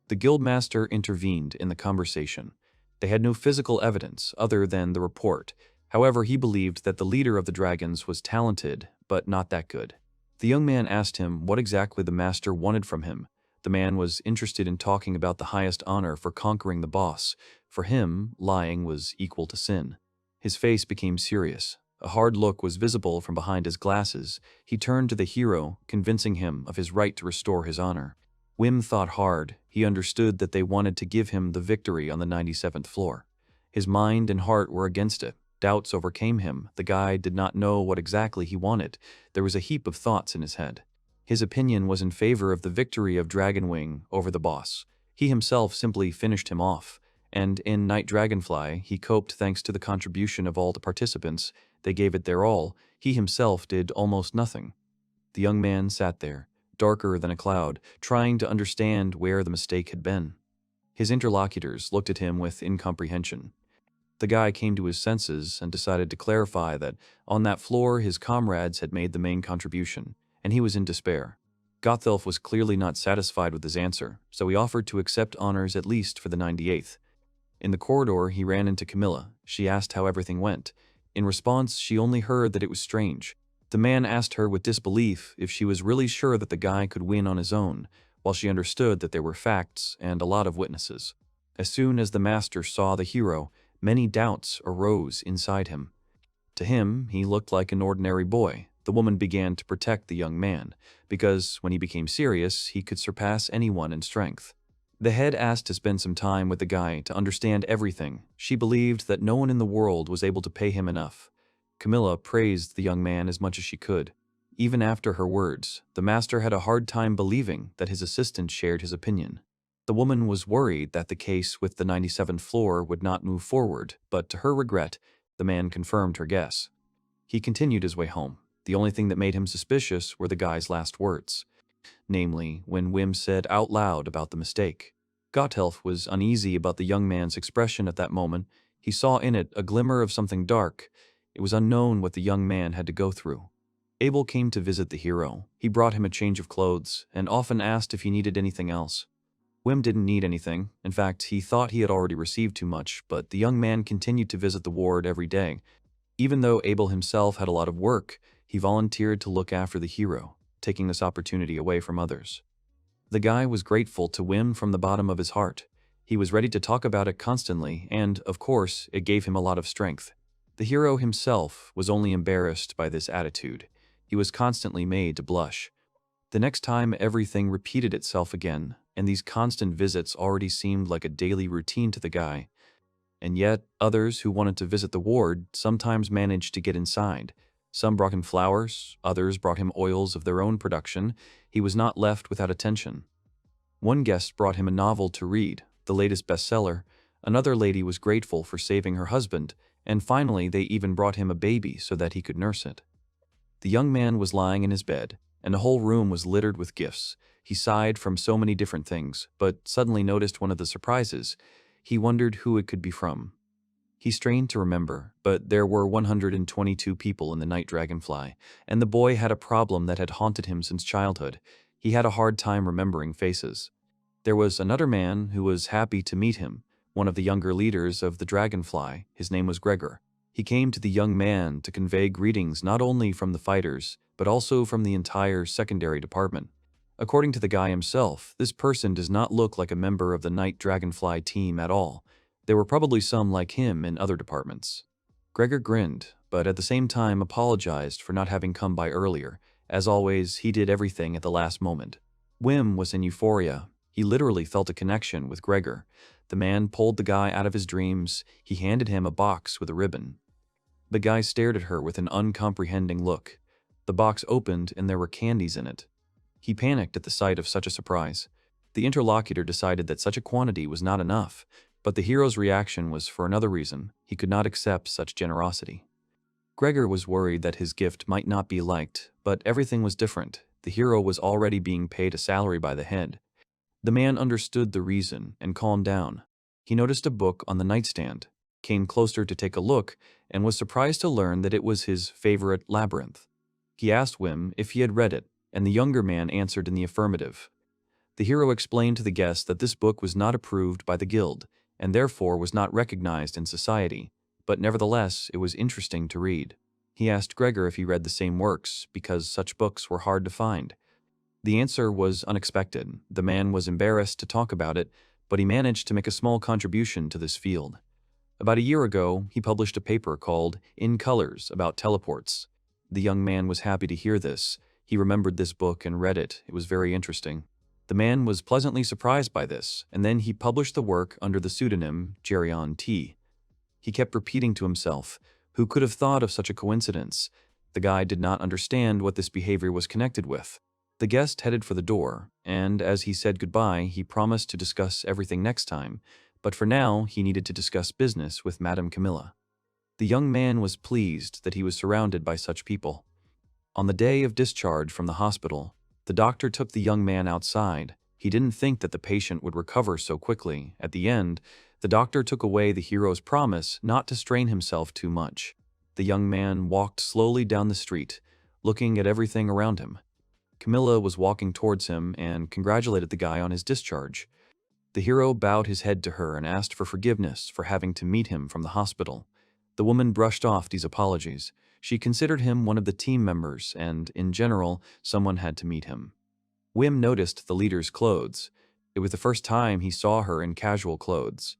The guildmaster intervened in the conversation. They had no physical evidence other than the report. However, he believed that the leader of the dragons was talented, but not that good. The young man asked him what exactly the master wanted from him. The man was interested in talking about the highest honor for conquering the boss. For him, lying was equal to sin. His face became serious. A hard look was visible from behind his glasses. He turned to the hero, convincing him of his right to restore his honor. Wim thought hard. He understood that they wanted to give him the victory on the 97th floor. His mind and heart were against it. Doubts overcame him. The guy did not know what exactly he wanted. There was a heap of thoughts in his head. His opinion was in favor of the victory of Dragonwing over the boss. He himself simply finished him off. And in Night Dragonfly, he coped thanks to the contribution of all the participants. They gave it their all. He himself did almost nothing. The young man sat there, darker than a cloud, trying to understand where the mistake had been. His interlocutors looked at him with incomprehension. The guy came to his senses and decided to clarify that on that floor his comrades had made the main contribution, and he was in despair. Gothelf was clearly not satisfied with his answer, so he offered to accept honors at least for the 98th. In the corridor, he ran into Camilla. She asked how everything went. In response, she only heard that it was strange. The man asked her with disbelief if she was really sure that the guy could win on his own, while she understood that there were facts and a lot of witnesses. As soon as the master saw the hero, many doubts arose inside him. To him, he looked like an ordinary boy. The woman began to protect the young man, because when he became serious, he could surpass anyone in strength. The head asked to spend some time with the guy to understand everything. She believed that no one in the world was able to pay him enough. Camilla praised the young man as much as she could. Even after her words, the master had a hard time believing that his assistant shared his opinion. The woman was worried that the case with the 97th floor would not move forward, but to her regret, the man confirmed her guess. He continued his way home. The only thing that made him suspicious were the guy's last words. Namely, when Wim said out loud about the mistake. Gothelf was uneasy about the young man's expression at that moment. He saw in it a glimmer of something dark. It was unknown what the young man had to go through. Abel came to visit the hero. He brought him a change of clothes, and often asked if he needed anything else. Wim didn't need anything. In fact, he thought he had already received too much, but the young man continued to visit the ward every day. Even though Abel himself had a lot of work, he volunteered to look after the hero, taking this opportunity away from others. The guy was grateful to Wim from the bottom of his heart. He was ready to talk about it constantly, and, of course, it gave him a lot of strength. The hero himself was only embarrassed by this attitude. He was constantly made to blush. The next time, everything repeated itself again, and these constant visits already seemed like a daily routine to the guy. And yet, others who wanted to visit the ward sometimes managed to get inside. Some brought him flowers, others brought him oils of their own production. He was not left without attention. One guest brought him a novel to read, the latest bestseller. Another lady was grateful for saving her husband, and finally they even brought him a baby so that he could nurse it. The young man was lying in his bed, and the whole room was littered with gifts. He sighed from so many different things, but suddenly noticed one of the surprises. He wondered who it could be from. He strained to remember, but there were 122 people in the Night Dragonfly, and the boy had a problem that had haunted him since childhood. He had a hard time remembering faces. There was another man who was happy to meet him, one of the younger leaders of the Dragonfly. His name was Gregor. He came to the young man to convey greetings not only from the fighters, but also from the entire secondary department. According to the guy himself, this person does not look like a member of the Night Dragonfly team at all. There were probably some like him in other departments. Gregor grinned, but at the same time apologized for not having come by earlier. As always, he did everything at the last moment. Wim was in euphoria. He literally felt a connection with Gregor. The man pulled the guy out of his dreams. He handed him a box with a ribbon. The guy stared at her with an uncomprehending look. The box opened and there were candies in it. He panicked at the sight of such a surprise. The interlocutor decided that such a quantity was not enough, but the hero's reaction was for another reason. He could not accept such generosity. Gregor was worried that his gift might not be liked, but everything was different. The hero was already being paid a salary by the head. The man understood the reason and calmed down. He noticed a book on the nightstand, came closer to take a look, and was surprised to learn that it was his favorite Labyrinth. He asked Wim if he had read it, and the younger man answered in the affirmative. The hero explained to the guest that this book was not approved by the guild, and therefore was not recognized in society, but nevertheless it was interesting to read. He asked Gregor if he read the same works, because such books were hard to find. The answer was unexpected. The man was embarrassed to talk about it, but he managed to make a small contribution to this field. About a year ago, he published a paper called In Colors about teleports. The young man was happy to hear this. He remembered this book and read it. It was very interesting. The man was pleasantly surprised by this, and then he published the work under the pseudonym Geryon T. He kept repeating to himself, who could have thought of such a coincidence? The guy did not understand what this behavior was connected with. The guest headed for the door, and as he said goodbye, he promised to discuss everything next time, but for now he needed to discuss business with Madame Camilla. The young man was pleased that he was surrounded by such people. On the day of discharge from the hospital, the doctor took the young man outside. He didn't think that the patient would recover so quickly. At the end, the doctor took away the hero's promise not to strain himself too much. The young man walked slowly down the street, looking at everything around him. Camilla was walking towards him and congratulated the guy on his discharge. The hero bowed his head to her and asked for forgiveness for having to meet him from the hospital. The woman brushed off these apologies. She considered him one of the team members and, in general, someone had to meet him. Wim noticed the leader's clothes. It was the first time he saw her in casual clothes.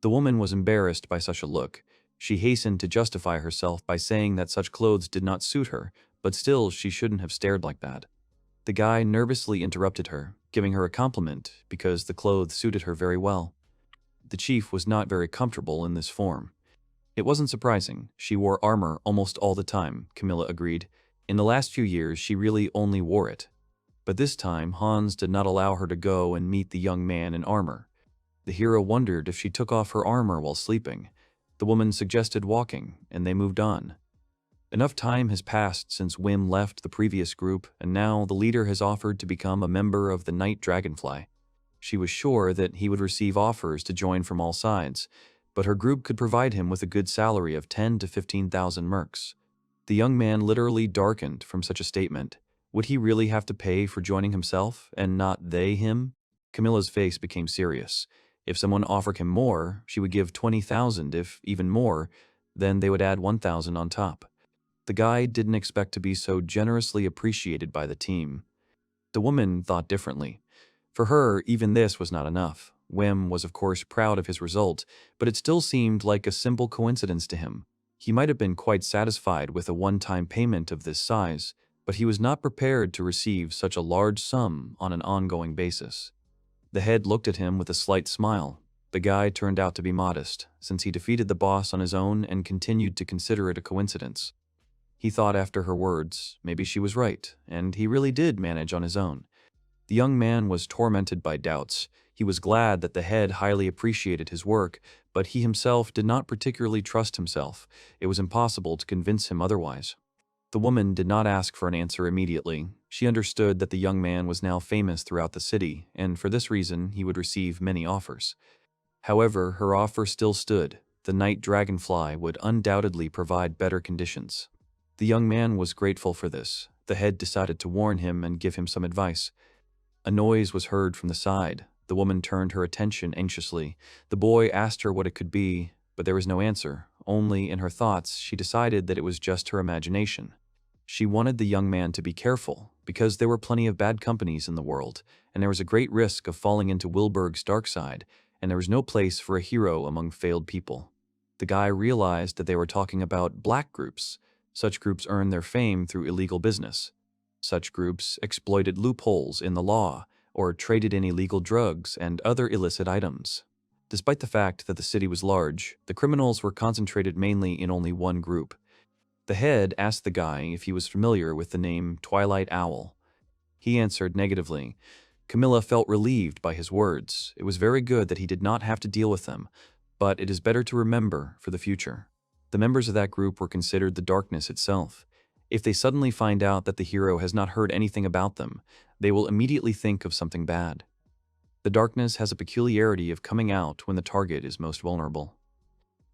The woman was embarrassed by such a look. She hastened to justify herself by saying that such clothes did not suit her, but still she shouldn't have stared like that. The guy nervously interrupted her, giving her a compliment because the clothes suited her very well. The chief was not very comfortable in this form. It wasn't surprising. She wore armor almost all the time, Camilla agreed. In the last few years, she really only wore it. But this time, Hans did not allow her to go and meet the young man in armor. The hero wondered if she took off her armor while sleeping. The woman suggested walking, and they moved on. Enough time has passed since Wim left the previous group, and now the leader has offered to become a member of the Night Dragonfly. She was sure that he would receive offers to join from all sides, but her group could provide him with a good salary of 10 to 15,000 mercs. The young man literally darkened from such a statement. Would he really have to pay for joining himself, and not they him? Camilla's face became serious. If someone offered him more, she would give 20,000, if even more, then they would add 1,000 on top. The guy didn't expect to be so generously appreciated by the team. The woman thought differently. For her, even this was not enough. Wim was of course proud of his result, but it still seemed like a simple coincidence to him. He might have been quite satisfied with a one-time payment of this size, but he was not prepared to receive such a large sum on an ongoing basis. The head looked at him with a slight smile. The guy turned out to be modest, since he defeated the boss on his own and continued to consider it a coincidence. He thought after her words, maybe she was right, and he really did manage on his own. The young man was tormented by doubts. He was glad that the head highly appreciated his work, but he himself did not particularly trust himself. It was impossible to convince him otherwise. The woman did not ask for an answer immediately. She understood that the young man was now famous throughout the city, and for this reason he would receive many offers. However, her offer still stood. The Night Dragonfly would undoubtedly provide better conditions. The young man was grateful for this. The head decided to warn him and give him some advice. A noise was heard from the side. The woman turned her attention anxiously. The boy asked her what it could be, but there was no answer. Only in her thoughts, she decided that it was just her imagination. She wanted the young man to be careful, because there were plenty of bad companies in the world, and there was a great risk of falling into Wilburg's dark side, and there was no place for a hero among failed people. The guy realized that they were talking about black groups. Such groups earned their fame through illegal business. Such groups exploited loopholes in the law or traded in illegal drugs and other illicit items. Despite the fact that the city was large, the criminals were concentrated mainly in only one group. The head asked the guy if he was familiar with the name Twilight Owl. He answered negatively. Camilla felt relieved by his words. It was very good that he did not have to deal with them, but it is better to remember for the future. The members of that group were considered the darkness itself. If they suddenly find out that the hero has not heard anything about them, they will immediately think of something bad. The darkness has a peculiarity of coming out when the target is most vulnerable.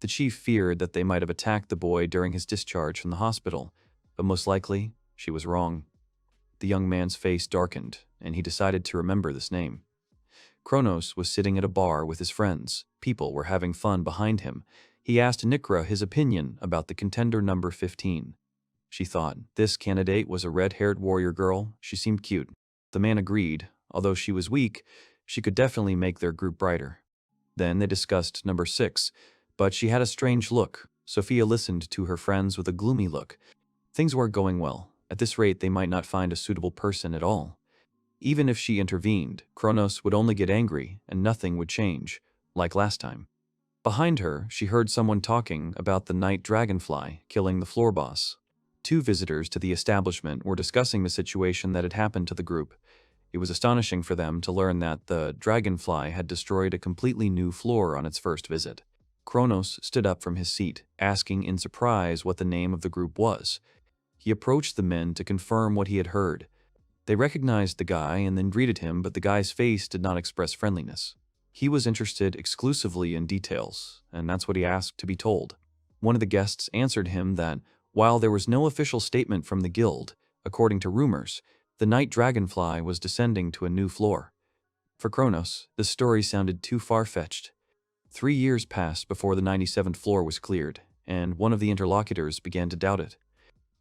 The chief feared that they might have attacked the boy during his discharge from the hospital, but most likely, she was wrong. The young man's face darkened, and he decided to remember this name. Kronos was sitting at a bar with his friends. People were having fun behind him. He asked Nikra his opinion about the contender number 15. She thought, this candidate was a red-haired warrior girl. She seemed cute. The man agreed. Although she was weak, she could definitely make their group brighter. Then they discussed number 6, but she had a strange look. Sophia listened to her friends with a gloomy look. Things weren't going well. At this rate, they might not find a suitable person at all. Even if she intervened, Kronos would only get angry and nothing would change, like last time. Behind her, she heard someone talking about the Night Dragonfly killing the floor boss. 2 visitors to the establishment were discussing the situation that had happened to the group. It was astonishing for them to learn that the Dragonfly had destroyed a completely new floor on its first visit. Kronos stood up from his seat, asking in surprise what the name of the group was. He approached the men to confirm what he had heard. They recognized the guy and then greeted him, but the guy's face did not express friendliness. He was interested exclusively in details, and that's what he asked to be told. One of the guests answered him that, while there was no official statement from the guild, according to rumors, The Night Dragonfly was descending to a new floor. For Kronos, the story sounded too far-fetched. 3 years passed before the 97th floor was cleared, and one of the interlocutors began to doubt it.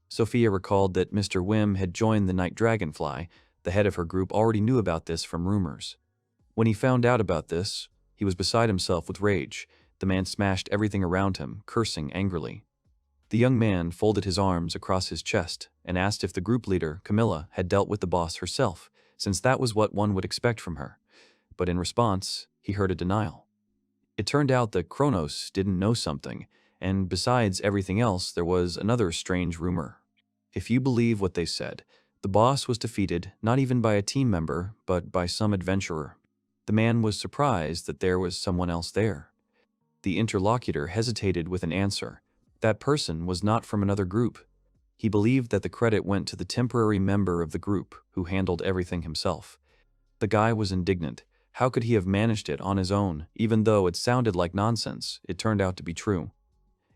Sophia recalled that Mr. Wim had joined the Night Dragonfly. The head of her group already knew about this from rumors. When he found out about this, he was beside himself with rage. The man smashed everything around him, cursing angrily. The young man folded his arms across his chest and asked if the group leader, Camilla, had dealt with the boss herself, since that was what one would expect from her. But in response, he heard a denial. It turned out that Kronos didn't know something, and besides everything else, there was another strange rumor. If you believe what they said, the boss was defeated not even by a team member, but by some adventurer. The man was surprised that there was someone else there. The interlocutor hesitated with an answer. That person was not from another group. He believed that the credit went to the temporary member of the group who handled everything himself. The guy was indignant. How could he have managed it on his own? Even though it sounded like nonsense, it turned out to be true.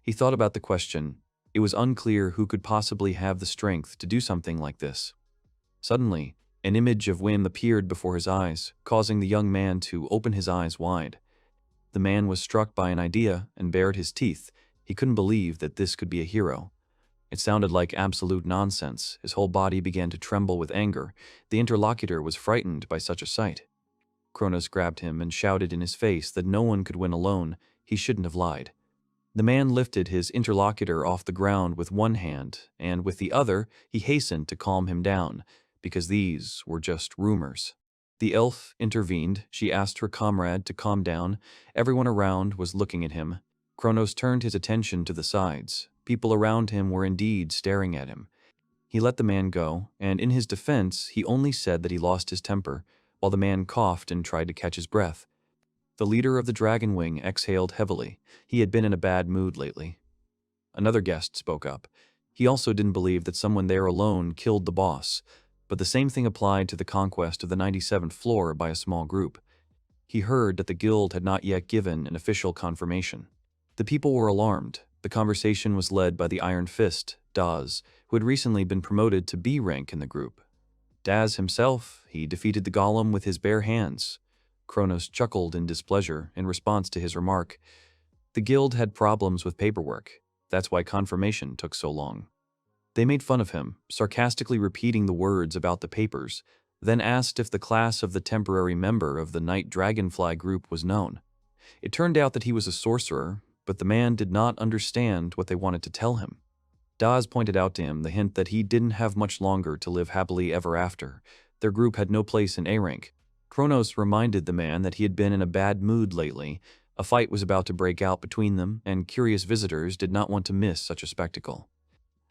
He thought about the question. It was unclear who could possibly have the strength to do something like this. Suddenly, an image of Wim appeared before his eyes, causing the young man to open his eyes wide. The man was struck by an idea and bared his teeth. He couldn't believe that this could be a hero. It sounded like absolute nonsense. His whole body began to tremble with anger. The interlocutor was frightened by such a sight. Kronos grabbed him and shouted in his face that no one could win alone. He shouldn't have lied. The man lifted his interlocutor off the ground with one hand, and with the other, he hastened to calm him down, because these were just rumors. The elf intervened. She asked her comrade to calm down. Everyone around was looking at him. Kronos turned his attention to the sides. People around him were indeed staring at him. He let the man go, and in his defense, he only said that he lost his temper, while the man coughed and tried to catch his breath. The leader of the Dragon Wing exhaled heavily. He had been in a bad mood lately. Another guest spoke up. He also didn't believe that someone there alone killed the boss, but the same thing applied to the conquest of the 97th floor by a small group. He heard that the guild had not yet given an official confirmation. The people were alarmed. The conversation was led by the Iron Fist, Daz, who had recently been promoted to B rank in the group. Daz himself, he defeated the golem with his bare hands. Kronos chuckled in displeasure in response to his remark. The guild had problems with paperwork. That's why confirmation took so long. They made fun of him, sarcastically repeating the words about the papers, then asked if the class of the temporary member of the Night Dragonfly group was known. It turned out that he was a sorcerer, but the man did not understand what they wanted to tell him. Daz pointed out to him the hint that he didn't have much longer to live happily ever after. Their group had no place in A rank. Kronos reminded the man that he had been in a bad mood lately. A fight was about to break out between them, and curious visitors did not want to miss such a spectacle.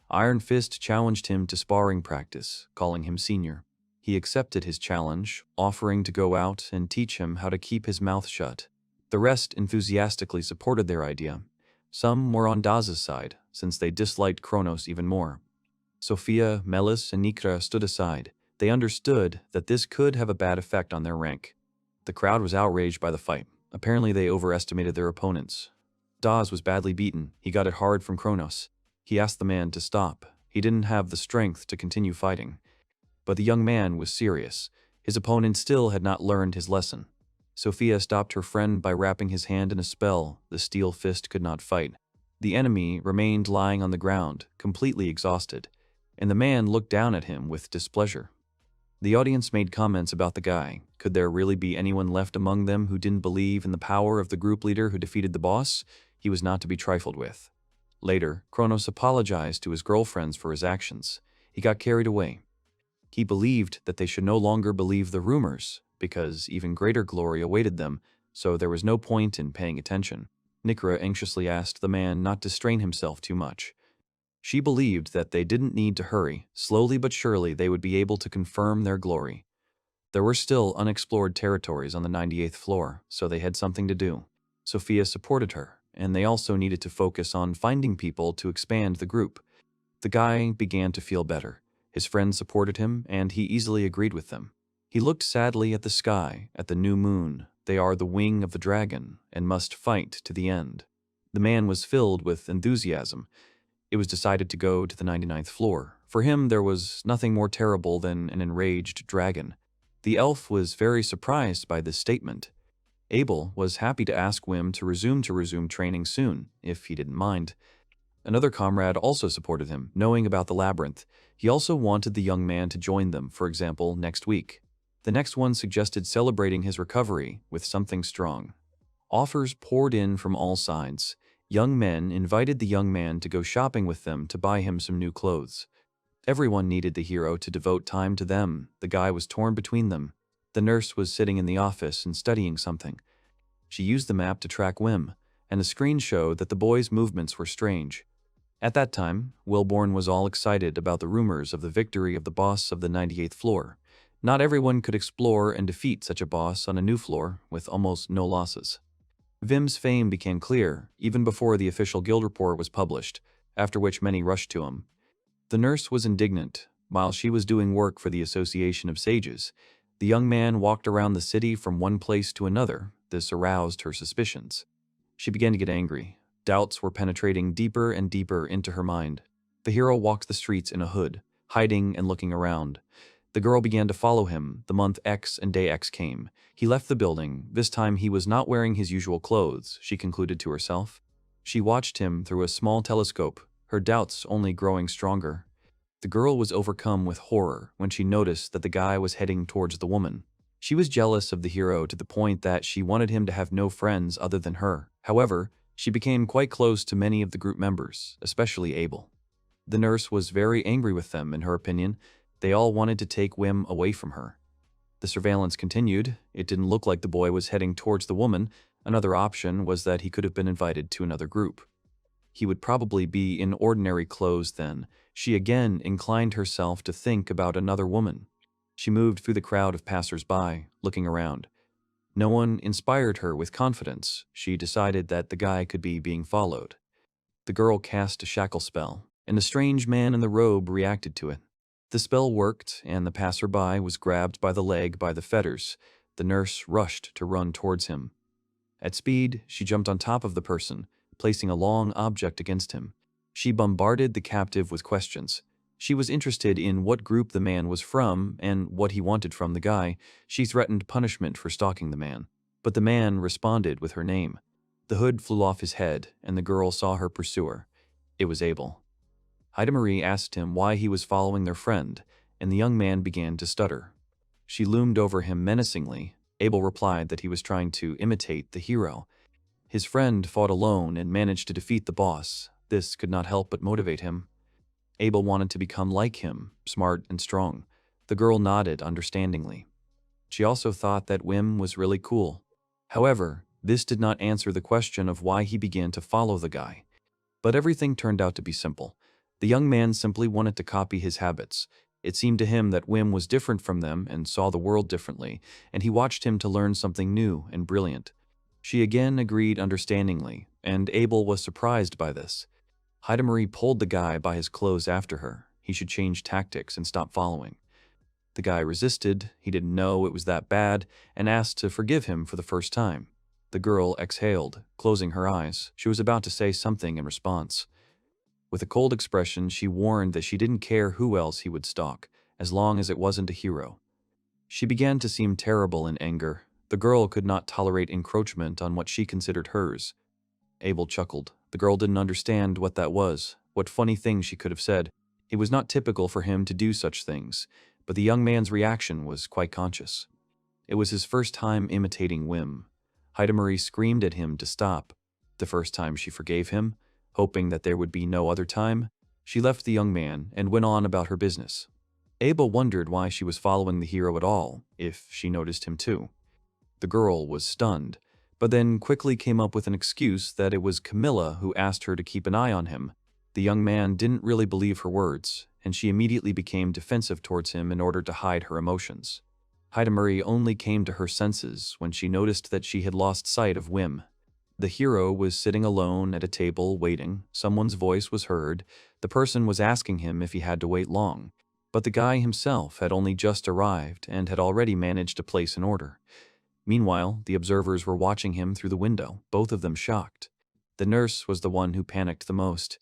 Iron Fist challenged him to sparring practice, calling him senior. He accepted his challenge, offering to go out and teach him how to keep his mouth shut. The rest enthusiastically supported their idea. Some were on Daz's side, since they disliked Kronos even more. Sophia, Melis, and Nikra stood aside. They understood that this could have a bad effect on their rank. The crowd was outraged by the fight. Apparently they overestimated their opponents. Daz was badly beaten. He got it hard from Kronos. He asked the man to stop. He didn't have the strength to continue fighting. But the young man was serious. His opponent still had not learned his lesson. Sophia stopped her friend by wrapping his hand in a spell. The steel fist could not fight. The enemy remained lying on the ground, completely exhausted, and the man looked down at him with displeasure. The audience made comments about the guy. Could there really be anyone left among them who didn't believe in the power of the group leader who defeated the boss? He was not to be trifled with. Later, Kronos apologized to his girlfriends for his actions. He got carried away. He believed that they should no longer believe the rumors, because even greater glory awaited them, so there was no point in paying attention. Nikra anxiously asked the man not to strain himself too much. She believed that they didn't need to hurry. Slowly but surely they would be able to confirm their glory. There were still unexplored territories on the 98th floor, so they had something to do. Sophia supported her, and they also needed to focus on finding people to expand the group. The guy began to feel better. His friends supported him, and he easily agreed with them. He looked sadly at the sky, at the new moon. They are the wing of the dragon, and must fight to the end. The man was filled with enthusiasm. It was decided to go to the 99th floor. For him, there was nothing more terrible than an enraged dragon. The elf was very surprised by this statement. Abel was happy to ask Wim to resume training soon, if he didn't mind. Another comrade also supported him, knowing about the labyrinth. He also wanted the young man to join them, for example, next week. The next one suggested celebrating his recovery with something strong. Offers poured in from all sides. Young men invited the young man to go shopping with them to buy him some new clothes. Everyone needed the hero to devote time to them. The guy was torn between them. The nurse was sitting in the office and studying something. She used the map to track Wim, and the screen showed that the boy's movements were strange. At that time, Wilborn was all excited about the rumors of the victory of the boss of the 98th floor. Not everyone could explore and defeat such a boss on a new floor with almost no losses. Vim's fame became clear even before the official guild report was published, after which many rushed to him. The nurse was indignant. While she was doing work for the Association of Sages, the young man walked around the city from one place to another. This aroused her suspicions. She began to get angry. Doubts were penetrating deeper and deeper into her mind. The hero walked the streets in a hood, hiding and looking around. The girl began to follow him. The month X and day X came. He left the building. This time he was not wearing his usual clothes, she concluded to herself. She watched him through a small telescope, her doubts only growing stronger. The girl was overcome with horror when she noticed that the guy was heading towards the woman. She was jealous of the hero to the point that she wanted him to have no friends other than her. However, she became quite close to many of the group members, especially Abel. The nurse was very angry with them, in her opinion. They all wanted to take Wim away from her. The surveillance continued. It didn't look like the boy was heading towards the woman. Another option was that he could have been invited to another group. He would probably be in ordinary clothes then. She again inclined herself to think about another woman. She moved through the crowd of passers-by, looking around. No one inspired her with confidence. She decided that the guy could be being followed. The girl cast a shackle spell, and the strange man in the robe reacted to it. The spell worked, and the passerby was grabbed by the leg by the fetters. The nurse rushed to run towards him. At speed, she jumped on top of the person, placing a long object against him. She bombarded the captive with questions. She was interested in what group the man was from and what he wanted from the guy. She threatened punishment for stalking the man. But the man responded with her name. The hood flew off his head, and the girl saw her pursuer. It was Abel. Heidemarie asked him why he was following their friend, and the young man began to stutter. She loomed over him menacingly. Abel replied that he was trying to imitate the hero. His friend fought alone and managed to defeat the boss. This could not help but motivate him. Abel wanted to become like him, smart and strong. The girl nodded understandingly. She also thought that Wim was really cool. However, this did not answer the question of why he began to follow the guy. But everything turned out to be simple. The young man simply wanted to copy his habits. It seemed to him that Wim was different from them and saw the world differently, and he watched him to learn something new and brilliant. She again agreed understandingly, and Abel was surprised by this. Heidemarie pulled the guy by his clothes after her. He should change tactics and stop following. The guy resisted. He didn't know it was that bad and asked to forgive him for the first time. The girl exhaled, closing her eyes. She was about to say something in response. With a cold expression, she warned that she didn't care who else he would stalk, as long as it wasn't a hero. She began to seem terrible in anger. The girl could not tolerate encroachment on what she considered hers. Abel chuckled. The girl didn't understand what that was, what funny thing she could have said. It was not typical for him to do such things, but the young man's reaction was quite conscious. It was his first time imitating Wim. Heidemarie screamed at him to stop. The first time she forgave him, hoping that there would be no other time, she left the young man and went on about her business. Abel wondered why she was following the hero at all, if she noticed him too. The girl was stunned, but then quickly came up with an excuse that it was Camilla who asked her to keep an eye on him. The young man didn't really believe her words, and she immediately became defensive towards him in order to hide her emotions. Heidemarie only came to her senses when she noticed that she had lost sight of Wim. The hero was sitting alone at a table waiting. Someone's voice was heard. The person was asking him if he had to wait long, but the guy himself had only just arrived and had already managed to place an order. Meanwhile, the observers were watching him through the window, both of them shocked. The nurse was the one who panicked the most.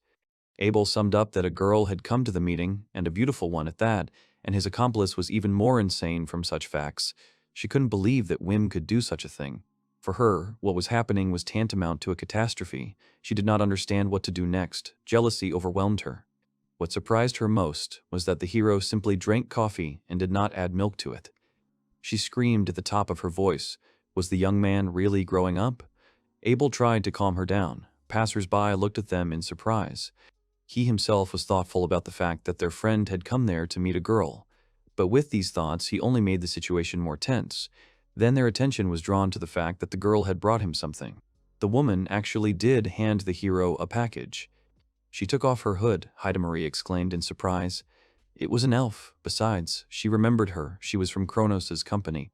Abel summed up that a girl had come to the meeting, and a beautiful one at that, and his accomplice was even more insane from such facts. She couldn't believe that Wim could do such a thing. For her, what was happening was tantamount to a catastrophe. She did not understand what to do next. Jealousy overwhelmed her. What surprised her most was that the hero simply drank coffee and did not add milk to it. She screamed at the top of her voice. Was the young man really growing up? Abel tried to calm her down. Passers-by looked at them in surprise. He himself was thoughtful about the fact that their friend had come there to meet a girl. But with these thoughts, he only made the situation more tense. Then their attention was drawn to the fact that the girl had brought him something. The woman actually did hand the hero a package. She took off her hood, Heidemarie exclaimed in surprise. It was an elf. Besides, she remembered her. She was from Kronos' company.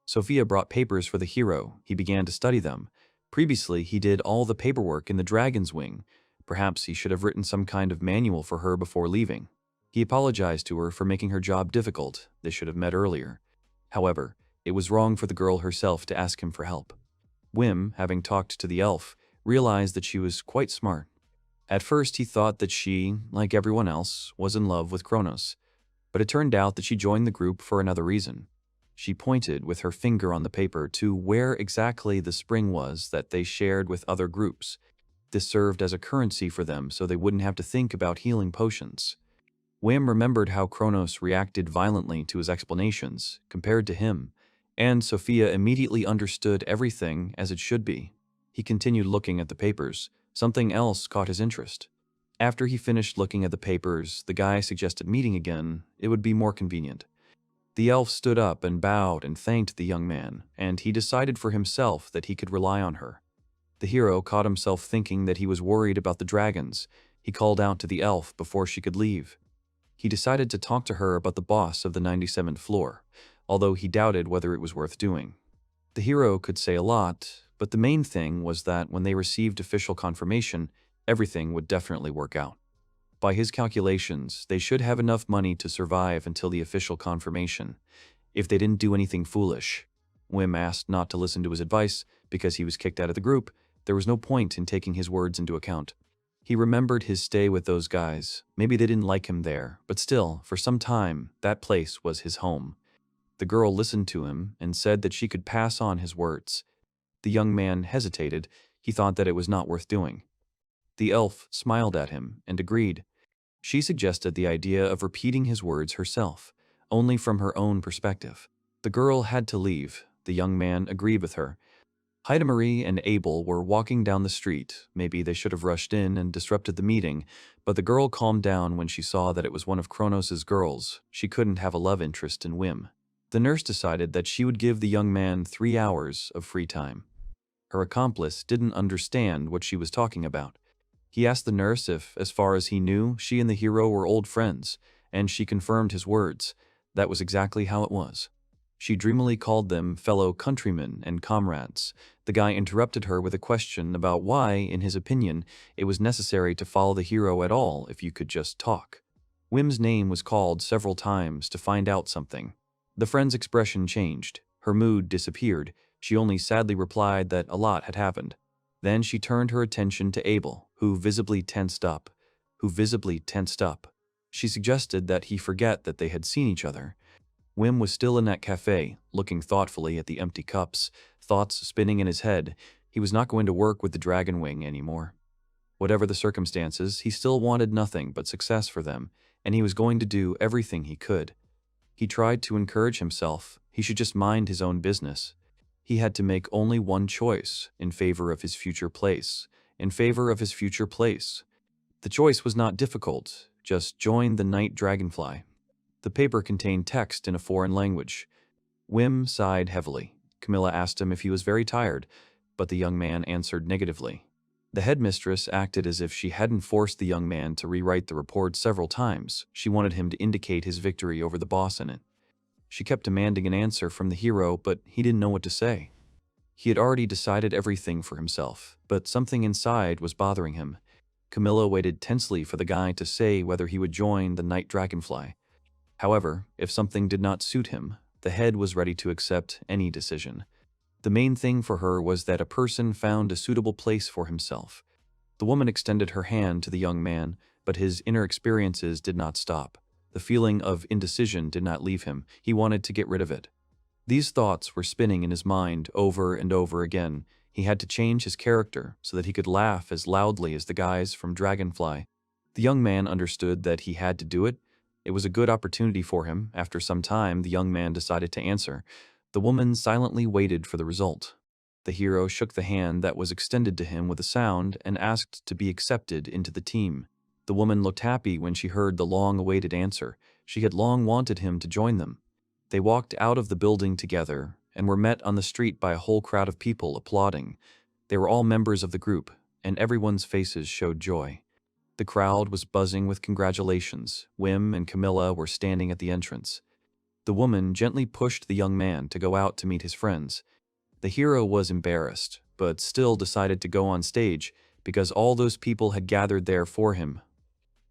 Sophia brought papers for the hero. He began to study them. Previously, he did all the paperwork in the dragon's wing. Perhaps he should have written some kind of manual for her before leaving. He apologized to her for making her job difficult. They should have met earlier. However, it was wrong for the girl herself to ask him for help. Wim, having talked to the elf, realized that she was quite smart. At first he thought that she, like everyone else, was in love with Kronos, but it turned out that she joined the group for another reason. She pointed with her finger on the paper to where exactly the spring was that they shared with other groups. This served as a currency for them so they wouldn't have to think about healing potions. Wim remembered how Kronos reacted violently to his explanations, compared to him, and Sophia immediately understood everything as it should be. He continued looking at the papers. Something else caught his interest. After he finished looking at the papers, the guy suggested meeting again. It would be more convenient. The elf stood up and bowed and thanked the young man, and he decided for himself that he could rely on her. The hero caught himself thinking that he was worried about the dragons. He called out to the elf before she could leave. He decided to talk to her about the boss of the 97th floor, although he doubted whether it was worth doing. The hero could say a lot, but the main thing was that when they received official confirmation, everything would definitely work out. By his calculations, they should have enough money to survive until the official confirmation, if they didn't do anything foolish. Wim asked not to listen to his advice because he was kicked out of the group. There was no point in taking his words into account. He remembered his stay with those guys. Maybe they didn't like him there, but still, for some time, that place was his home. The girl listened to him and said that she could pass on his words. The young man hesitated. He thought that it was not worth doing. The elf smiled at him and agreed. She suggested the idea of repeating his words herself, only from her own perspective. The girl had to leave. The young man agreed with her. Heidemarie and Abel were walking down the street. Maybe they should have rushed in and disrupted the meeting, but the girl calmed down when she saw that it was one of Kronos' girls. She couldn't have a love interest in Wim. The nurse decided that she would give the young man 3 hours of free time. Her accomplice didn't understand what she was talking about. He asked the nurse if, as far as he knew, she and the hero were old friends, and she confirmed his words. That was exactly how it was. She dreamily called them fellow countrymen and comrades. The guy interrupted her with a question about why, in his opinion, it was necessary to follow the hero at all if you could just talk. Wim's name was called several times to find out something. The friend's expression changed. Her mood disappeared. She only sadly replied that a lot had happened. Then she turned her attention to Abel, who visibly tensed up. She suggested that he forget that they had seen each other. Wim was still in that cafe, looking thoughtfully at the empty cups, thoughts spinning in his head. He was not going to work with the Dragon Wing anymore. Whatever the circumstances, he still wanted nothing but success for them, and he was going to do everything he could. He tried to encourage himself. He should just mind his own business. He had to make only one choice in favor of his future place. The choice was not difficult. Just join the Night Dragonfly. The paper contained text in a foreign language. Wim sighed heavily. Camilla asked him if he was very tired, but the young man answered negatively. The headmistress acted as if she hadn't forced the young man to rewrite the report several times. She wanted him to indicate his victory over the boss in it. She kept demanding an answer from the hero, but he didn't know what to say. He had already decided everything for himself, but something inside was bothering him. Camilla waited tensely for the guy to say whether he would join the Night Dragonfly. However, if something did not suit him, the head was ready to accept any decision. The main thing for her was that a person found a suitable place for himself. The woman extended her hand to the young man. but his inner experiences did not stop. The feeling of indecision did not leave him. He wanted to get rid of it. These thoughts were spinning in his mind over and over again. He had to change his character so that he could laugh as loudly as the guys from Dragonfly. The young man understood that he had to do it. It was a good opportunity for him. After some time, the young man decided to answer. The woman silently waited for the result. The hero shook the hand that was extended to him with a sound and asked to be accepted into the team. The woman looked happy when she heard the long-awaited answer. She had long wanted him to join them. They walked out of the building together and were met on the street by a whole crowd of people applauding. They were all members of the group, and everyone's faces showed joy. The crowd was buzzing with congratulations. Wim and Camilla were standing at the entrance. The woman gently pushed the young man to go out to meet his friends. The hero was embarrassed, but still decided to go on stage because all those people had gathered there for him.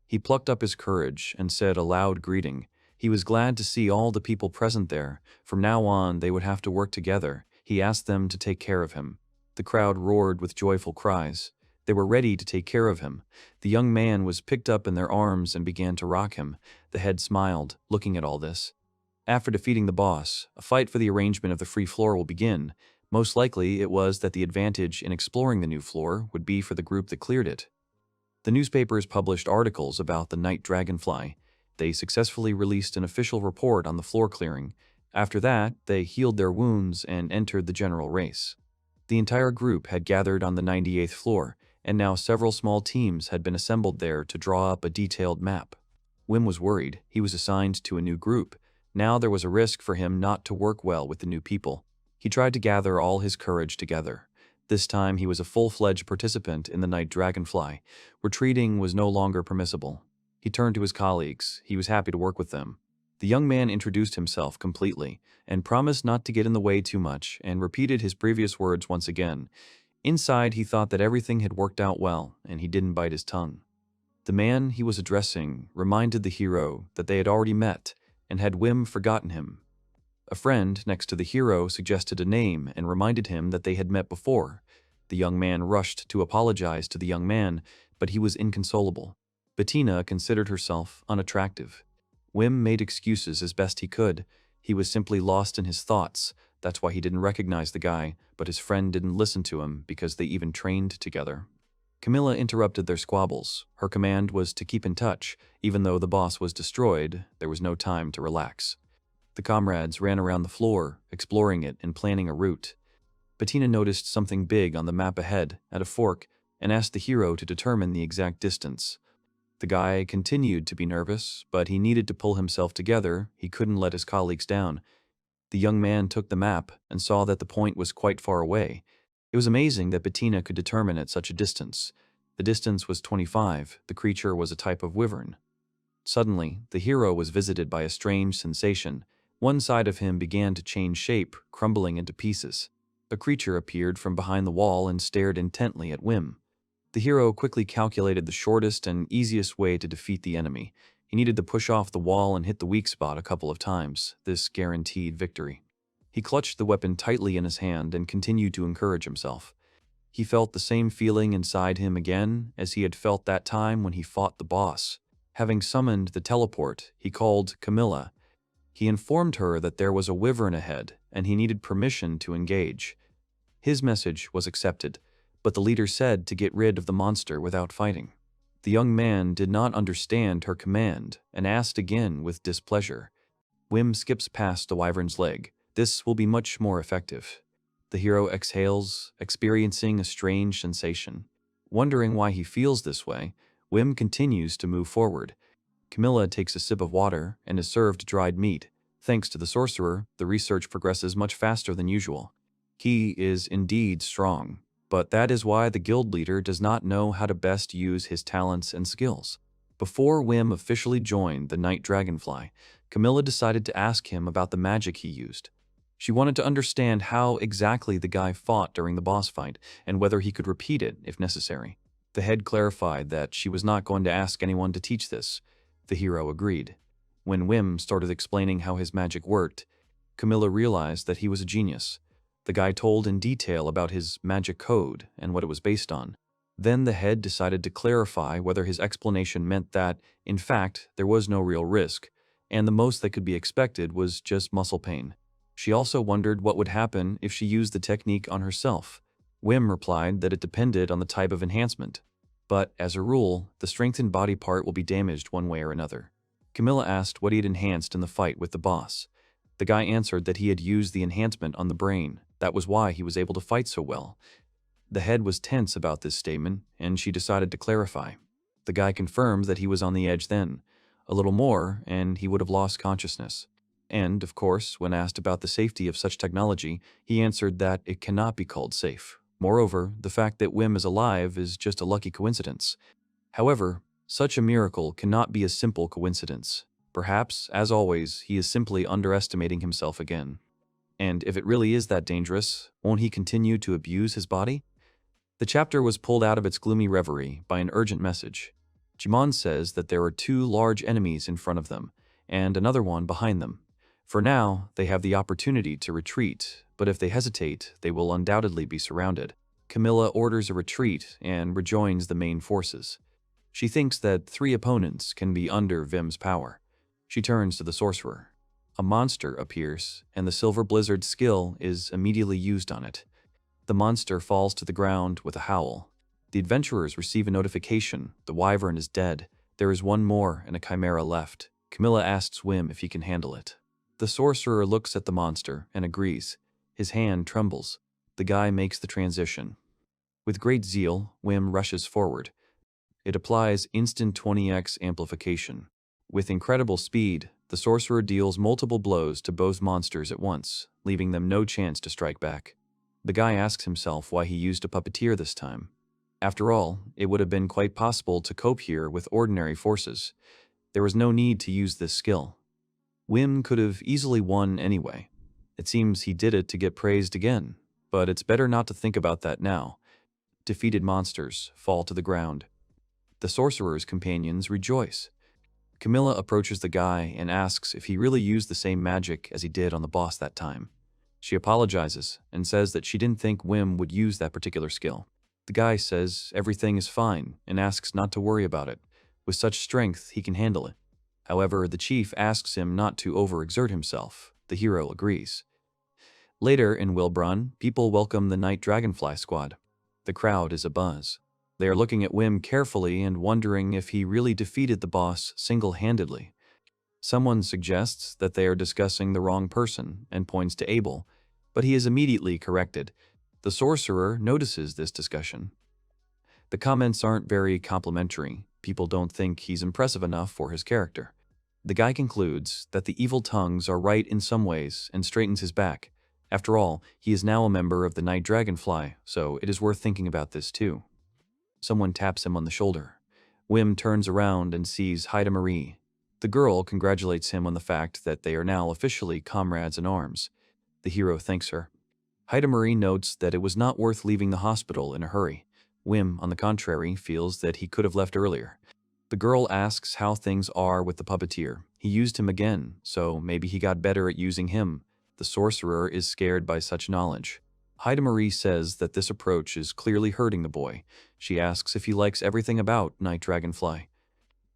He plucked up his courage and said a loud greeting. He was glad to see all the people present there. From now on, they would have to work together. He asked them to take care of him. The crowd roared with joyful cries. They were ready to take care of him. The young man was picked up in their arms and began to rock him. The head smiled, looking at all this. After defeating the boss, a fight for the arrangement of the free floor will begin. Most likely, it was that the advantage in exploring the new floor would be for the group that cleared it. The newspapers published articles about the Night Dragonfly. They successfully released an official report on the floor clearing. After that, they healed their wounds and entered the general race. The entire group had gathered on the 98th floor, and now several small teams had been assembled there to draw up a detailed map. Wim was worried. He was assigned to a new group. Now there was a risk for him not to work well with the new people. He tried to gather all his courage together. This time he was a full-fledged participant in the Night Dragonfly. Retreating was no longer permissible. He turned to his colleagues. He was happy to work with them. The young man introduced himself completely and promised not to get in the way too much and repeated his previous words once again. Inside, he thought that everything had worked out well and he didn't bite his tongue. The man he was addressing reminded the hero that they had already met and had Wim forgotten him. A friend next to the hero suggested a name and reminded him that they had met before. The young man rushed to apologize to the young man, but he was inconsolable. Bettina considered herself unattractive. Wim made excuses as best he could. He was simply lost in his thoughts. That's why he didn't recognize the guy, but his friend didn't listen to him because they even trained together. Camilla interrupted their squabbles. Her command was to keep in touch. Even though the boss was destroyed, there was no time to relax. The comrades ran around the floor, exploring it and planning a route. Bettina noticed something big on the map ahead, at a fork, and asked the hero to determine the exact distance. The guy continued to be nervous, but he needed to pull himself together. He couldn't let his colleagues down. The young man took the map and saw that the point was quite far away. It was amazing that Bettina could determine at such a distance. The distance was 25. The creature was a type of wyvern. Suddenly, the hero was visited by a strange sensation. One side of him began to change shape, crumbling into pieces. A creature appeared from behind the wall and stared intently at Wim. The hero quickly calculated the shortest and easiest way to defeat the enemy. He needed to push off the wall and hit the weak spot a couple of times. This guaranteed victory. He clutched the weapon tightly in his hand and continued to encourage himself. He felt the same feeling inside him again as he had felt that time when he fought the boss. Having summoned the teleport, he called Camilla. He informed her that there was a wyvern ahead and he needed permission to engage. His message was accepted, but the leader said to get rid of the monster without fighting. The young man did not understand her command and asked again with displeasure. Wim skips past the wyvern's leg. This will be much more effective. The hero exhales, experiencing a strange sensation. Wondering why he feels this way, Wim continues to move forward. Camilla takes a sip of water and is served dried meat. Thanks to the sorcerer, the research progresses much faster than usual. He is indeed strong, but that is why the guild leader does not know how to best use his talents and skills. Before Wim officially joined the Night Dragonfly, Camilla decided to ask him about the magic he used. She wanted to understand how exactly the guy fought during the boss fight and whether he could repeat it if necessary. The head clarified that she was not going to ask anyone to teach this. The hero agreed. When Wim started explaining how his magic worked, Camilla realized that he was a genius. The guy told in detail about his magic code and what it was based on. Then the head decided to clarify whether his explanation meant that, in fact, there was no real risk, and the most that could be expected was just muscle pain. She also wondered what would happen if she used the technique on herself. Wim replied that it depended on the type of enhancement. But, as a rule, the strengthened body part will be damaged one way or another. Camilla asked what he had enhanced in the fight with the boss. The guy answered that he had used the enhancement on the brain. That was why he was able to fight so well. The head was tense about this statement, and she decided to clarify. The guy confirmed that he was on the edge then. A little more, and he would have lost consciousness. And, of course, when asked about the safety of such technology, he answered that it cannot be called safe. Moreover, the fact that Wim is alive is just a lucky coincidence. However, such a miracle cannot be a simple coincidence. Perhaps, as always, he is simply underestimating himself again. And if it really is that dangerous, won't he continue to abuse his body? The chapter was pulled out of its gloomy reverie by an urgent message. Jibun says that there are 2 large enemies in front of them, and another one behind them. For now, they have the opportunity to retreat, but if they hesitate, they will undoubtedly be surrounded. Camilla orders a retreat and rejoins the main forces. She thinks that 3 opponents can be under Vim's power. She turns to the sorcerer. A monster appears, and the Silver Blizzard skill is immediately used on it. The monster falls to the ground with a howl. The adventurers receive a notification. The wyvern is dead. There is one more and a chimera left. Camilla asks Wim if he can handle it. The sorcerer looks at the monster and agrees. His hand trembles. The guy makes the transition. With great zeal, Wim rushes forward. It applies instant 20x amplification. With incredible speed, the sorcerer deals multiple blows to both monsters at once, leaving them no chance to strike back. The guy asks himself why he used a puppeteer this time. After all, it would have been quite possible to cope here with ordinary forces. There was no need to use this skill. Wim could have easily won anyway. It seems he did it to get praised again, but it's better not to think about that now. Defeated monsters fall to the ground. The sorcerer's companions rejoice. Camilla approaches the guy and asks if he really used the same magic as he did on the boss that time. She apologizes and says that she didn't think Wim would use that particular skill. The guy says everything is fine and asks not to worry about it. With such strength, he can handle it. However, the chief asks him not to overexert himself. The hero agrees. Later in Wilbrun, people welcome the Night Dragonfly squad. The crowd is abuzz. They are looking at Wim carefully and wondering if he really defeated the boss single-handedly. Someone suggests that they are discussing the wrong person and points to Abel, but he is immediately corrected. The sorcerer notices this discussion. The comments aren't very complimentary. People don't think he's impressive enough for his character. The guy concludes that the evil tongues are right in some ways and straightens his back. After all, he is now a member of the Night Dragonfly, so it is worth thinking about this too. Someone taps him on the shoulder. Wim turns around and sees Heidemarie. The girl congratulates him on the fact that they are now officially comrades in arms. The hero thanks her. Heidemarie notes that it was not worth leaving the hospital in a hurry. Wim, on the contrary, feels that he could have left earlier. The girl asks how things are with the puppeteer. He used him again, so maybe he got better at using him. The sorcerer is scared by such knowledge. Heidemarie says that this approach is clearly hurting the boy. She asks if he likes everything about Night Dragonfly.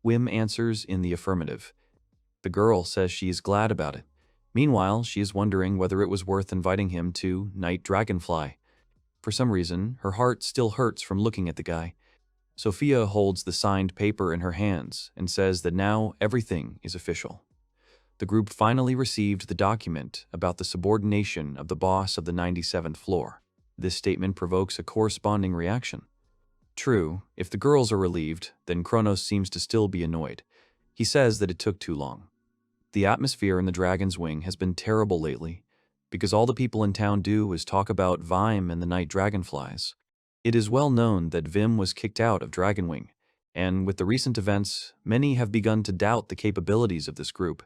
Wim answers in the affirmative. The girl says she is glad about it. Meanwhile, she is wondering whether it was worth inviting him to Night Dragonfly. For some reason, her heart still hurts from looking at the guy. Sophia holds the signed paper in her hands and says that now everything is official. The group finally received the document about the subordination of the boss of the 97th floor. This statement provokes a corresponding reaction. True, if the girls are relieved, then Kronos seems to still be annoyed. He says that it took too long. The atmosphere in the Dragon's Wing has been terrible lately, because all the people in town do is talk about Vime and the Night Dragonflies. It is well known that Vim was kicked out of Dragonwing, and with the recent events, many have begun to doubt the capabilities of this group.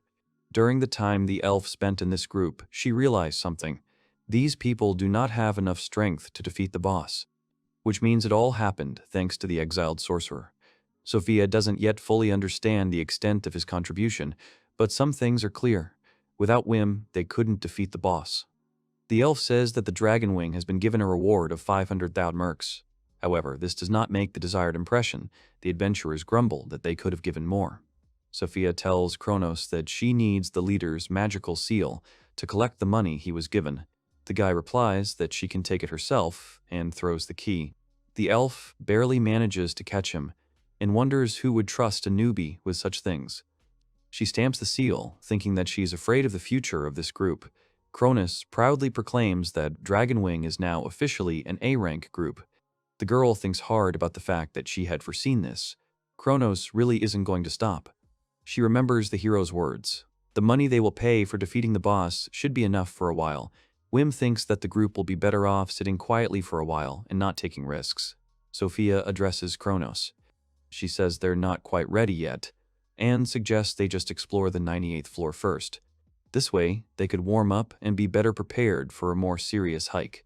During the time the elf spent in this group, she realized something. These people do not have enough strength to defeat the boss, which means it all happened thanks to the exiled sorcerer. Sophia doesn't yet fully understand the extent of his contribution, but some things are clear. Without Wim, they couldn't defeat the boss. The elf says that the Dragon Wing has been given a reward of 500,000 mercs. However, this does not make the desired impression. The adventurers grumble that they could have given more. Sophia tells Kronos that she needs the leader's magical seal to collect the money he was given. The guy replies that she can take it herself and throws the key. The elf barely manages to catch him and wonders who would trust a newbie with such things. She stamps the seal, thinking that she is afraid of the future of this group. Kronos proudly proclaims that Dragonwing is now officially an A-rank group. The girl thinks hard about the fact that she had foreseen this. Kronos really isn't going to stop. She remembers the hero's words. The money they will pay for defeating the boss should be enough for a while. Wim thinks that the group will be better off sitting quietly for a while and not taking risks. Sophia addresses Kronos. She says they're not quite ready yet, and suggests they just explore the 98th floor first. This way, they could warm up and be better prepared for a more serious hike.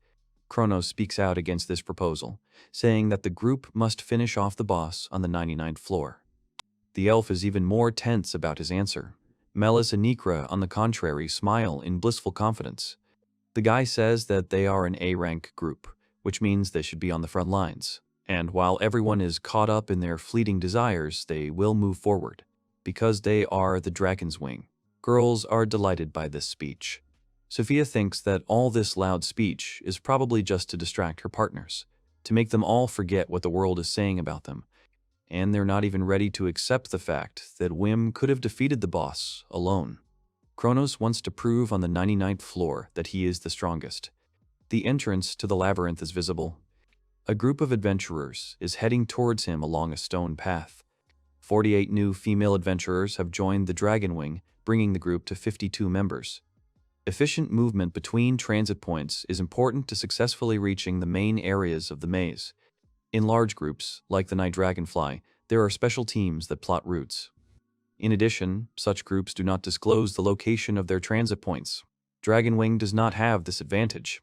Kronos speaks out against this proposal, saying that the group must finish off the boss on the 99th floor. The elf is even more tense about his answer. Melis and Nikra, on the contrary, smile in blissful confidence. The guy says that they are an A-rank group, which means they should be on the front lines. And while everyone is caught up in their fleeting desires, they will move forward, because they are the Dragon's Wing. Girls are delighted by this speech. Sophia thinks that all this loud speech is probably just to distract her partners, to make them all forget what the world is saying about them. And they're not even ready to accept the fact that Wim could have defeated the boss alone. Kronos wants to prove on the 99th floor that he is the strongest. The entrance to the labyrinth is visible. A group of adventurers is heading towards him along a stone path. 48 new female adventurers have joined the Dragonwing, bringing the group to 52 members. Efficient movement between transit points is important to successfully reaching the main areas of the maze. In large groups, like the Night Dragonfly, there are special teams that plot routes. In addition, such groups do not disclose the location of their transit points. Dragonwing does not have this advantage.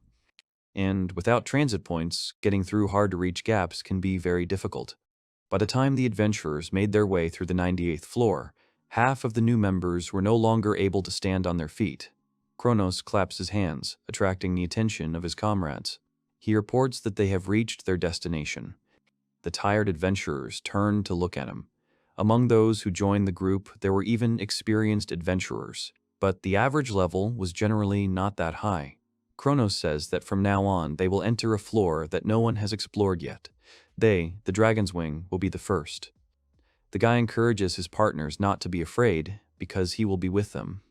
And without transit points, getting through hard-to-reach gaps can be very difficult. By the time the adventurers made their way through the 98th floor, half of the new members were no longer able to stand on their feet. Kronos claps his hands, attracting the attention of his comrades. He reports that they have reached their destination. The tired adventurers turn to look at him. Among those who joined the group, there were even experienced adventurers, but the average level was generally not that high. Kronos says that from now on they will enter a floor that no one has explored yet. They, the Dragon's Wing, will be the first. The guy encourages his partners not to be afraid because he will be with them.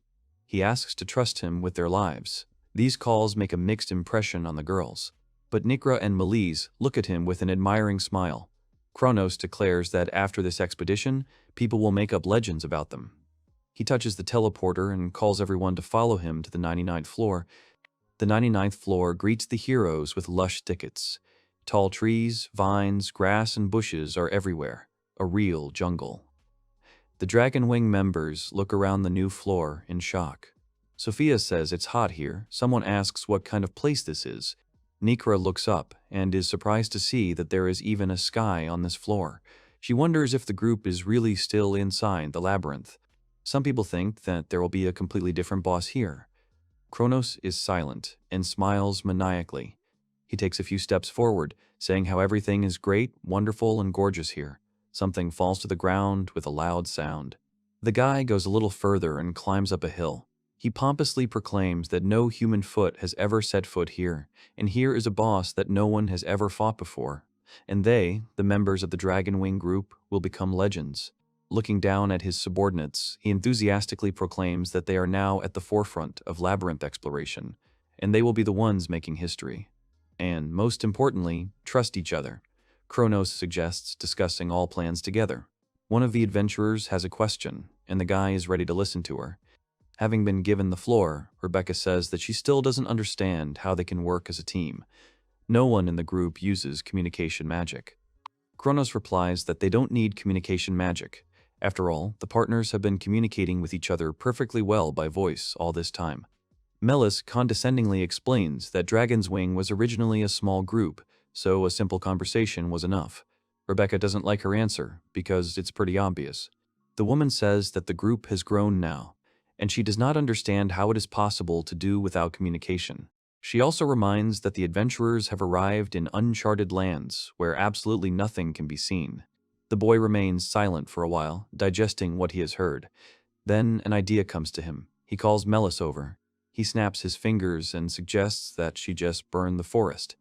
He asks to trust him with their lives. These calls make a mixed impression on the girls, but Nikra and Melis look at him with an admiring smile. Kronos declares that after this expedition, people will make up legends about them. He touches the teleporter and calls everyone to follow him to the 99th floor. The 99th floor greets the heroes with lush thickets. Tall trees, vines, grass, and bushes are everywhere, a real jungle. The Dragonwing members look around the new floor in shock. Sophia says it's hot here. Someone asks what kind of place this is. Nikra looks up and is surprised to see that there is even a sky on this floor. She wonders if the group is really still inside the labyrinth. Some people think that there will be a completely different boss here. Kronos is silent and smiles maniacally. He takes a few steps forward, saying how everything is great, wonderful, and gorgeous here. Something falls to the ground with a loud sound. The guy goes a little further and climbs up a hill. He pompously proclaims that no human foot has ever set foot here, and here is a boss that no one has ever fought before. And they, the members of the Dragonwing group, will become legends. Looking down at his subordinates, he enthusiastically proclaims that they are now at the forefront of labyrinth exploration, and they will be the ones making history. And, most importantly, trust each other. Kronos suggests discussing all plans together. One of the adventurers has a question, and the guy is ready to listen to her. Having been given the floor, Rebecca says that she still doesn't understand how they can work as a team. No one in the group uses communication magic. Kronos replies that they don't need communication magic. After all, the partners have been communicating with each other perfectly well by voice all this time. Melis condescendingly explains that Dragon's Wing was originally a small group, so a simple conversation was enough. Rebecca doesn't like her answer, because it's pretty obvious. The woman says that the group has grown now, and she does not understand how it is possible to do without communication. She also reminds that the adventurers have arrived in uncharted lands where absolutely nothing can be seen. The boy remains silent for a while, digesting what he has heard. Then an idea comes to him. He calls Melis over. He snaps his fingers and suggests that she just burn the forest.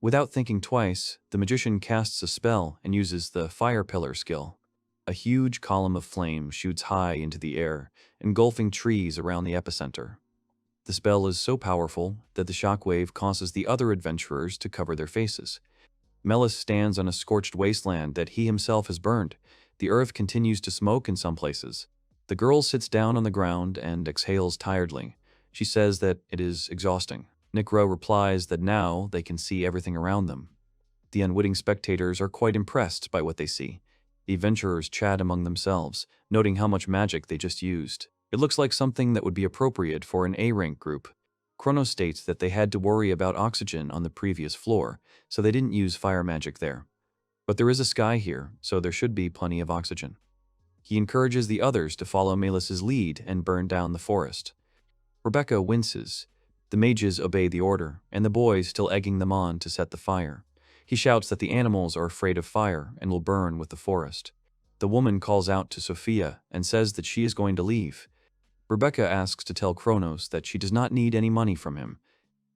Without thinking twice, the magician casts a spell and uses the fire pillar skill. A huge column of flame shoots high into the air, engulfing trees around the epicenter. The spell is so powerful that the shockwave causes the other adventurers to cover their faces. Melis stands on a scorched wasteland that he himself has burned. The earth continues to smoke in some places. The girl sits down on the ground and exhales tiredly. She says that it is exhausting. Nikro replies that now they can see everything around them. The unwitting spectators are quite impressed by what they see. The adventurers chat among themselves, noting how much magic they just used. It looks like something that would be appropriate for an A-rank group. Kronos states that they had to worry about oxygen on the previous floor, so they didn't use fire magic there. But there is a sky here, so there should be plenty of oxygen. He encourages the others to follow Melis's lead and burn down the forest. Rebecca winces. The mages obey the order, and the boys still egging them on to set the fire. He shouts that the animals are afraid of fire and will burn with the forest. The woman calls out to Sophia and says that she is going to leave. Rebecca asks to tell Kronos that she does not need any money from him.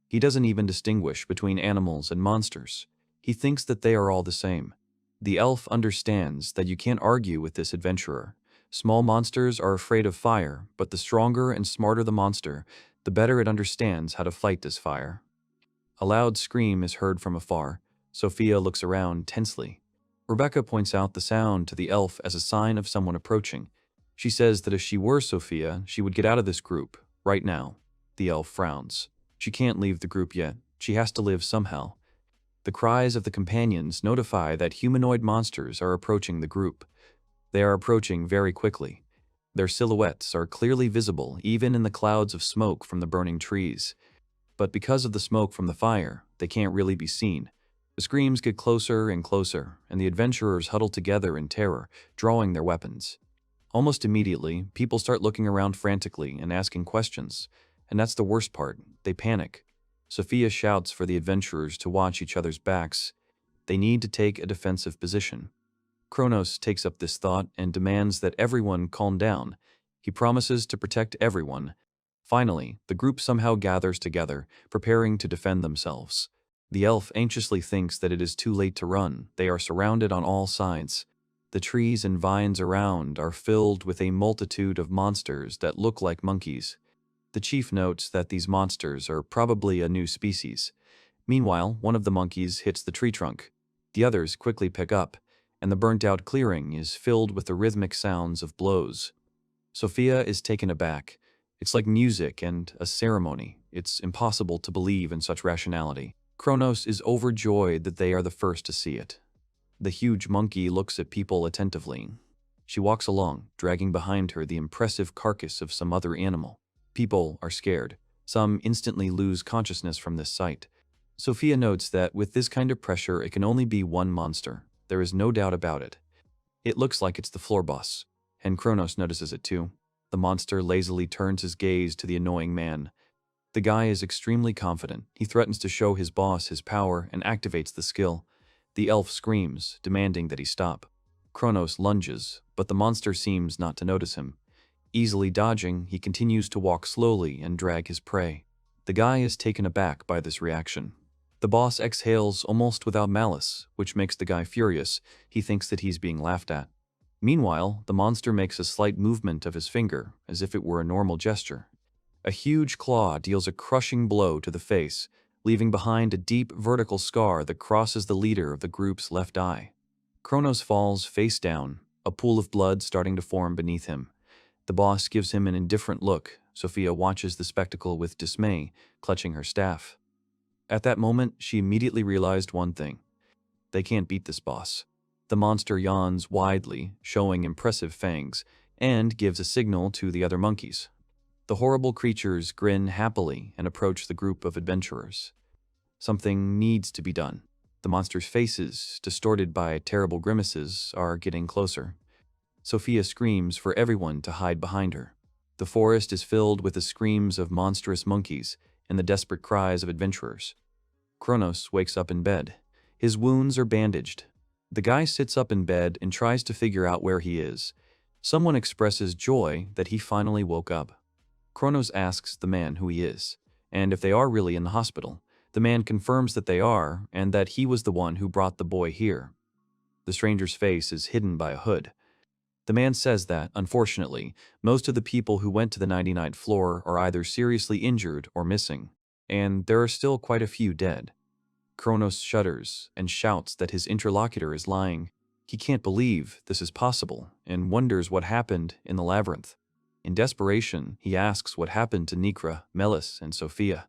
He doesn't even distinguish between animals and monsters. He thinks that they are all the same. The elf understands that you can't argue with this adventurer. Small monsters are afraid of fire, but the stronger and smarter the monster, the better it understands how to fight this fire. A loud scream is heard from afar. Sophia looks around tensely. Rebecca points out the sound to the elf as a sign of someone approaching. She says that if she were Sophia, she would get out of this group, right now. The elf frowns. She can't leave the group yet. She has to live somehow. The cries of the companions notify that humanoid monsters are approaching the group. They are approaching very quickly. Their silhouettes are clearly visible even in the clouds of smoke from the burning trees. But because of the smoke from the fire, they can't really be seen. The screams get closer and closer, and the adventurers huddle together in terror, drawing their weapons. Almost immediately, people start looking around frantically and asking questions. And that's the worst part. They panic. Sophia shouts for the adventurers to watch each other's backs. They need to take a defensive position. Kronos takes up this thought and demands that everyone calm down. He promises to protect everyone. Finally, the group somehow gathers together, preparing to defend themselves. The elf anxiously thinks that it is too late to run. They are surrounded on all sides. The trees and vines around are filled with a multitude of monsters that look like monkeys. The chief notes that these monsters are probably a new species. Meanwhile, one of the monkeys hits the tree trunk. The others quickly pick up, and the burnt-out clearing is filled with the rhythmic sounds of blows. Sophia is taken aback. It's like music and a ceremony. It's impossible to believe in such rationality. Kronos is overjoyed that they are the first to see it. The huge monkey looks at people attentively. She walks along, dragging behind her the impressive carcass of some other animal. People are scared. Some instantly lose consciousness from this sight. Sophia notes that with this kind of pressure, it can only be one monster. There is no doubt about it. It looks like it's the floor boss, and Kronos notices it too. The monster lazily turns his gaze to the annoying man. The guy is extremely confident. He threatens to show his boss his power and activates the skill. The elf screams, demanding that he stop. Kronos lunges, but the monster seems not to notice him. Easily dodging, he continues to walk slowly and drag his prey. The guy is taken aback by this reaction. The boss exhales almost without malice, which makes the guy furious. He thinks that he's being laughed at. Meanwhile, the monster makes a slight movement of his finger, as if it were a normal gesture. A huge claw deals a crushing blow to the face, leaving behind a deep vertical scar that crosses the leader of the group's left eye. Kronos falls face down, a pool of blood starting to form beneath him. The boss gives him an indifferent look. Sophia watches the spectacle with dismay, clutching her staff. At that moment, she immediately realized one thing. They can't beat this boss. The monster yawns widely, showing impressive fangs, and gives a signal to the other monkeys. The horrible creatures grin happily and approach the group of adventurers. Something needs to be done. The monster's faces, distorted by terrible grimaces, are getting closer. Sophia screams for everyone to hide behind her. The forest is filled with the screams of monstrous monkeys, and the desperate cries of adventurers. Kronos wakes up in bed. His wounds are bandaged. The guy sits up in bed and tries to figure out where he is. Someone expresses joy that he finally woke up. Kronos asks the man who he is, and if they are really in the hospital. The man confirms that they are, and that he was the one who brought the boy here. The stranger's face is hidden by a hood. The man says that, unfortunately, most of the people who went to the 99th floor are either seriously injured or missing, and there are still quite a few dead. Kronos shudders and shouts that his interlocutor is lying. He can't believe this is possible and wonders what happened in the labyrinth. In desperation, he asks what happened to Nikra, Melis, and Sophia.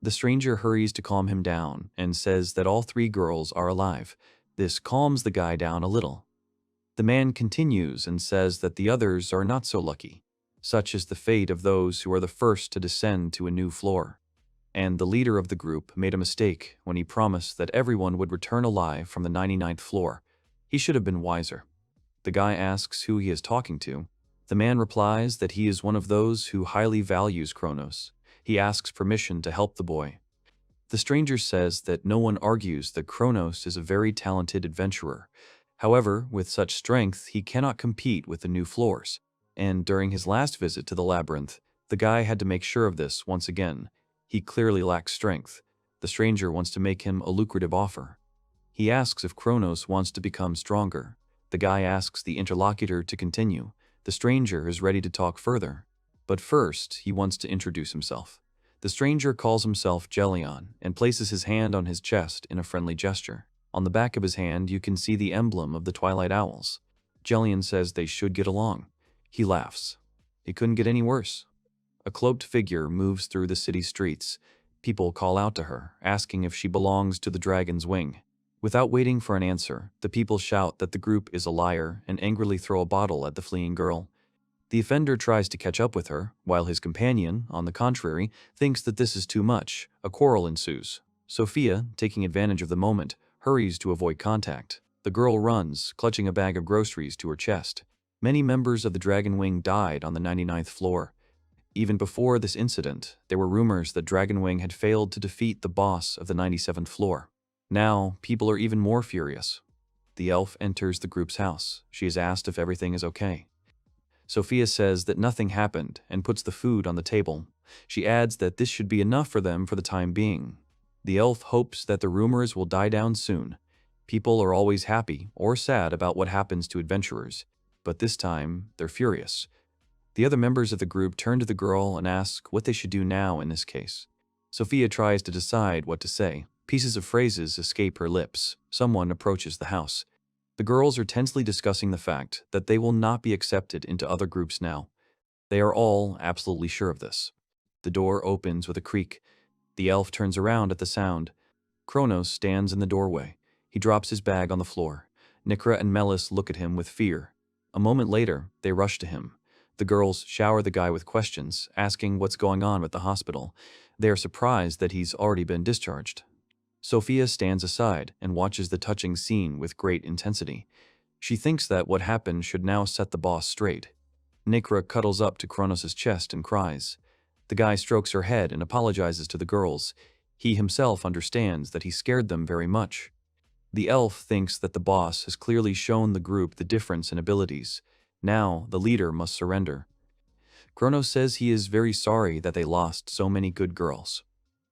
The stranger hurries to calm him down and says that all 3 girls are alive. This calms the guy down a little. The man continues and says that the others are not so lucky. Such is the fate of those who are the first to descend to a new floor. And the leader of the group made a mistake when he promised that everyone would return alive from the 99th floor. He should have been wiser. The guy asks who he is talking to. The man replies that he is one of those who highly values Kronos. He asks permission to help the boy. The stranger says that no one argues that Kronos is a very talented adventurer. However, with such strength, he cannot compete with the new floors. And during his last visit to the labyrinth, the guy had to make sure of this once again. He clearly lacks strength. The stranger wants to make him a lucrative offer. He asks if Kronos wants to become stronger. The guy asks the interlocutor to continue. The stranger is ready to talk further. But first, he wants to introduce himself. The stranger calls himself Jellion and places his hand on his chest in a friendly gesture. On the back of his hand, you can see the emblem of the Twilight Owls. Jellion says they should get along. He laughs. It couldn't get any worse. A cloaked figure moves through the city streets. People call out to her, asking if she belongs to the Dragon's Wing. Without waiting for an answer, the people shout that the group is a liar and angrily throw a bottle at the fleeing girl. The offender tries to catch up with her, while his companion, on the contrary, thinks that this is too much. A quarrel ensues. Sophia, taking advantage of the moment, hurries to avoid contact. The girl runs, clutching a bag of groceries to her chest. Many members of the Dragon Wing died on the 99th floor. Even before this incident, there were rumors that Dragon Wing had failed to defeat the boss of the 97th floor. Now, people are even more furious. The elf enters the group's house. She is asked if everything is okay. Sophia says that nothing happened and puts the food on the table. She adds that this should be enough for them for the time being. The elf hopes that the rumors will die down soon. People are always happy or sad about what happens to adventurers, but this time they're furious. The other members of the group turn to the girl and ask what they should do now in this case. Sophia tries to decide what to say. Pieces of phrases escape her lips. Someone approaches the house. The girls are tensely discussing the fact that they will not be accepted into other groups now. They are all absolutely sure of this. The door opens with a creak. The elf turns around at the sound. Kronos stands in the doorway. He drops his bag on the floor. Nikra and Melis look at him with fear. A moment later, they rush to him. The girls shower the guy with questions, asking what's going on with the hospital. They are surprised that he's already been discharged. Sophia stands aside and watches the touching scene with great intensity. She thinks that what happened should now set the boss straight. Nikra cuddles up to Kronos' chest and cries. The guy strokes her head and apologizes to the girls. He himself understands that he scared them very much. The elf thinks that the boss has clearly shown the group the difference in abilities. Now, the leader must surrender. Kronos says he is very sorry that they lost so many good girls.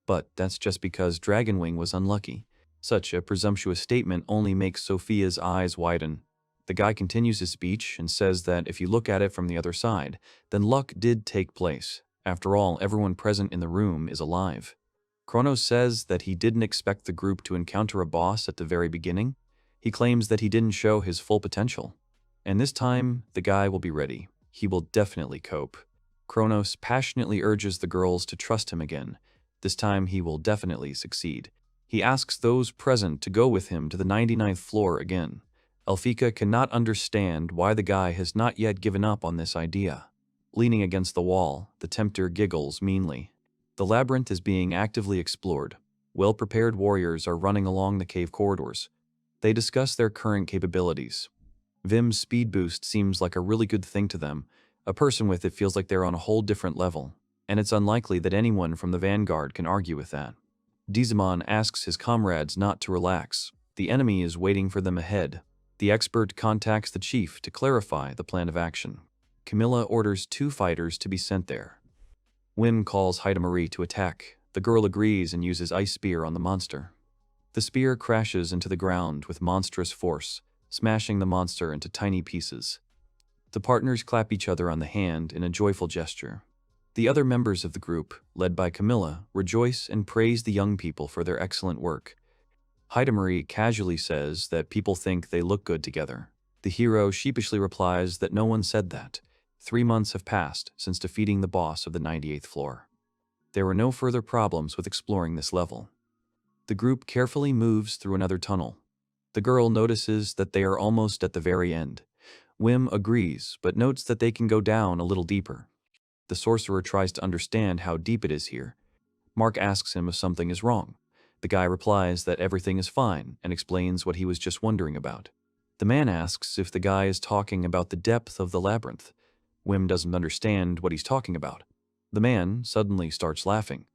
But that's just because Dragonwing was unlucky. Such a presumptuous statement only makes Sophia's eyes widen. The guy continues his speech and says that if you look at it from the other side, then luck did take place. After all, everyone present in the room is alive. Kronos says that he didn't expect the group to encounter a boss at the very beginning. He claims that he didn't show his full potential. And this time, the guy will be ready. He will definitely cope. Kronos passionately urges the girls to trust him again. This time he will definitely succeed. He asks those present to go with him to the 99th floor again. Elfika cannot understand why the guy has not yet given up on this idea. Leaning against the wall, the tempter giggles meanly. The labyrinth is being actively explored. Well-prepared warriors are running along the cave corridors. They discuss their current capabilities. Vim's speed boost seems like a really good thing to them. A person with it feels like they're on a whole different level. and it's unlikely that anyone from the vanguard can argue with that. Dizemon asks his comrades not to relax. The enemy is waiting for them ahead. The expert contacts the chief to clarify the plan of action. Camilla orders 2 fighters to be sent there. Wim calls Heidemarie to attack. The girl agrees and uses Ice Spear on the monster. The spear crashes into the ground with monstrous force, smashing the monster into tiny pieces. The partners clap each other on the hand in a joyful gesture. The other members of the group, led by Camilla, rejoice and praise the young people for their excellent work. Heidemarie casually says that people think they look good together. The hero sheepishly replies that no one said that. 3 months have passed since defeating the boss of the 98th floor. There were no further problems with exploring this level. The group carefully moves through another tunnel. The girl notices that they are almost at the very end. Wim agrees, but notes that they can go down a little deeper. The sorcerer tries to understand how deep it is here. Mark asks him if something is wrong. The guy replies that everything is fine and explains what he was just wondering about. The man asks if the guy is talking about the depth of the labyrinth. Wim doesn't understand what he's talking about. The man suddenly starts laughing.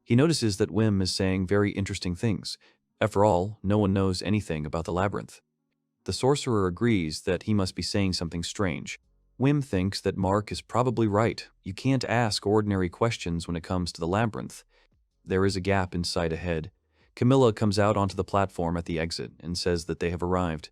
He notices that Wim is saying very interesting things. After all, no one knows anything about the labyrinth. The sorcerer agrees that he must be saying something strange. Wim thinks that Mark is probably right. You can't ask ordinary questions when it comes to the labyrinth. There is a gap in sight ahead. Camilla comes out onto the platform at the exit and says that they have arrived.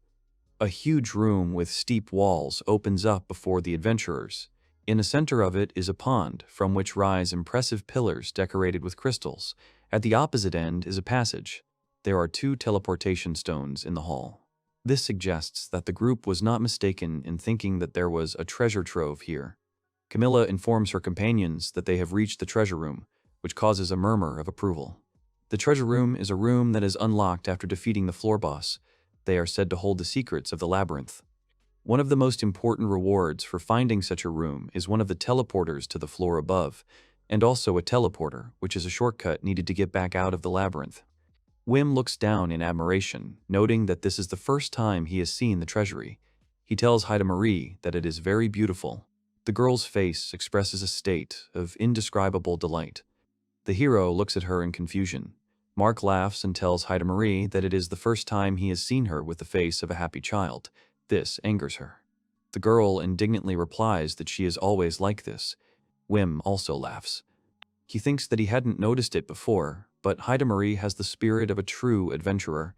A huge room with steep walls opens up before the adventurers. In the center of it is a pond from which rise impressive pillars decorated with crystals. At the opposite end is a passage. There are 2 teleportation stones in the hall. This suggests that the group was not mistaken in thinking that there was a treasure trove here. Camilla informs her companions that they have reached the treasure room, which causes a murmur of approval. The treasure room is a room that is unlocked after defeating the floor boss. They are said to hold the secrets of the labyrinth. One of the most important rewards for finding such a room is one of the teleporters to the floor above, and also a teleporter, which is a shortcut needed to get back out of the labyrinth. Wim looks down in admiration, noting that this is the first time he has seen the treasury. He tells Heidemarie that it is very beautiful. The girl's face expresses a state of indescribable delight. The hero looks at her in confusion. Mark laughs and tells Heidemarie that it is the first time he has seen her with the face of a happy child. This angers her. The girl indignantly replies that she is always like this. Wim also laughs. He thinks that he hadn't noticed it before, but Heidemarie has the spirit of a true adventurer.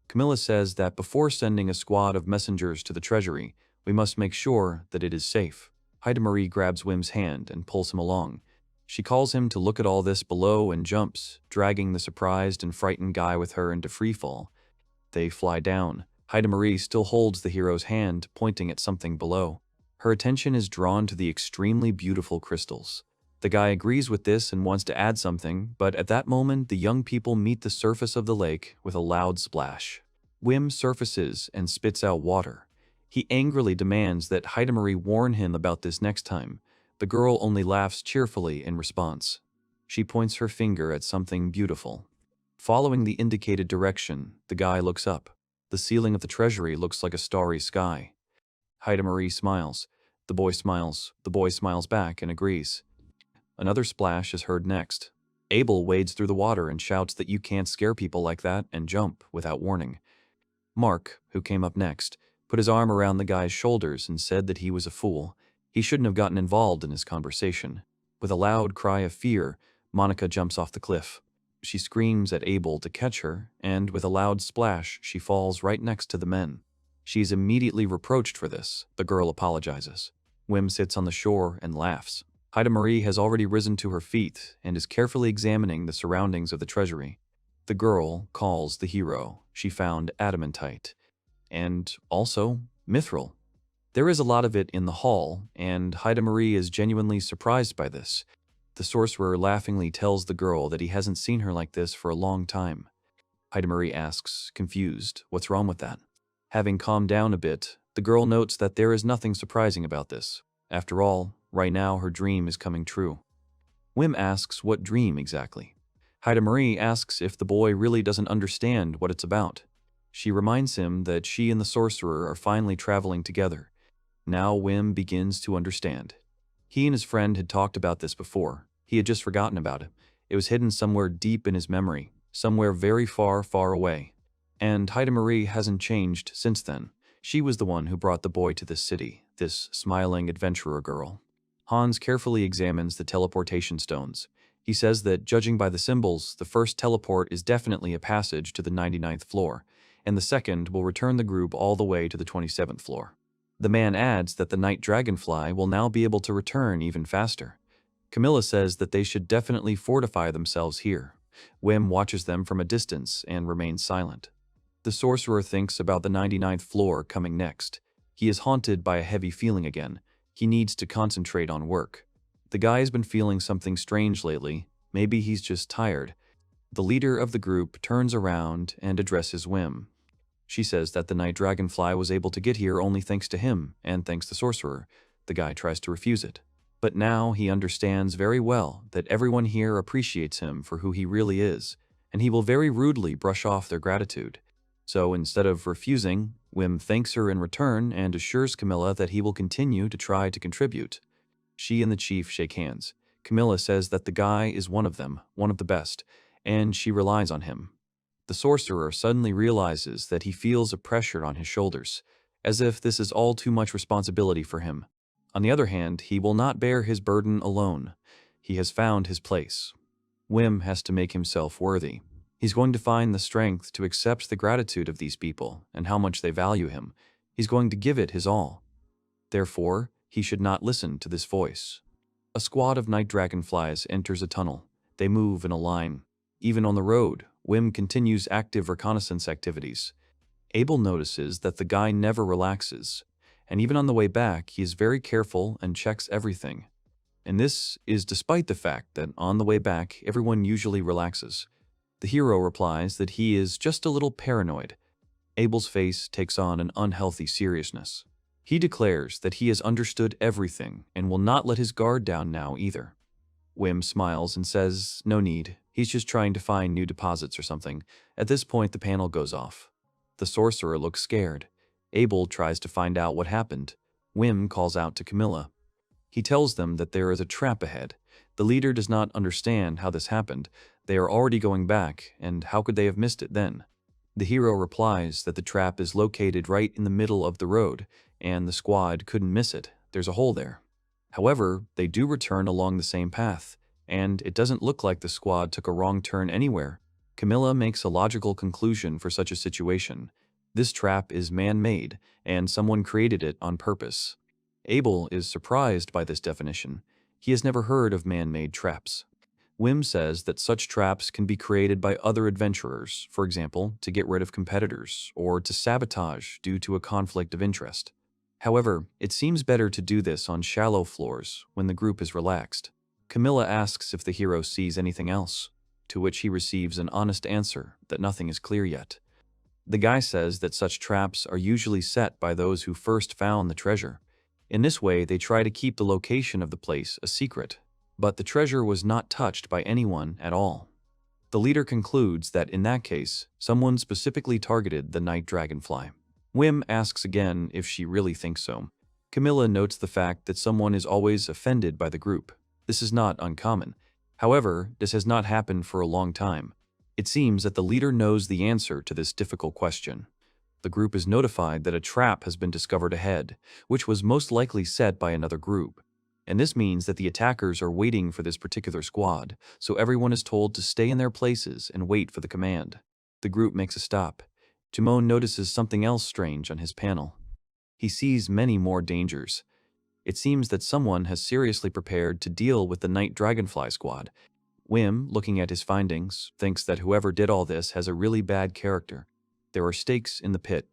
Camilla says that before sending a squad of messengers to the treasury, we must make sure that it is safe. Heidemarie grabs Wim's hand and pulls him along. She calls him to look at all this below and jumps, dragging the surprised and frightened guy with her into freefall. They fly down. Heidemarie still holds the hero's hand, pointing at something below. Her attention is drawn to the extremely beautiful crystals. The guy agrees with this and wants to add something, but at that moment the young people meet the surface of the lake with a loud splash. Wim surfaces and spits out water. He angrily demands that Heidemarie warn him about this next time. The girl only laughs cheerfully in response. She points her finger at something beautiful. Following the indicated direction, the guy looks up. The ceiling of the treasury looks like a starry sky. Heidemarie smiles. The boy smiles. The boy smiles back and agrees. Another splash is heard next. Abel wades through the water and shouts that you can't scare people like that and jump without warning. Mark, who came up next, put his arm around the guy's shoulders and said that he was a fool. He shouldn't have gotten involved in his conversation. With a loud cry of fear, Monica jumps off the cliff. She screams at Abel to catch her, and with a loud splash, she falls right next to the men. She is immediately reproached for this. The girl apologizes. Wim sits on the shore and laughs. Heidemarie has already risen to her feet and is carefully examining the surroundings of the treasury. The girl calls the hero. She found adamantite, and also mithril. There is a lot of it in the hall, and Heidemarie is genuinely surprised by this. The sorcerer laughingly tells the girl that he hasn't seen her like this for a long time. Heidemarie asks, confused, what's wrong with that? Having calmed down a bit, the girl notes that there is nothing surprising about this. After all, right now her dream is coming true. Wim asks what dream exactly. Heidemarie asks if the boy really doesn't understand what it's about. She reminds him that she and the sorcerer are finally traveling together. Now Wim begins to understand. He and his friend had talked about this before. He had just forgotten about it. It was hidden somewhere deep in his memory, somewhere very far, far away. And Heidemarie hasn't changed since then. She was the one who brought the boy to this city, this smiling adventurer girl. Hans carefully examines the teleportation stones. He says that, judging by the symbols, the first teleport is definitely a passage to the 99th floor, and the second will return the group all the way to the 27th floor. The man adds that the Night Dragonfly will now be able to return even faster. Camilla says that they should definitely fortify themselves here. Wim watches them from a distance and remains silent. The sorcerer thinks about the 99th floor coming next. He is haunted by a heavy feeling again. He needs to concentrate on work. The guy has been feeling something strange lately. Maybe he's just tired. The leader of the group turns around and addresses Wim. She says that the Night Dragonfly was able to get here only thanks to him and thanks the sorcerer. The guy tries to refuse it. But now he understands very well that everyone here appreciates him for who he really is, and he will very rudely brush off their gratitude. So instead of refusing, Wim thanks her in return and assures Camilla that he will continue to try to contribute. She and the chief shake hands. Camilla says that the guy is one of them, one of the best, and she relies on him. The sorcerer suddenly realizes that he feels a pressure on his shoulders, as if this is all too much responsibility for him. On the other hand, he will not bear his burden alone. He has found his place. Wim has to make himself worthy. He's going to find the strength to accept the gratitude of these people and how much they value him. He's going to give it his all. Therefore, he should not listen to this voice. A squad of night dragonflies enters a tunnel. They move in a line. Even on the road, Wim continues active reconnaissance activities. Abel notices that the guy never relaxes, and even on the way back, he is very careful and checks everything. And this is despite the fact that on the way back, everyone usually relaxes. The hero replies that he is just a little paranoid. Abel's face takes on an unhealthy seriousness. He declares that he has understood everything and will not let his guard down now either. Wim smiles and says, no need, he's just trying to find new deposits or something. At this point, the panel goes off. The sorcerer looks scared. Abel tries to find out what happened. Wim calls out to Camilla. He tells them that there is a trap ahead. The leader does not understand how this happened. They are already going back, and how could they have missed it then? The hero replies that the trap is located right in the middle of the road, and the squad couldn't miss it. There's a hole there. However, they do return along the same path, and it doesn't look like the squad took a wrong turn anywhere. Camilla makes a logical conclusion for such a situation. This trap is man-made, and someone created it on purpose. Abel is surprised by this definition. He has never heard of man-made traps. Wim says that such traps can be created by other adventurers, for example, to get rid of competitors, or to sabotage due to a conflict of interest. However, it seems better to do this on shallow floors when the group is relaxed. Camilla asks if the hero sees anything else, to which he receives an honest answer that nothing is clear yet. The guy says that such traps are usually set by those who first found the treasure. In this way, they try to keep the location of the place a secret, but the treasure was not touched by anyone at all. The leader concludes that in that case, someone specifically targeted the Night Dragonfly. Wim asks again if she really thinks so. Camilla notes the fact that someone is always offended by the group. This is not uncommon. However, this has not happened for a long time. It seems that the leader knows the answer to this difficult question. The group is notified that a trap has been discovered ahead, which was most likely set by another group. And this means that the attackers are waiting for this particular squad, so everyone is told to stay in their places and wait for the command. The group makes a stop. Jibun notices something else strange on his panel. He sees many more dangers. It seems that someone has seriously prepared to deal with the Night Dragonfly squad. Wim, looking at his findings, thinks that whoever did all this has a really bad character. There are stakes in the pit,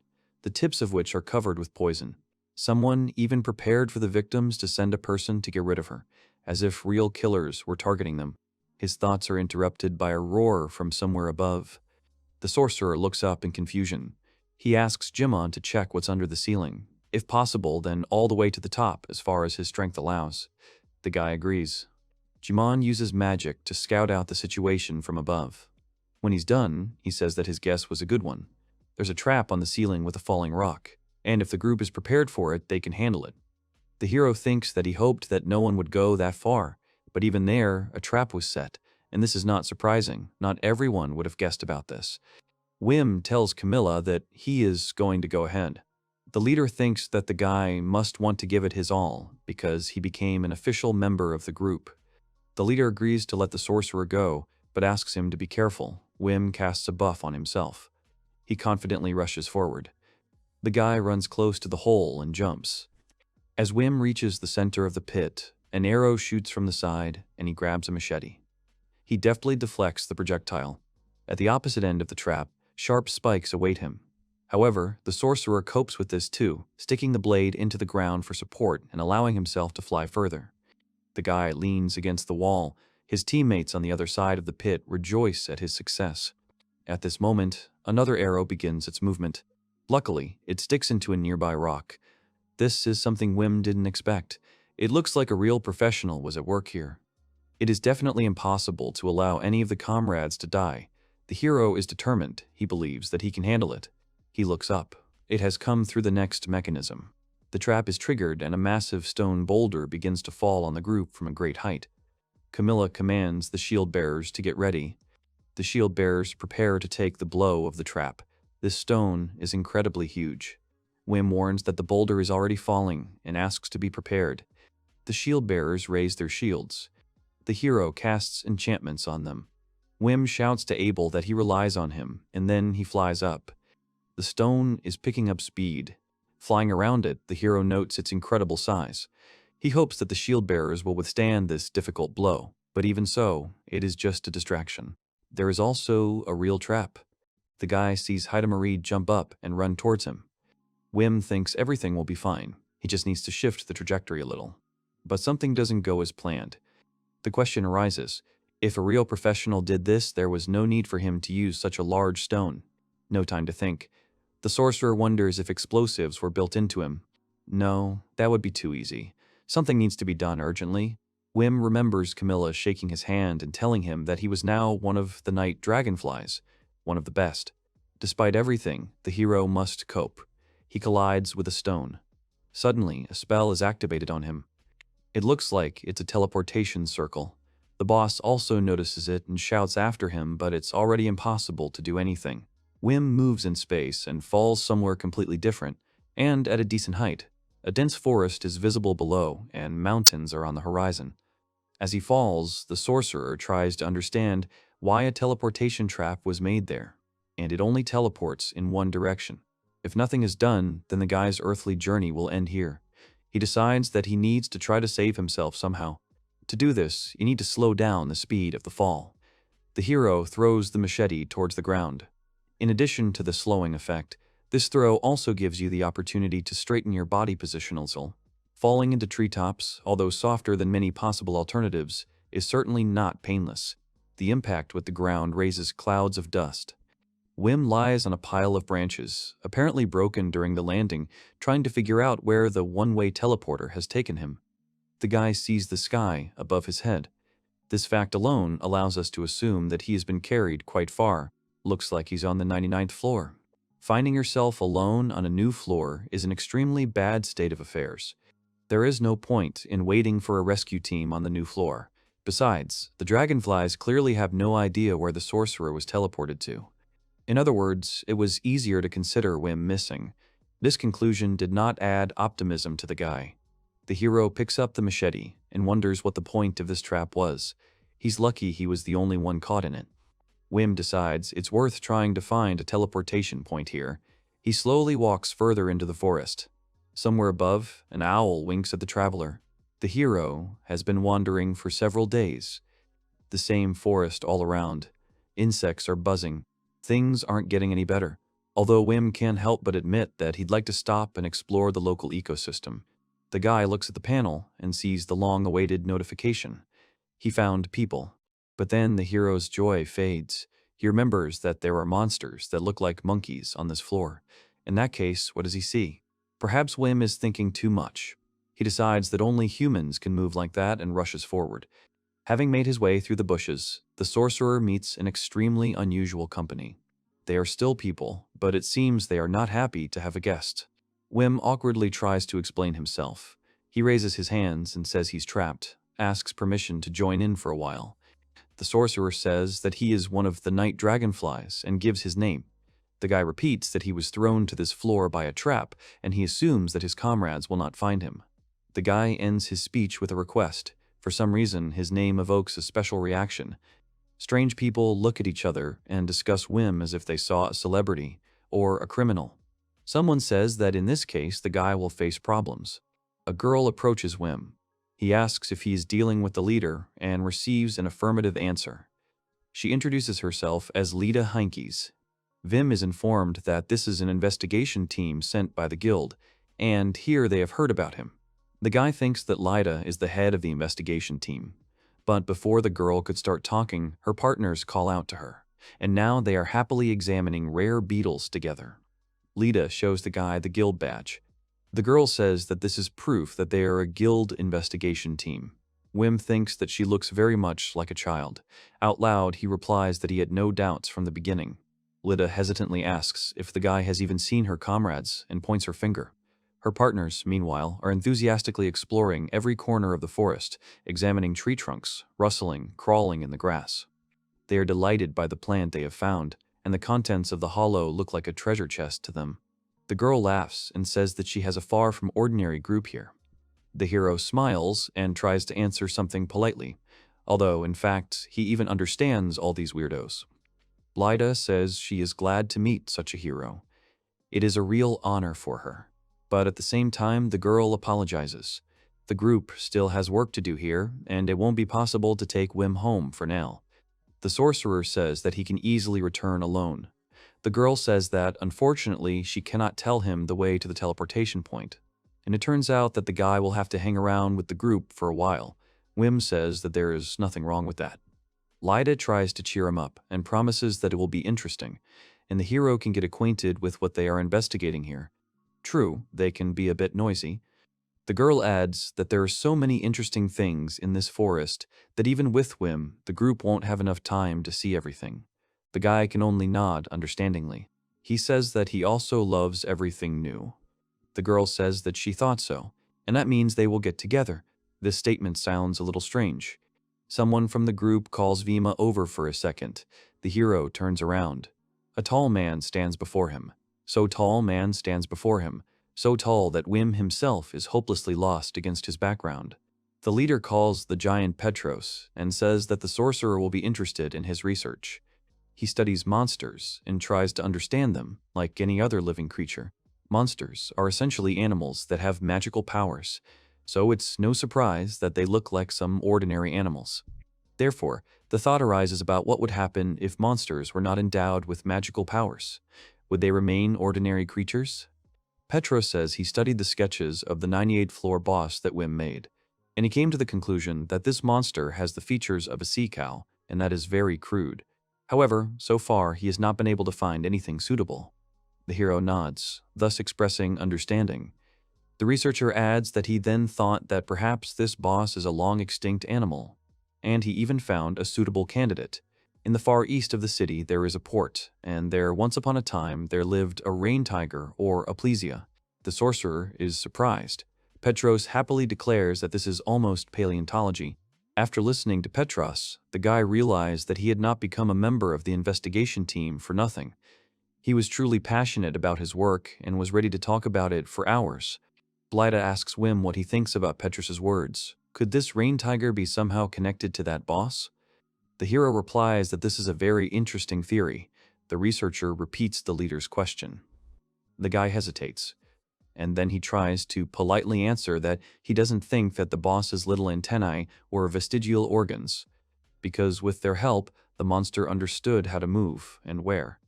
the tips of which are covered with poison. Someone even prepared for the victims to send a person to get rid of her, as if real killers were targeting them. His thoughts are interrupted by a roar from somewhere above. The sorcerer looks up in confusion. He asks Jibun to check what's under the ceiling. If possible, then all the way to the top, as far as his strength allows. The guy agrees. Jibun uses magic to scout out the situation from above. When he's done, he says that his guess was a good one. There's a trap on the ceiling with a falling rock, and if the group is prepared for it, they can handle it. The hero thinks that he hoped that no one would go that far, But even there, a trap was set, and this is not surprising. Not everyone would have guessed about this. Wim tells Camilla that he is going to go ahead. The leader thinks that the guy must want to give it his all because he became an official member of the group. The leader agrees to let the sorcerer go, but asks him to be careful. Wim casts a buff on himself. He confidently rushes forward. The guy runs close to the hole and jumps. As Wim reaches the center of the pit, an arrow shoots from the side and he grabs a machete. He deftly deflects the projectile. At the opposite end of the trap, sharp spikes await him. However, the sorcerer copes with this too, sticking the blade into the ground for support and allowing himself to fly further. The guy leans against the wall. His teammates on the other side of the pit rejoice at his success. At this moment, another arrow begins its movement. Luckily, it sticks into a nearby rock. This is something Wim didn't expect. It looks like a real professional was at work here. It is definitely impossible to allow any of the comrades to die. The hero is determined. He believes that he can handle it. He looks up. It has come through the next mechanism. The trap is triggered and a massive stone boulder begins to fall on the group from a great height. Camilla commands the shield bearers to get ready. The shield bearers prepare to take the blow of the trap. This stone is incredibly huge. Wim warns that the boulder is already falling and asks to be prepared. The shield bearers raise their shields. The hero casts enchantments on them. Wim shouts to Abel that he relies on him, and then he flies up. The stone is picking up speed. Flying around it, the hero notes its incredible size. He hopes that the shield bearers will withstand this difficult blow, but even so, it is just a distraction. There is also a real trap. The guy sees Heidemarie jump up and run towards him. Wim thinks everything will be fine. He just needs to shift the trajectory a little. But something doesn't go as planned. The question arises, if a real professional did this, there was no need for him to use such a large stone. No time to think. The sorcerer wonders if explosives were built into him. No, that would be too easy. Something needs to be done urgently. Wim remembers Camilla shaking his hand and telling him that he was now one of the Night Dragonflies, one of the best. Despite everything, the hero must cope. He collides with a stone. Suddenly, a spell is activated on him. It looks like it's a teleportation circle. The boss also notices it and shouts after him, but it's already impossible to do anything. Wim moves in space and falls somewhere completely different, and at a decent height. A dense forest is visible below, and mountains are on the horizon. As he falls, the sorcerer tries to understand why a teleportation trap was made there, and it only teleports in one direction. If nothing is done, then the guy's earthly journey will end here. He decides that he needs to try to save himself somehow. To do this, you need to slow down the speed of the fall. The hero throws the machete towards the ground. In addition to the slowing effect, this throw also gives you the opportunity to straighten your body position also. Falling into treetops, although softer than many possible alternatives, is certainly not painless. The impact with the ground raises clouds of dust. Wim lies on a pile of branches, apparently broken during the landing, trying to figure out where the one-way teleporter has taken him. The guy sees the sky above his head. This fact alone allows us to assume that he has been carried quite far. Looks like he's on the 99th floor. Finding yourself alone on a new floor is an extremely bad state of affairs. There is no point in waiting for a rescue team on the new floor. Besides, the dragonflies clearly have no idea where the sorcerer was teleported to. In other words, it was easier to consider Wim missing. This conclusion did not add optimism to the guy. The hero picks up the machete and wonders what the point of this trap was. He's lucky he was the only one caught in it. Wim decides it's worth trying to find a teleportation point here. He slowly walks further into the forest. Somewhere above, an owl winks at the traveler. The hero has been wandering for several days. The same forest all around. Insects are buzzing. Things aren't getting any better. Although Wim can't help but admit that he'd like to stop and explore the local ecosystem. The guy looks at the panel and sees the long-awaited notification. He found people. But then the hero's joy fades. He remembers that there are monsters that look like monkeys on this floor. In that case, what does he see? Perhaps Wim is thinking too much. He decides that only humans can move like that and rushes forward. Having made his way through the bushes, the sorcerer meets an extremely unusual company. They are still people, but it seems they are not happy to have a guest. Wim awkwardly tries to explain himself. He raises his hands and says he's trapped. asks permission to join in for a while. The sorcerer says that he is one of the Night Dragonflies and gives his name. The guy repeats that he was thrown to this floor by a trap, and he assumes that his comrades will not find him. The guy ends his speech with a request. For some reason, his name evokes a special reaction. Strange people look at each other and discuss Wim as if they saw a celebrity or a criminal. Someone says that in this case, the guy will face problems. A girl approaches Wim. He asks if he is dealing with the leader and receives an affirmative answer. She introduces herself as Lita Heinkes. Wim is informed that this is an investigation team sent by the guild, and here they have heard about him. The guy thinks that Lida is the head of the investigation team. But before the girl could start talking, her partners call out to her, and now they are happily examining rare beetles together. Lida shows the guy the guild badge. The girl says that this is proof that they are a guild investigation team. Wim thinks that she looks very much like a child. Out loud, he replies that he had no doubts from the beginning. Lida hesitantly asks if the guy has even seen her comrades and points her finger. Her partners, meanwhile, are enthusiastically exploring every corner of the forest, examining tree trunks, rustling, crawling in the grass. They are delighted by the plant they have found, and the contents of the hollow look like a treasure chest to them. The girl laughs and says that she has a far from ordinary group here. The hero smiles and tries to answer something politely, although, in fact, he even understands all these weirdos. Lida says she is glad to meet such a hero. It is a real honor for her. But at the same time, the girl apologizes. The group still has work to do here, and it won't be possible to take Wim home for now. The sorcerer says that he can easily return alone. The girl says that, unfortunately, she cannot tell him the way to the teleportation point. And it turns out that the guy will have to hang around with the group for a while. Wim says that there is nothing wrong with that. Lida tries to cheer him up and promises that it will be interesting, and the hero can get acquainted with what they are investigating here. True, they can be a bit noisy. The girl adds that there are so many interesting things in this forest that even with Wim, the group won't have enough time to see everything. The guy can only nod understandingly. He says that he also loves everything new. The girl says that she thought so, and that means they will get together. This statement sounds a little strange. Someone from the group calls Vima over for a second. The hero turns around. A tall man stands before him. So tall man stands before him, so tall that Wim himself is hopelessly lost against his background. The leader calls the giant Petros and says that the sorcerer will be interested in his research. He studies monsters and tries to understand them like any other living creature. Monsters are essentially animals that have magical powers, so it's no surprise that they look like some ordinary animals. Therefore, the thought arises about what would happen if monsters were not endowed with magical powers. Would they remain ordinary creatures? Petros says he studied the sketches of the 98th floor boss that Wim made, and he came to the conclusion that this monster has the features of a sea cow, and that is very crude. However, so far he has not been able to find anything suitable. The hero nods, thus expressing understanding. The researcher adds that he then thought that perhaps this boss is a long-extinct animal, and he even found a suitable candidate. In the far east of the city there is a port, and there once upon a time there lived a rain tiger or a plesia. The sorcerer is surprised. Petros happily declares that this is almost paleontology. After listening to Petros, the guy realized that he had not become a member of the investigation team for nothing. He was truly passionate about his work and was ready to talk about it for hours. Lida asks Wim what he thinks about Petros's words. Could this rain tiger be somehow connected to that boss? The hero replies that this is a very interesting theory. The researcher repeats the leader's question. The guy hesitates, and then he tries to politely answer that he doesn't think that the boss's little antennae were vestigial organs, because with their help, the monster understood how to move and where.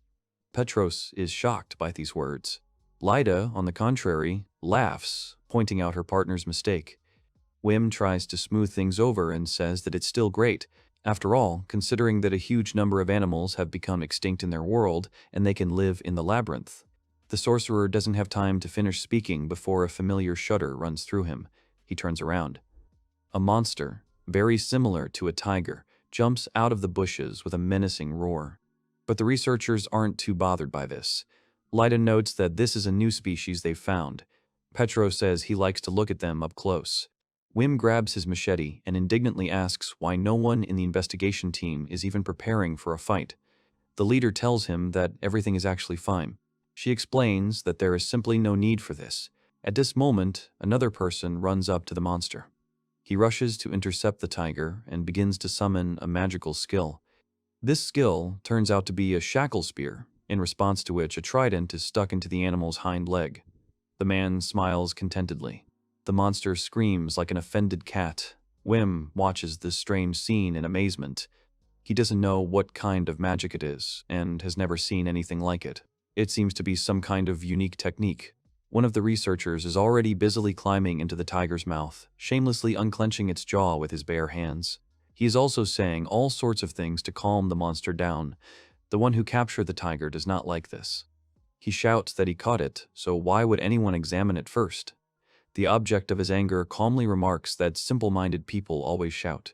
Petros is shocked by these words. Lida, on the contrary, laughs, pointing out her partner's mistake. Wim tries to smooth things over and says that it's still great. After all, considering that a huge number of animals have become extinct in their world and they can live in the labyrinth. The sorcerer doesn't have time to finish speaking before a familiar shudder runs through him. He turns around. A monster, very similar to a tiger, jumps out of the bushes with a menacing roar. But the researchers aren't too bothered by this. Lida notes that this is a new species they've found. Petros says he likes to look at them up close. Wim grabs his machete and indignantly asks why no one in the investigation team is even preparing for a fight. The leader tells him that everything is actually fine. She explains that there is simply no need for this. At this moment, another person runs up to the monster. He rushes to intercept the tiger and begins to summon a magical skill. This skill turns out to be a shackle spear, in response to which a trident is stuck into the animal's hind leg. The man smiles contentedly. The monster screams like an offended cat. Wim watches this strange scene in amazement. He doesn't know what kind of magic it is, and has never seen anything like it. It seems to be some kind of unique technique. One of the researchers is already busily climbing into the tiger's mouth, shamelessly unclenching its jaw with his bare hands. He is also saying all sorts of things to calm the monster down. The one who captured the tiger does not like this. He shouts that he caught it, so why would anyone examine it first? The object of his anger calmly remarks that simple-minded people always shout.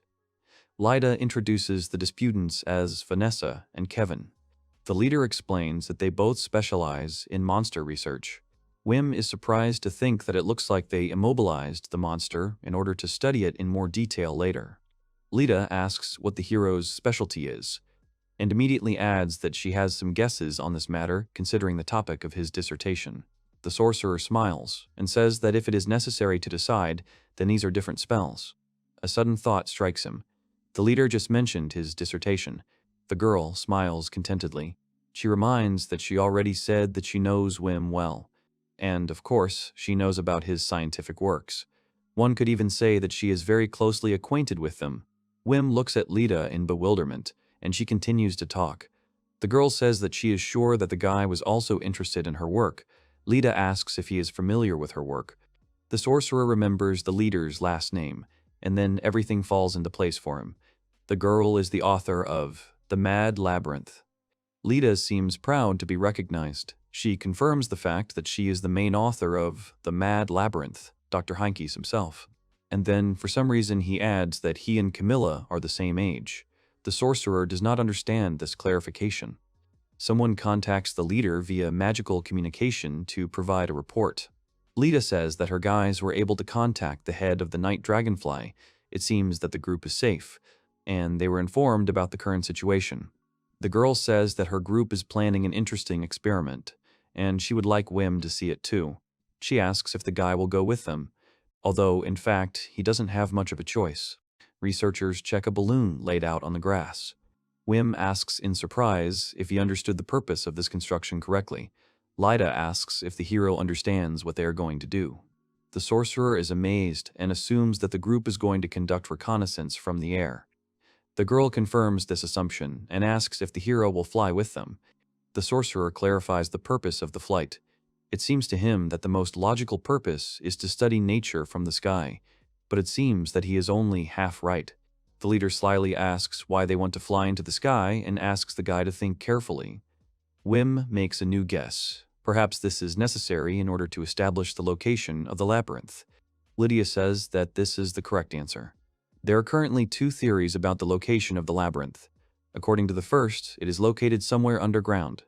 Lyda introduces the disputants as Vanessa and Kevin. The leader explains that they both specialize in monster research. Wim is surprised to think that it looks like they immobilized the monster in order to study it in more detail later. Lyda asks what the hero's specialty is, and immediately adds that she has some guesses on this matter considering the topic of his dissertation. The sorcerer smiles and says that if it is necessary to decide, then these are different spells. A sudden thought strikes him. The leader just mentioned his dissertation. The girl smiles contentedly. She reminds that she already said that she knows Wim well. And, of course, she knows about his scientific works. One could even say that she is very closely acquainted with them. Wim looks at Lyda in bewilderment, and she continues to talk. The girl says that she is sure that the guy was also interested in her work. Lyda asks if he is familiar with her work. The sorcerer remembers the leader's last name, and then everything falls into place for him. The girl is the author of The Mad Labyrinth. Lyda seems proud to be recognized. She confirms the fact that she is the main author of The Mad Labyrinth, Dr. Heinke's himself. And then, for some reason, he adds that he and Camilla are the same age. The sorcerer does not understand this clarification. Someone contacts the leader via magical communication to provide a report. Lyda says that her guys were able to contact the head of the Night Dragonfly. It seems that the group is safe, and they were informed about the current situation. The girl says that her group is planning an interesting experiment, and she would like Wim to see it too. She asks if the guy will go with them, although, in fact, he doesn't have much of a choice. Researchers check a balloon laid out on the grass. Wim asks in surprise if he understood the purpose of this construction correctly. Lyda asks if the hero understands what they are going to do. The sorcerer is amazed and assumes that the group is going to conduct reconnaissance from the air. The girl confirms this assumption and asks if the hero will fly with them. The sorcerer clarifies the purpose of the flight. It seems to him that the most logical purpose is to study nature from the sky, but it seems that he is only half right. The leader slyly asks why they want to fly into the sky and asks the guy to think carefully. Wim makes a new guess. Perhaps this is necessary in order to establish the location of the labyrinth. Lydia says that this is the correct answer. There are currently two theories about the location of the labyrinth. According to the first, it is located somewhere underground.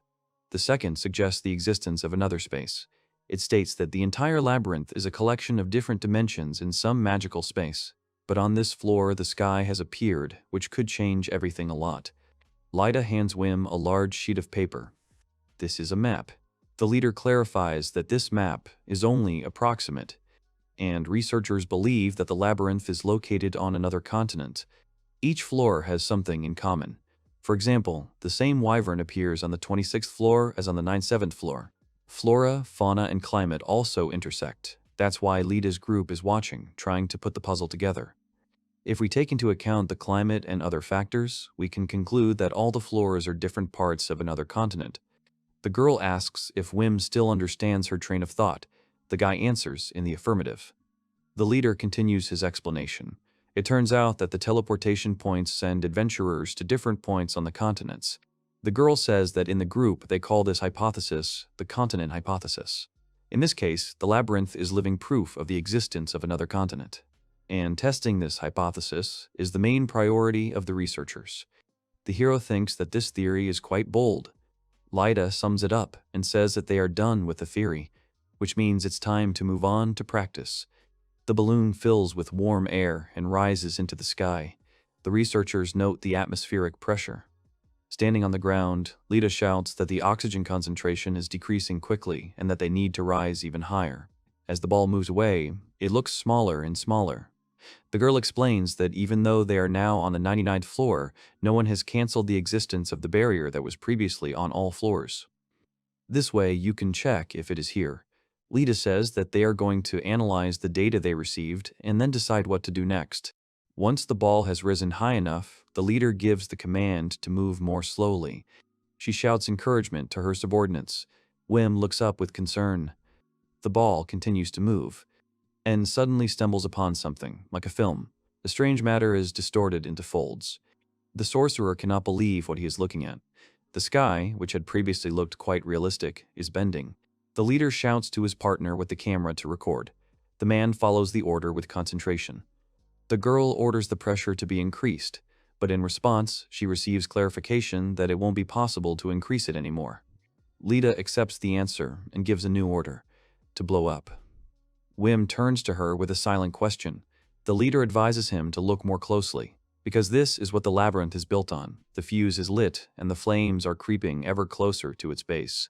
The second suggests the existence of another space. It states that the entire labyrinth is a collection of different dimensions in some magical space. But on this floor, the sky has appeared, which could change everything a lot. Lyda hands Wim a large sheet of paper. This is a map. The leader clarifies that this map is only approximate, and researchers believe that the labyrinth is located on another continent. Each floor has something in common. For example, the same wyvern appears on the 26th floor as on the 97th floor. Flora, fauna, and climate also intersect. That's why Lyda's group is watching, trying to put the puzzle together. If we take into account the climate and other factors, we can conclude that all the floors are different parts of another continent. The girl asks if Wim still understands her train of thought. The guy answers in the affirmative. The leader continues his explanation. It turns out that the teleportation points send adventurers to different points on the continents. The girl says that in the group they call this hypothesis the continent hypothesis. In this case, the labyrinth is living proof of the existence of another continent. And testing this hypothesis is the main priority of the researchers. The hero thinks that this theory is quite bold. Lyda sums it up and says that they are done with the theory, which means it's time to move on to practice. The balloon fills with warm air and rises into the sky. The researchers note the atmospheric pressure. Standing on the ground, Lita shouts that the oxygen concentration is decreasing quickly and that they need to rise even higher. As the ball moves away, it looks smaller and smaller. The girl explains that even though they are now on the 99th floor, no one has canceled the existence of the barrier that was previously on all floors. This way, you can check if it is here. Lita says that they are going to analyze the data they received and then decide what to do next. Once the ball has risen high enough, the leader gives the command to move more slowly. She shouts encouragement to her subordinates. Wim looks up with concern. The ball continues to move, and suddenly stumbles upon something, like a film. The strange matter is distorted into folds. The sorcerer cannot believe what he is looking at. The sky, which had previously looked quite realistic, is bending. The leader shouts to his partner with the camera to record. The man follows the order with concentration. The girl orders the pressure to be increased, but in response, she receives clarification that it won't be possible to increase it anymore. Lita accepts the answer and gives a new order: to blow up. Wim turns to her with a silent question. The leader advises him to look more closely, because this is what the labyrinth is built on. The fuse is lit, and the flames are creeping ever closer to its base.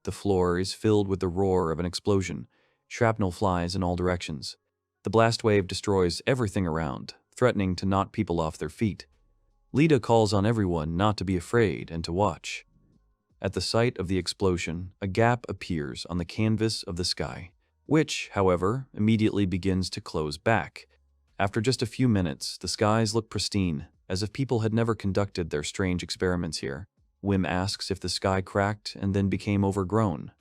The floor is filled with the roar of an explosion. Shrapnel flies in all directions. The blast wave destroys everything around, threatening to knock people off their feet. Lita calls on everyone not to be afraid and to watch. At the sight of the explosion, a gap appears on the canvas of the sky, which, however, immediately begins to close back. After just a few minutes, the skies look pristine, as if people had never conducted their strange experiments here. Wim asks if the sky cracked and then became overgrown.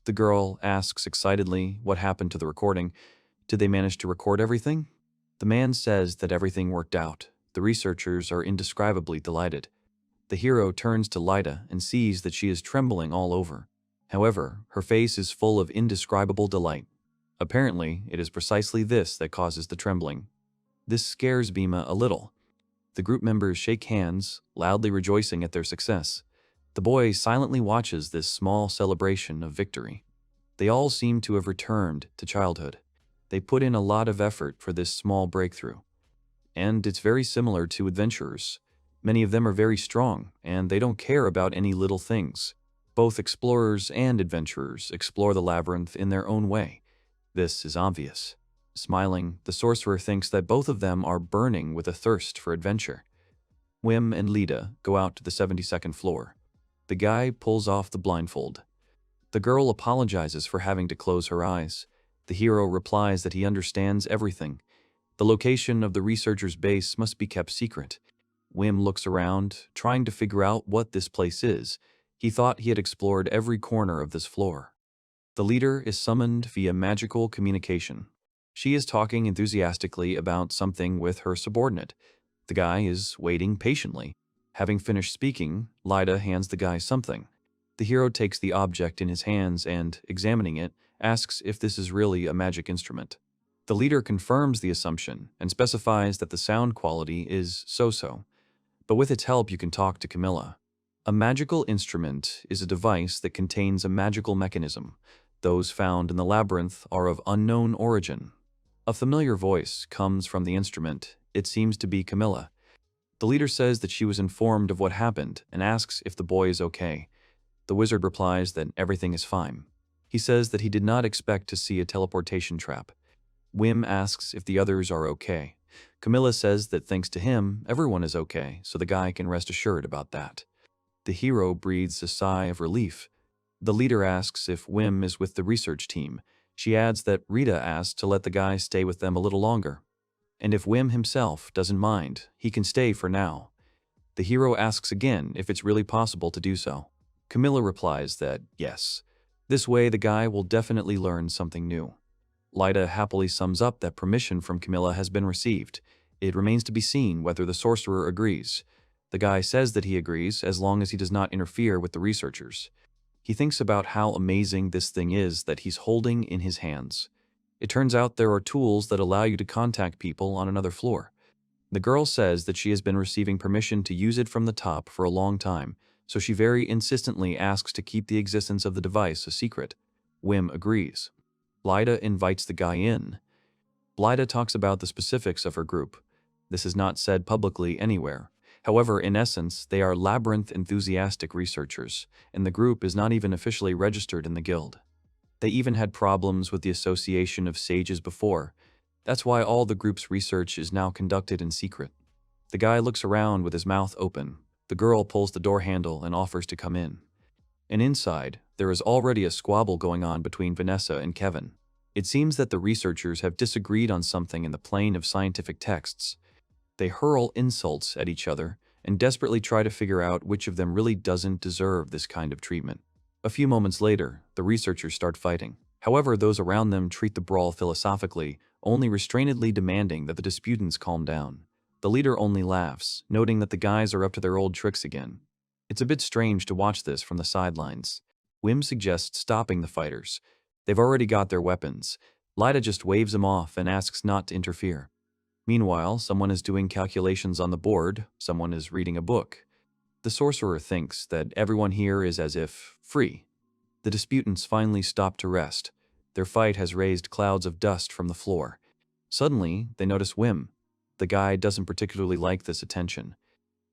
The girl asks excitedly what happened to the recording. Did they manage to record everything? The man says that everything worked out. The researchers are indescribably delighted. The hero turns to Lita and sees that she is trembling all over. However, her face is full of indescribable delight. Apparently, it is precisely this that causes the trembling. This scares Bima a little. The group members shake hands, loudly rejoicing at their success. The boy silently watches this small celebration of victory. They all seem to have returned to childhood. They put in a lot of effort for this small breakthrough. And it's very similar to adventurers. Many of them are very strong, and they don't care about any little things. Both explorers and adventurers explore the labyrinth in their own way. This is obvious. Smiling, the sorcerer thinks that both of them are burning with a thirst for adventure. Wim and Lita go out to the 72nd floor. The guy pulls off the blindfold. The girl apologizes for having to close her eyes. The hero replies that he understands everything. The location of the researcher's base must be kept secret. Wim looks around, trying to figure out what this place is. He thought he had explored every corner of this floor. The leader is summoned via magical communication. She is talking enthusiastically about something with her subordinate. The guy is waiting patiently. Having finished speaking, Lita hands the guy something. The hero takes the object in his hands and, examining it, asks if this is really a magic instrument. The leader confirms the assumption and specifies that the sound quality is so-so, but with its help you can talk to Camilla. A magical instrument is a device that contains a magical mechanism. Those found in the labyrinth are of unknown origin. A familiar voice comes from the instrument. It seems to be Camilla. The leader says that she was informed of what happened and asks if the boy is okay. The wizard replies that everything is fine. He says that he did not expect to see a teleportation trap. Wim asks if the others are okay. Camilla says that thanks to him, everyone is okay, so the guy can rest assured about that. The hero breathes a sigh of relief. The leader asks if Wim is with the research team. She adds that Rita asked to let the guy stay with them a little longer. And if Wim himself doesn't mind, he can stay for now. The hero asks again if it's really possible to do so. Camilla replies that yes. This way the guy will definitely learn something new. Lita happily sums up that permission from Camilla has been received. It remains to be seen whether the sorcerer agrees. The guy says that he agrees as long as he does not interfere with the researchers. He thinks about how amazing this thing is that he's holding in his hands. It turns out there are tools that allow you to contact people on another floor. The girl says that she has been receiving permission to use it from the top for a long time, so she very insistently asks to keep the existence of the device a secret. Wim agrees. Lita invites the guy in. Lyda talks about the specifics of her group. This is not said publicly anywhere. However, in essence, they are labyrinth-enthusiastic researchers, and the group is not even officially registered in the guild. They even had problems with the association of sages before. That's why all the group's research is now conducted in secret. The guy looks around with his mouth open. The girl pulls the door handle and offers to come in. And inside, there is already a squabble going on between Vanessa and Kevin. It seems that the researchers have disagreed on something in the plane of scientific texts. They hurl insults at each other and desperately try to figure out which of them really doesn't deserve this kind of treatment. A few moments later, the researchers start fighting. However, those around them treat the brawl philosophically, only restrainedly demanding that the disputants calm down. The leader only laughs, noting that the guys are up to their old tricks again. It's a bit strange to watch this from the sidelines. Wim suggests stopping the fighters. They've already got their weapons. Lyda just waves them off and asks not to interfere. Meanwhile, someone is doing calculations on the board, someone is reading a book. The sorcerer thinks that everyone here is as if free. The disputants finally stop to rest. Their fight has raised clouds of dust from the floor. Suddenly, they notice Wim. The guy doesn't particularly like this attention.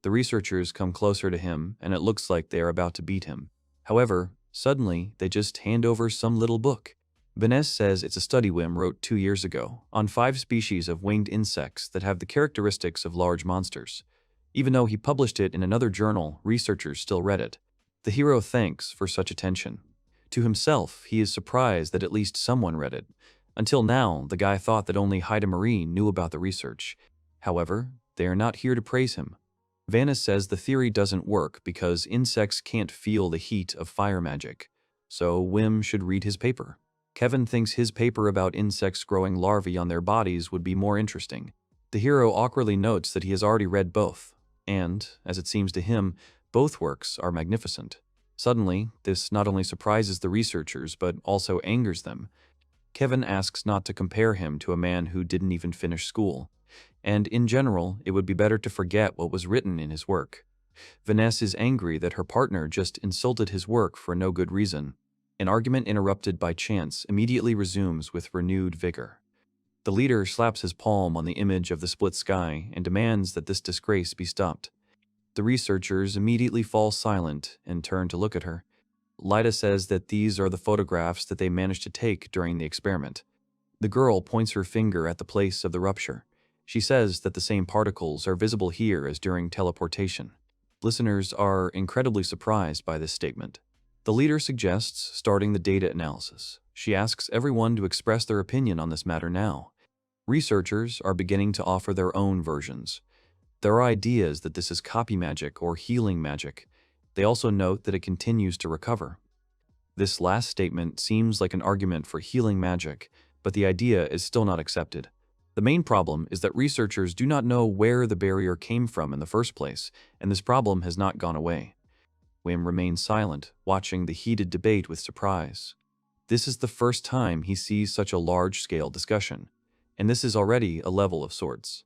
The researchers come closer to him, and it looks like they are about to beat him. However, suddenly, they just hand over some little book. Vanessa says it's a study Wim wrote 2 years ago on 5 species of winged insects that have the characteristics of large monsters. Even though he published it in another journal, researchers still read it. The hero thanks for such attention. To himself, he is surprised that at least someone read it. Until now, the guy thought that only Heidemarie knew about the research. However, they are not here to praise him. Vanessa says the theory doesn't work because insects can't feel the heat of fire magic. So Wim should read his paper. Kevin thinks his paper about insects growing larvae on their bodies would be more interesting. The hero awkwardly notes that he has already read both, and, as it seems to him, both works are magnificent. Suddenly, this not only surprises the researchers but also angers them. Kevin asks not to compare him to a man who didn't even finish school, and in general, it would be better to forget what was written in his work. Vanessa is angry that her partner just insulted his work for no good reason. An argument interrupted by chance immediately resumes with renewed vigor. The leader slaps his palm on the image of the split sky and demands that this disgrace be stopped. The researchers immediately fall silent and turn to look at her. Lyda says that these are the photographs that they managed to take during the experiment. The girl points her finger at the place of the rupture. She says that the same particles are visible here as during teleportation. Listeners are incredibly surprised by this statement. The leader suggests starting the data analysis. She asks everyone to express their opinion on this matter now. Researchers are beginning to offer their own versions. There are ideas that this is copy magic or healing magic. They also note that it continues to recover. This last statement seems like an argument for healing magic, but the idea is still not accepted. The main problem is that researchers do not know where the barrier came from in the first place, and this problem has not gone away. Wim remains silent, watching the heated debate with surprise. This is the first time he sees such a large-scale discussion, and this is already a level of sorts.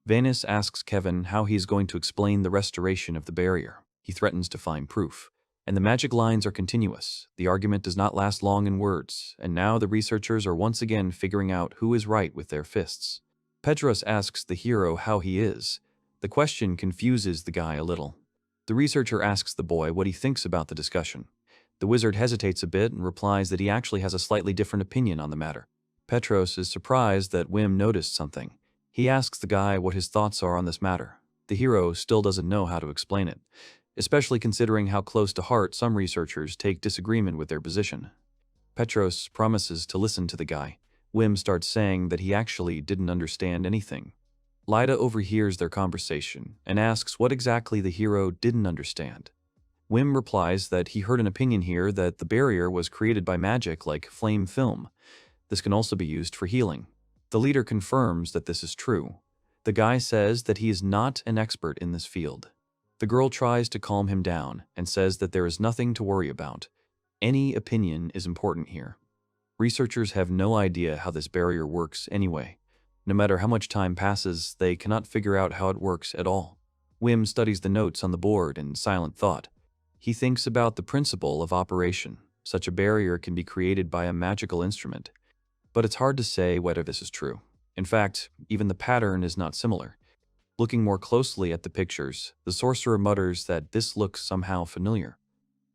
Vanessa asks Kevin how he is going to explain the restoration of the barrier. He threatens to find proof. And the magic lines are continuous. The argument does not last long in words, and now the researchers are once again figuring out who is right with their fists. Petros asks the hero how he is. The question confuses the guy a little. The researcher asks the boy what he thinks about the discussion. The wizard hesitates a bit and replies that he actually has a slightly different opinion on the matter. Petros is surprised that Wim noticed something. He asks the guy what his thoughts are on this matter. The hero still doesn't know how to explain it, especially considering how close to heart some researchers take disagreement with their position. Petros promises to listen to the guy. Wim starts saying that he actually didn't understand anything. Lyda overhears their conversation and asks what exactly the hero didn't understand. Wim replies that he heard an opinion here that the barrier was created by magic like flame film. This can also be used for healing. The leader confirms that this is true. The guy says that he is not an expert in this field. The girl tries to calm him down and says that there is nothing to worry about. Any opinion is important here. Researchers have no idea how this barrier works anyway. No matter how much time passes, they cannot figure out how it works at all. Wim studies the notes on the board in silent thought. He thinks about the principle of operation. Such a barrier can be created by a magical instrument. But it's hard to say whether this is true. In fact, even the pattern is not similar. Looking more closely at the pictures, the sorcerer mutters that this looks somehow familiar.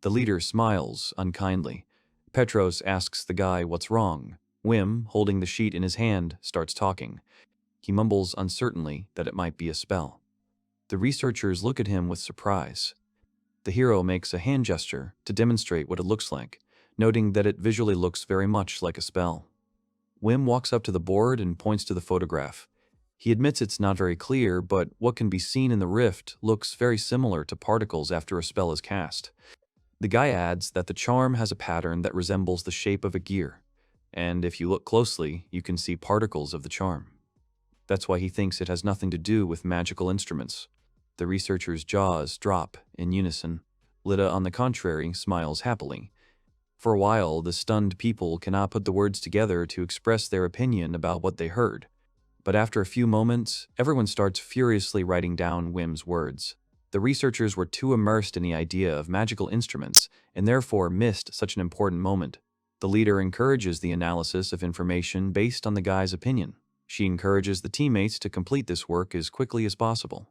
The leader smiles unkindly. Petros asks the guy what's wrong. Wim, holding the sheet in his hand, starts talking. He mumbles uncertainly that it might be a spell. The researchers look at him with surprise. The hero makes a hand gesture to demonstrate what it looks like, noting that it visually looks very much like a spell. Wim walks up to the board and points to the photograph. He admits it's not very clear, but what can be seen in the rift looks very similar to particles after a spell is cast. The guy adds that the charm has a pattern that resembles the shape of a gear, and if you look closely, you can see particles of the charm. That's why he thinks it has nothing to do with magical instruments. The researcher's jaws drop in unison. Lida, on the contrary, smiles happily. For a while, the stunned people cannot put the words together to express their opinion about what they heard. But after a few moments, everyone starts furiously writing down Wim's words. The researchers were too immersed in the idea of magical instruments and therefore missed such an important moment. The leader encourages the analysis of information based on the guy's opinion. She encourages the teammates to complete this work as quickly as possible.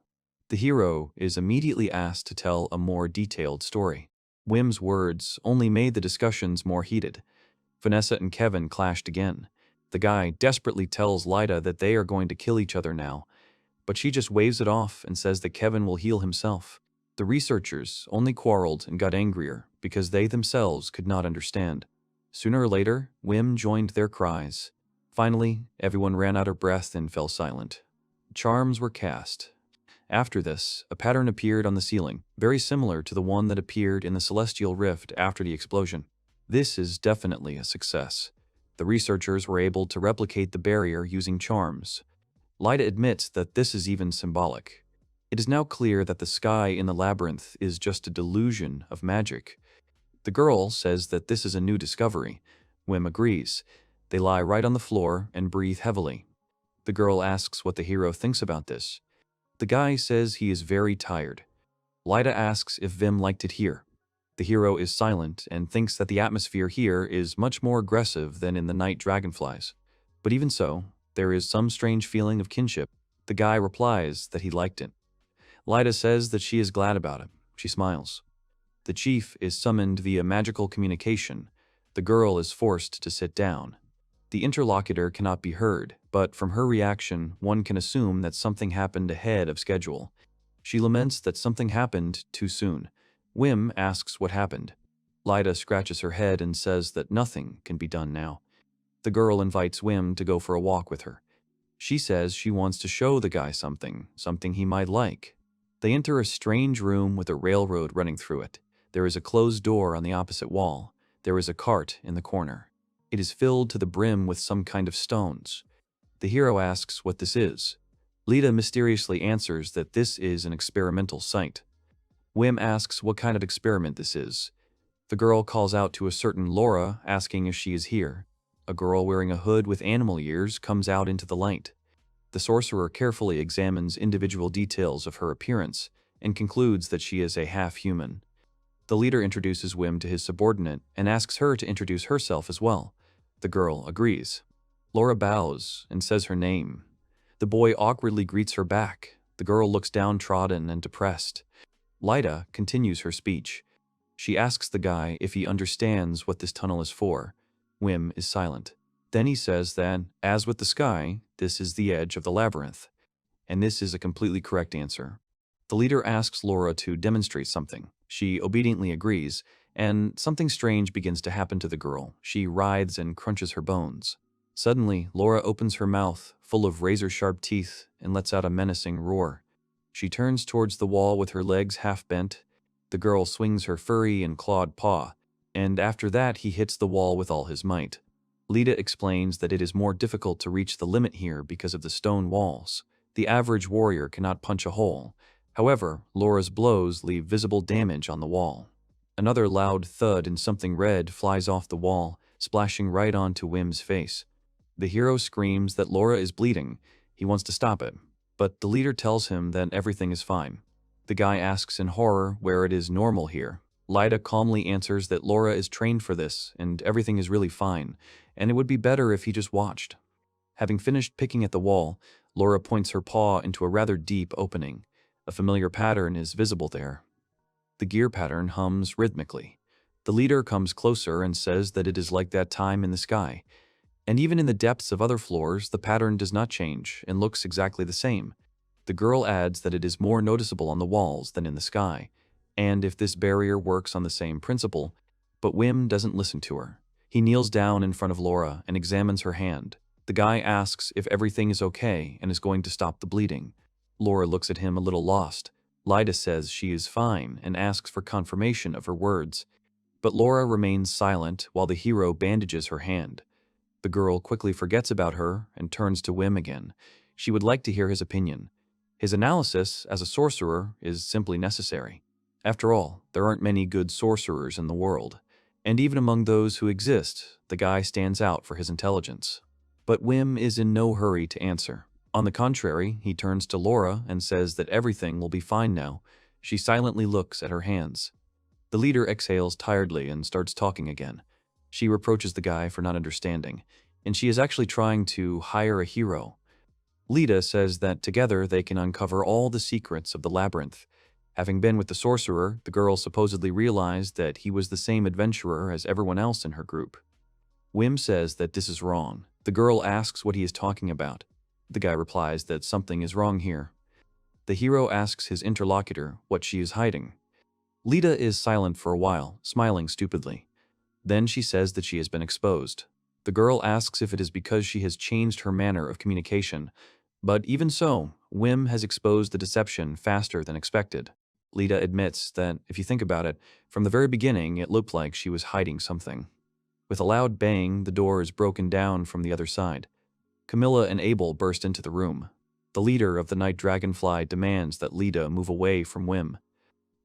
The hero is immediately asked to tell a more detailed story. Wim's words only made the discussions more heated. Vanessa and Kevin clashed again. The guy desperately tells Lida that they are going to kill each other now, but she just waves it off and says that Kevin will heal himself. The researchers only quarreled and got angrier because they themselves could not understand. Sooner or later, Wim joined their cries. Finally, everyone ran out of breath and fell silent. Charms were cast. After this, a pattern appeared on the ceiling, very similar to the one that appeared in the celestial rift after the explosion. This is definitely a success. The researchers were able to replicate the barrier using charms. Lida admits that this is even symbolic. It is now clear that the sky in the labyrinth is just a delusion of magic. The girl says that this is a new discovery. Wim agrees. They lie right on the floor and breathe heavily. The girl asks what the hero thinks about this. The guy says he is very tired. Lida asks if Wim liked it here. The hero is silent and thinks that the atmosphere here is much more aggressive than in the Night Dragonflies. But even so, there is some strange feeling of kinship. The guy replies that he liked it. Lida says that she is glad about it. She smiles. The chief is summoned via magical communication. The girl is forced to sit down. The interlocutor cannot be heard, but from her reaction, one can assume that something happened ahead of schedule. She laments that something happened too soon. Wim asks what happened. Lida scratches her head and says that nothing can be done now. The girl invites Wim to go for a walk with her. She says she wants to show the guy something he might like. They enter a strange room with a railroad running through it. There is a closed door on the opposite wall. There is a cart in the corner. It is filled to the brim with some kind of stones. The hero asks what this is. Lida mysteriously answers that this is an experimental site. Wim asks what kind of experiment this is. The girl calls out to a certain Laura, asking if she is here. A girl wearing a hood with animal ears comes out into the light. The sorcerer carefully examines individual details of her appearance and concludes that she is a half-human. The leader introduces Wim to his subordinate and asks her to introduce herself as well. The girl agrees. Laura bows and says her name. The boy awkwardly greets her back. The girl looks downtrodden and depressed. Lida continues her speech. She asks the guy if he understands what this tunnel is for. Wim is silent. Then he says that, as with the sky, this is the edge of the labyrinth. And this is a completely correct answer. The leader asks Laura to demonstrate something. She obediently agrees, and something strange begins to happen to the girl. She writhes and crunches her bones. Suddenly, Laura opens her mouth, full of razor-sharp teeth, and lets out a menacing roar. She turns towards the wall with her legs half bent. The girl swings her furry and clawed paw, and after that he hits the wall with all his might. Lida explains that it is more difficult to reach the limit here because of the stone walls. The average warrior cannot punch a hole. However, Laura's blows leave visible damage on the wall. Another loud thud and something red flies off the wall, splashing right onto Wim's face. The hero screams that Laura is bleeding. He wants to stop it, but the leader tells him that everything is fine. The guy asks in horror where it is normal here. Lida calmly answers that Laura is trained for this and everything is really fine, and it would be better if he just watched. Having finished picking at the wall, Laura points her paw into a rather deep opening. A familiar pattern is visible there. The gear pattern hums rhythmically. The leader comes closer and says that it is like that time in the sky. And even in the depths of other floors, the pattern does not change and looks exactly the same. The girl adds that it is more noticeable on the walls than in the sky, and if this barrier works on the same principle, but Wim doesn't listen to her. He kneels down in front of Laura and examines her hand. The guy asks if everything is okay and is going to stop the bleeding. Laura looks at him a little lost. Lyda says she is fine and asks for confirmation of her words. But Laura remains silent while the hero bandages her hand. The girl quickly forgets about her and turns to Wim again. She would like to hear his opinion. His analysis as a sorcerer is simply necessary. After all, there aren't many good sorcerers in the world. And even among those who exist, the guy stands out for his intelligence. But Wim is in no hurry to answer. On the contrary, he turns to Laura and says that everything will be fine now. She silently looks at her hands. The leader exhales tiredly and starts talking again. She reproaches the guy for not understanding, and she is actually trying to hire a hero. Lita says that together they can uncover all the secrets of the labyrinth. Having been with the sorcerer, the girl supposedly realized that he was the same adventurer as everyone else in her group. Wim says that this is wrong. The girl asks what he is talking about. The guy replies that something is wrong here. The hero asks his interlocutor what she is hiding. Lita is silent for a while, smiling stupidly. Then she says that she has been exposed. The girl asks if it is because she has changed her manner of communication, but even so, Wim has exposed the deception faster than expected. Lita admits that, if you think about it, from the very beginning it looked like she was hiding something. With a loud bang, the door is broken down from the other side. Camilla and Abel burst into the room. The leader of the Night Dragonfly demands that Lita move away from Wim.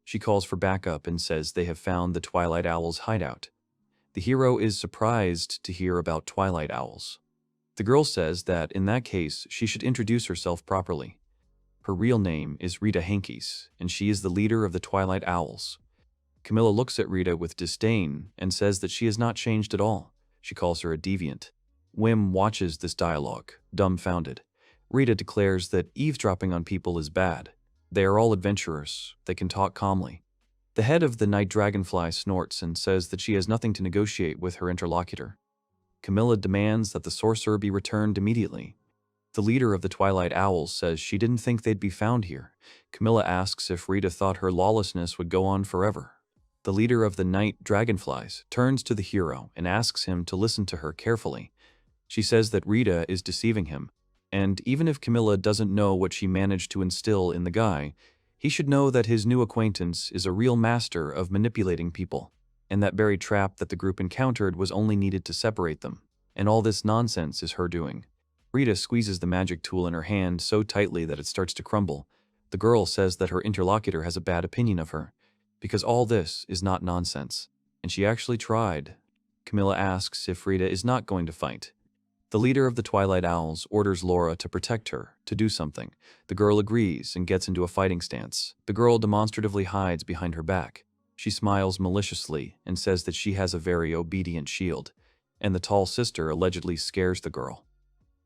She calls for backup and says they have found the Twilight Owl's hideout. The hero is surprised to hear about Twilight Owls. The girl says that, in that case, she should introduce herself properly. Her real name is Rita Hankes, and she is the leader of the Twilight Owls. Camilla looks at Rita with disdain and says that she has not changed at all. She calls her a deviant. Wim watches this dialogue, dumbfounded. Rita declares that eavesdropping on people is bad. They are all adventurers. They can talk calmly. The head of the Night Dragonfly snorts and says that she has nothing to negotiate with her interlocutor. Camilla demands that the sorcerer be returned immediately. The leader of the Twilight Owls says she didn't think they'd be found here. Camilla asks if Rita thought her lawlessness would go on forever. The leader of the Night Dragonflies turns to the hero and asks him to listen to her carefully. She says that Rita is deceiving him, and even if Camilla doesn't know what she managed to instill in the guy, he should know that his new acquaintance is a real master of manipulating people, and that very trap that the group encountered was only needed to separate them, and all this nonsense is her doing. Rita squeezes the magic tool in her hand so tightly that it starts to crumble. The girl says that her interlocutor has a bad opinion of her, because all this is not nonsense, and she actually tried. Camilla asks if Rita is not going to fight. The leader of the Twilight Owls orders Laura to protect her, to do something. The girl agrees and gets into a fighting stance. The girl demonstratively hides behind her back. She smiles maliciously and says that she has a very obedient shield, and the tall sister allegedly scares the girl.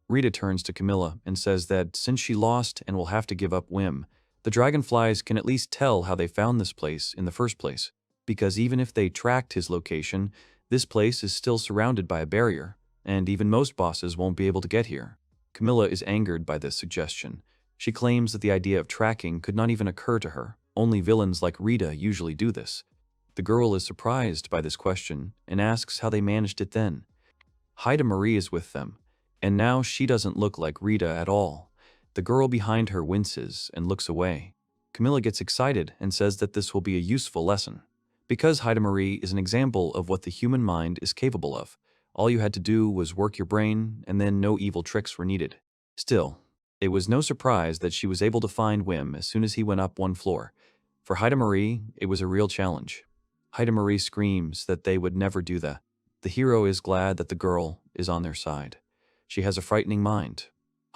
Rita turns to Camilla and says that since she lost and will have to give up Wim, the dragonflies can at least tell how they found this place in the first place, because even if they tracked his location, this place is still surrounded by a barrier, and even most bosses won't be able to get here. Camilla is angered by this suggestion. She claims that the idea of tracking could not even occur to her. Only villains like Rita usually do this. The girl is surprised by this question and asks how they managed it then. Heidemarie is with them, and now she doesn't look like Rita at all. The girl behind her winces and looks away. Camilla gets excited and says that this will be a useful lesson. Because Heidemarie is an example of what the human mind is capable of. All you had to do was work your brain, and then no evil tricks were needed. Still, it was no surprise that she was able to find Wim as soon as he went up one floor. For Heidemarie, it was a real challenge. Heidemarie screams that they would never do that. The hero is glad that the girl is on their side. She has a frightening mind.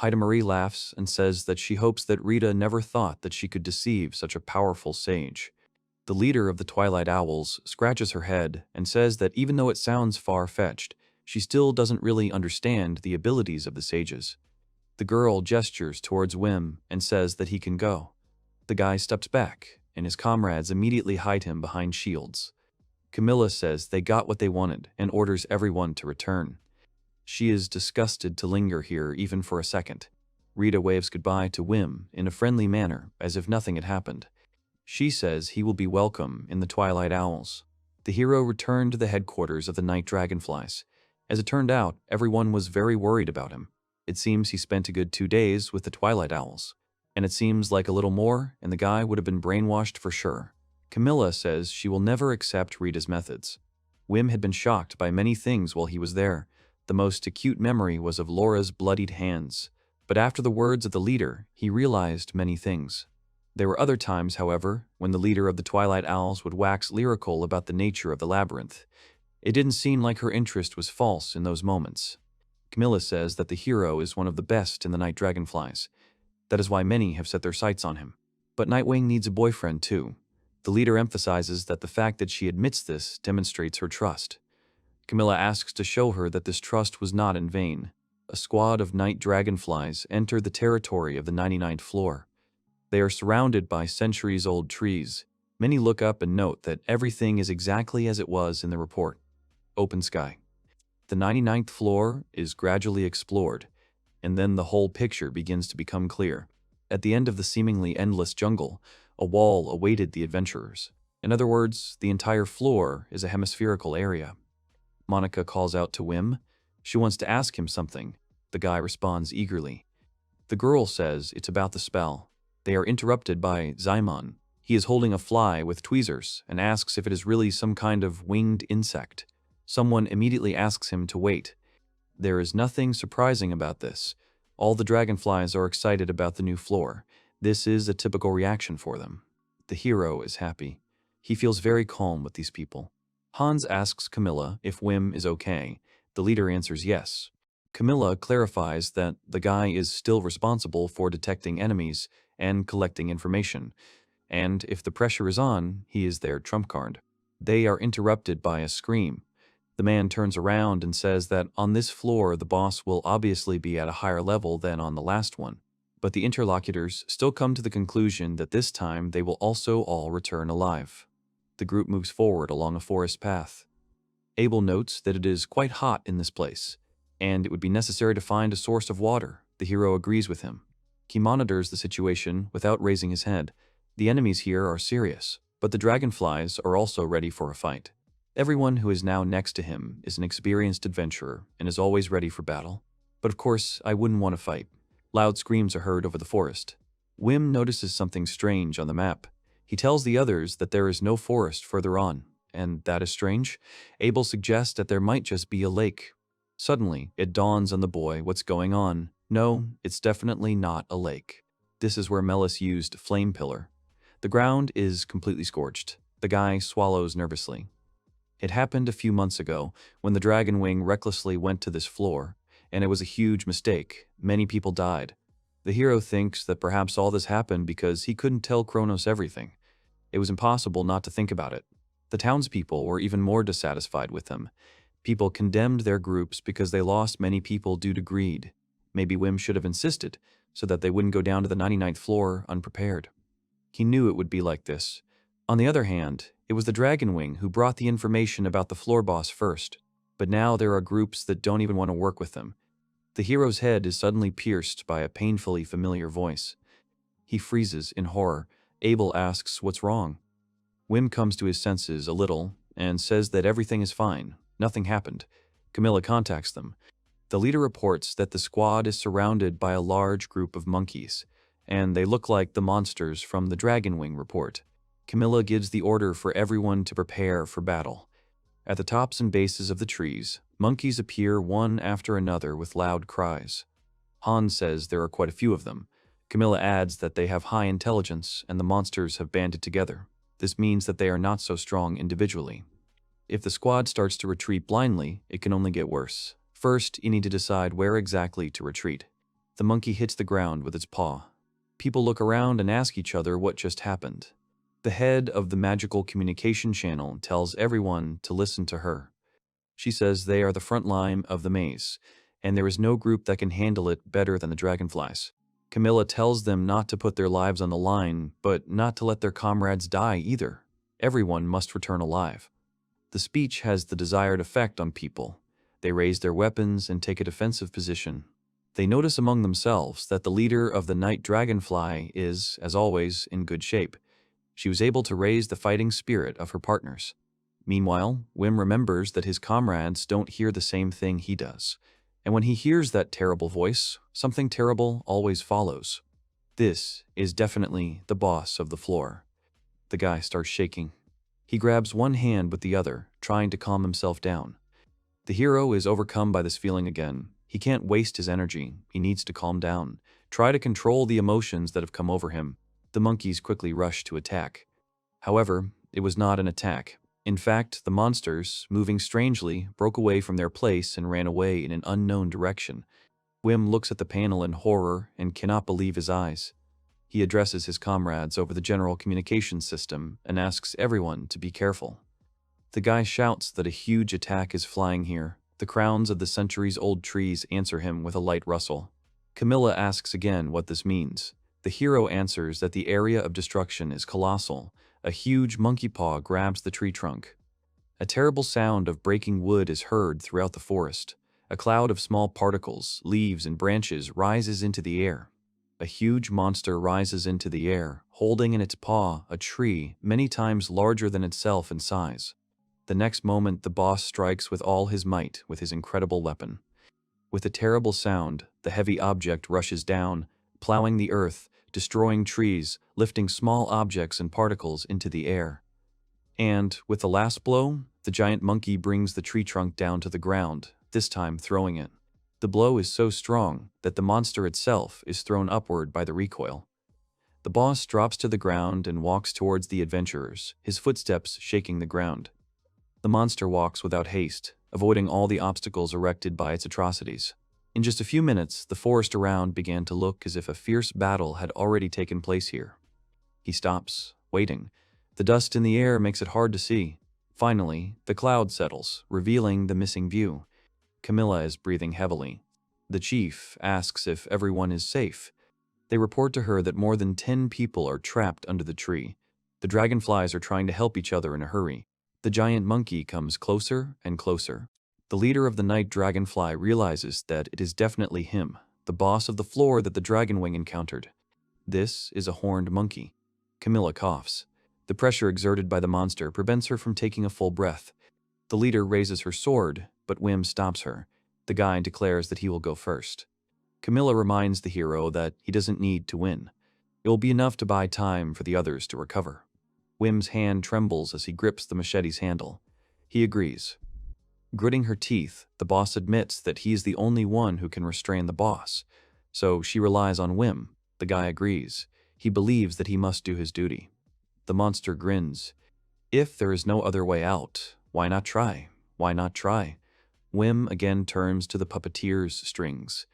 Heidemarie laughs and says that she hopes that Rita never thought that she could deceive such a powerful sage. The leader of the Twilight Owls scratches her head and says that even though it sounds far-fetched, She still doesn't really understand the abilities of the sages. The girl gestures towards Wim and says that he can go. The guy steps back, and his comrades immediately hide him behind shields. Camilla says they got what they wanted and orders everyone to return. She is disgusted to linger here even for a second. Rita waves goodbye to Wim in a friendly manner as if nothing had happened. She says he will be welcome in the Twilight Owls. The hero returned to the headquarters of the Night Dragonflies. As it turned out, everyone was very worried about him. It seems he spent a good 2 days with the Twilight Owls. And it seems like a little more, and the guy would have been brainwashed for sure. Camilla says she will never accept Rita's methods. Wim had been shocked by many things while he was there. The most acute memory was of Laura's bloodied hands. But after the words of the leader, he realized many things. There were other times, however, when the leader of the Twilight Owls would wax lyrical about the nature of the labyrinth. It didn't seem like her interest was false in those moments. Camilla says that the hero is one of the best in the Night Dragonflies. That is why many have set their sights on him. But Nightwing needs a boyfriend too. The leader emphasizes that the fact that she admits this demonstrates her trust. Camilla asks to show her that this trust was not in vain. A squad of Night Dragonflies enter the territory of the 99th floor. They are surrounded by centuries-old trees. Many look up and note that everything is exactly as it was in the report. Open sky. The 99th floor is gradually explored, and then the whole picture begins to become clear. At the end of the seemingly endless jungle, a wall awaited the adventurers. In other words, the entire floor is a hemispherical area. Monica calls out to Wim. She wants to ask him something. The guy responds eagerly. The girl says it's about the spell. They are interrupted by Zaimon. He is holding a fly with tweezers and asks if it is really some kind of winged insect. Someone immediately asks him to wait. There is nothing surprising about this. All the dragonflies are excited about the new floor. This is a typical reaction for them. The hero is happy. He feels very calm with these people. Hans asks Camilla if Wim is okay. The leader answers yes. Camilla clarifies that the guy is still responsible for detecting enemies and collecting information, and if the pressure is on, he is their trump card. They are interrupted by a scream. The man turns around and says that on this floor the boss will obviously be at a higher level than on the last one, but the interlocutors still come to the conclusion that this time they will also all return alive. The group moves forward along a forest path. Abel notes that it is quite hot in this place, and it would be necessary to find a source of water. The hero agrees with him. He monitors the situation without raising his head. The enemies here are serious, but the dragonflies are also ready for a fight. Everyone who is now next to him is an experienced adventurer and is always ready for battle. But of course, I wouldn't want to fight. Loud screams are heard over the forest. Wim notices something strange on the map. He tells the others that there is no forest further on, and that is strange. Abel suggests that there might just be a lake. Suddenly, it dawns on the boy what's going on. No, it's definitely not a lake. This is where Melis used Flame Pillar. The ground is completely scorched. The guy swallows nervously. It happened a few months ago when the Dragon Wing recklessly went to this floor, and it was a huge mistake. Many people died. The hero thinks that perhaps all this happened because he couldn't tell Kronos everything. It was impossible not to think about it. The townspeople were even more dissatisfied with him. People condemned their groups because they lost many people due to greed. Maybe Wim should have insisted, so that they wouldn't go down to the 99th floor unprepared. He knew it would be like this. On the other hand, it was the Dragon Wing who brought the information about the floor boss first. But now there are groups that don't even want to work with them. The hero's head is suddenly pierced by a painfully familiar voice. He freezes in horror. Abel asks what's wrong. Wim comes to his senses a little and says that everything is fine. Nothing happened. Camilla contacts them. The leader reports that the squad is surrounded by a large group of monkeys, and they look like the monsters from the Dragon Wing report. Camilla gives the order for everyone to prepare for battle. At the tops and bases of the trees, monkeys appear one after another with loud cries. Hans says there are quite a few of them. Camilla adds that they have high intelligence and the monsters have banded together. This means that they are not so strong individually. If the squad starts to retreat blindly, it can only get worse. First, you need to decide where exactly to retreat. The monkey hits the ground with its paw. People look around and ask each other what just happened. The head of the magical communication channel tells everyone to listen to her. She says they are the front line of the maze, and there is no group that can handle it better than the dragonflies. Camilla tells them not to put their lives on the line, but not to let their comrades die either. Everyone must return alive. The speech has the desired effect on people. They raise their weapons and take a defensive position. They notice among themselves that the leader of the Night Dragonfly is, as always, in good shape. She was able to raise the fighting spirit of her partners. Meanwhile, Wim remembers that his comrades don't hear the same thing he does. And when he hears that terrible voice, something terrible always follows. This is definitely the boss of the floor. The guy starts shaking. He grabs one hand with the other, trying to calm himself down. The hero is overcome by this feeling again. He can't waste his energy. He needs to calm down, try to control the emotions that have come over him. The monkeys quickly rush to attack. However, it was not an attack. In fact, the monsters, moving strangely, broke away from their place and ran away in an unknown direction. Wim looks at the panel in horror and cannot believe his eyes. He addresses his comrades over the general communications system and asks everyone to be careful. The guy shouts that a huge attack is flying here. The crowns of the centuries-old trees answer him with a light rustle. Camilla asks again what this means. The hero answers that the area of destruction is colossal. A huge monkey paw grabs the tree trunk. A terrible sound of breaking wood is heard throughout the forest. A cloud of small particles, leaves, and branches rises into the air. A huge monster rises into the air, holding in its paw a tree many times larger than itself in size. The next moment, the boss strikes with all his might with his incredible weapon. With a terrible sound, the heavy object rushes down, plowing the earth, destroying trees, lifting small objects and particles into the air. And, with the last blow, the giant monkey brings the tree trunk down to the ground, this time throwing it. The blow is so strong that the monster itself is thrown upward by the recoil. The boss drops to the ground and walks towards the adventurers, his footsteps shaking the ground. The monster walks without haste, avoiding all the obstacles erected by its atrocities. In just a few minutes, the forest around began to look as if a fierce battle had already taken place here. He stops, waiting. The dust in the air makes it hard to see. Finally, the cloud settles, revealing the missing view. Camilla is breathing heavily. The chief asks if everyone is safe. They report to her that more than 10 people are trapped under the tree. The dragonflies are trying to help each other in a hurry. The giant monkey comes closer and closer. The leader of the Night Dragonfly realizes that it is definitely him, the boss of the floor that the Dragonwing encountered. This is a horned monkey. Camilla coughs. The pressure exerted by the monster prevents her from taking a full breath. The leader raises her sword, but Wim stops her. The guy declares that he will go first. Camilla reminds the hero that he doesn't need to win. It will be enough to buy time for the others to recover. Wim's hand trembles as he grips the machete's handle. He agrees. Gritting her teeth, the boss admits that he is the only one who can restrain the boss. So she relies on Wim. The guy agrees. He believes that he must do his duty. The monster grins. If there is no other way out, why not try? Why not try? Wim again turns to the puppeteer's strings.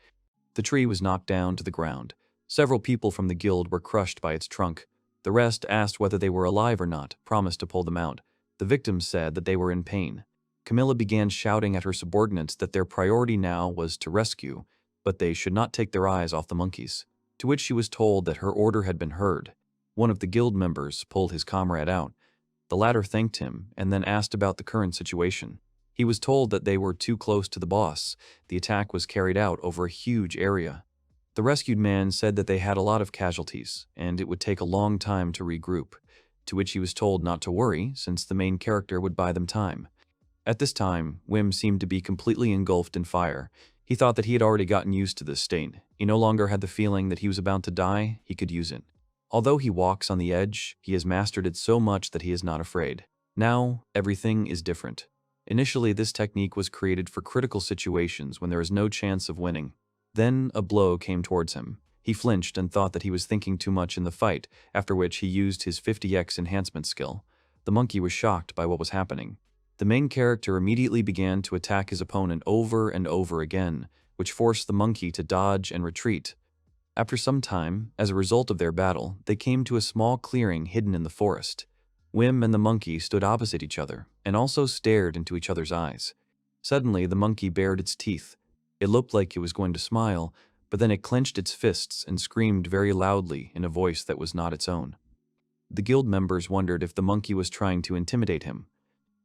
The tree was knocked down to the ground. Several people from the guild were crushed by its trunk. The rest asked whether they were alive or not, promised to pull them out. The victims said that they were in pain. Camilla began shouting at her subordinates that their priority now was to rescue, but they should not take their eyes off the monkeys, to which she was told that her order had been heard. One of the guild members pulled his comrade out. The latter thanked him and then asked about the current situation. He was told that they were too close to the boss. The attack was carried out over a huge area. The rescued man said that they had a lot of casualties, and it would take a long time to regroup, to which he was told not to worry, since the main character would buy them time. At this time, Wim seemed to be completely engulfed in fire. He thought that he had already gotten used to this state. He no longer had the feeling that he was about to die. He could use it. Although he walks on the edge, he has mastered it so much that he is not afraid. Now, everything is different. Initially, this technique was created for critical situations when there is no chance of winning. Then, a blow came towards him. He flinched and thought that he was thinking too much in the fight, after which he used his 50x enhancement skill. The monkey was shocked by what was happening. The main character immediately began to attack his opponent over and over again, which forced the monkey to dodge and retreat. After some time, as a result of their battle, they came to a small clearing hidden in the forest. Wim and the monkey stood opposite each other, and also stared into each other's eyes. Suddenly, the monkey bared its teeth. It looked like it was going to smile, but then it clenched its fists and screamed very loudly in a voice that was not its own. The guild members wondered if the monkey was trying to intimidate him.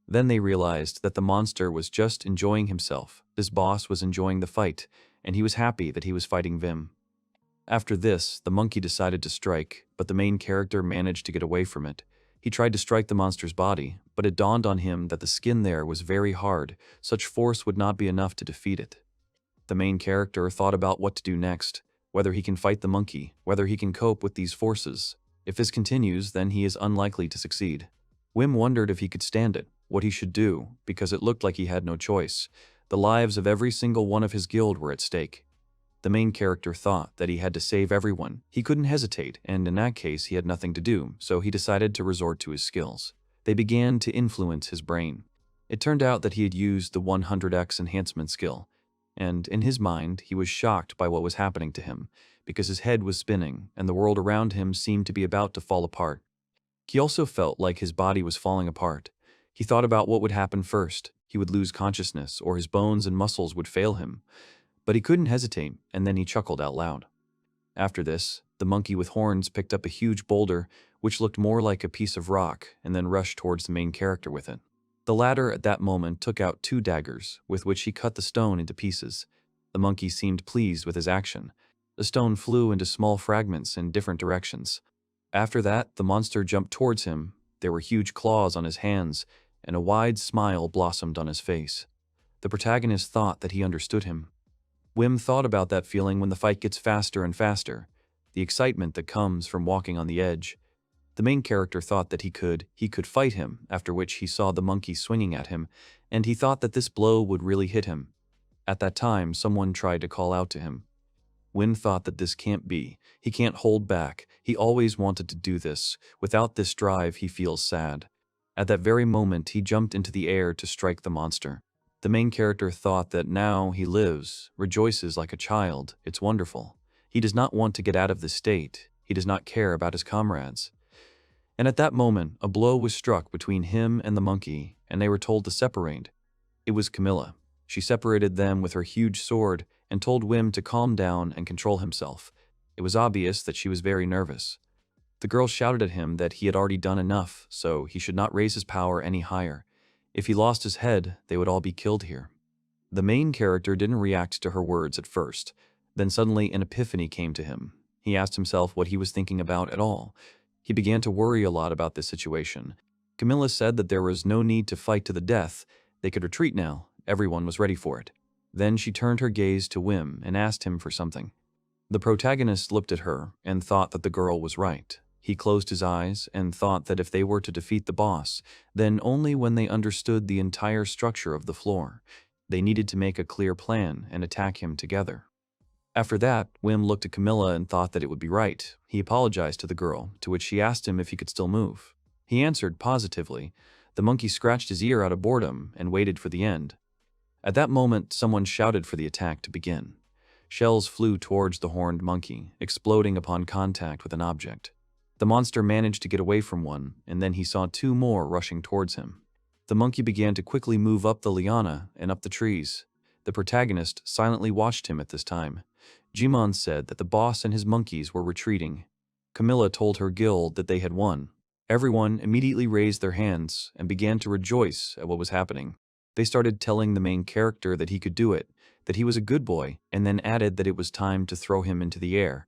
Then they realized that the monster was just enjoying himself. This boss was enjoying the fight, and he was happy that he was fighting Vim. After this, the monkey decided to strike, but the main character managed to get away from it. He tried to strike the monster's body, but it dawned on him that the skin there was very hard. Such force would not be enough to defeat it. The main character thought about what to do next, whether he can fight the monkey, whether he can cope with these forces. If this continues, then he is unlikely to succeed. Wim wondered if he could stand it, what he should do, because it looked like he had no choice. The lives of every single one of his guild were at stake. The main character thought that he had to save everyone. He couldn't hesitate, and in that case he had nothing to do, so he decided to resort to his skills. They began to influence his brain. It turned out that he had used the 100x enhancement skill, and in his mind he was shocked by what was happening to him, because his head was spinning, and the world around him seemed to be about to fall apart. He also felt like his body was falling apart. He thought about what would happen first. He would lose consciousness, or his bones and muscles would fail him. But he couldn't hesitate, and then he chuckled out loud. After this, the monkey with horns picked up a huge boulder, which looked more like a piece of rock, and then rushed towards the main character with it. The latter at that moment took out 2 daggers, with which he cut the stone into pieces. The monkey seemed pleased with his action. The stone flew into small fragments in different directions. After that, the monster jumped towards him. There were huge claws on his hands, and a wide smile blossomed on his face. The protagonist thought that he understood him. Wim thought about that feeling when the fight gets faster and faster, the excitement that comes from walking on the edge. The main character thought that he could fight him, after which he saw the monkey swinging at him, and he thought that this blow would really hit him. At that time, someone tried to call out to him. Wim thought that this can't be. He can't hold back. He always wanted to do this. Without this drive, he feels sad. At that very moment, he jumped into the air to strike the monster. The main character thought that now he lives, rejoices like a child. It's wonderful. He does not want to get out of this state. He does not care about his comrades. And at that moment, a blow was struck between him and the monkey, and they were told to separate. It was Camilla. She separated them with her huge sword and told Wim to calm down and control himself. It was obvious that she was very nervous. The girl shouted at him that he had already done enough, so he should not raise his power any higher. If he lost his head, they would all be killed here. The main character didn't react to her words at first. Then suddenly an epiphany came to him. He asked himself what he was thinking about at all. He began to worry a lot about this situation. Camilla said that there was no need to fight to the death. They could retreat now. Everyone was ready for it. Then she turned her gaze to Wim and asked him for something. The protagonist looked at her and thought that the girl was right. He closed his eyes and thought that if they were to defeat the boss, then only when they understood the entire structure of the floor. They needed to make a clear plan and attack him together. After that, Wim looked at Camilla and thought that it would be right. He apologized to the girl, to which she asked him if he could still move. He answered positively. The monkey scratched his ear out of boredom and waited for the end. At that moment, someone shouted for the attack to begin. Shells flew towards the horned monkey, exploding upon contact with an object. The monster managed to get away from one, and then he saw 2 more rushing towards him. The monkey began to quickly move up the liana and up the trees. The protagonist silently watched him at this time. Jibun said that the boss and his monkeys were retreating. Camilla told her guild that they had won. Everyone immediately raised their hands and began to rejoice at what was happening. They started telling the main character that he could do it, that he was a good boy, and then added that it was time to throw him into the air.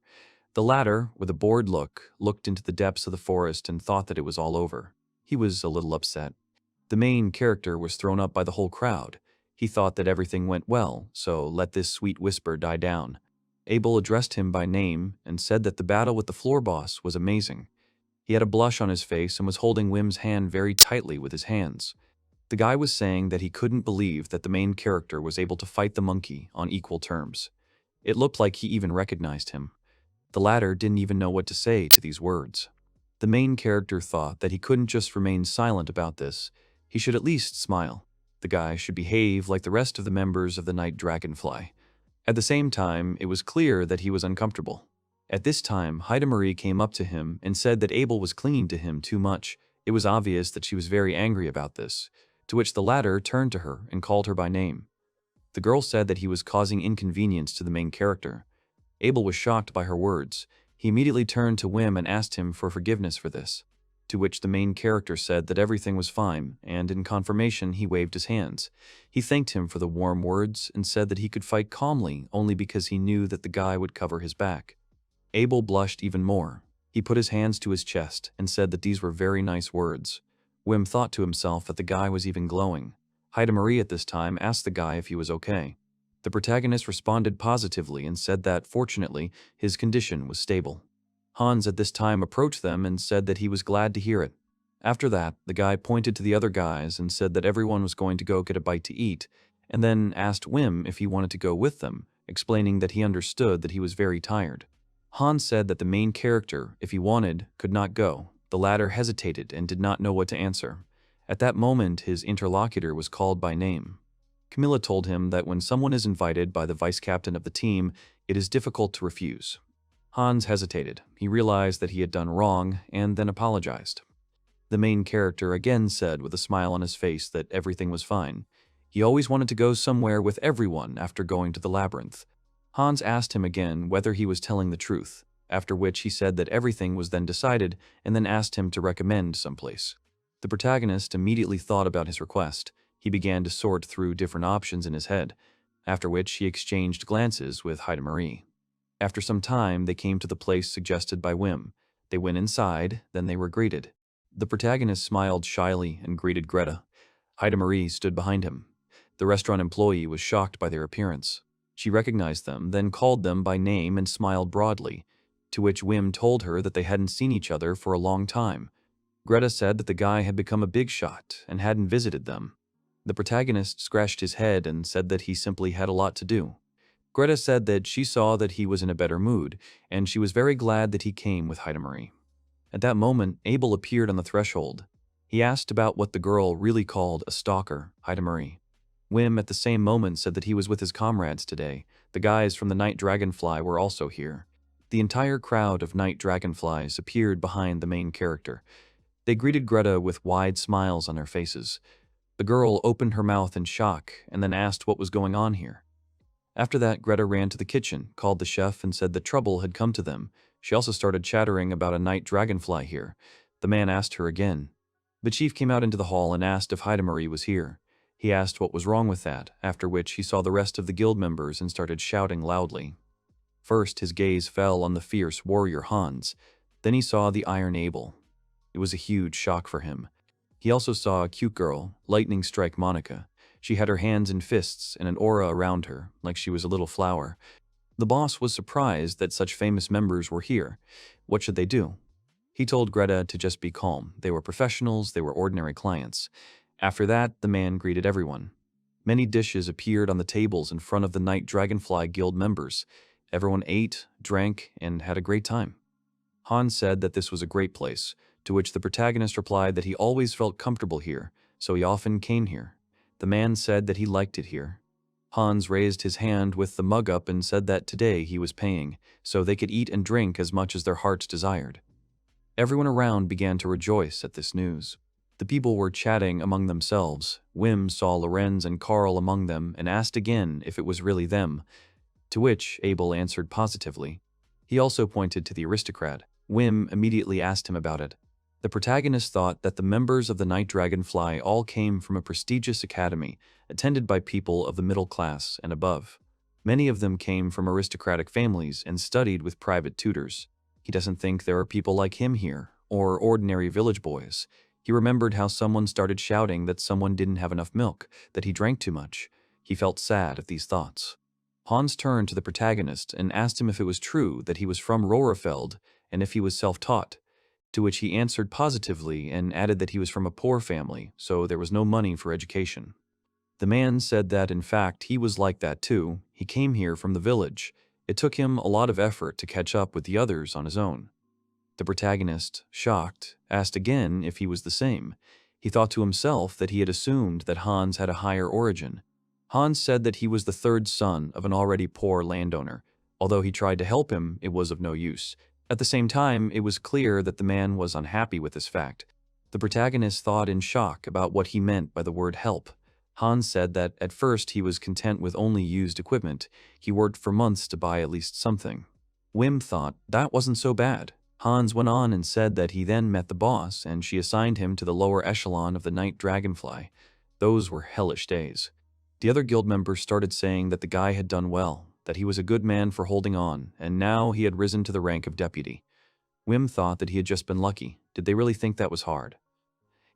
The latter, with a bored look, looked into the depths of the forest and thought that it was all over. He was a little upset. The main character was thrown up by the whole crowd. He thought that everything went well, so let this sweet whisper die down. Abel addressed him by name and said that the battle with the floor boss was amazing. He had a blush on his face and was holding Wim's hand very tightly with his hands. The guy was saying that he couldn't believe that the main character was able to fight the monkey on equal terms. It looked like he even recognized him. The latter didn't even know what to say to these words. The main character thought that he couldn't just remain silent about this. He should at least smile. The guy should behave like the rest of the members of the Night Dragonfly. At the same time, it was clear that he was uncomfortable. At this time, Heidemarie came up to him and said that Abel was clinging to him too much. It was obvious that she was very angry about this. to which the latter turned to her and called her by name. The girl said that he was causing inconvenience to the main character. Abel was shocked by her words. He immediately turned to Wim and asked him for forgiveness for this, to which the main character said that everything was fine, and in confirmation he waved his hands. He thanked him for the warm words and said that he could fight calmly only because he knew that the guy would cover his back. Abel blushed even more. He put his hands to his chest and said that these were very nice words. Wim thought to himself that the guy was even glowing. Heidemarie at this time asked the guy if he was okay. The protagonist responded positively and said that, fortunately, his condition was stable. Hans at this time approached them and said that he was glad to hear it. After that, the guy pointed to the other guys and said that everyone was going to go get a bite to eat, and then asked Wim if he wanted to go with them, explaining that he understood that he was very tired. Hans said that the main character, if he wanted, could not go. The latter hesitated and did not know what to answer. At that moment, his interlocutor was called by name. Camilla told him that when someone is invited by the vice-captain of the team, it is difficult to refuse. Hans hesitated. He realized that he had done wrong and then apologized. The main character again said with a smile on his face that everything was fine. He always wanted to go somewhere with everyone after going to the labyrinth. Hans asked him again whether he was telling the truth, after which he said that everything was then decided and then asked him to recommend someplace. The protagonist immediately thought about his request. He began to sort through different options in his head, after which he exchanged glances with Heidemarie. After some time, they came to the place suggested by Wim. They went inside, then they were greeted. The protagonist smiled shyly and greeted Greta. Heidemarie stood behind him. The restaurant employee was shocked by their appearance. She recognized them, then called them by name and smiled broadly, to which Wim told her that they hadn't seen each other for a long time. Greta said that the guy had become a big shot and hadn't visited them. The protagonist scratched his head and said that he simply had a lot to do. Greta said that she saw that he was in a better mood, and she was very glad that he came with Heidemarie. At that moment, Abel appeared on the threshold. He asked about what the girl really called a stalker, Heidemarie. Wim at the same moment said that he was with his comrades today. The guys from the Night Dragonfly were also here. The entire crowd of Night Dragonflies appeared behind the main character. They greeted Greta with wide smiles on their faces. The girl opened her mouth in shock and then asked what was going on here. After that, Greta ran to the kitchen, called the chef, and said that trouble had come to them. She also started chattering about a Night Dragonfly here. The man asked her again. The chief came out into the hall and asked if Heidemarie was here. He asked what was wrong with that, after which he saw the rest of the guild members and started shouting loudly. First, his gaze fell on the fierce warrior Hans. Then he saw the Iron Abel. It was a huge shock for him. He also saw a cute girl, lightning strike Monica. She had her hands in fists and an aura around her, like she was a little flower. The boss was surprised that such famous members were here. What should they do? He told Greta to just be calm. They were professionals, they were ordinary clients. After that, the man greeted everyone. Many dishes appeared on the tables in front of the Night Dragonfly Guild members. Everyone ate, drank, and had a great time. Hans said that this was a great place, to which the protagonist replied that he always felt comfortable here, so he often came here. The man said that he liked it here. Hans raised his hand with the mug up and said that today he was paying, so they could eat and drink as much as their hearts desired. Everyone around began to rejoice at this news. The people were chatting among themselves. Wim saw Lorenz and Carl among them and asked again if it was really them, to which Abel answered positively. He also pointed to the aristocrat. Wim immediately asked him about it. The protagonist thought that the members of the Night Dragonfly all came from a prestigious academy, attended by people of the middle class and above. Many of them came from aristocratic families and studied with private tutors. He doesn't think there are people like him here, or ordinary village boys. He remembered how someone started shouting that someone didn't have enough milk, that he drank too much. He felt sad at these thoughts. Hans turned to the protagonist and asked him if it was true that he was from Rohrefeld and if he was self-taught, to which he answered positively and added that he was from a poor family, so there was no money for education. The man said that, in fact, he was like that too. He came here from the village. It took him a lot of effort to catch up with the others on his own. The protagonist, shocked, asked again if he was the same. He thought to himself that he had assumed that Hans had a higher origin. Hans said that he was the third son of an already poor landowner. Although he tried to help him, it was of no use. At the same time, it was clear that the man was unhappy with this fact. The The protagonist thought in shock about what he meant by the word help. Hans said that at first he was content with only used equipment. He worked for months to buy at least something. Wim thought that wasn't so bad. Hans went on and said that he then met the boss and she assigned him to the lower echelon of the Night Dragonfly. Those were hellish days. The other guild members started saying that the guy had done well, that he was a good man for holding on, and now he had risen to the rank of deputy. Wim thought that he had just been lucky. Did they really think that was hard?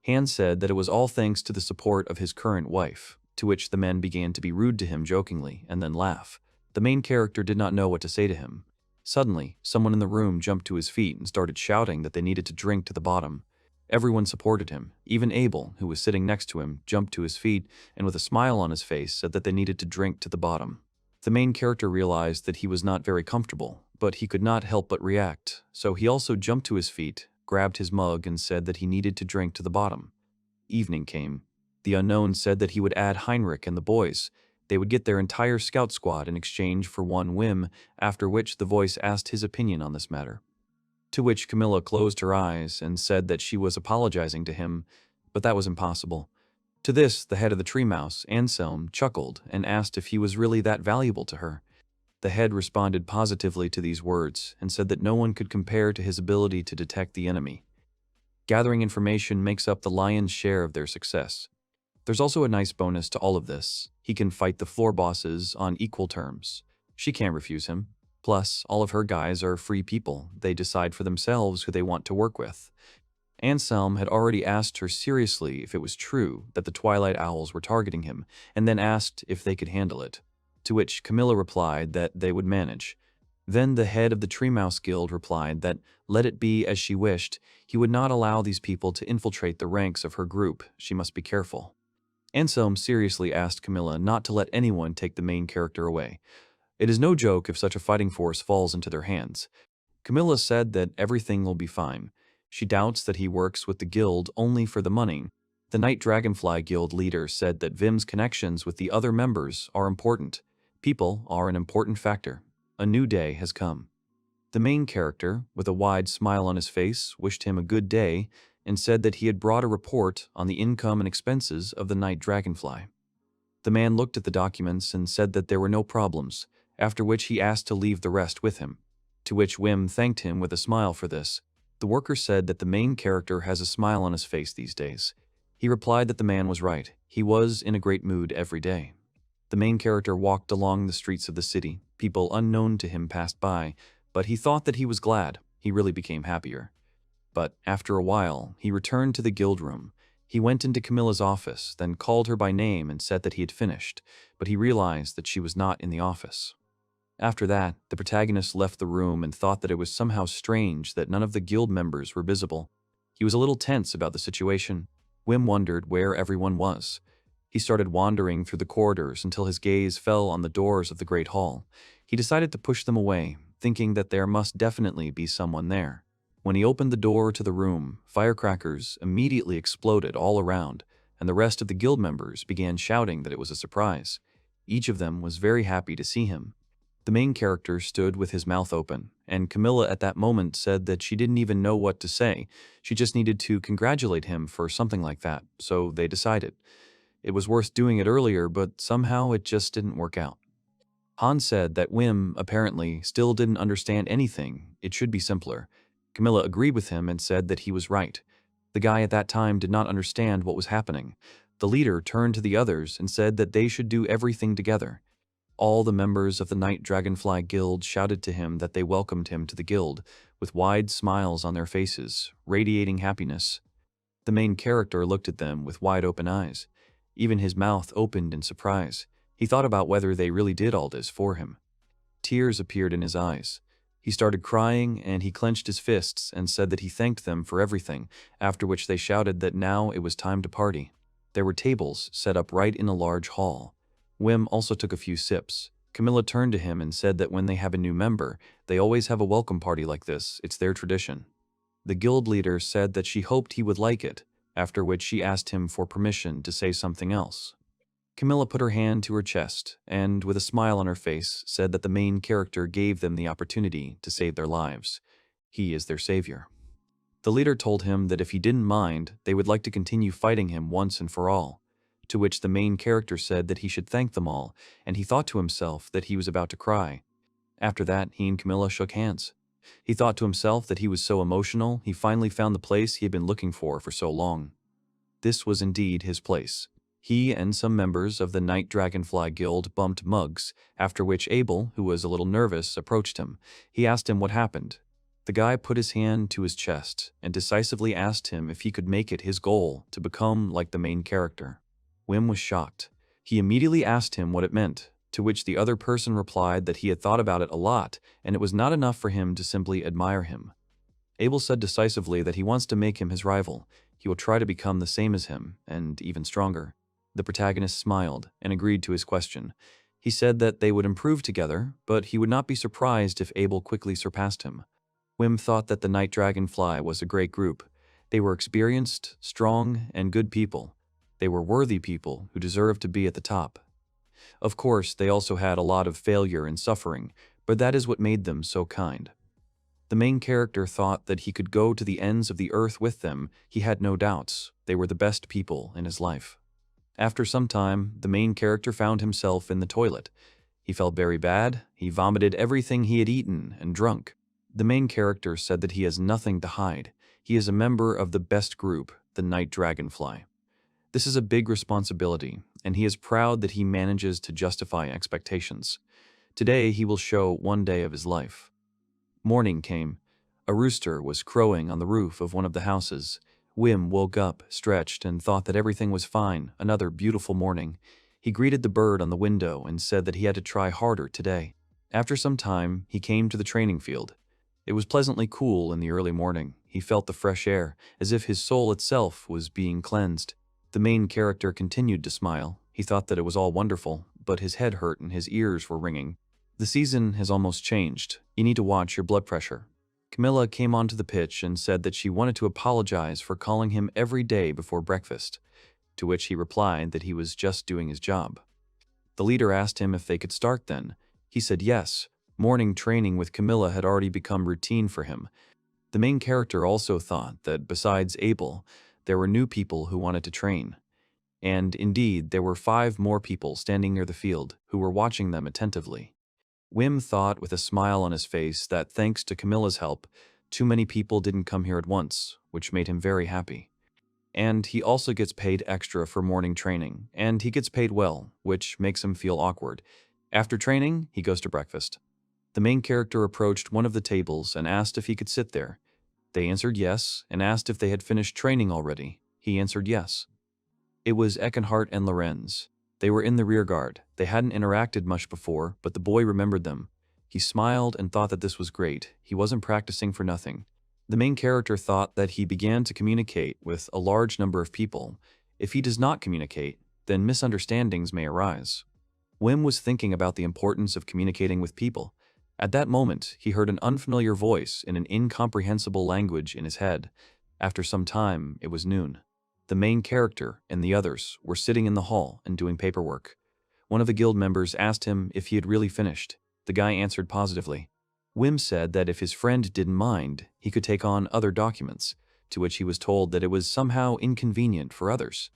Hans said that it was all thanks to the support of his current wife, to which the men began to be rude to him jokingly and then laugh. The main character did not know what to say to him. Suddenly, someone in the room jumped to his feet and started shouting that they needed to drink to the bottom. Everyone supported him. Even Abel, who was sitting next to him, jumped to his feet and with a smile on his face said that they needed to drink to the bottom. The main character realized that he was not very comfortable, but he could not help but react, so he also jumped to his feet, grabbed his mug and said that he needed to drink to the bottom. Evening came. The unknown said that he would add Heinrich and the boys. They would get their entire scout squad in exchange for one Wim, after which the voice asked his opinion on this matter. To which Camilla closed her eyes and said that she was apologizing to him, but that was impossible. To this, the head of the tree mouse, Anselm, chuckled and asked if he was really that valuable to her. The head responded positively to these words and said that no one could compare to his ability to detect the enemy. Gathering information makes up the lion's share of their success. There's also a nice bonus to all of this. He can fight the floor bosses on equal terms. She can't refuse him. Plus, all of her guys are free people. They decide for themselves who they want to work with. Anselm had already asked her seriously if it was true that the Twilight Owls were targeting him, and then asked if they could handle it. To which Camilla replied that they would manage. Then the head of the Tree Mouse Guild replied that, let it be as she wished, he would not allow these people to infiltrate the ranks of her group. She must be careful. Anselm seriously asked Camilla not to let anyone take the main character away. It is no joke if such a fighting force falls into their hands. Camilla said that everything will be fine. She doubts that he works with the guild only for the money. The Night Dragonfly Guild leader said that Vim's connections with the other members are important. People are an important factor. A new day has come. The main character, with a wide smile on his face, wished him a good day and said that he had brought a report on the income and expenses of the Night Dragonfly. The man looked at the documents and said that there were no problems, after which he asked to leave the rest with him, to which Wim thanked him with a smile for this. The worker said that the main character has a smile on his face these days. He replied that the man was right. He was in a great mood every day. The main character walked along the streets of the city. People unknown to him passed by, but he thought that he was glad. He really became happier. But after a while, he returned to the guild room. He went into Camilla's office, then called her by name and said that he had finished, but he realized that she was not in the office. After that, the protagonist left the room and thought that it was somehow strange that none of the guild members were visible. He was a little tense about the situation. Wim wondered where everyone was. He started wandering through the corridors until his gaze fell on the doors of the Great Hall. He decided to push them away, thinking that there must definitely be someone there. When he opened the door to the room, firecrackers immediately exploded all around, and the rest of the guild members began shouting that it was a surprise. Each of them was very happy to see him. The main character stood with his mouth open, and Camilla at that moment said that she didn't even know what to say. She just needed to congratulate him for something like that, so they decided. It was worth doing it earlier, but somehow it just didn't work out. Hans said that Wim, apparently, still didn't understand anything. It should be simpler. Camilla agreed with him and said that he was right. The guy at that time did not understand what was happening. The leader turned to the others and said that they should do everything together. All the members of the Night Dragonfly Guild shouted to him that they welcomed him to the guild, with wide smiles on their faces, radiating happiness. The main character looked at them with wide open eyes. Even his mouth opened in surprise. He thought about whether they really did all this for him. Tears appeared in his eyes. He started crying and he clenched his fists and said that he thanked them for everything, after which they shouted that now it was time to party. There were tables set up right in a large hall. Wim also took a few sips. Camilla turned to him and said that when they have a new member, they always have a welcome party like this. It's their tradition. The guild leader said that she hoped he would like it, after which she asked him for permission to say something else. Camilla put her hand to her chest and, with a smile on her face, said that the main character gave them the opportunity to save their lives. He is their savior. The leader told him that if he didn't mind, they would like to continue fighting him once and for all, to which the main character said that he should thank them all, and he thought to himself that he was about to cry. After that, he and Camilla shook hands. He thought to himself that he was so emotional, he finally found the place he had been looking for so long. This was indeed his place. He and some members of the Night Dragonfly Guild bumped mugs, after which Abel, who was a little nervous, approached him. He asked him what happened. The guy put his hand to his chest and decisively asked him if he could make it his goal to become like the main character. Wim was shocked. He immediately asked him what it meant, to which the other person replied that he had thought about it a lot and it was not enough for him to simply admire him. Abel said decisively that he wants to make him his rival. He will try to become the same as him, and even stronger. The protagonist smiled and agreed to his question. He said that they would improve together, but he would not be surprised if Abel quickly surpassed him. Wim thought that the Night Dragonfly was a great group. They were experienced, strong, and good people. They were worthy people who deserved to be at the top. Of course, they also had a lot of failure and suffering, but that is what made them so kind. The main character thought that he could go to the ends of the earth with them. He had no doubts. They were the best people in his life. After some time, the main character found himself in the toilet. He felt very bad. He vomited everything he had eaten and drunk. The main character said that he has nothing to hide. He is a member of the best group, the Night Dragonfly. This is a big responsibility, and he is proud that he manages to justify expectations. Today, he will show one day of his life. Morning came. A rooster was crowing on the roof of one of the houses. Wim woke up, stretched, and thought that everything was fine. Another beautiful morning. He greeted the bird on the window and said that he had to try harder today. After some time, he came to the training field. It was pleasantly cool in the early morning. He felt the fresh air, as if his soul itself was being cleansed. The main character continued to smile. He thought that it was all wonderful, but his head hurt and his ears were ringing. The season has almost changed. You need to watch your blood pressure. Camilla came onto the pitch and said that she wanted to apologize for calling him every day before breakfast, to which he replied that he was just doing his job. The leader asked him if they could start then. He said yes. Morning training with Camilla had already become routine for him. The main character also thought that besides Abel, there were new people who wanted to train. And indeed, there were 5 more people standing near the field who were watching them attentively. Wim thought with a smile on his face that thanks to Camilla's help, too many people didn't come here at once, which made him very happy. And he also gets paid extra for morning training, and he gets paid well, which makes him feel awkward. After training, he goes to breakfast. The main character approached one of the tables and asked if he could sit there. They answered yes, and asked if they had finished training already. He answered yes. It was Eckenhart and Lorenz. They were in the rear guard. They hadn't interacted much before, but the boy remembered them. He smiled and thought that this was great. He wasn't practicing for nothing. The main character thought that he began to communicate with a large number of people. If he does not communicate, then misunderstandings may arise. Wim was thinking about the importance of communicating with people. At that moment, he heard an unfamiliar voice in an incomprehensible language in his head. After some time, it was noon. The main character and the others were sitting in the hall and doing paperwork. One of the guild members asked him if he had really finished. The guy answered positively. Wim said that if his friend didn't mind, he could take on other documents, to which he was told that it was somehow inconvenient for others.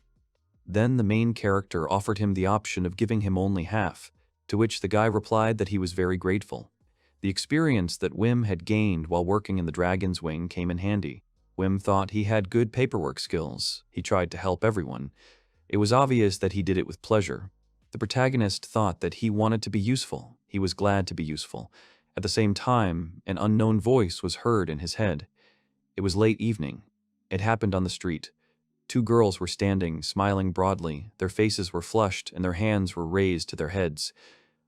Then the main character offered him the option of giving him only half, to which the guy replied that he was very grateful. The experience that Wim had gained while working in the Dragon's Wing came in handy. Wim thought he had good paperwork skills. He tried to help everyone. It was obvious that he did it with pleasure. The protagonist thought that he wanted to be useful. He was glad to be useful. At the same time, an unknown voice was heard in his head. It was late evening. It happened on the street. 2 girls were standing, smiling broadly. Their faces were flushed and their hands were raised to their heads.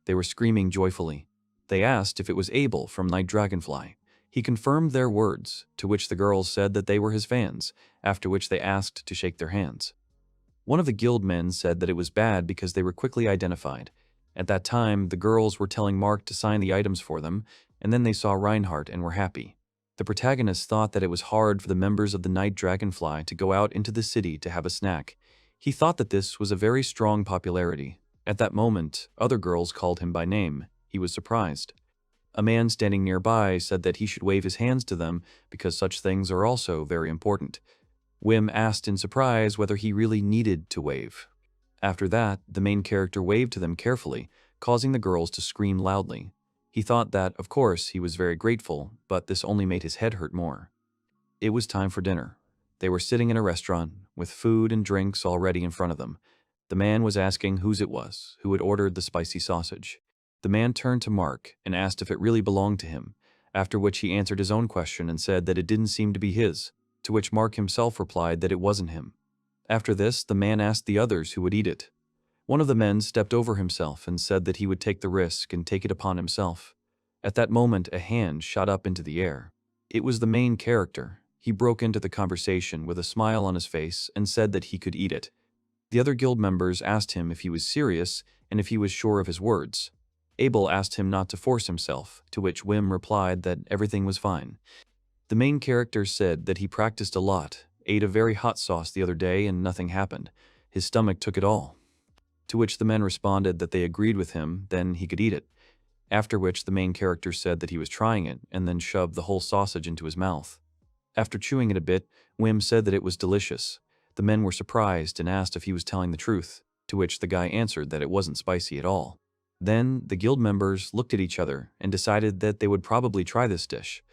They were screaming joyfully. They asked if it was Abel from Night Dragonfly. He confirmed their words, to which the girls said that they were his fans, after which they asked to shake their hands. One of the guild men said that it was bad because they were quickly identified. At that time, the girls were telling Mark to sign the items for them, and then they saw Reinhardt and were happy. The protagonist thought that it was hard for the members of the Night Dragonfly to go out into the city to have a snack. He thought that this was a very strong popularity. At that moment, other girls called him by name. He was surprised. A man standing nearby said that he should wave his hands to them because such things are also very important. Wim asked in surprise whether he really needed to wave. After that, the main character waved to them carefully, causing the girls to scream loudly. He thought that, of course, he was very grateful, but this only made his head hurt more. It was time for dinner. They were sitting in a restaurant, with food and drinks already in front of them. The man was asking whose it was, who had ordered the spicy sausage. The man turned to Mark and asked if it really belonged to him, after which he answered his own question and said that it didn't seem to be his, to which Mark himself replied that it wasn't him. After this, the man asked the others who would eat it. One of the men stepped over himself and said that he would take the risk and take it upon himself. At that moment, a hand shot up into the air. It was the main character. He broke into the conversation with a smile on his face and said that he could eat it. The other guild members asked him if he was serious and if he was sure of his words. Abel asked him not to force himself, to which Wim replied that everything was fine. The main character said that he practiced a lot, ate a very hot sauce the other day and nothing happened. His stomach took it all. To which the men responded that they agreed with him, then he could eat it. After which the main character said that he was trying it and then shoved the whole sausage into his mouth. After chewing it a bit, Wim said that it was delicious. The men were surprised and asked if he was telling the truth, to which the guy answered that it wasn't spicy at all. Then, the guild members looked at each other and decided that they would probably try this dish.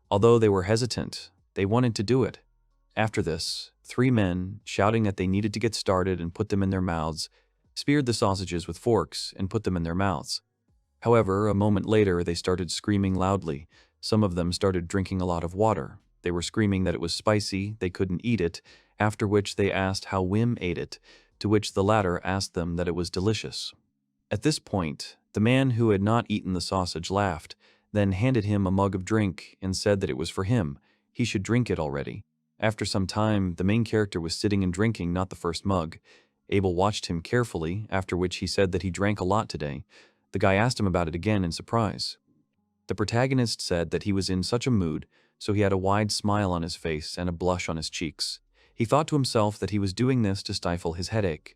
Although they were hesitant, they wanted to do it. After this, 3 men, shouting that they needed to get started and put them in their mouths, speared the sausages with forks and put them in their mouths. However, a moment later they started screaming loudly. Some of them started drinking a lot of water. They were screaming that it was spicy, they couldn't eat it, after which they asked how Wim ate it, to which the latter asked them that it was delicious. At this point, the man who had not eaten the sausage laughed, then handed him a mug of drink and said that it was for him. He should drink it already. After some time, the main character was sitting and drinking not the first mug. Abel watched him carefully, after which he said that he drank a lot today. The guy asked him about it again in surprise. The protagonist said that he was in such a mood, so he had a wide smile on his face and a blush on his cheeks. He thought to himself that he was doing this to stifle his headache.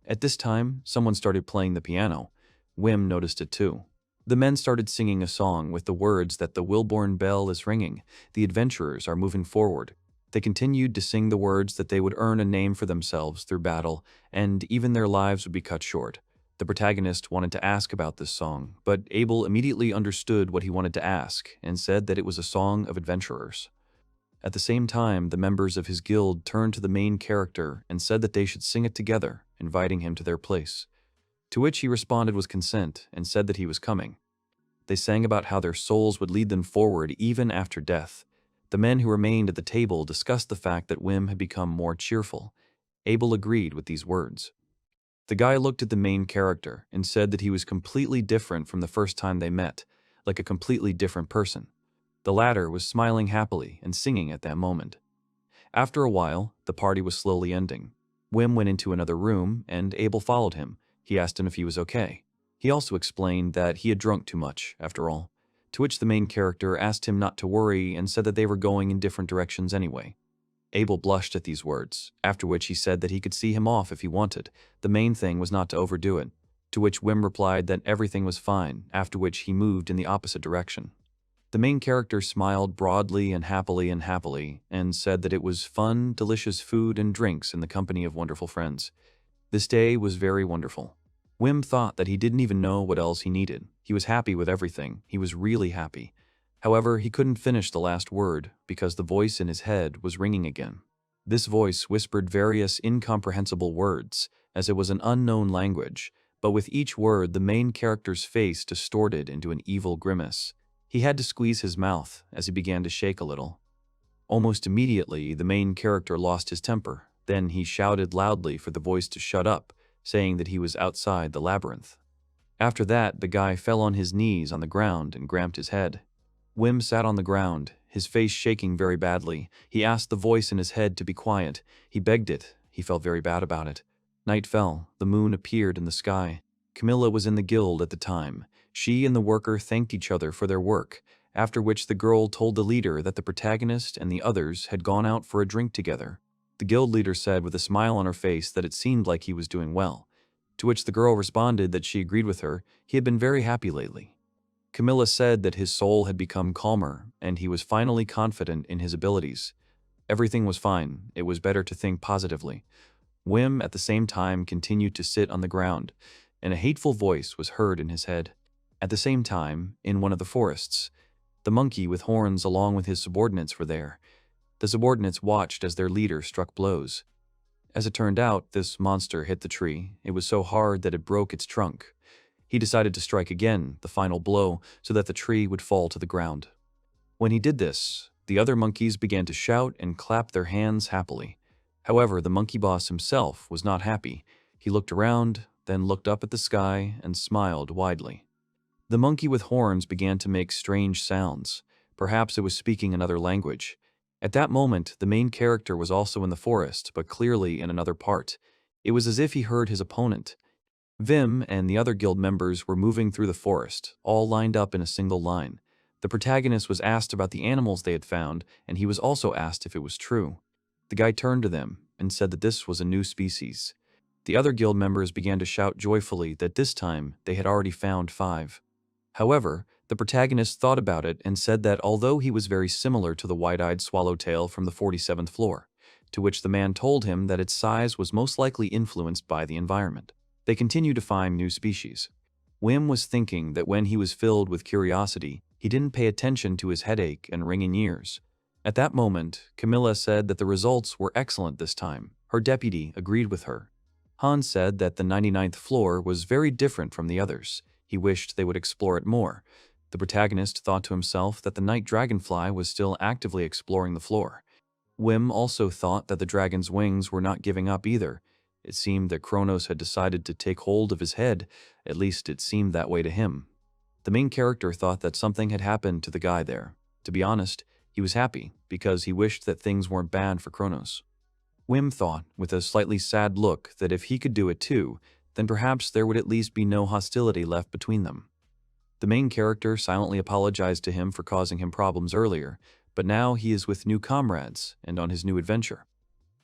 At this time, someone started playing the piano. Wim noticed it too. The men started singing a song with the words that the Wilborn bell is ringing, the adventurers are moving forward. They continued to sing the words that they would earn a name for themselves through battle, and even their lives would be cut short. The protagonist wanted to ask about this song, but Abel immediately understood what he wanted to ask and said that it was a song of adventurers. At the same time, the members of his guild turned to the main character and said that they should sing it together, inviting him to their place. To which he responded with consent and said that he was coming. They sang about how their souls would lead them forward even after death. The men who remained at the table discussed the fact that Wim had become more cheerful. Abel agreed with these words. The guy looked at the main character and said that he was completely different from the first time they met, like a completely different person. The latter was smiling happily and singing at that moment. After a while, the party was slowly ending. Wim went into another room, and Abel followed him. He asked him if he was okay. He also explained that he had drunk too much, after all, to which the main character asked him not to worry and said that they were going in different directions anyway. Abel blushed at these words, after which he said that he could see him off if he wanted. The main thing was not to overdo it, to which Wim replied that everything was fine, after which he moved in the opposite direction. The main character smiled broadly and happily and said that it was fun, delicious food and drinks in the company of wonderful friends. This day was very wonderful. Wim thought that he didn't even know what else he needed. He was happy with everything. He was really happy. However, he couldn't finish the last word because the voice in his head was ringing again. This voice whispered various incomprehensible words, as it was an unknown language, but with each word the main character's face distorted into an evil grimace. He had to squeeze his mouth as he began to shake a little. Almost immediately, the main character lost his temper. Then he shouted loudly for the voice to shut up, saying that he was outside the labyrinth. After that, the guy fell on his knees on the ground and gramped his head. Wim sat on the ground, his face shaking very badly. He asked the voice in his head to be quiet. He begged it. He felt very bad about it. Night fell. The moon appeared in the sky. Camilla was in the guild at the time. She and the worker thanked each other for their work, after which the girl told the leader that the protagonist and the others had gone out for a drink together. The guild leader said with a smile on her face that it seemed like he was doing well, to which the girl responded that she agreed with her. He had been very happy lately. Camilla said that his soul had become calmer, and he was finally confident in his abilities. Everything was fine. It was better to think positively. Wim, at the same time, continued to sit on the ground, and a hateful voice was heard in his head. At the same time, in one of the forests, the monkey with horns along with his subordinates were there. The subordinates watched as their leader struck blows. As it turned out, this monster hit the tree. It was so hard that it broke its trunk. He decided to strike again, the final blow, so that the tree would fall to the ground. When he did this, the other monkeys began to shout and clap their hands happily. However, the monkey boss himself was not happy. He looked around, then looked up at the sky and smiled widely. The monkey with horns began to make strange sounds. Perhaps it was speaking another language. At that moment, the main character was also in the forest, but clearly in another part. It was as if he heard his opponent. Wim and the other guild members were moving through the forest, all lined up in a single line. The protagonist was asked about the animals they had found, and he was also asked if it was true. The guy turned to them and said that this was a new species. The other guild members began to shout joyfully that this time they had already found 5. However, the protagonist thought about it and said that although he was very similar to the wide-eyed swallowtail from the 47th floor, to which the man told him that its size was most likely influenced by the environment. They continued to find new species. Wim was thinking that when he was filled with curiosity, he didn't pay attention to his headache and ringing ears. At that moment, Camilla said that the results were excellent this time. Her deputy agreed with her. Han said that the 99th floor was very different from the others. He wished they would explore it more. The protagonist thought to himself that the Night Dragonfly was still actively exploring the floor. Wim also thought that the dragon's wings were not giving up either. It seemed that Kronos had decided to take hold of his head, at least it seemed that way to him. The main character thought that something had happened to the guy there. To be honest, he was happy, because he wished that things weren't bad for Kronos. Wim thought, with a slightly sad look, that if he could do it too, then perhaps there would at least be no hostility left between them. The main character silently apologized to him for causing him problems earlier, but now he is with new comrades and on his new adventure.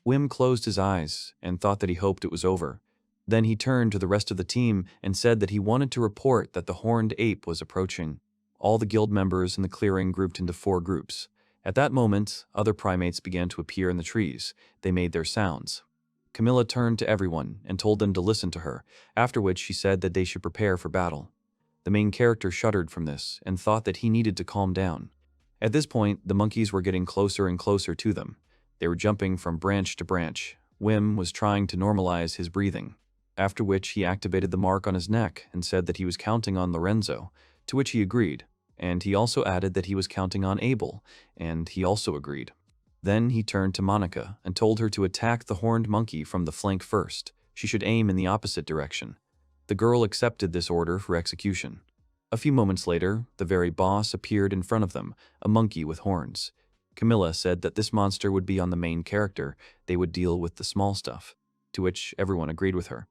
Wim closed his eyes and thought that he hoped it was over. Then he turned to the rest of the team and said that he wanted to report that the horned ape was approaching. All the guild members in the clearing grouped into 4 groups. At that moment, other primates began to appear in the trees. They made their sounds. Camilla turned to everyone and told them to listen to her, after which she said that they should prepare for battle. The main character shuddered from this and thought that he needed to calm down. At this point, the monkeys were getting closer and closer to them. They were jumping from branch to branch. Wim was trying to normalize his breathing, after which he activated the mark on his neck and said that he was counting on Lorenzo, to which he agreed, and he also added that he was counting on Abel, and he also agreed. Then he turned to Monica and told her to attack the horned monkey from the flank first. She should aim in the opposite direction. The girl accepted this order for execution. A few moments later, the very boss appeared in front of them, a monkey with horns. Camilla said that this monster would be on the main character. They would deal with the small stuff, to which everyone agreed with her.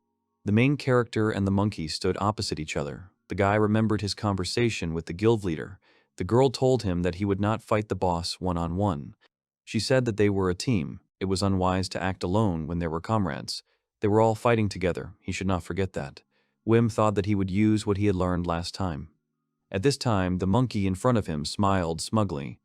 The main character and the monkey stood opposite each other. The guy remembered his conversation with the guild leader. The girl told him that he would not fight the boss one-on-one. She said that they were a team. It was unwise to act alone when there were comrades. They were all fighting together. He should not forget that. Wim thought that he would use what he had learned last time. At this time, the monkey in front of him smiled smugly.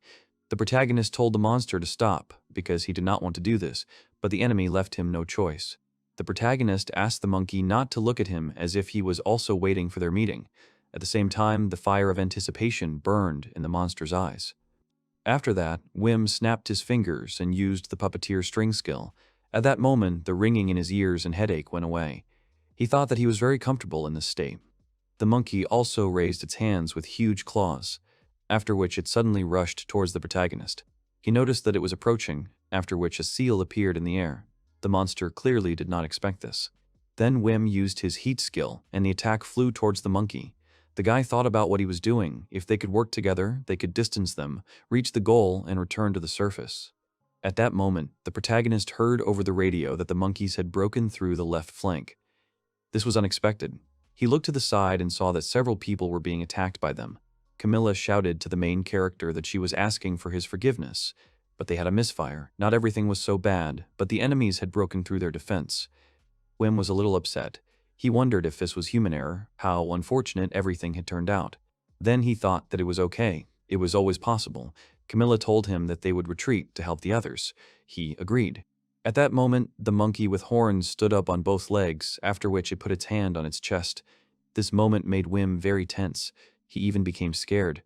The protagonist told the monster to stop, because he did not want to do this, but the enemy left him no choice. The protagonist asked the monkey not to look at him as if he was also waiting for their meeting. At the same time, the fire of anticipation burned in the monster's eyes. After that, Wim snapped his fingers and used the puppeteer string skill. At that moment, the ringing in his ears and headache went away. He thought that he was very comfortable in this state. The monkey also raised its hands with huge claws, after which it suddenly rushed towards the protagonist. He noticed that it was approaching, after which a seal appeared in the air. The monster clearly did not expect this. Then Wim used his heat skill, and the attack flew towards the monkey. The guy thought about what he was doing. If they could work together, they could distance them, reach the goal, and return to the surface. At that moment, the protagonist heard over the radio that the monkeys had broken through the left flank. This was unexpected. He looked to the side and saw that several people were being attacked by them. Camilla shouted to the main character that she was asking for his forgiveness, but they had a misfire. Not everything was so bad, but the enemies had broken through their defense. Wim was a little upset. He wondered if this was human error, how unfortunate everything had turned out. Then he thought that it was okay. It was always possible. Camilla told him that they would retreat to help the others. He agreed. At that moment, the monkey with horns stood up on both legs, after which it put its hand on its chest. This moment made Wim very tense. He even became scared.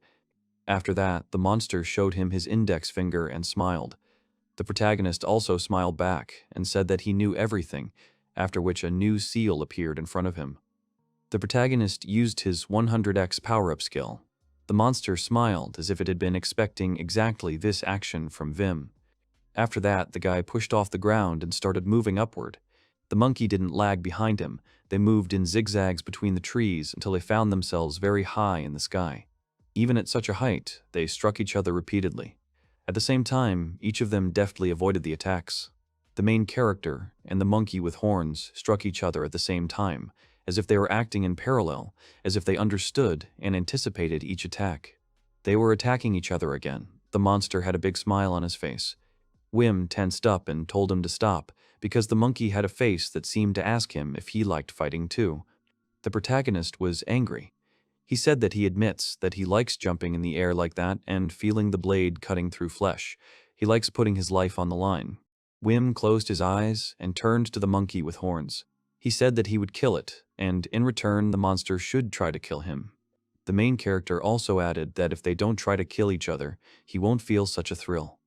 After that, the monster showed him his index finger and smiled. The protagonist also smiled back and said that he knew everything, after which a new seal appeared in front of him. The protagonist used his 100x power-up skill. The monster smiled as if it had been expecting exactly this action from Wim. After that, the guy pushed off the ground and started moving upward. The monkey didn't lag behind him. They moved in zigzags between the trees until they found themselves very high in the sky. Even at such a height, they struck each other repeatedly. At the same time, each of them deftly avoided the attacks. The main character and the monkey with horns struck each other at the same time, as if they were acting in parallel, as if they understood and anticipated each attack. They were attacking each other again. The monster had a big smile on his face. Wim tensed up and told him to stop, because the monkey had a face that seemed to ask him if he liked fighting too. The protagonist was angry. He said that he admits that he likes jumping in the air like that and feeling the blade cutting through flesh. He likes putting his life on the line. Wim closed his eyes and turned to the monkey with horns. He said that he would kill it, and in return the monster should try to kill him. The main character also added that if they don't try to kill each other, he won't feel such a thrill.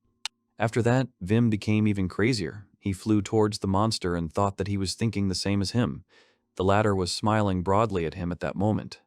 After that, Wim became even crazier. He flew towards the monster and thought that he was thinking the same as him. The latter was smiling broadly at him at that moment.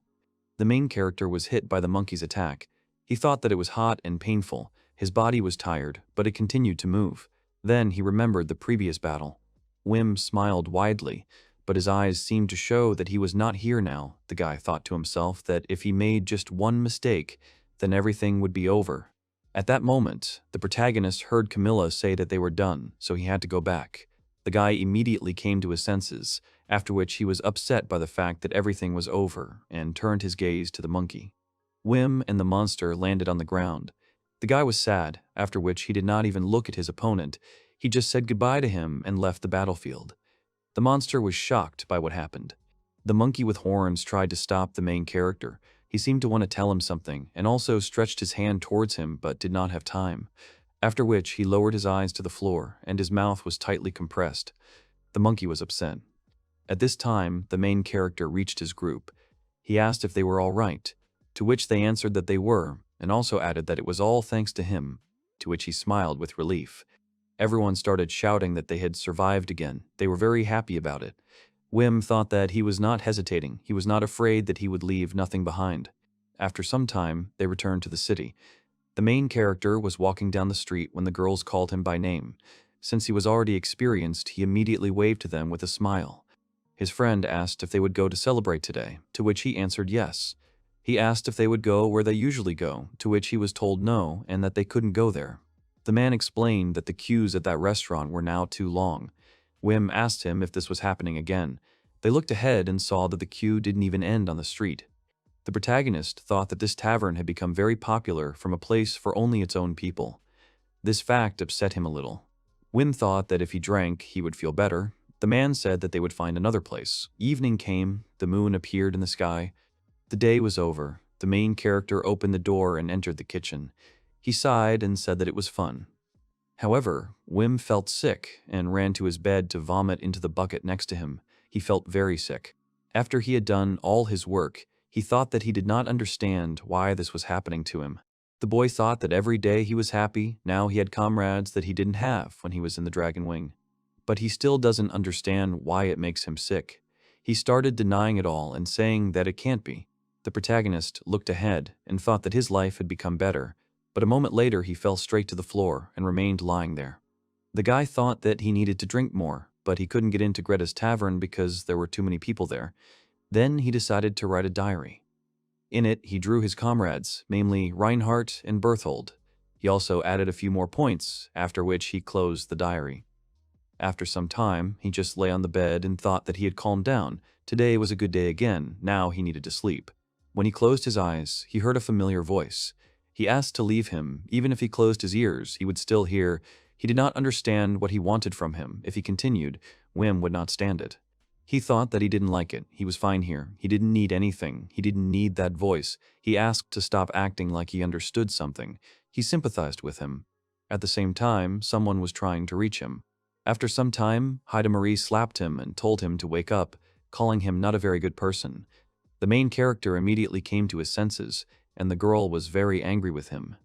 The main character was hit by the monkey's attack. He thought that it was hot and painful. His body was tired, but it continued to move. Then he remembered the previous battle. Wim smiled widely, but his eyes seemed to show that he was not here now. The guy thought to himself that if he made just one mistake, then everything would be over. At that moment, the protagonist heard Camilla say that they were done, so he had to go back. The guy immediately came to his senses, after which he was upset by the fact that everything was over and turned his gaze to the monkey. Wim and the monster landed on the ground. The guy was sad, after which he did not even look at his opponent. He just said goodbye to him and left the battlefield. The monster was shocked by what happened. The monkey with horns tried to stop the main character. He seemed to want to tell him something and also stretched his hand towards him but did not have time. After which he lowered his eyes to the floor and his mouth was tightly compressed. The monkey was upset. At this time, the main character reached his group. He asked if they were all right, to which they answered that they were, and also added that it was all thanks to him, to which he smiled with relief. Everyone started shouting that they had survived again. They were very happy about it. Wim thought that he was not hesitating. He was not afraid that he would leave nothing behind. After some time, they returned to the city. The main character was walking down the street when the girls called him by name. Since he was already experienced, he immediately waved to them with a smile. His friend asked if they would go to celebrate today, to which he answered yes. He asked if they would go where they usually go, to which he was told no and that they couldn't go there. The man explained that the queues at that restaurant were now too long. Wim asked him if this was happening again. They looked ahead and saw that the queue didn't even end on the street. The protagonist thought that this tavern had become very popular from a place for only its own people. This fact upset him a little. Wim thought that if he drank, he would feel better. The man said that they would find another place. Evening came, the moon appeared in the sky. The day was over. The main character opened the door and entered the kitchen. He sighed and said that it was fun. However, Wim felt sick and ran to his bed to vomit into the bucket next to him. He felt very sick. After he had done all his work, he thought that he did not understand why this was happening to him. The boy thought that every day he was happy. Now he had comrades that he didn't have when he was in the Dragon Wing. But he still doesn't understand why it makes him sick. He started denying it all and saying that it can't be. The protagonist looked ahead and thought that his life had become better, but a moment later he fell straight to the floor and remained lying there. The guy thought that he needed to drink more, but he couldn't get into Greta's tavern because there were too many people there. Then he decided to write a diary. In it, he drew his comrades, namely Reinhardt and Berthold. He also added a few more points, after which he closed the diary. After some time, he just lay on the bed and thought that he had calmed down. Today was a good day again. Now he needed to sleep. When he closed his eyes, he heard a familiar voice. He asked to leave him. Even if he closed his ears, he would still hear. He did not understand what he wanted from him. If he continued, Wim would not stand it. He thought that he didn't like it. He was fine here. He didn't need anything. He didn't need that voice. He asked to stop acting like he understood something. He sympathized with him. At the same time, someone was trying to reach him. After some time, Heidemarie slapped him and told him to wake up, calling him not a very good person. The main character immediately came to his senses, and the girl was very angry with him.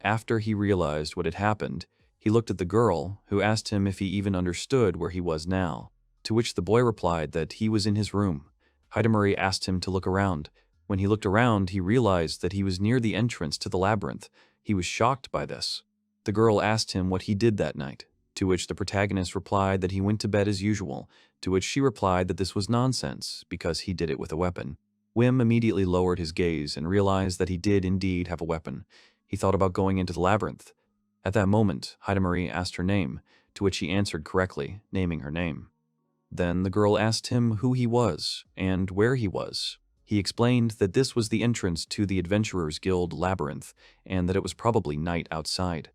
After he realized what had happened, he looked at the girl, who asked him if he even understood where he was now, to which the boy replied that he was in his room. Heidemarie asked him to look around. When he looked around, he realized that he was near the entrance to the labyrinth. He was shocked by this. The girl asked him what he did that night, to which the protagonist replied that he went to bed as usual, to which she replied that this was nonsense, because he did it with a weapon. Wim immediately lowered his gaze and realized that he did indeed have a weapon. He thought about going into the labyrinth. At that moment, Heidemarie asked her name, to which he answered correctly, naming her name. Then the girl asked him who he was and where he was. He explained that this was the entrance to the Adventurers Guild labyrinth and that it was probably night outside.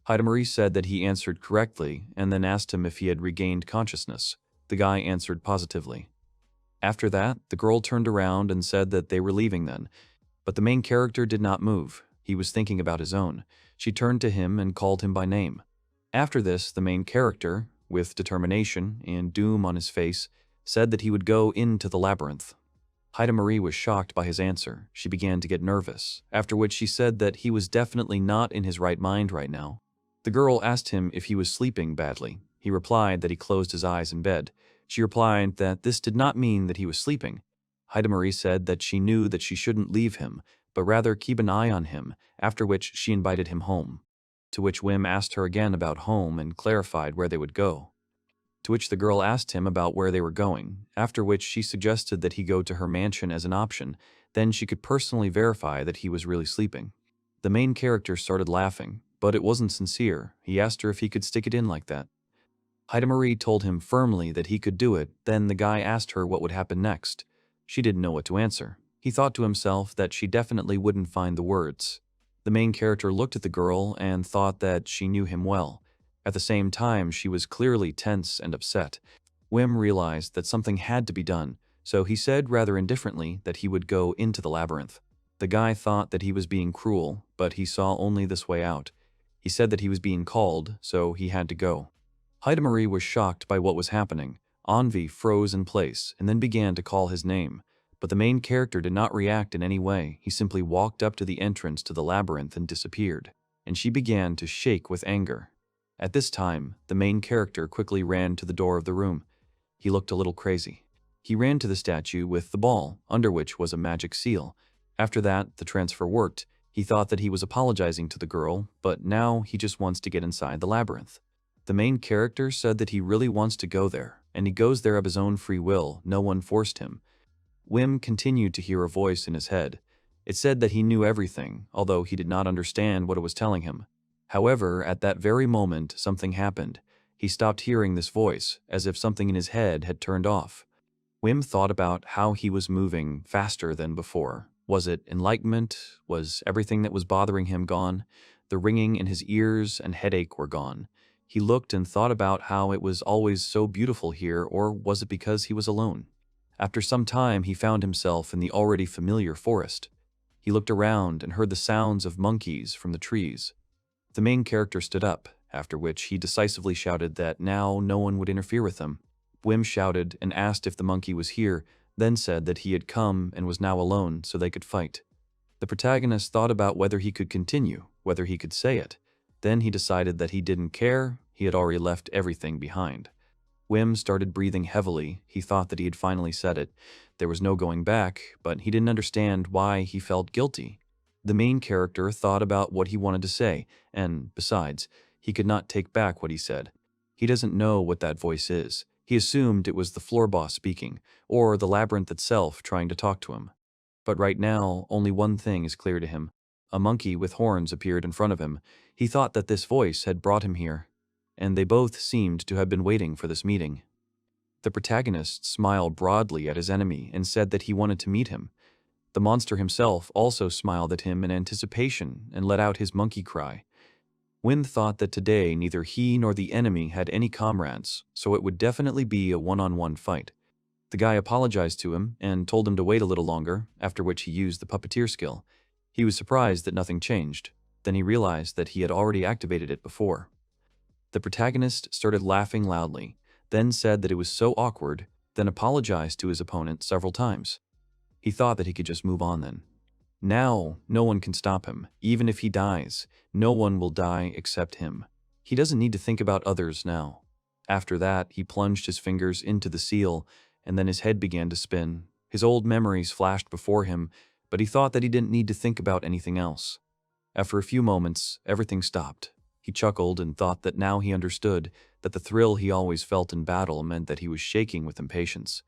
Heidemarie said that he answered correctly and then asked him if he had regained consciousness. The guy answered positively. After that, the girl turned around and said that they were leaving then, but the main character did not move. He was thinking about his own. She turned to him and called him by name. After this, the main character, with determination and doom on his face, said that he would go into the labyrinth. Heidemarie was shocked by his answer. She began to get nervous, after which she said that he was definitely not in his right mind right now. The girl asked him if he was sleeping badly. He replied that he closed his eyes in bed. She replied that this did not mean that he was sleeping. Heidemarie said that she knew that she shouldn't leave him, but rather keep an eye on him, after which she invited him home. To which Wim asked her again about home and clarified where they would go. To which the girl asked him about where they were going, after which she suggested that he go to her mansion as an option, then she could personally verify that he was really sleeping. The main character started laughing, but it wasn't sincere. He asked her if he could stick it in like that. Heidemarie told him firmly that he could do it, then the guy asked her what would happen next. She didn't know what to answer. He thought to himself that she definitely wouldn't find the words. The main character looked at the girl and thought that she knew him well. At the same time, she was clearly tense and upset. Wim realized that something had to be done, so he said rather indifferently that he would go into the labyrinth. The guy thought that he was being cruel, but he saw only this way out. He said that he was being called, so he had to go. Heidemarie was shocked by what was happening. Envy froze in place and then began to call his name. But the main character did not react in any way. He simply walked up to the entrance to the labyrinth and disappeared, and she began to shake with anger. At this time, the main character quickly ran to the door of the room. He looked a little crazy. He ran to the statue with the ball, under which was a magic seal. After that, the transfer worked. He thought that he was apologizing to the girl, but now he just wants to get inside the labyrinth. The main character said that he really wants to go there, and he goes there of his own free will. No one forced him. Wim continued to hear a voice in his head. It said that he knew everything, although he did not understand what it was telling him. However, at that very moment, something happened. He stopped hearing this voice, as if something in his head had turned off. Wim thought about how he was moving faster than before. Was it enlightenment? Was everything that was bothering him gone? The ringing in his ears and headache were gone. He looked and thought about how it was always so beautiful here, or was it because he was alone? After some time, he found himself in the already familiar forest. He looked around and heard the sounds of monkeys from the trees. The main character stood up, after which he decisively shouted that now no one would interfere with him. Wim shouted and asked if the monkey was here, then said that he had come and was now alone so they could fight. The protagonist thought about whether he could continue, whether he could say it. Then he decided that he didn't care. He had already left everything behind. Wim started breathing heavily. He thought that he had finally said it. There was no going back, but he didn't understand why he felt guilty. The main character thought about what he wanted to say, and, besides, he could not take back what he said. He doesn't know what that voice is. He assumed it was the floor boss speaking, or the labyrinth itself trying to talk to him. But right now, only one thing is clear to him. A monkey with horns appeared in front of him. He thought that this voice had brought him here, and they both seemed to have been waiting for this meeting. The protagonist smiled broadly at his enemy and said that he wanted to meet him. The monster himself also smiled at him in anticipation and let out his monkey cry. Wim thought that today neither he nor the enemy had any comrades, so it would definitely be a one-on-one fight. The guy apologized to him and told him to wait a little longer, after which he used the puppeteer skill. He was surprised that nothing changed. Then he realized that he had already activated it before. The protagonist started laughing loudly, then said that it was so awkward, then apologized to his opponent several times. He thought that he could just move on then. Now, no one can stop him. Even if he dies, no one will die except him. He doesn't need to think about others now. After that, he plunged his fingers into the seal, and then his head began to spin. His old memories flashed before him, but he thought that he didn't need to think about anything else. After a few moments, everything stopped. He chuckled and thought that now he understood that the thrill he always felt in battle meant that he was shaking with impatience,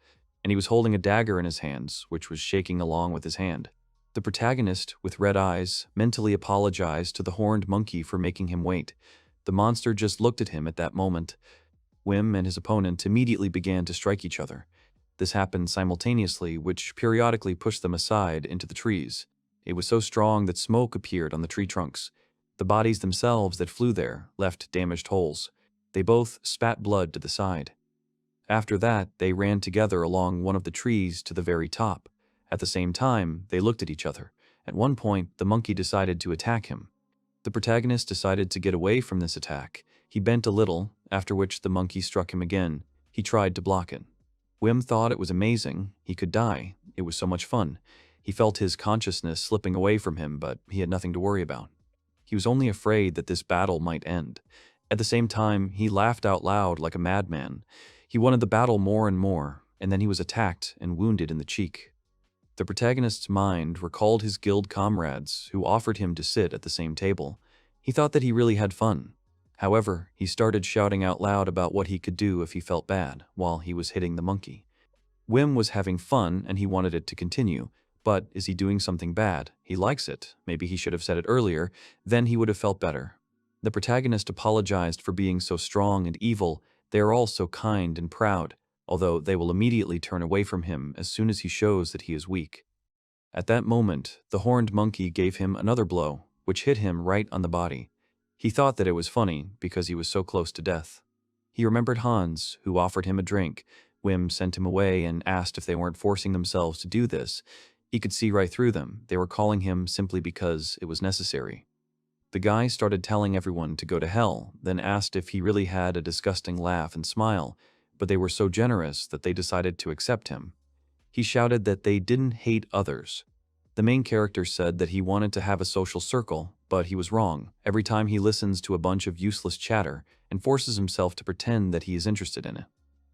and he was holding a dagger in his hands, which was shaking along with his hand. The protagonist, with red eyes, mentally apologized to the horned monkey for making him wait. The monster just looked at him at that moment. Wim and his opponent immediately began to strike each other. This happened simultaneously, which periodically pushed them aside into the trees. It was so strong that smoke appeared on the tree trunks. The bodies themselves that flew there left damaged holes. They both spat blood to the side. After that, they ran together along one of the trees to the very top. At the same time, they looked at each other. At one point, the monkey decided to attack him. The protagonist decided to get away from this attack. He bent a little, after which the monkey struck him again. He tried to block it. Wim thought it was amazing. He could die. It was so much fun. He felt his consciousness slipping away from him, but he had nothing to worry about. He was only afraid that this battle might end. At the same time, he laughed out loud like a madman. He wanted the battle more and more, and then he was attacked and wounded in the cheek. The protagonist's mind recalled his guild comrades who offered him to sit at the same table. He thought that he really had fun. However, he started shouting out loud about what he could do if he felt bad while he was hitting the monkey. Wim was having fun and he wanted it to continue, but is he doing something bad? He likes it. Maybe he should have said it earlier, then he would have felt better. The protagonist apologized for being so strong and evil. They are all so kind and proud, although they will immediately turn away from him as soon as he shows that he is weak. At that moment, the horned monkey gave him another blow, which hit him right on the body. He thought that it was funny because he was so close to death. He remembered Hans, who offered him a drink. Wim sent him away and asked if they weren't forcing themselves to do this. He could see right through them. They were calling him simply because it was necessary. The guy started telling everyone to go to hell, then asked if he really had a disgusting laugh and smile, but they were so generous that they decided to accept him. He shouted that they didn't hate others. The main character said that he wanted to have a social circle, but he was wrong. Every time he listens to a bunch of useless chatter and forces himself to pretend that he is interested in it.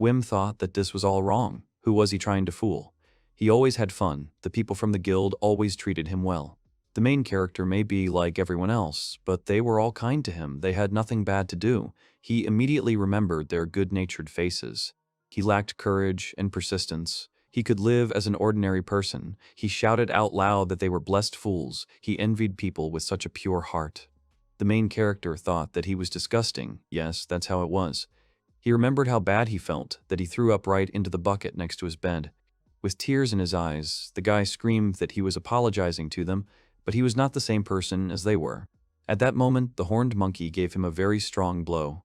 Wim thought that this was all wrong. Who was he trying to fool? He always had fun. The people from the guild always treated him well. The main character may be like everyone else, but they were all kind to him. They had nothing bad to do. He immediately remembered their good-natured faces. He lacked courage and persistence. He could live as an ordinary person. He shouted out loud that they were blessed fools. He envied people with such a pure heart. The main character thought that he was disgusting. Yes, that's how it was. He remembered how bad he felt, that he threw up right into the bucket next to his bed. With tears in his eyes, the guy screamed that he was apologizing to them, but he was not the same person as they were. At that moment, the horned monkey gave him a very strong blow.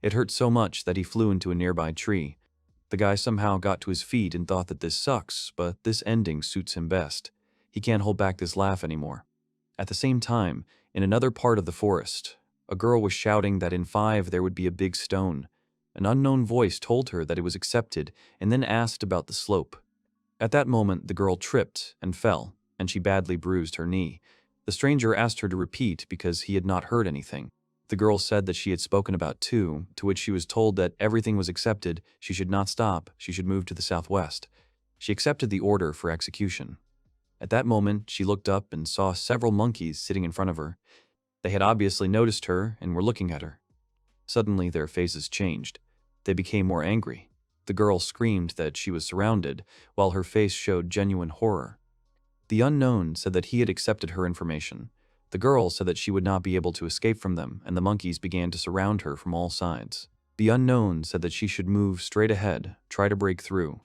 It hurt so much that he flew into a nearby tree. The guy somehow got to his feet and thought that this sucks, but this ending suits him best. He can't hold back this laugh anymore. At the same time, in another part of the forest, a girl was shouting that in 5 there would be a big stone. An unknown voice told her that it was accepted and then asked about the slope. At that moment, the girl tripped and fell, and she badly bruised her knee. The stranger asked her to repeat because he had not heard anything. The girl said that she had spoken about 2, to which she was told that everything was accepted, she should not stop, she should move to the southwest. She accepted the order for execution. At that moment, she looked up and saw several monkeys sitting in front of her. They had obviously noticed her and were looking at her. Suddenly, their faces changed. They became more angry. The girl screamed that she was surrounded, while her face showed genuine horror. The unknown said that he had accepted her information. The girl said that she would not be able to escape from them, and the monkeys began to surround her from all sides. The unknown said that she should move straight ahead, try to break through.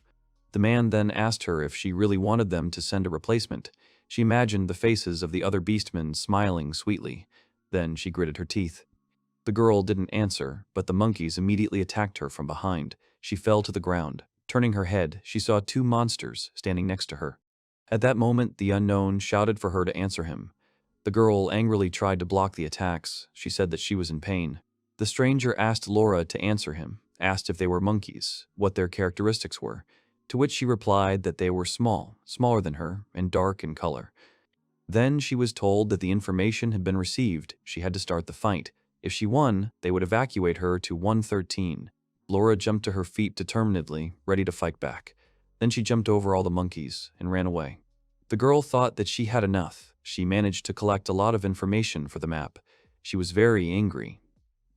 The man then asked her if she really wanted them to send a replacement. She imagined the faces of the other beastmen smiling sweetly. Then she gritted her teeth. The girl didn't answer, but the monkeys immediately attacked her from behind. She fell to the ground. Turning her head, she saw two monsters standing next to her. At that moment, the unknown shouted for her to answer him. The girl angrily tried to block the attacks. She said that she was in pain. The stranger asked Laura to answer him, asked if they were monkeys, what their characteristics were, to which she replied that they were small, smaller than her, and dark in color. Then she was told that the information had been received. She had to start the fight. If she won, they would evacuate her to 113. Laura jumped to her feet determinedly, ready to fight back. Then she jumped over all the monkeys and ran away. The girl thought that she had enough. She managed to collect a lot of information for the map. She was very angry.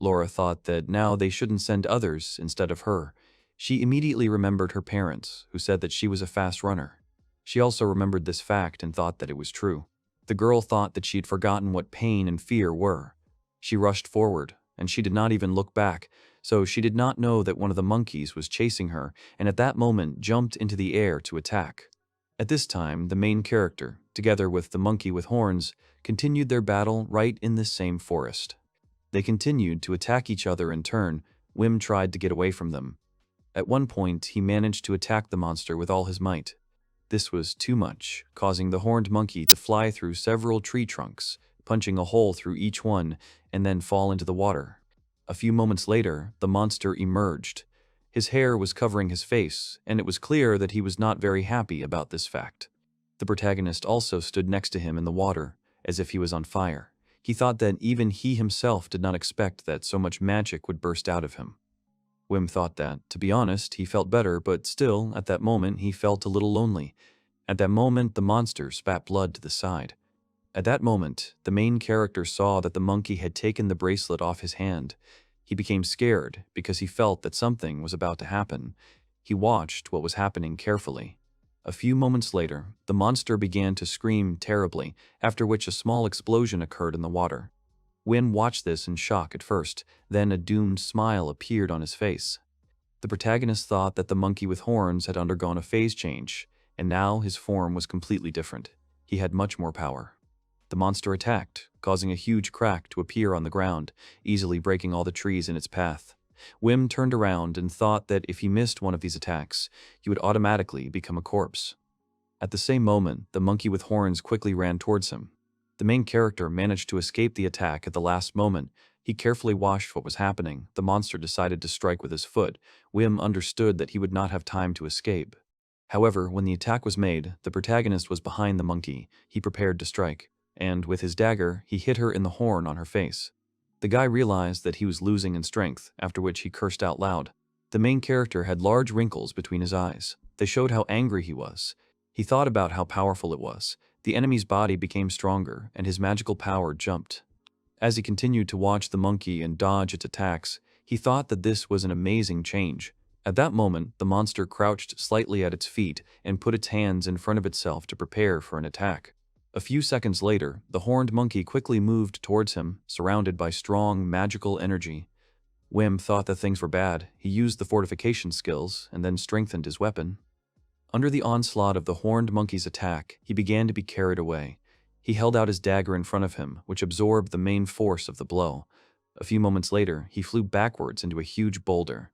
Laura thought that now they shouldn't send others instead of her. She immediately remembered her parents, who said that she was a fast runner. She also remembered this fact and thought that it was true. The girl thought that she had forgotten what pain and fear were. She rushed forward, and she did not even look back, so she did not know that one of the monkeys was chasing her and at that moment jumped into the air to attack. At this time, the main character, together with the monkey with horns, continued their battle right in this same forest. They continued to attack each other in turn. Wim tried to get away from them. At one point, he managed to attack the monster with all his might. This was too much, causing the horned monkey to fly through several tree trunks, punching a hole through each one, and then fall into the water. A few moments later, the monster emerged. His hair was covering his face, and it was clear that he was not very happy about this fact. The protagonist also stood next to him in the water, as if he was on fire. He thought that even he himself did not expect that so much magic would burst out of him. Wim thought that, to be honest, he felt better, but still, at that moment, he felt a little lonely. At that moment, the monster spat blood to the side. At that moment, the main character saw that the monkey had taken the bracelet off his hand. He became scared because he felt that something was about to happen. He watched what was happening carefully. A few moments later, the monster began to scream terribly, after which a small explosion occurred in the water. Wim watched this in shock at first, then a doomed smile appeared on his face. The protagonist thought that the monkey with horns had undergone a phase change, and now his form was completely different. He had much more power. The monster attacked, causing a huge crack to appear on the ground, easily breaking all the trees in its path. Wim turned around and thought that if he missed one of these attacks, he would automatically become a corpse. At the same moment, the monkey with horns quickly ran towards him. The main character managed to escape the attack at the last moment. He carefully watched what was happening. The monster decided to strike with his foot. Wim understood that he would not have time to escape. However, when the attack was made, the protagonist was behind the monkey. He prepared to strike, and with his dagger, he hit her in the horn on her face. The guy realized that he was losing in strength, after which he cursed out loud. The main character had large wrinkles between his eyes. They showed how angry he was. He thought about how powerful it was. The enemy's body became stronger, and his magical power jumped. As he continued to watch the monkey and dodge its attacks, he thought that this was an amazing change. At that moment, the monster crouched slightly at its feet and put its hands in front of itself to prepare for an attack. A few seconds later, the horned monkey quickly moved towards him, surrounded by strong, magical energy. Wim thought that things were bad. He used the fortification skills and then strengthened his weapon. Under the onslaught of the horned monkey's attack, he began to be carried away. He held out his dagger in front of him, which absorbed the main force of the blow. A few moments later, he flew backwards into a huge boulder.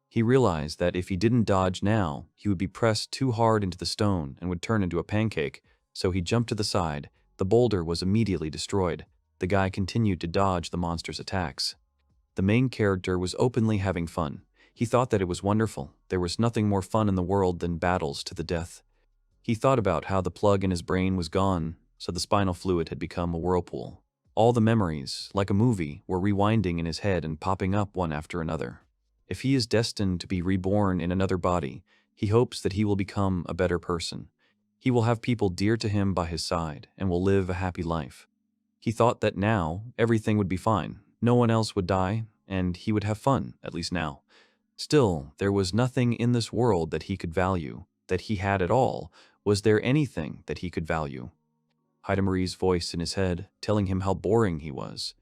He realized that if he didn't dodge now, he would be pressed too hard into the stone and would turn into a pancake, so he jumped to the side. The boulder was immediately destroyed. The guy continued to dodge the monster's attacks. The main character was openly having fun. He thought that it was wonderful. There was nothing more fun in the world than battles to the death. He thought about how the plug in his brain was gone, so the spinal fluid had become a whirlpool. All the memories, like a movie, were rewinding in his head and popping up one after another. If he is destined to be reborn in another body, he hopes that he will become a better person. He will have people dear to him by his side and will live a happy life. He thought that now everything would be fine. No one else would die, and he would have fun, at least now. Still, there was nothing in this world that he could value, that he had at all. Was there anything that he could value? Heidemarie's voice in his head, telling him how boring he was.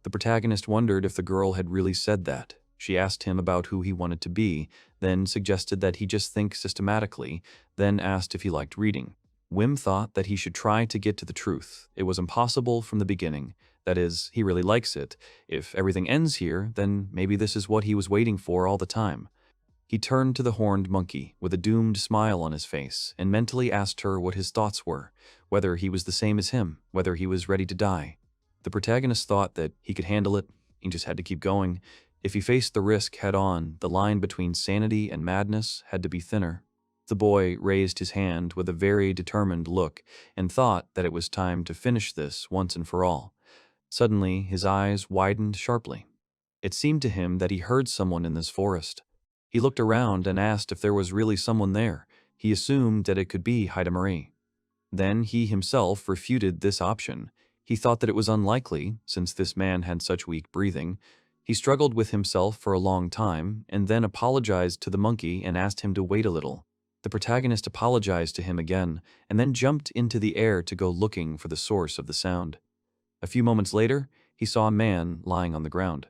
The protagonist wondered if the girl had really said that. She asked him about who he wanted to be, then suggested that he just think systematically, then asked if he liked reading. Wim thought that he should try to get to the truth. It was impossible from the beginning. That is, he really likes it. If everything ends here, then maybe this is what he was waiting for all the time. He turned to the horned monkey with a doomed smile on his face and mentally asked her what his thoughts were, whether he was the same as him, whether he was ready to die. The protagonist thought that he could handle it, he just had to keep going. If he faced the risk head-on, the line between sanity and madness had to be thinner. The boy raised his hand with a very determined look and thought that it was time to finish this once and for all. Suddenly, his eyes widened sharply. It seemed to him that he heard someone in this forest. He looked around and asked if there was really someone there. He assumed that it could be Heidemarie. Then he himself refuted this option. He thought that it was unlikely, since this man had such weak breathing. He struggled with himself for a long time, and then apologized to the monkey and asked him to wait a little. The protagonist apologized to him again, and then jumped into the air to go looking for the source of the sound. A few moments later, he saw a man lying on the ground.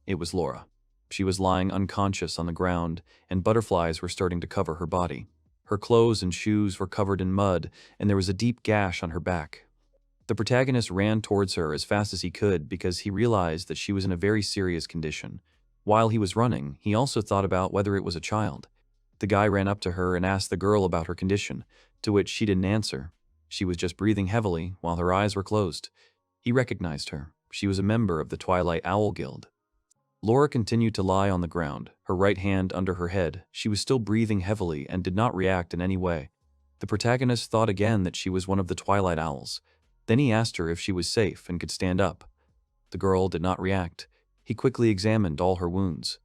It was Laura. She was lying unconscious on the ground, and butterflies were starting to cover her body. Her clothes and shoes were covered in mud, and there was a deep gash on her back. The protagonist ran towards her as fast as he could because he realized that she was in a very serious condition. While he was running, he also thought about whether it was a child. The guy ran up to her and asked the girl about her condition, to which she didn't answer. She was just breathing heavily while her eyes were closed. He recognized her. She was a member of the Twilight Owl Guild. Laura continued to lie on the ground, her right hand under her head. She was still breathing heavily and did not react in any way. The protagonist thought again that she was one of the Twilight Owls. Then he asked her if she was safe and could stand up. The girl did not react. He quickly examined all her wounds.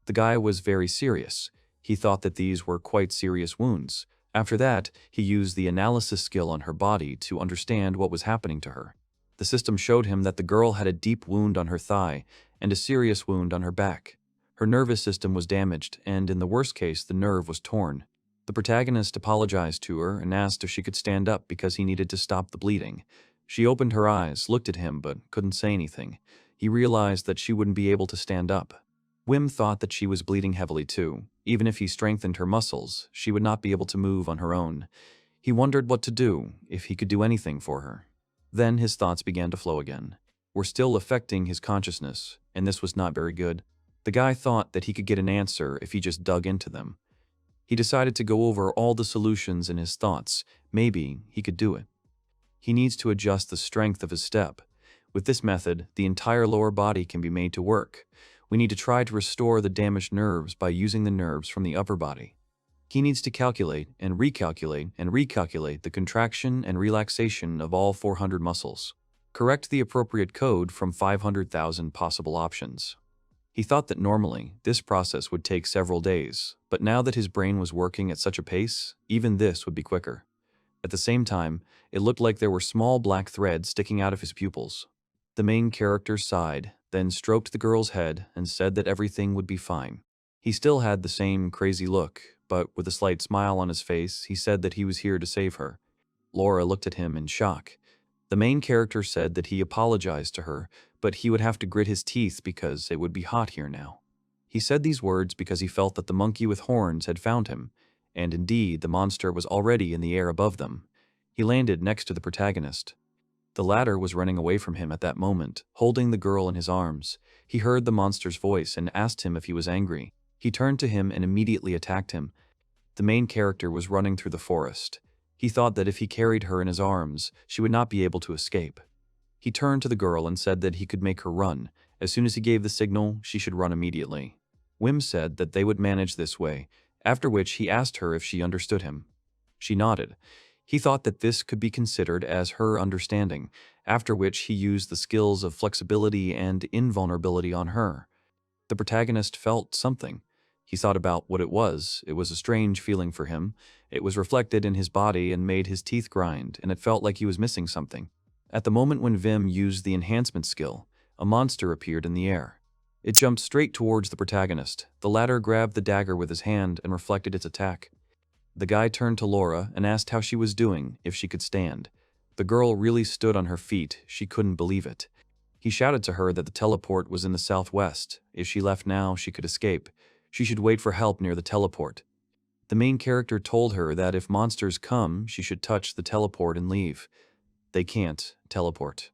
The guy was very serious. He thought that these were quite serious wounds. After that, he used the analysis skill on her body to understand what was happening to her. The system showed him that the girl had a deep wound on her thigh and a serious wound on her back. Her nervous system was damaged, and in the worst case, the nerve was torn. The protagonist apologized to her and asked if she could stand up because he needed to stop the bleeding. She opened her eyes, looked at him, but couldn't say anything. He realized that she wouldn't be able to stand up. Wim thought that she was bleeding heavily too. Even if he strengthened her muscles, she would not be able to move on her own. He wondered what to do, if he could do anything for her. Then his thoughts began to flow again. Were still affecting his consciousness, and this was not very good. The guy thought that he could get an answer if he just dug into them. He decided to go over all the solutions in his thoughts. Maybe he could do it. He needs to adjust the strength of his step. With this method, the entire lower body can be made to work. We need to try to restore the damaged nerves by using the nerves from the upper body. He needs to calculate and recalculate the contraction and relaxation of all 400 muscles. Correct the appropriate code from 500,000 possible options. He thought that normally, this process would take several days, but now that his brain was working at such a pace, even this would be quicker. At the same time, it looked like there were small black threads sticking out of his pupils. The main character sighed, then stroked the girl's head and said that everything would be fine. He still had the same crazy look, but with a slight smile on his face, he said that he was here to save her. Laura looked at him in shock. The main character said that he apologized to her, but he would have to grit his teeth because it would be hot here now. He said these words because he felt that the monkey with horns had found him, and indeed the monster was already in the air above them. He landed next to the protagonist. The latter was running away from him at that moment, holding the girl in his arms. He heard the monster's voice and asked him if he was angry. He turned to him and immediately attacked him. The main character was running through the forest. He thought that if he carried her in his arms, she would not be able to escape. He turned to the girl and said that he could make her run. As soon as he gave the signal, she should run immediately. Wim said that they would manage this way, after which he asked her if she understood him. She nodded. He thought that this could be considered as her understanding, after which he used the skills of flexibility and invulnerability on her. The protagonist felt something. He thought about what it was. It was a strange feeling for him. It was reflected in his body and made his teeth grind, and it felt like he was missing something. At the moment when Wim used the enhancement skill, a monster appeared in the air. It jumped straight towards the protagonist. The latter grabbed the dagger with his hand and reflected its attack. The guy turned to Laura and asked how she was doing, if she could stand. The girl really stood on her feet. She couldn't believe it. He shouted to her that the teleport was in the southwest. If she left now, she could escape. She should wait for help near the teleport. The main character told her that if monsters come, she should touch the teleport and leave. They can't teleport.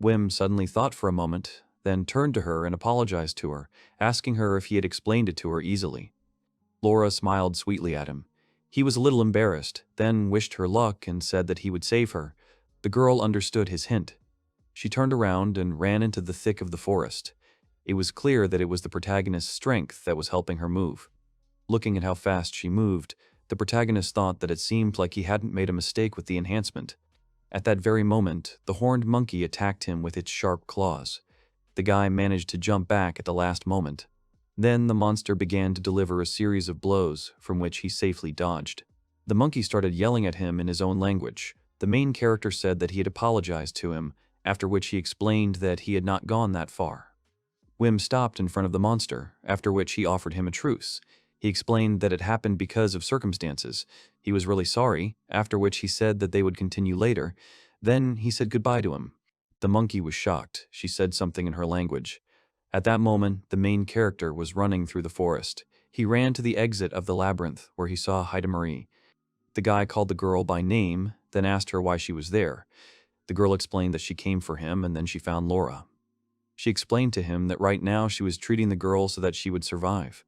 Wim suddenly thought for a moment, then turned to her and apologized to her, asking her if he had explained it to her easily. Laura smiled sweetly at him. He was a little embarrassed, then wished her luck and said that he would save her. The girl understood his hint. She turned around and ran into the thick of the forest. It was clear that it was the protagonist's strength that was helping her move. Looking at how fast she moved, the protagonist thought that it seemed like he hadn't made a mistake with the enhancement. At that very moment, the horned monkey attacked him with its sharp claws. The guy managed to jump back at the last moment. Then the monster began to deliver a series of blows from which he safely dodged. The monkey started yelling at him in his own language. The main character said that he had apologized to him, after which he explained that he had not gone that far. Wim stopped in front of the monster, after which he offered him a truce. He explained that it happened because of circumstances. He was really sorry, after which he said that they would continue later. Then he said goodbye to him. The monkey was shocked. She said something in her language. At that moment, the main character was running through the forest. He ran to the exit of the labyrinth, where he saw Heidemarie. The guy called the girl by name, then asked her why she was there. The girl explained that she came for him, and then she found Laura. She explained to him that right now she was treating the girl so that she would survive.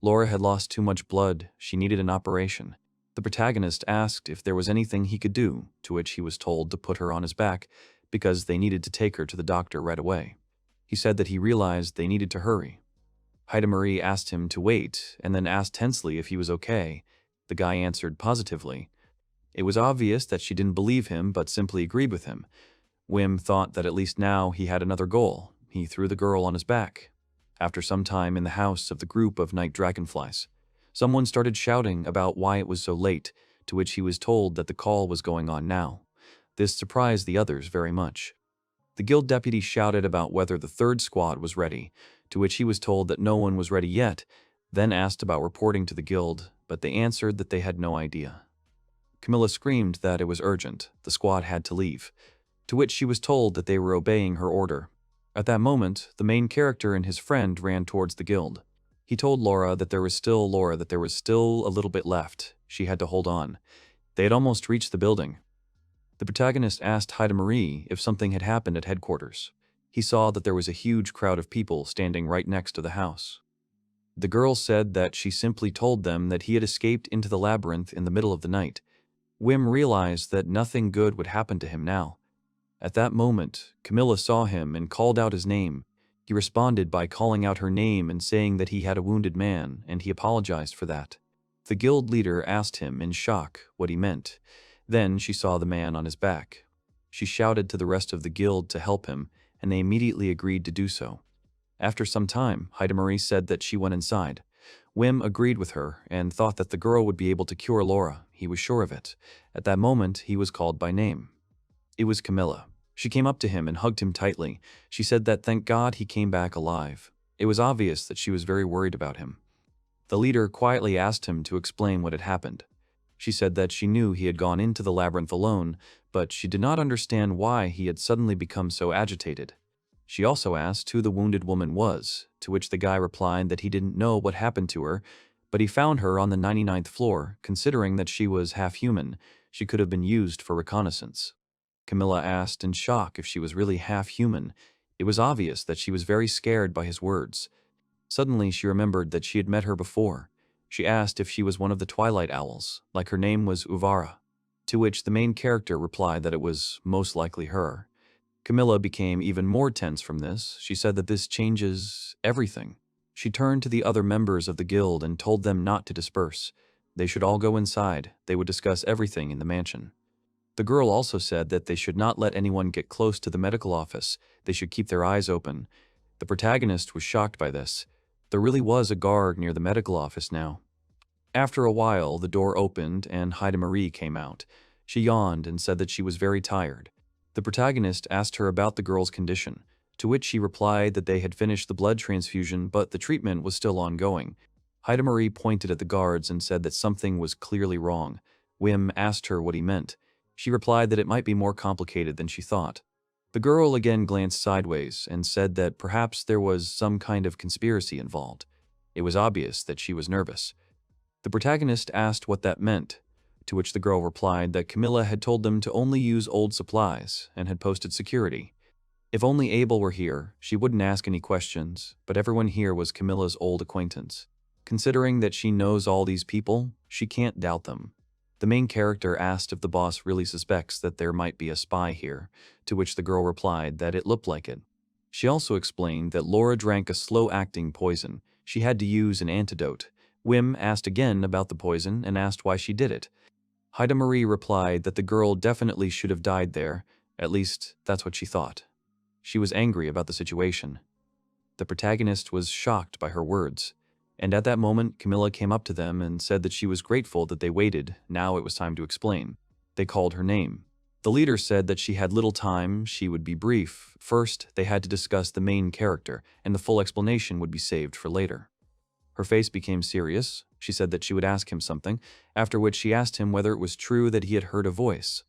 Laura had lost too much blood. She needed an operation. The protagonist asked if there was anything he could do, to which he was told to put her on his back, because they needed to take her to the doctor right away. He said that he realized they needed to hurry. Heidemarie asked him to wait, and then asked tensely if he was okay. The guy answered positively. It was obvious that she didn't believe him, but simply agreed with him. Wim thought that at least now he had another goal. He threw the girl on his back. After some time in the house of the group of Night Dragonflies, someone started shouting about why it was so late, to which he was told that the call was going on now. This surprised the others very much. The guild deputy shouted about whether the third squad was ready, to which he was told that no one was ready yet, then asked about reporting to the guild, but they answered that they had no idea. Camilla screamed that it was urgent, the squad had to leave, to which she was told that they were obeying her order. At that moment, the main character and his friend ran towards the guild. He told Laura that there was still a little bit left. She had to hold on. They had almost reached the building. The protagonist asked Heidemarie if something had happened at headquarters. He saw that there was a huge crowd of people standing right next to the house. The girl said that she simply told them that he had escaped into the labyrinth in the middle of the night. Wim realized that nothing good would happen to him now. At that moment, Camilla saw him and called out his name. He responded by calling out her name and saying that he had a wounded man, and he apologized for that. The guild leader asked him in shock what he meant. Then she saw the man on his back. She shouted to the rest of the guild to help him, and they immediately agreed to do so. After some time, Heidemarie said that she went inside. Wim agreed with her and thought that the girl would be able to cure Laura. He was sure of it. At that moment, he was called by name. It was Camilla. She came up to him and hugged him tightly. She said that thank God he came back alive. It was obvious that she was very worried about him. The leader quietly asked him to explain what had happened. She said that she knew he had gone into the labyrinth alone, but she did not understand why he had suddenly become so agitated. She also asked who the wounded woman was, to which the guy replied that he didn't know what happened to her, but he found her on the 99th floor. Considering that she was half human, she could have been used for reconnaissance. Camilla asked in shock if she was really half human. It was obvious that she was very scared by his words. Suddenly she remembered that she had met her before. She asked if she was one of the Twilight Owls, like her name was Uvara, to which the main character replied that it was most likely her. Camilla became even more tense from this. She said that this changes everything. She turned to the other members of the guild and told them not to disperse. They should all go inside. They would discuss everything in the mansion. The girl also said that they should not let anyone get close to the medical office. They should keep their eyes open. The protagonist was shocked by this. There really was a guard near the medical office now. After a while, the door opened and Heidemarie came out. She yawned and said that she was very tired. The protagonist asked her about the girl's condition, to which she replied that they had finished the blood transfusion, but the treatment was still ongoing. Heidemarie pointed at the guards and said that something was clearly wrong. Wim asked her what he meant. She replied that it might be more complicated than she thought. The girl again glanced sideways and said that perhaps there was some kind of conspiracy involved. It was obvious that she was nervous. The protagonist asked what that meant, to which the girl replied that Camilla had told them to only use old supplies and had posted security. If only Abel were here, she wouldn't ask any questions, but everyone here was Camilla's old acquaintance. Considering that she knows all these people, she can't doubt them. The main character asked if the boss really suspects that there might be a spy here, to which the girl replied that it looked like it. She also explained that Laura drank a slow-acting poison. She had to use an antidote. Wim asked again about the poison and asked why she did it. Heidemarie replied that the girl definitely should have died there, at least that's what she thought. She was angry about the situation. The protagonist was shocked by her words, and at that moment Camilla came up to them and said that she was grateful that they waited. Now it was time to explain. They called her name. The leader said that she had little time, she would be brief. First, they had to discuss the main character, and the full explanation would be saved for later. Her face became serious. She said that she would ask him something, after which she asked him whether it was true that he had heard a voice.